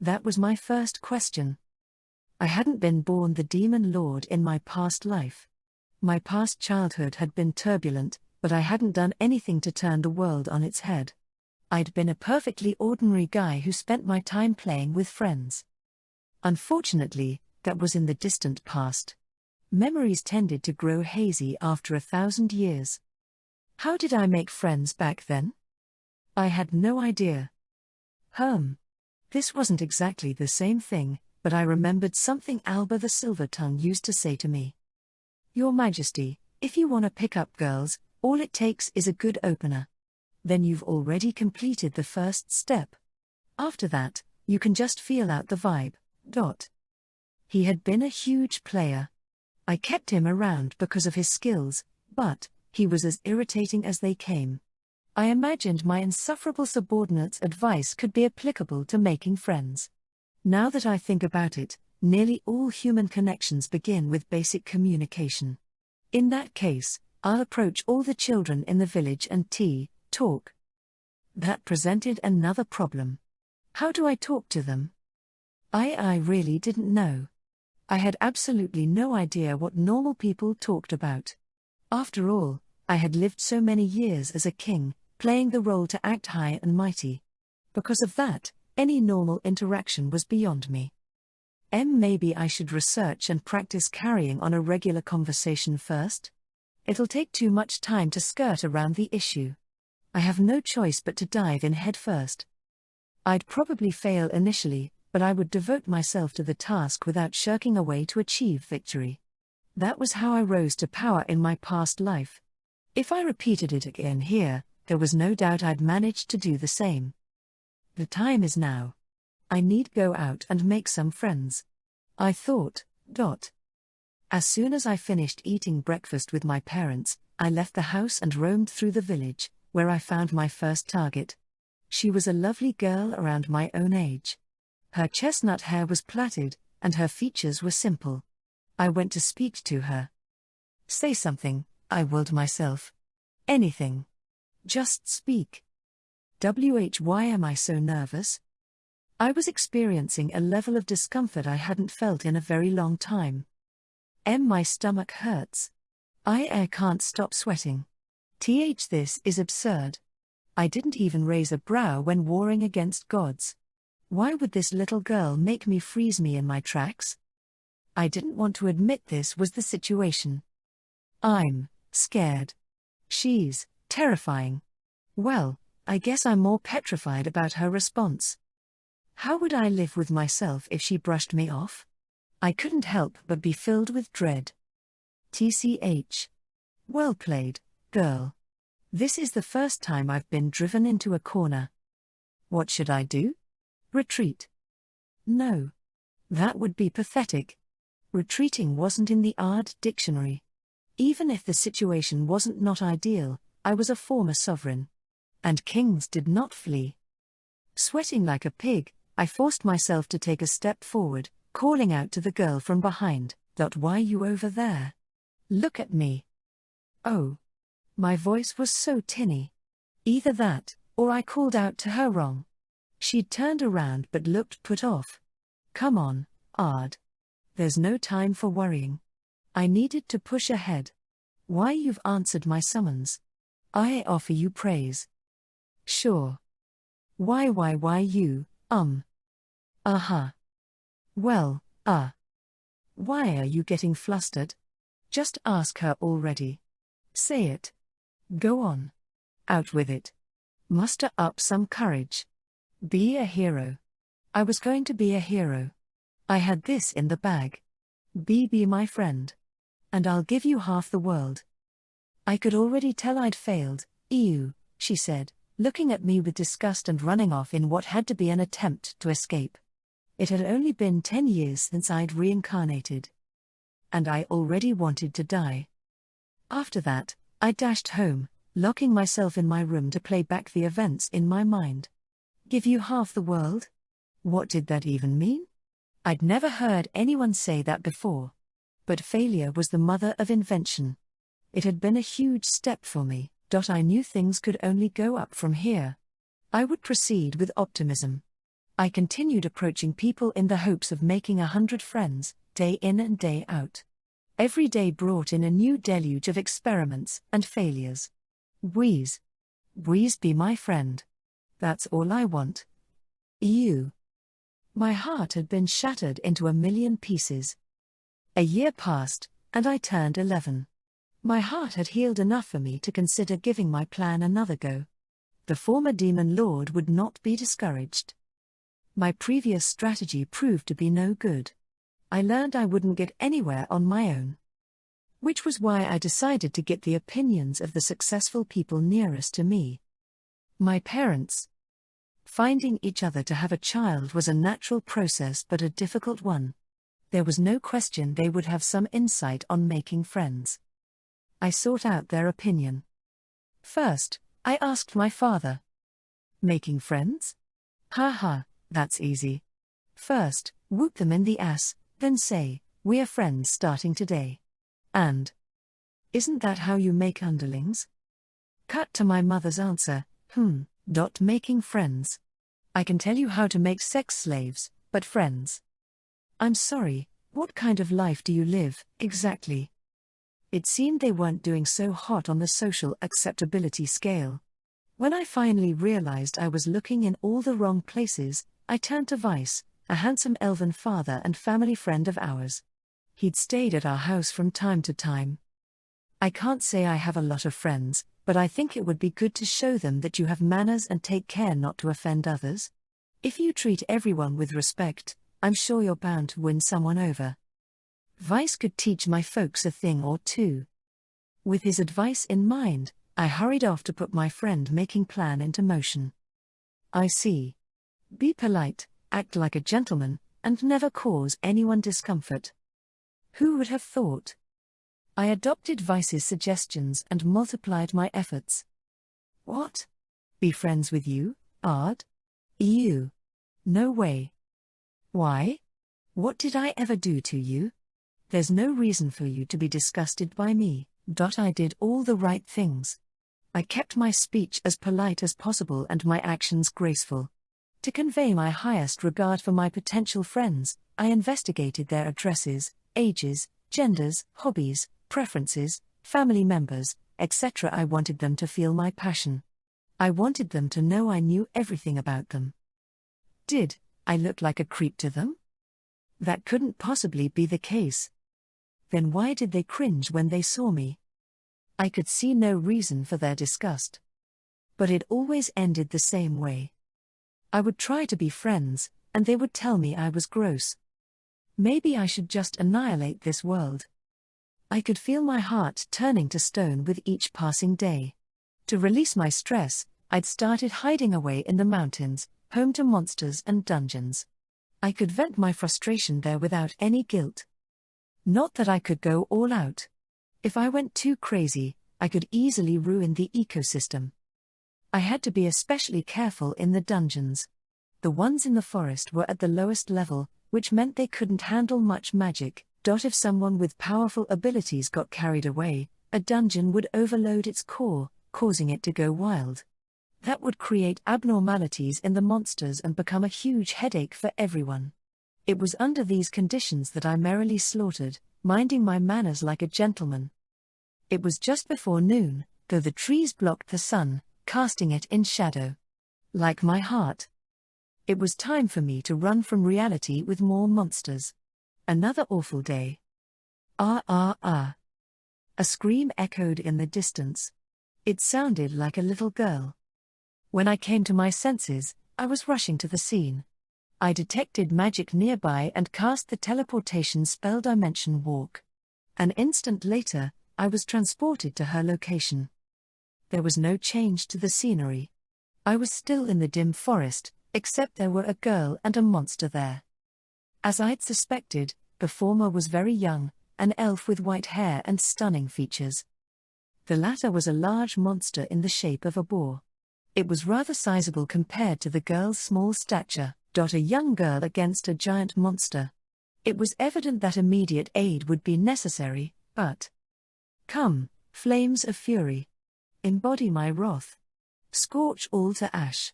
That was my first question. I hadn't been born the demon lord in my past life. My past childhood had been turbulent, but I hadn't done anything to turn the world on its head. I'd been a perfectly ordinary guy who spent my time playing with friends. Unfortunately, that was in the distant past. Memories tended to grow hazy after 1,000 years. How did I make friends back then? I had no idea. This wasn't exactly the same thing, but I remembered something Alba the Silver-Tongued used to say to me. "Your Majesty, if you want to pick up girls, all it takes is a good opener. Then you've already completed the first step. After that, you can just feel out the vibe." He had been a huge player. I kept him around because of his skills, but he was as irritating as they came. I imagined my insufferable subordinate's advice could be applicable to making friends. Now that I think about it, nearly all human connections begin with basic communication. In that case, I'll approach all the children in the village and talk. That presented another problem. How do I talk to them? I really didn't know. I had absolutely no idea what normal people talked about. After all, I had lived so many years as a king, playing the role to act high and mighty. Because of that, any normal interaction was beyond me. Maybe I should research and practice carrying on a regular conversation first? It'll take too much time to skirt around the issue. I have no choice but to dive in head first. I'd probably fail initially, but I would devote myself to the task without shirking away to achieve victory. That was how I rose to power in my past life. If I repeated it again here, there was no doubt I'd manage to do the same. The time is now. I need go out and make some friends. I thought. As soon as I finished eating breakfast with my parents, I left the house and roamed through the village, where I found my first target. She was a lovely girl around my own age. Her chestnut hair was plaited, and her features were simple. I went to speak to her. "Say something," I willed myself. "Anything. Just speak." Why am I so nervous? I was experiencing a level of discomfort I hadn't felt in a very long time. My stomach hurts. I can't stop sweating. This is absurd. I didn't even raise a brow when warring against gods. Why would this little girl make me freeze me in my tracks? I didn't want to admit this was the situation. I'm scared. She's terrifying. Well, I guess I'm more petrified about her response. How would I live with myself if she brushed me off? I couldn't help but be filled with dread. Well played, girl. This is the first time I've been driven into a corner. What should I do? Retreat? No. That would be pathetic. Retreating wasn't in the Ard dictionary. Even if the situation wasn't not ideal, I was a former sovereign. And kings did not flee. Sweating like a pig, I forced myself to take a step forward, calling out to the girl from behind, "Why you over there? Look at me." Oh. My voice was so tinny. Either that, or I called out to her wrong. She'd turned around but looked put off. "Come on, Ard. There's no time for worrying." I needed to push ahead. "Why, you've answered my summons. I offer you praise." "Sure. Why you, Uh-huh. Well, why are you getting flustered? Just ask her already. Say it. Go on. Out with it. Muster up some courage. Be a hero." I was going to be a hero. I had this in the bag. Be my friend. And I'll give you half the world. I could already tell I'd failed. "Ew," she said, looking at me with disgust and running off in what had to be an attempt to escape. It had only been 10 years since I'd reincarnated. And I already wanted to die. After that, I dashed home, locking myself in my room to play back the events in my mind. Give you half the world? What did that even mean? I'd never heard anyone say that before. But failure was the mother of invention. It had been a huge step for me. I knew things could only go up from here. I would proceed with optimism. I continued approaching people in the hopes of making 100 friends, day in and day out. Every day brought in a new deluge of experiments and failures. Breeze, be my friend. That's all I want. You. My heart had been shattered into a million pieces. A year passed, and I turned 11. My heart had healed enough for me to consider giving my plan another go. The former demon lord would not be discouraged. My previous strategy proved to be no good. I learned I wouldn't get anywhere on my own. Which was why I decided to get the opinions of the successful people nearest to me. My parents. Finding each other to have a child was a natural process but a difficult one. There was no question they would have some insight on making friends. I sought out their opinion. First, I asked my father. "Making friends? Ha, that's easy. First, whoop them in the ass, then say, 'We're friends starting today.' And isn't that how you make underlings?" Cut to my mother's answer, making friends. I can tell you how to make sex slaves, but friends. I'm sorry, what kind of life do you live, exactly? It seemed they weren't doing so hot on the social acceptability scale. When I finally realized I was looking in all the wrong places, I turned to Vice, a handsome elven father and family friend of ours. He'd stayed at our house from time to time. "I can't say I have a lot of friends, but I think it would be good to show them that you have manners and take care not to offend others. If you treat everyone with respect, I'm sure you're bound to win someone over." Vice could teach my folks a thing or two. With his advice in mind, I hurried off to put my friend-making plan into motion. I see. Be polite, act like a gentleman, and never cause anyone discomfort. Who would have thought? I adopted Vice's suggestions and multiplied my efforts. What? Be friends with you, Ard? You? No way. Why? What did I ever do to you? There's no reason for you to be disgusted by me. I did all the right things. I kept my speech as polite as possible and my actions graceful. To convey my highest regard for my potential friends, I investigated their addresses, ages, genders, hobbies, preferences, family members, etc. I wanted them to feel my passion. I wanted them to know I knew everything about them. Did I look like a creep to them? That couldn't possibly be the case. Then why did they cringe when they saw me? I could see no reason for their disgust. But it always ended the same way. I would try to be friends, and they would tell me I was gross. Maybe I should just annihilate this world. I could feel my heart turning to stone with each passing day. To release my stress, I'd started hiding away in the mountains, home to monsters and dungeons. I could vent my frustration there without any guilt. Not that I could go all out. If I went too crazy, I could easily ruin the ecosystem. I had to be especially careful in the dungeons. The ones in the forest were at the lowest level, which meant they couldn't handle much magic. If someone with powerful abilities got carried away, a dungeon would overload its core, causing it to go wild. That would create abnormalities in the monsters and become a huge headache for everyone. It was under these conditions that I merrily slaughtered, minding my manners like a gentleman. It was just before noon, though the trees blocked the sun, casting it in shadow. Like my heart. It was time for me to run from reality with more monsters. Another awful day. Ah ah ah. A scream echoed in the distance. It sounded like a little girl. When I came to my senses, I was rushing to the scene. I detected magic nearby and cast the teleportation spell Dimension Walk. An instant later, I was transported to her location. There was no change to the scenery. I was still in the dim forest, except there were a girl and a monster there. As I'd suspected, the former was very young, an elf with white hair and stunning features. The latter was a large monster in the shape of a boar. It was rather sizable compared to the girl's small stature. A young girl against a giant monster. It was evident that immediate aid would be necessary, but... Come, flames of fury. Embody my wrath. Scorch all to ash.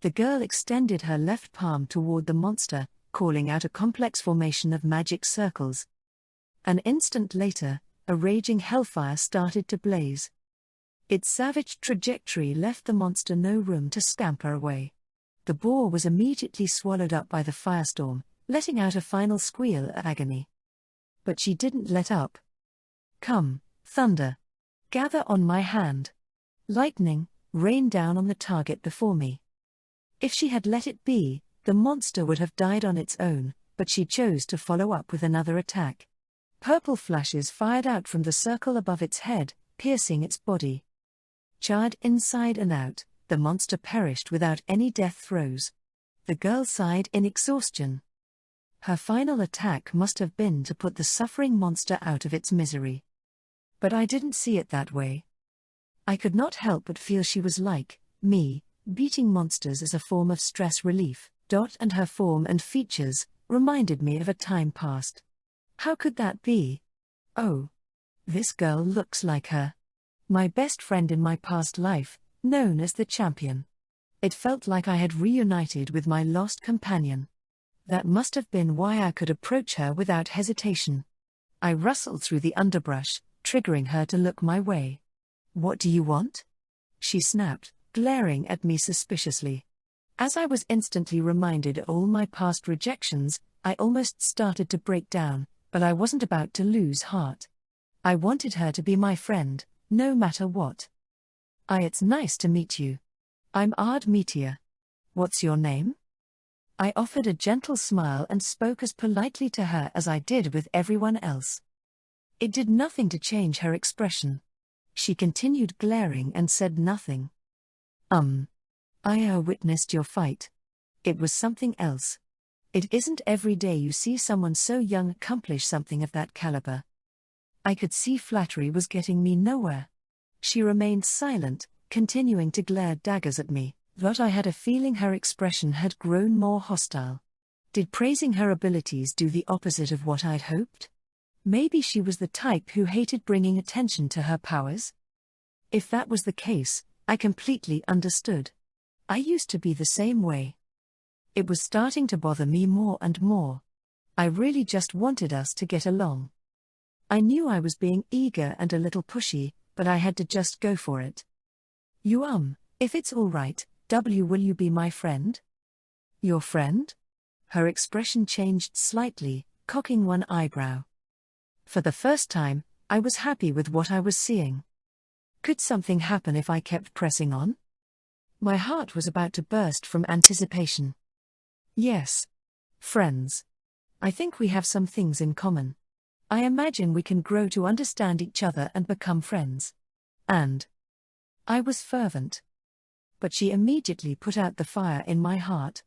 The girl extended her left palm toward the monster, calling out a complex formation of magic circles. An instant later, a raging hellfire started to blaze. Its savage trajectory left the monster no room to scamper away. The boar was immediately swallowed up by the firestorm, letting out a final squeal of agony. But she didn't let up. Come, thunder. Gather on my hand. Lightning, rain down on the target before me. If she had let it be, the monster would have died on its own, but she chose to follow up with another attack. Purple flashes fired out from the circle above its head, piercing its body. Charred inside and out, the monster perished without any death throes. The girl sighed in exhaustion. Her final attack must have been to put the suffering monster out of its misery. But I didn't see it that way. I could not help but feel she was like me, beating monsters as a form of stress relief. And her form and features reminded me of a time past. How could that be? Oh. This girl looks like her. My best friend in my past life, known as the champion. It felt like I had reunited with my lost companion. That must have been why I could approach her without hesitation. I rustled through the underbrush, triggering her to look my way. What do you want? She snapped, glaring at me suspiciously. As I was instantly reminded of all my past rejections, I almost started to break down, but I wasn't about to lose heart. I wanted her to be my friend, no matter what. It's nice to meet you. I'm Ard Meteor. What's your name? I offered a gentle smile and spoke as politely to her as I did with everyone else. It did nothing to change her expression. She continued glaring and said nothing. I witnessed your fight. It was something else. It isn't every day you see someone so young accomplish something of that caliber. I could see flattery was getting me nowhere. She remained silent, continuing to glare daggers at me, but I had a feeling her expression had grown more hostile. Did praising her abilities do the opposite of what I'd hoped? Maybe she was the type who hated bringing attention to her powers? If that was the case, I completely understood. I used to be the same way. It was starting to bother me more and more. I really just wanted us to get along. I knew I was being eager and a little pushy, but I had to just go for it. If it's all right, will you be my friend? Your friend? Her expression changed slightly, cocking one eyebrow. For the first time, I was happy with what I was seeing. Could something happen if I kept pressing on? My heart was about to burst from anticipation. Yes. Friends. I think we have some things in common. I imagine we can grow to understand each other and become friends. And I was fervent. but she immediately put out the fire in my heart.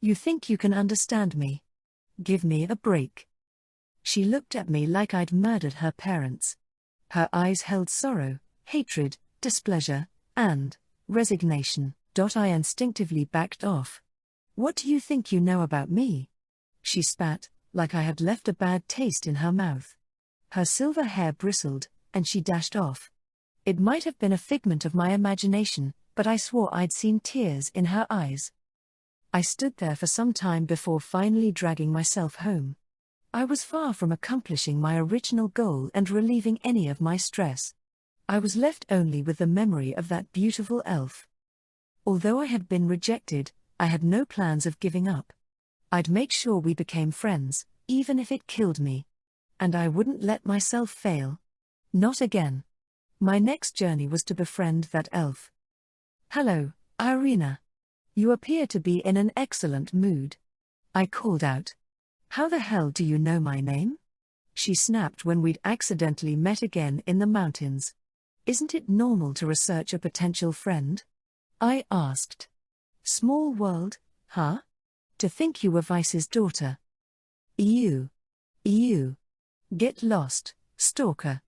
You think you can understand me? Give me a break. She looked at me like I'd murdered her parents. Her eyes held sorrow, hatred, displeasure, and resignation. I instinctively backed off. What do you think you know about me? She spat, like I had left a bad taste in her mouth. Her silver hair bristled, and she dashed off. It might have been a figment of my imagination, but I swore I'd seen tears in her eyes. I stood there for some time before finally dragging myself home. I was far from accomplishing my original goal and relieving any of my stress. I was left only with the memory of that beautiful elf. Although I had been rejected, I had no plans of giving up. I'd make sure we became friends, even if it killed me. And I wouldn't let myself fail. Not again. My next journey was to befriend that elf. Hello, Irina. You appear to be in an excellent mood. I called out. How the hell do you know my name? She snapped when we'd accidentally met again in the mountains. Isn't it normal to research a potential friend? I asked. Small world, huh? To think you were Vice's daughter. You. Get lost, stalker.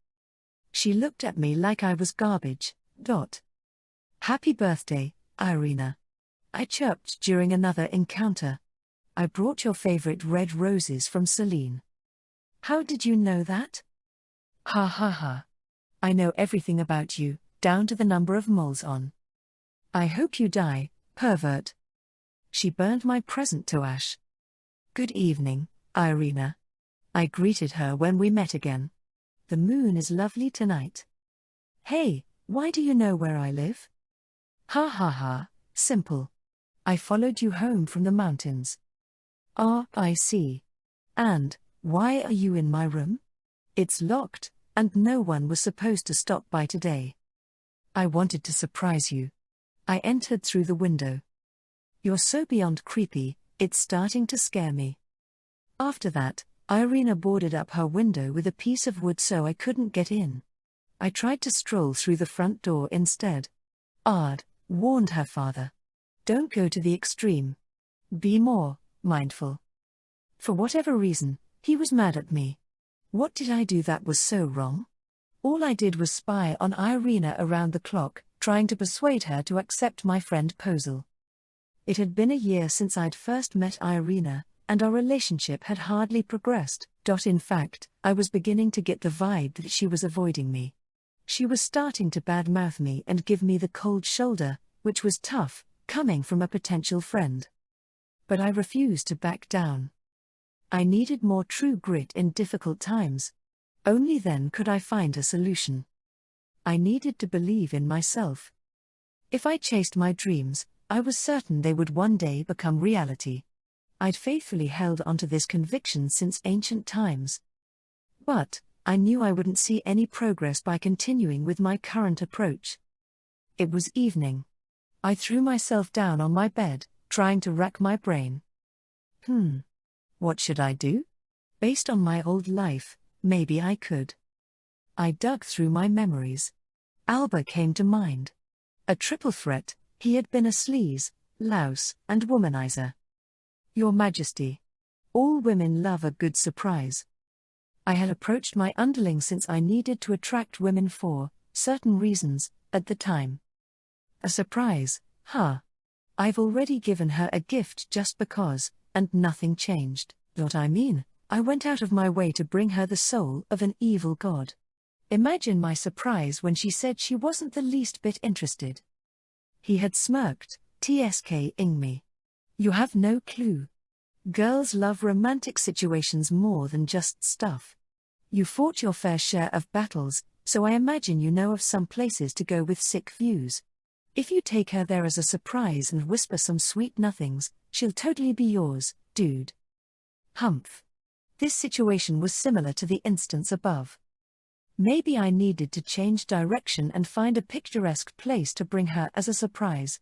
She looked at me like I was garbage. Happy birthday, Irina. I chirped during another encounter. I brought your favorite red roses from Celine. How did you know that? Ha ha ha. I know everything about you, down to the number of moles on. I hope you die, pervert. She burned my present to ash. Good evening, Irina. I greeted her when we met again. The moon is lovely tonight. Hey, why do you know where I live? Ha ha ha, simple. I followed you home from the mountains. I see. And, why are you in my room? It's locked, and no one was supposed to stop by today. I wanted to surprise you. I entered through the window. You're so beyond creepy, it's starting to scare me. After that, Irina boarded up her window with a piece of wood so I couldn't get in. I tried to stroll through the front door instead. Ard warned her father. Don't go to the extreme. Be more mindful. For whatever reason, he was mad at me. What did I do that was so wrong? All I did was spy on Irina around the clock, trying to persuade her to accept my friend Posel. It had been a year since I'd first met Irina, and our relationship had hardly progressed. In fact, I was beginning to get the vibe that she was avoiding me. She was starting to badmouth me and give me the cold shoulder, which was tough, coming from a potential friend. But I refused to back down. I needed more true grit in difficult times. Only then could I find a solution. I needed to believe in myself. If I chased my dreams, I was certain they would one day become reality. I'd faithfully held onto this conviction since ancient times. But I knew I wouldn't see any progress by continuing with my current approach. It was evening. I threw myself down on my bed, trying to rack my brain. What should I do? Based on my old life, maybe I could. I dug through my memories. Alba came to mind. A triple threat, he had been a sleaze, louse, and womanizer. Your Majesty. All women love a good surprise. I had approached my underling since I needed to attract women for certain reasons, at the time. A surprise, huh? I've already given her a gift just because, and nothing changed. I went out of my way to bring her the soul of an evil god. Imagine my surprise when she said she wasn't the least bit interested. He had smirked, tsk-ing me. You have no clue. Girls love romantic situations more than just stuff. You fought your fair share of battles, so I imagine you know of some places to go with sick views. If you take her there as a surprise and whisper some sweet nothings, she'll totally be yours, dude. Humph. This situation was similar to the instance above. Maybe I needed to change direction and find a picturesque place to bring her as a surprise.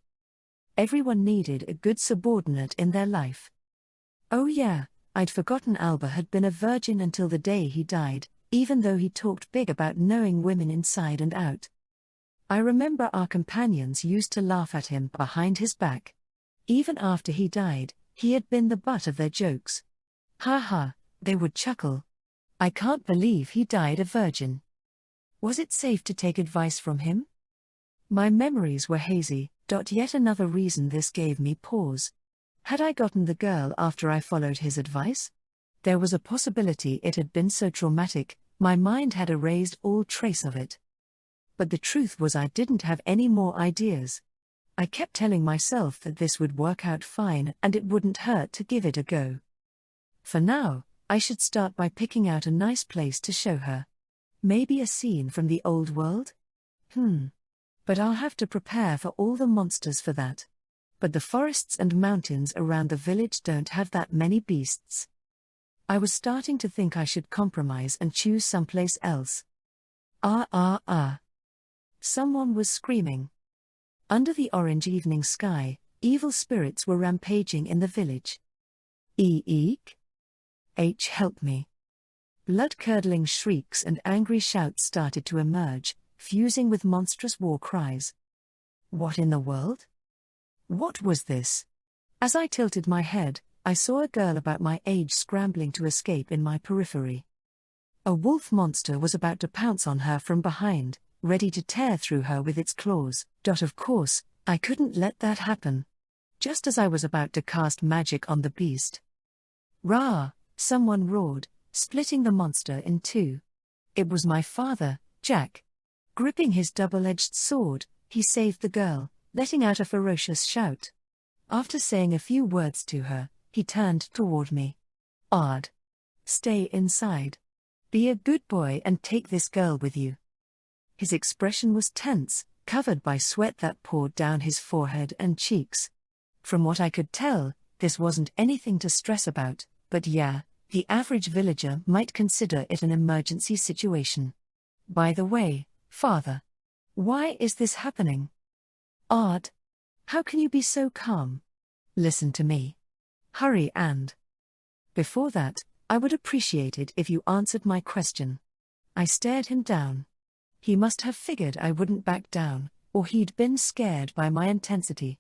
Everyone needed a good subordinate in their life. Oh yeah, I'd forgotten Alba had been a virgin until the day he died, even though he talked big about knowing women inside and out. I remember our companions used to laugh at him behind his back. Even after he died, he had been the butt of their jokes. Ha ha, they would chuckle. I can't believe he died a virgin. Was it safe to take advice from him? My memories were hazy. Yet another reason this gave me pause. Had I gotten the girl after I followed his advice? There was a possibility it had been so traumatic, my mind had erased all trace of it. But the truth was I didn't have any more ideas. I kept telling myself that this would work out fine and it wouldn't hurt to give it a go. For now, I should start by picking out a nice place to show her. Maybe a scene from the old world? But I'll have to prepare for all the monsters for that. But the forests and mountains around the village don't have that many beasts. I was starting to think I should compromise and choose someplace else. Someone was screaming. Under the orange evening sky, evil spirits were rampaging in the village. Eek! Help me. Blood-curdling shrieks and angry shouts started to emerge, fusing with monstrous war cries. What in the world? What was this? As I tilted my head, I saw a girl about my age scrambling to escape in my periphery. A wolf monster was about to pounce on her from behind, ready to tear through her with its claws. Of course, I couldn't let that happen. Just as I was about to cast magic on the beast. Rah! Someone roared, splitting the monster in two. It was my father, Jack. Gripping his double-edged sword, he saved the girl, letting out a ferocious shout. After saying a few words to her, he turned toward me. Ard. Stay inside. Be a good boy and take this girl with you. His expression was tense, covered by sweat that poured down his forehead and cheeks. From what I could tell, this wasn't anything to stress about, but yeah, the average villager might consider it an emergency situation. By the way, Father, why is this happening? Ard, how can you be so calm? Listen to me. Hurry and. Before that, I would appreciate it if you answered my question. I stared him down. He must have figured I wouldn't back down, or he'd been scared by my intensity.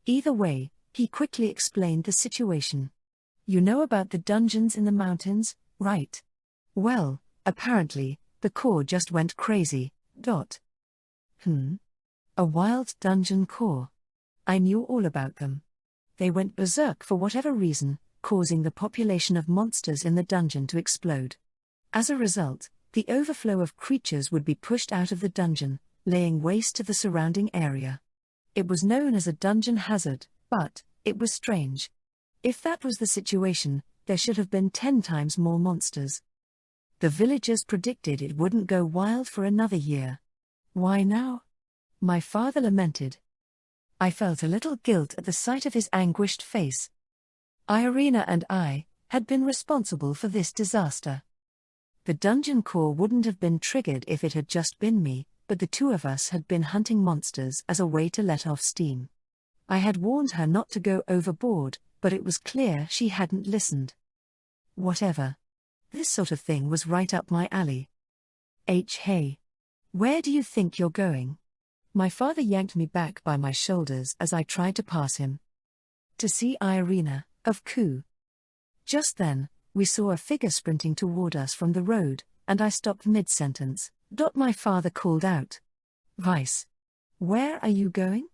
Either way, he quickly explained the situation. You know about the dungeons in the mountains, right? Well, apparently, the core just went crazy. A wild dungeon core. I knew all about them. They went berserk for whatever reason, causing the population of monsters in the dungeon to explode. As a result, the overflow of creatures would be pushed out of the dungeon, laying waste to the surrounding area. It was known as a dungeon hazard, but it was strange. If that was the situation, there should have been 10 times more monsters. The villagers predicted it wouldn't go wild for another year. Why now? My father lamented. I felt a little guilt at the sight of his anguished face. Irina and I had been responsible for this disaster. The dungeon core wouldn't have been triggered if it had just been me, but the two of us had been hunting monsters as a way to let off steam. I had warned her not to go overboard, but it was clear she hadn't listened. Whatever. This sort of thing was right up my alley. Hey. Where do you think you're going? My father yanked me back by my shoulders as I tried to pass him. To see Irina, of Ku. Just then, we saw a figure sprinting toward us from the road, and I stopped mid-sentence. My father called out. Vice. Where are you going?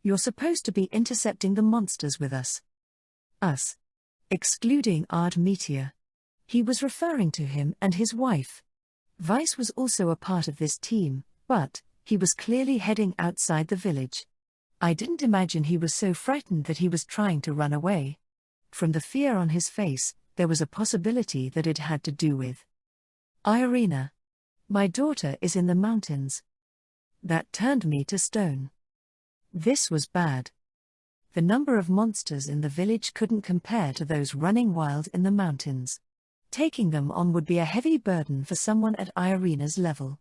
You're supposed to be intercepting the monsters with us. Us. Excluding Ard Meteor. He was referring to him and his wife. Vice was also a part of this team, but he was clearly heading outside the village. I didn't imagine he was so frightened that he was trying to run away. From the fear on his face, there was a possibility that it had to do with Irina. My daughter is in the mountains. That turned me to stone. This was bad. The number of monsters in the village couldn't compare to those running wild in the mountains. Taking them on would be a heavy burden for someone at Irina's level.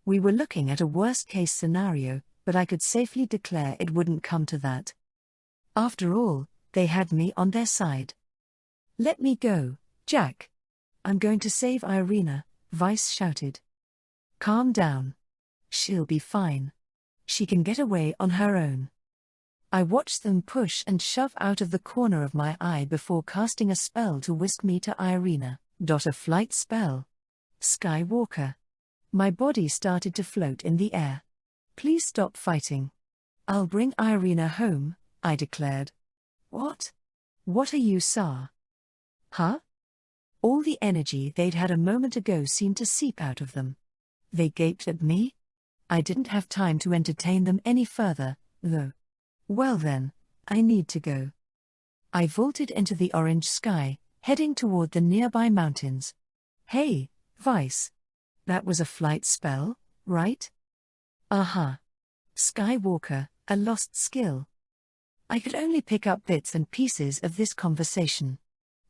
We were looking at a worst-case scenario, but I could safely declare it wouldn't come to that. After all, they had me on their side. Let me go, Jack. I'm going to save Irina, Vice shouted. Calm down. She'll be fine. She can get away on her own. I watched them push and shove out of the corner of my eye before casting a spell to whisk me to Irina. A flight spell. Skywalker. My body started to float in the air. Please stop fighting. I'll bring Irina home, I declared. What? What are you, Sar? Huh? All the energy they'd had a moment ago seemed to seep out of them. They gaped at me? I didn't have time to entertain them any further, though. Well then, I need to go. I vaulted into the orange sky, heading toward the nearby mountains. Hey, Vice. That was a flight spell, right? Uh-huh. Skywalker, a lost skill. I could only pick up bits and pieces of this conversation.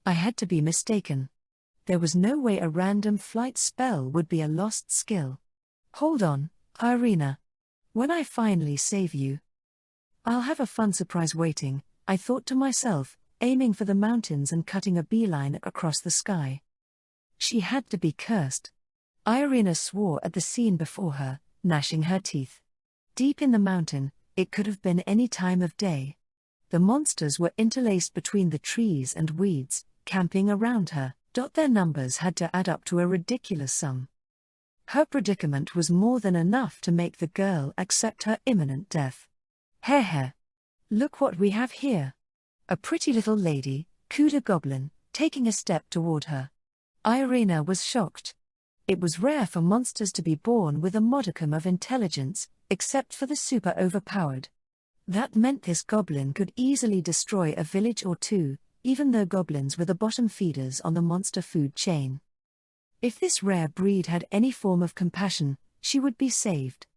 I had to be mistaken. There was no way a random flight spell would be a lost skill. Hold on, Irina. When I finally save you, I'll have a fun surprise waiting, I thought to myself, aiming for the mountains and cutting a beeline across the sky. She had to be cursed. Irina swore at the scene before her, gnashing her teeth. Deep in the mountain, it could have been any time of day. The monsters were interlaced between the trees and weeds, camping around her. Their numbers had to add up to a ridiculous sum. Her predicament was more than enough to make the girl accept her imminent death. Heh. Look what we have here. A pretty little lady, Kuda Goblin, taking a step toward her. Irina was shocked. It was rare for monsters to be born with a modicum of intelligence, except for the super overpowered. That meant this goblin could easily destroy a village or two, even though goblins were the bottom feeders on the monster food chain. If this rare breed had any form of compassion, she would be saved.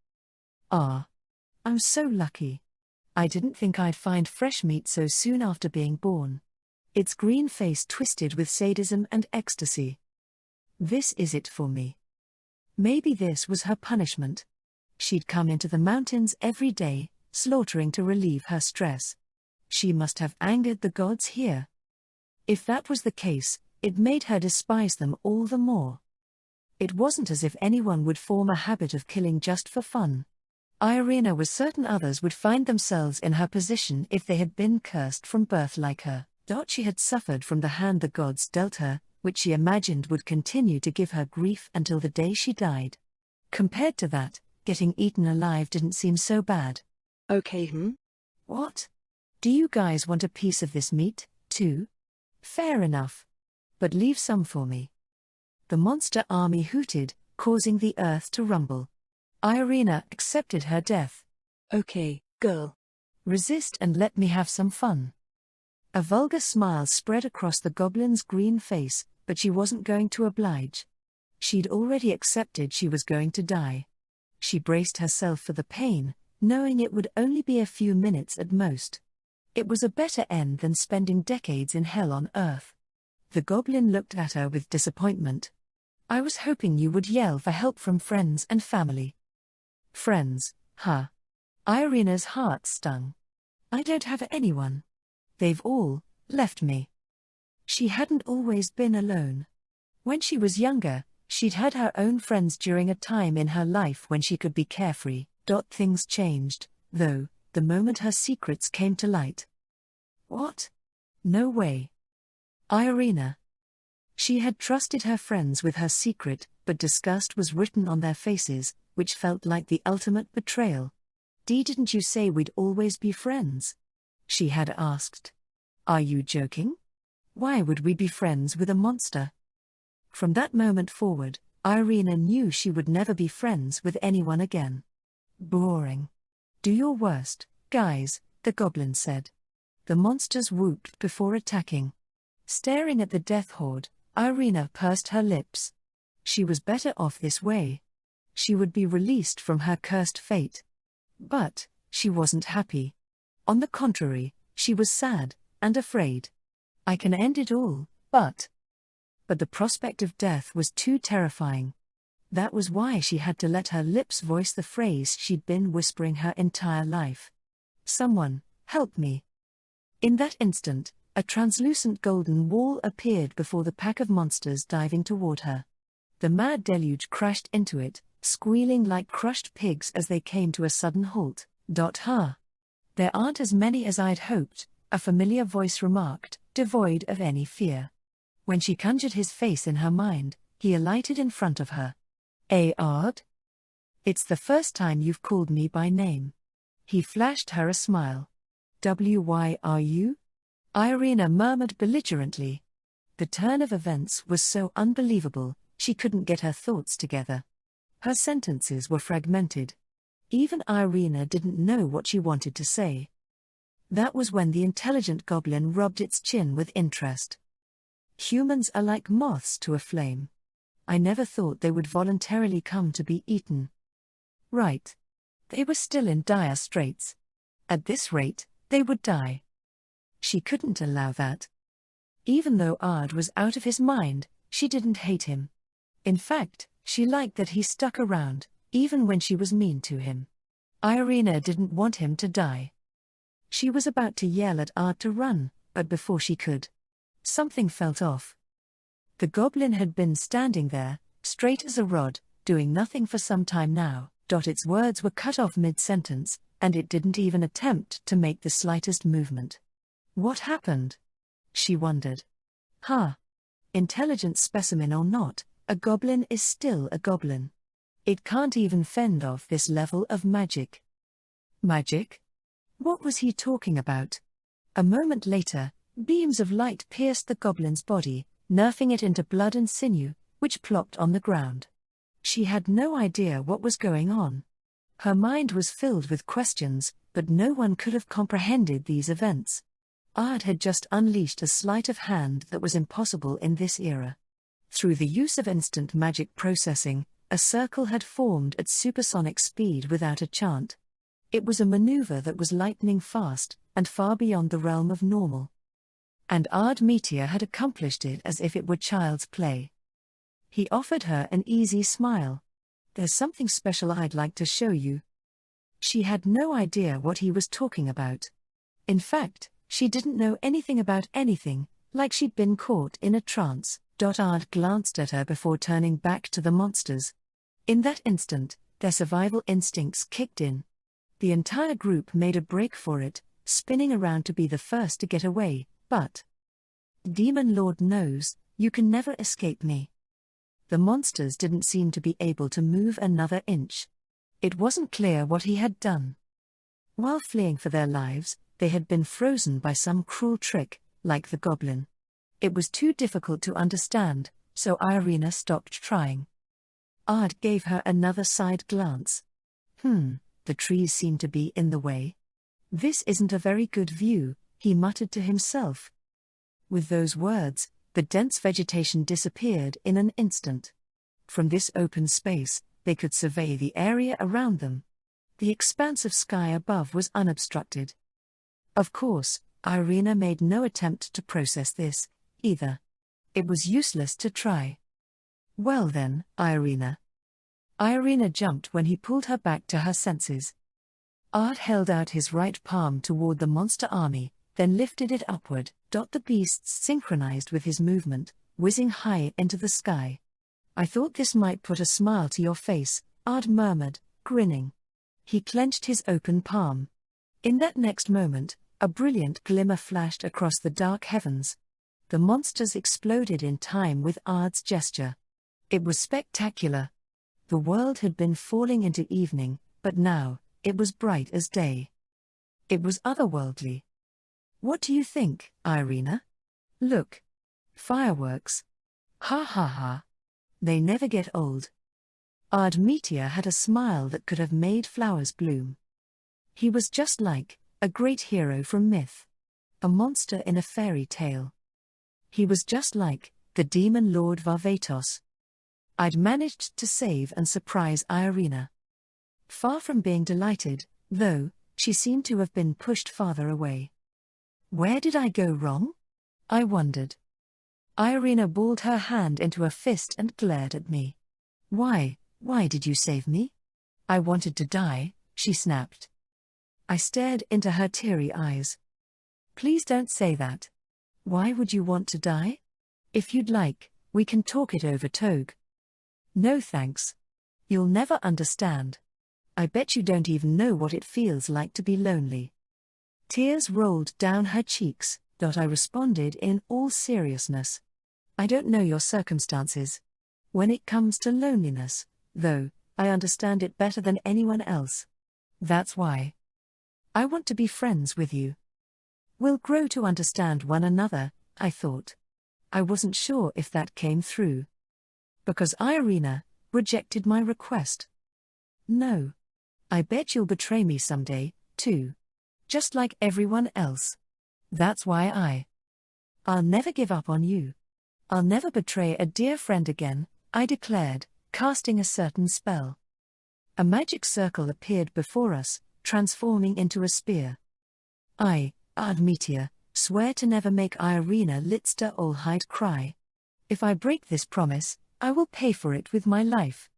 Ah. I'm so lucky. I didn't think I'd find fresh meat so soon after being born. Its green face twisted with sadism and ecstasy. This is it for me. Maybe this was her punishment. She'd come into the mountains every day, slaughtering to relieve her stress. She must have angered the gods here. If that was the case, it made her despise them all the more. It wasn't as if anyone would form a habit of killing just for fun. Irina was certain others would find themselves in her position if they had been cursed from birth like her. She had suffered from the hand the gods dealt her, which she imagined would continue to give her grief until the day she died. Compared to that, getting eaten alive didn't seem so bad. Okay, What? Do you guys want a piece of this meat, too? Fair enough. But leave some for me. The monster army hooted, causing the earth to rumble. Irina accepted her death. Okay, girl. Resist and let me have some fun. A vulgar smile spread across the goblin's green face, but she wasn't going to oblige. She'd already accepted she was going to die. She braced herself for the pain, knowing it would only be a few minutes at most. It was a better end than spending decades in hell on Earth. The goblin looked at her with disappointment. I was hoping you would yell for help from friends and family. Friends, huh? Irina's heart stung. I don't have anyone. They've all left me. She hadn't always been alone. When she was younger, she'd had her own friends during a time in her life when she could be carefree. Things changed, though, the moment her secrets came to light. What? No way. Irina. She had trusted her friends with her secret, but disgust was written on their faces, which felt like the ultimate betrayal. Didn't you say we'd always be friends? She had asked. Are you joking? Why would we be friends with a monster? From that moment forward, Irina knew she would never be friends with anyone again. Boring. Do your worst, guys, the goblin said. The monsters whooped before attacking. Staring at the death horde, Irina pursed her lips. She was better off this way. She would be released from her cursed fate. But she wasn't happy. On the contrary, she was sad and afraid. I can end it all, but the prospect of death was too terrifying. That was why she had to let her lips voice the phrase she'd been whispering her entire life. Someone, help me. In that instant, a translucent golden wall appeared before the pack of monsters diving toward her. The mad deluge crashed into it, squealing like crushed pigs as they came to a sudden halt. Ha! There aren't as many as I'd hoped, a familiar voice remarked, devoid of any fear. When she conjured his face in her mind, he alighted in front of her. Ard? It's the first time you've called me by name. He flashed her a smile. Why are you? Irina murmured belligerently. The turn of events was so unbelievable, she couldn't get her thoughts together. Her sentences were fragmented. Even Irina didn't know what she wanted to say. That was when the intelligent goblin rubbed its chin with interest. Humans are like moths to a flame. I never thought they would voluntarily come to be eaten. Right. They were still in dire straits. At this rate, they would die. She couldn't allow that. Even though Ard was out of his mind, she didn't hate him. In fact, she liked that he stuck around, even when she was mean to him. Irina didn't want him to die. She was about to yell at Ard to run, but before she could, something felt off. The goblin had been standing there, straight as a rod, doing nothing for some time now. Its words were cut off mid-sentence, and it didn't even attempt to make the slightest movement. What happened? She wondered. Intelligent specimen or not, a goblin is still a goblin. It can't even fend off this level of magic. Magic? What was he talking about? A moment later, beams of light pierced the goblin's body, nerfing it into blood and sinew, which plopped on the ground. She had no idea what was going on. Her mind was filled with questions, but no one could have comprehended these events. Ard had just unleashed a sleight of hand that was impossible in this era. Through the use of instant magic processing, a circle had formed at supersonic speed without a chant. It was a maneuver that was lightning fast, and far beyond the realm of normal. And Ard Meteor had accomplished it as if it were child's play. He offered her an easy smile. There's something special I'd like to show you. She had no idea what he was talking about. In fact, she didn't know anything about anything, like she'd been caught in a trance. Ard glanced at her before turning back to the monsters. In that instant, their survival instincts kicked in. The entire group made a break for it, spinning around to be the first to get away, but Demon Lord knows, you can never escape me. The monsters didn't seem to be able to move another inch. It wasn't clear what he had done. While fleeing for their lives, they had been frozen by some cruel trick, like the goblin. It was too difficult to understand, so Irina stopped trying. Ard gave her another side glance. The trees seem to be in the way. This isn't a very good view, he muttered to himself. With those words, the dense vegetation disappeared in an instant. From this open space, they could survey the area around them. The expanse of sky above was unobstructed. Of course, Irina made no attempt to process this, either. It was useless to try. Well then, Irina. Irina jumped when he pulled her back to her senses. Ard held out his right palm toward the monster army, then lifted it upward. The beasts synchronized with his movement, whizzing high into the sky. I thought this might put a smile to your face, Ard murmured, grinning. He clenched his open palm. In that next moment, a brilliant glimmer flashed across the dark heavens. The monsters exploded in time with Ard's gesture. It was spectacular. The world had been falling into evening, but now, it was bright as day. It was otherworldly. What do you think, Irina? Look. Fireworks. Ha ha ha. They never get old. Ard Meteor had a smile that could have made flowers bloom. He was just like a great hero from myth. A monster in a fairy tale. He was just like the demon lord Varvatos. I'd managed to save and surprise Irina. Far from being delighted, though, she seemed to have been pushed farther away. Where did I go wrong? I wondered. Irina balled her hand into a fist and glared at me. Why did you save me? I wanted to die, she snapped. I stared into her teary eyes. Please don't say that. Why would you want to die? If you'd like, we can talk it over, Togue. No thanks. You'll never understand. I bet you don't even know what it feels like to be lonely. Tears rolled down her cheeks. I responded in all seriousness. I don't know your circumstances. When it comes to loneliness, though, I understand it better than anyone else. That's why I want to be friends with you. We'll grow to understand one another, I thought. I wasn't sure if that came through. Because Irina rejected my request. No. I bet you'll betray me someday, too. Just like everyone else. That's why I'll never give up on you. I'll never betray a dear friend again, I declared, casting a certain spell. A magic circle appeared before us, transforming into a spear. Meteor, swear to never make Irina Litzter-Olhide cry. If I break this promise, I will pay for it with my life.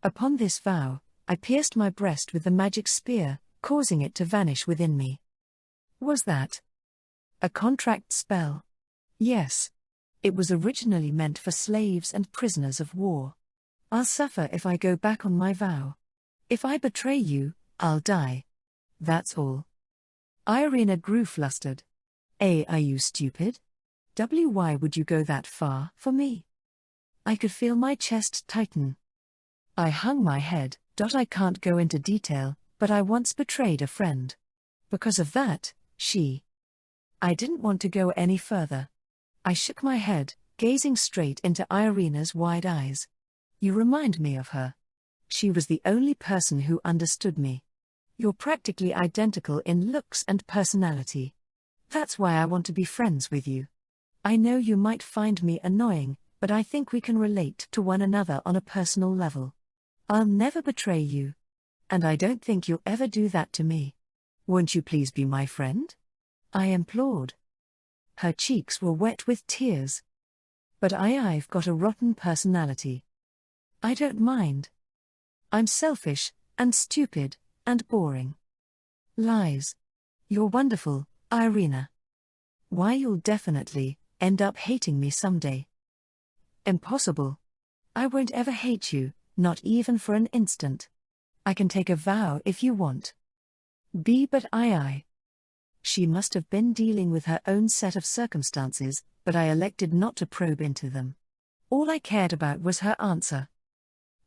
Upon this vow, I pierced my breast with the magic spear, causing it to vanish within me. Was that a contract spell? Yes. It was originally meant for slaves and prisoners of war. I'll suffer if I go back on my vow. If I betray you, I'll die. That's all. Irina grew flustered. Are you stupid? Why would you go that far for me? I could feel my chest tighten. I hung my head. I can't go into detail, but I once betrayed a friend. Because of that, I didn't want to go any further. I shook my head, gazing straight into Irina's wide eyes. You remind me of her. She was the only person who understood me. You're practically identical in looks and personality. That's why I want to be friends with you. I know you might find me annoying, but I think we can relate to one another on a personal level. I'll never betray you. And I don't think you'll ever do that to me. Won't you please be my friend? I implored. Her cheeks were wet with tears. But I've got a rotten personality. I don't mind. I'm selfish, and stupid, and boring. Lies. You're wonderful, Irina. Why, you'll definitely end up hating me someday. Impossible. I won't ever hate you, not even for an instant. I can take a vow if you want. But I. She must have been dealing with her own set of circumstances, but I elected not to probe into them. All I cared about was her answer.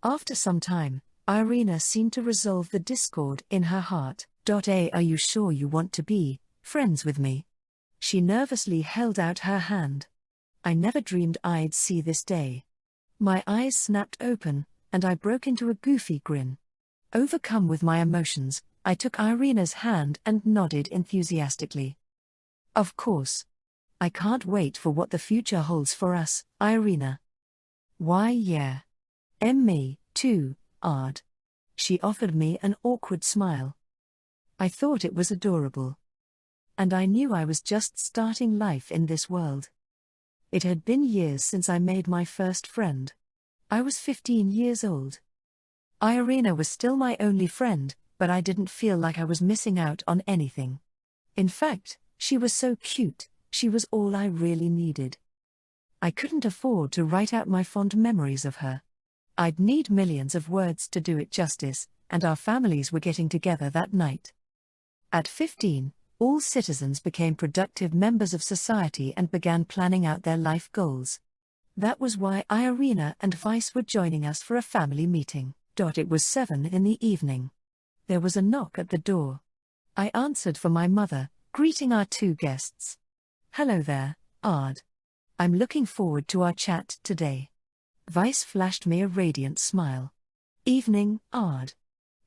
After some time, Irina seemed to resolve the discord in her heart. Are you sure you want to be friends with me? She nervously held out her hand. I never dreamed I'd see this day. My eyes snapped open, and I broke into a goofy grin. Overcome with my emotions, I took Irina's hand and nodded enthusiastically. Of course. I can't wait for what the future holds for us, Irina. Why, yeah. Me, too, Ard. She offered me an awkward smile. I thought it was adorable. And I knew I was just starting life in this world. It had been years since I made my first friend. I was 15 years old. Irina was still my only friend, but I didn't feel like I was missing out on anything. In fact, she was so cute, she was all I really needed. I couldn't afford to write out my fond memories of her. I'd need millions of words to do it justice, and our families were getting together that night. At 15, all citizens became productive members of society and began planning out their life goals. That was why Irina and Vice were joining us for a family meeting. It was 7 in the evening. There was a knock at the door. I answered for my mother, greeting our 2 guests. Hello there, Ard. I'm looking forward to our chat today. Vice flashed me a radiant smile. Evening, Ard.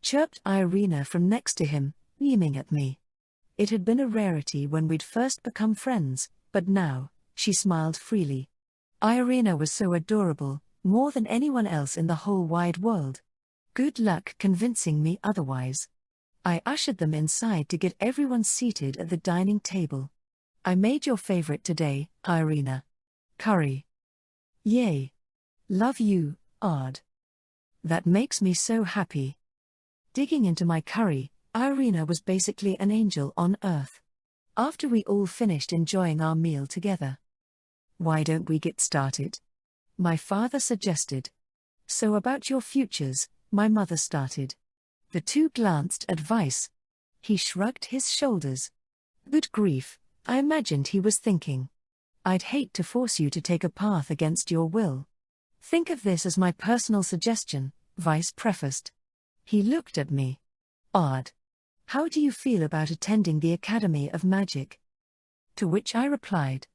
Chirped Irina from next to him, beaming at me. It had been a rarity when we'd first become friends, but now, she smiled freely. Irina was so adorable, more than anyone else in the whole wide world. Good luck convincing me otherwise. I ushered them inside to get everyone seated at the dining table. I made your favorite today, Irina. Curry. Yay. Love you, Ard. That makes me so happy. Digging into my curry, Irina was basically an angel on earth. After we all finished enjoying our meal together. Why don't we get started? My father suggested. So about your futures, my mother started. The two glanced at Vice. He shrugged his shoulders. Good grief, I imagined he was thinking. I'd hate to force you to take a path against your will. Think of this as my personal suggestion, Vice prefaced. He looked at me. Odd. How do you feel about attending the Academy of Magic? To which I replied,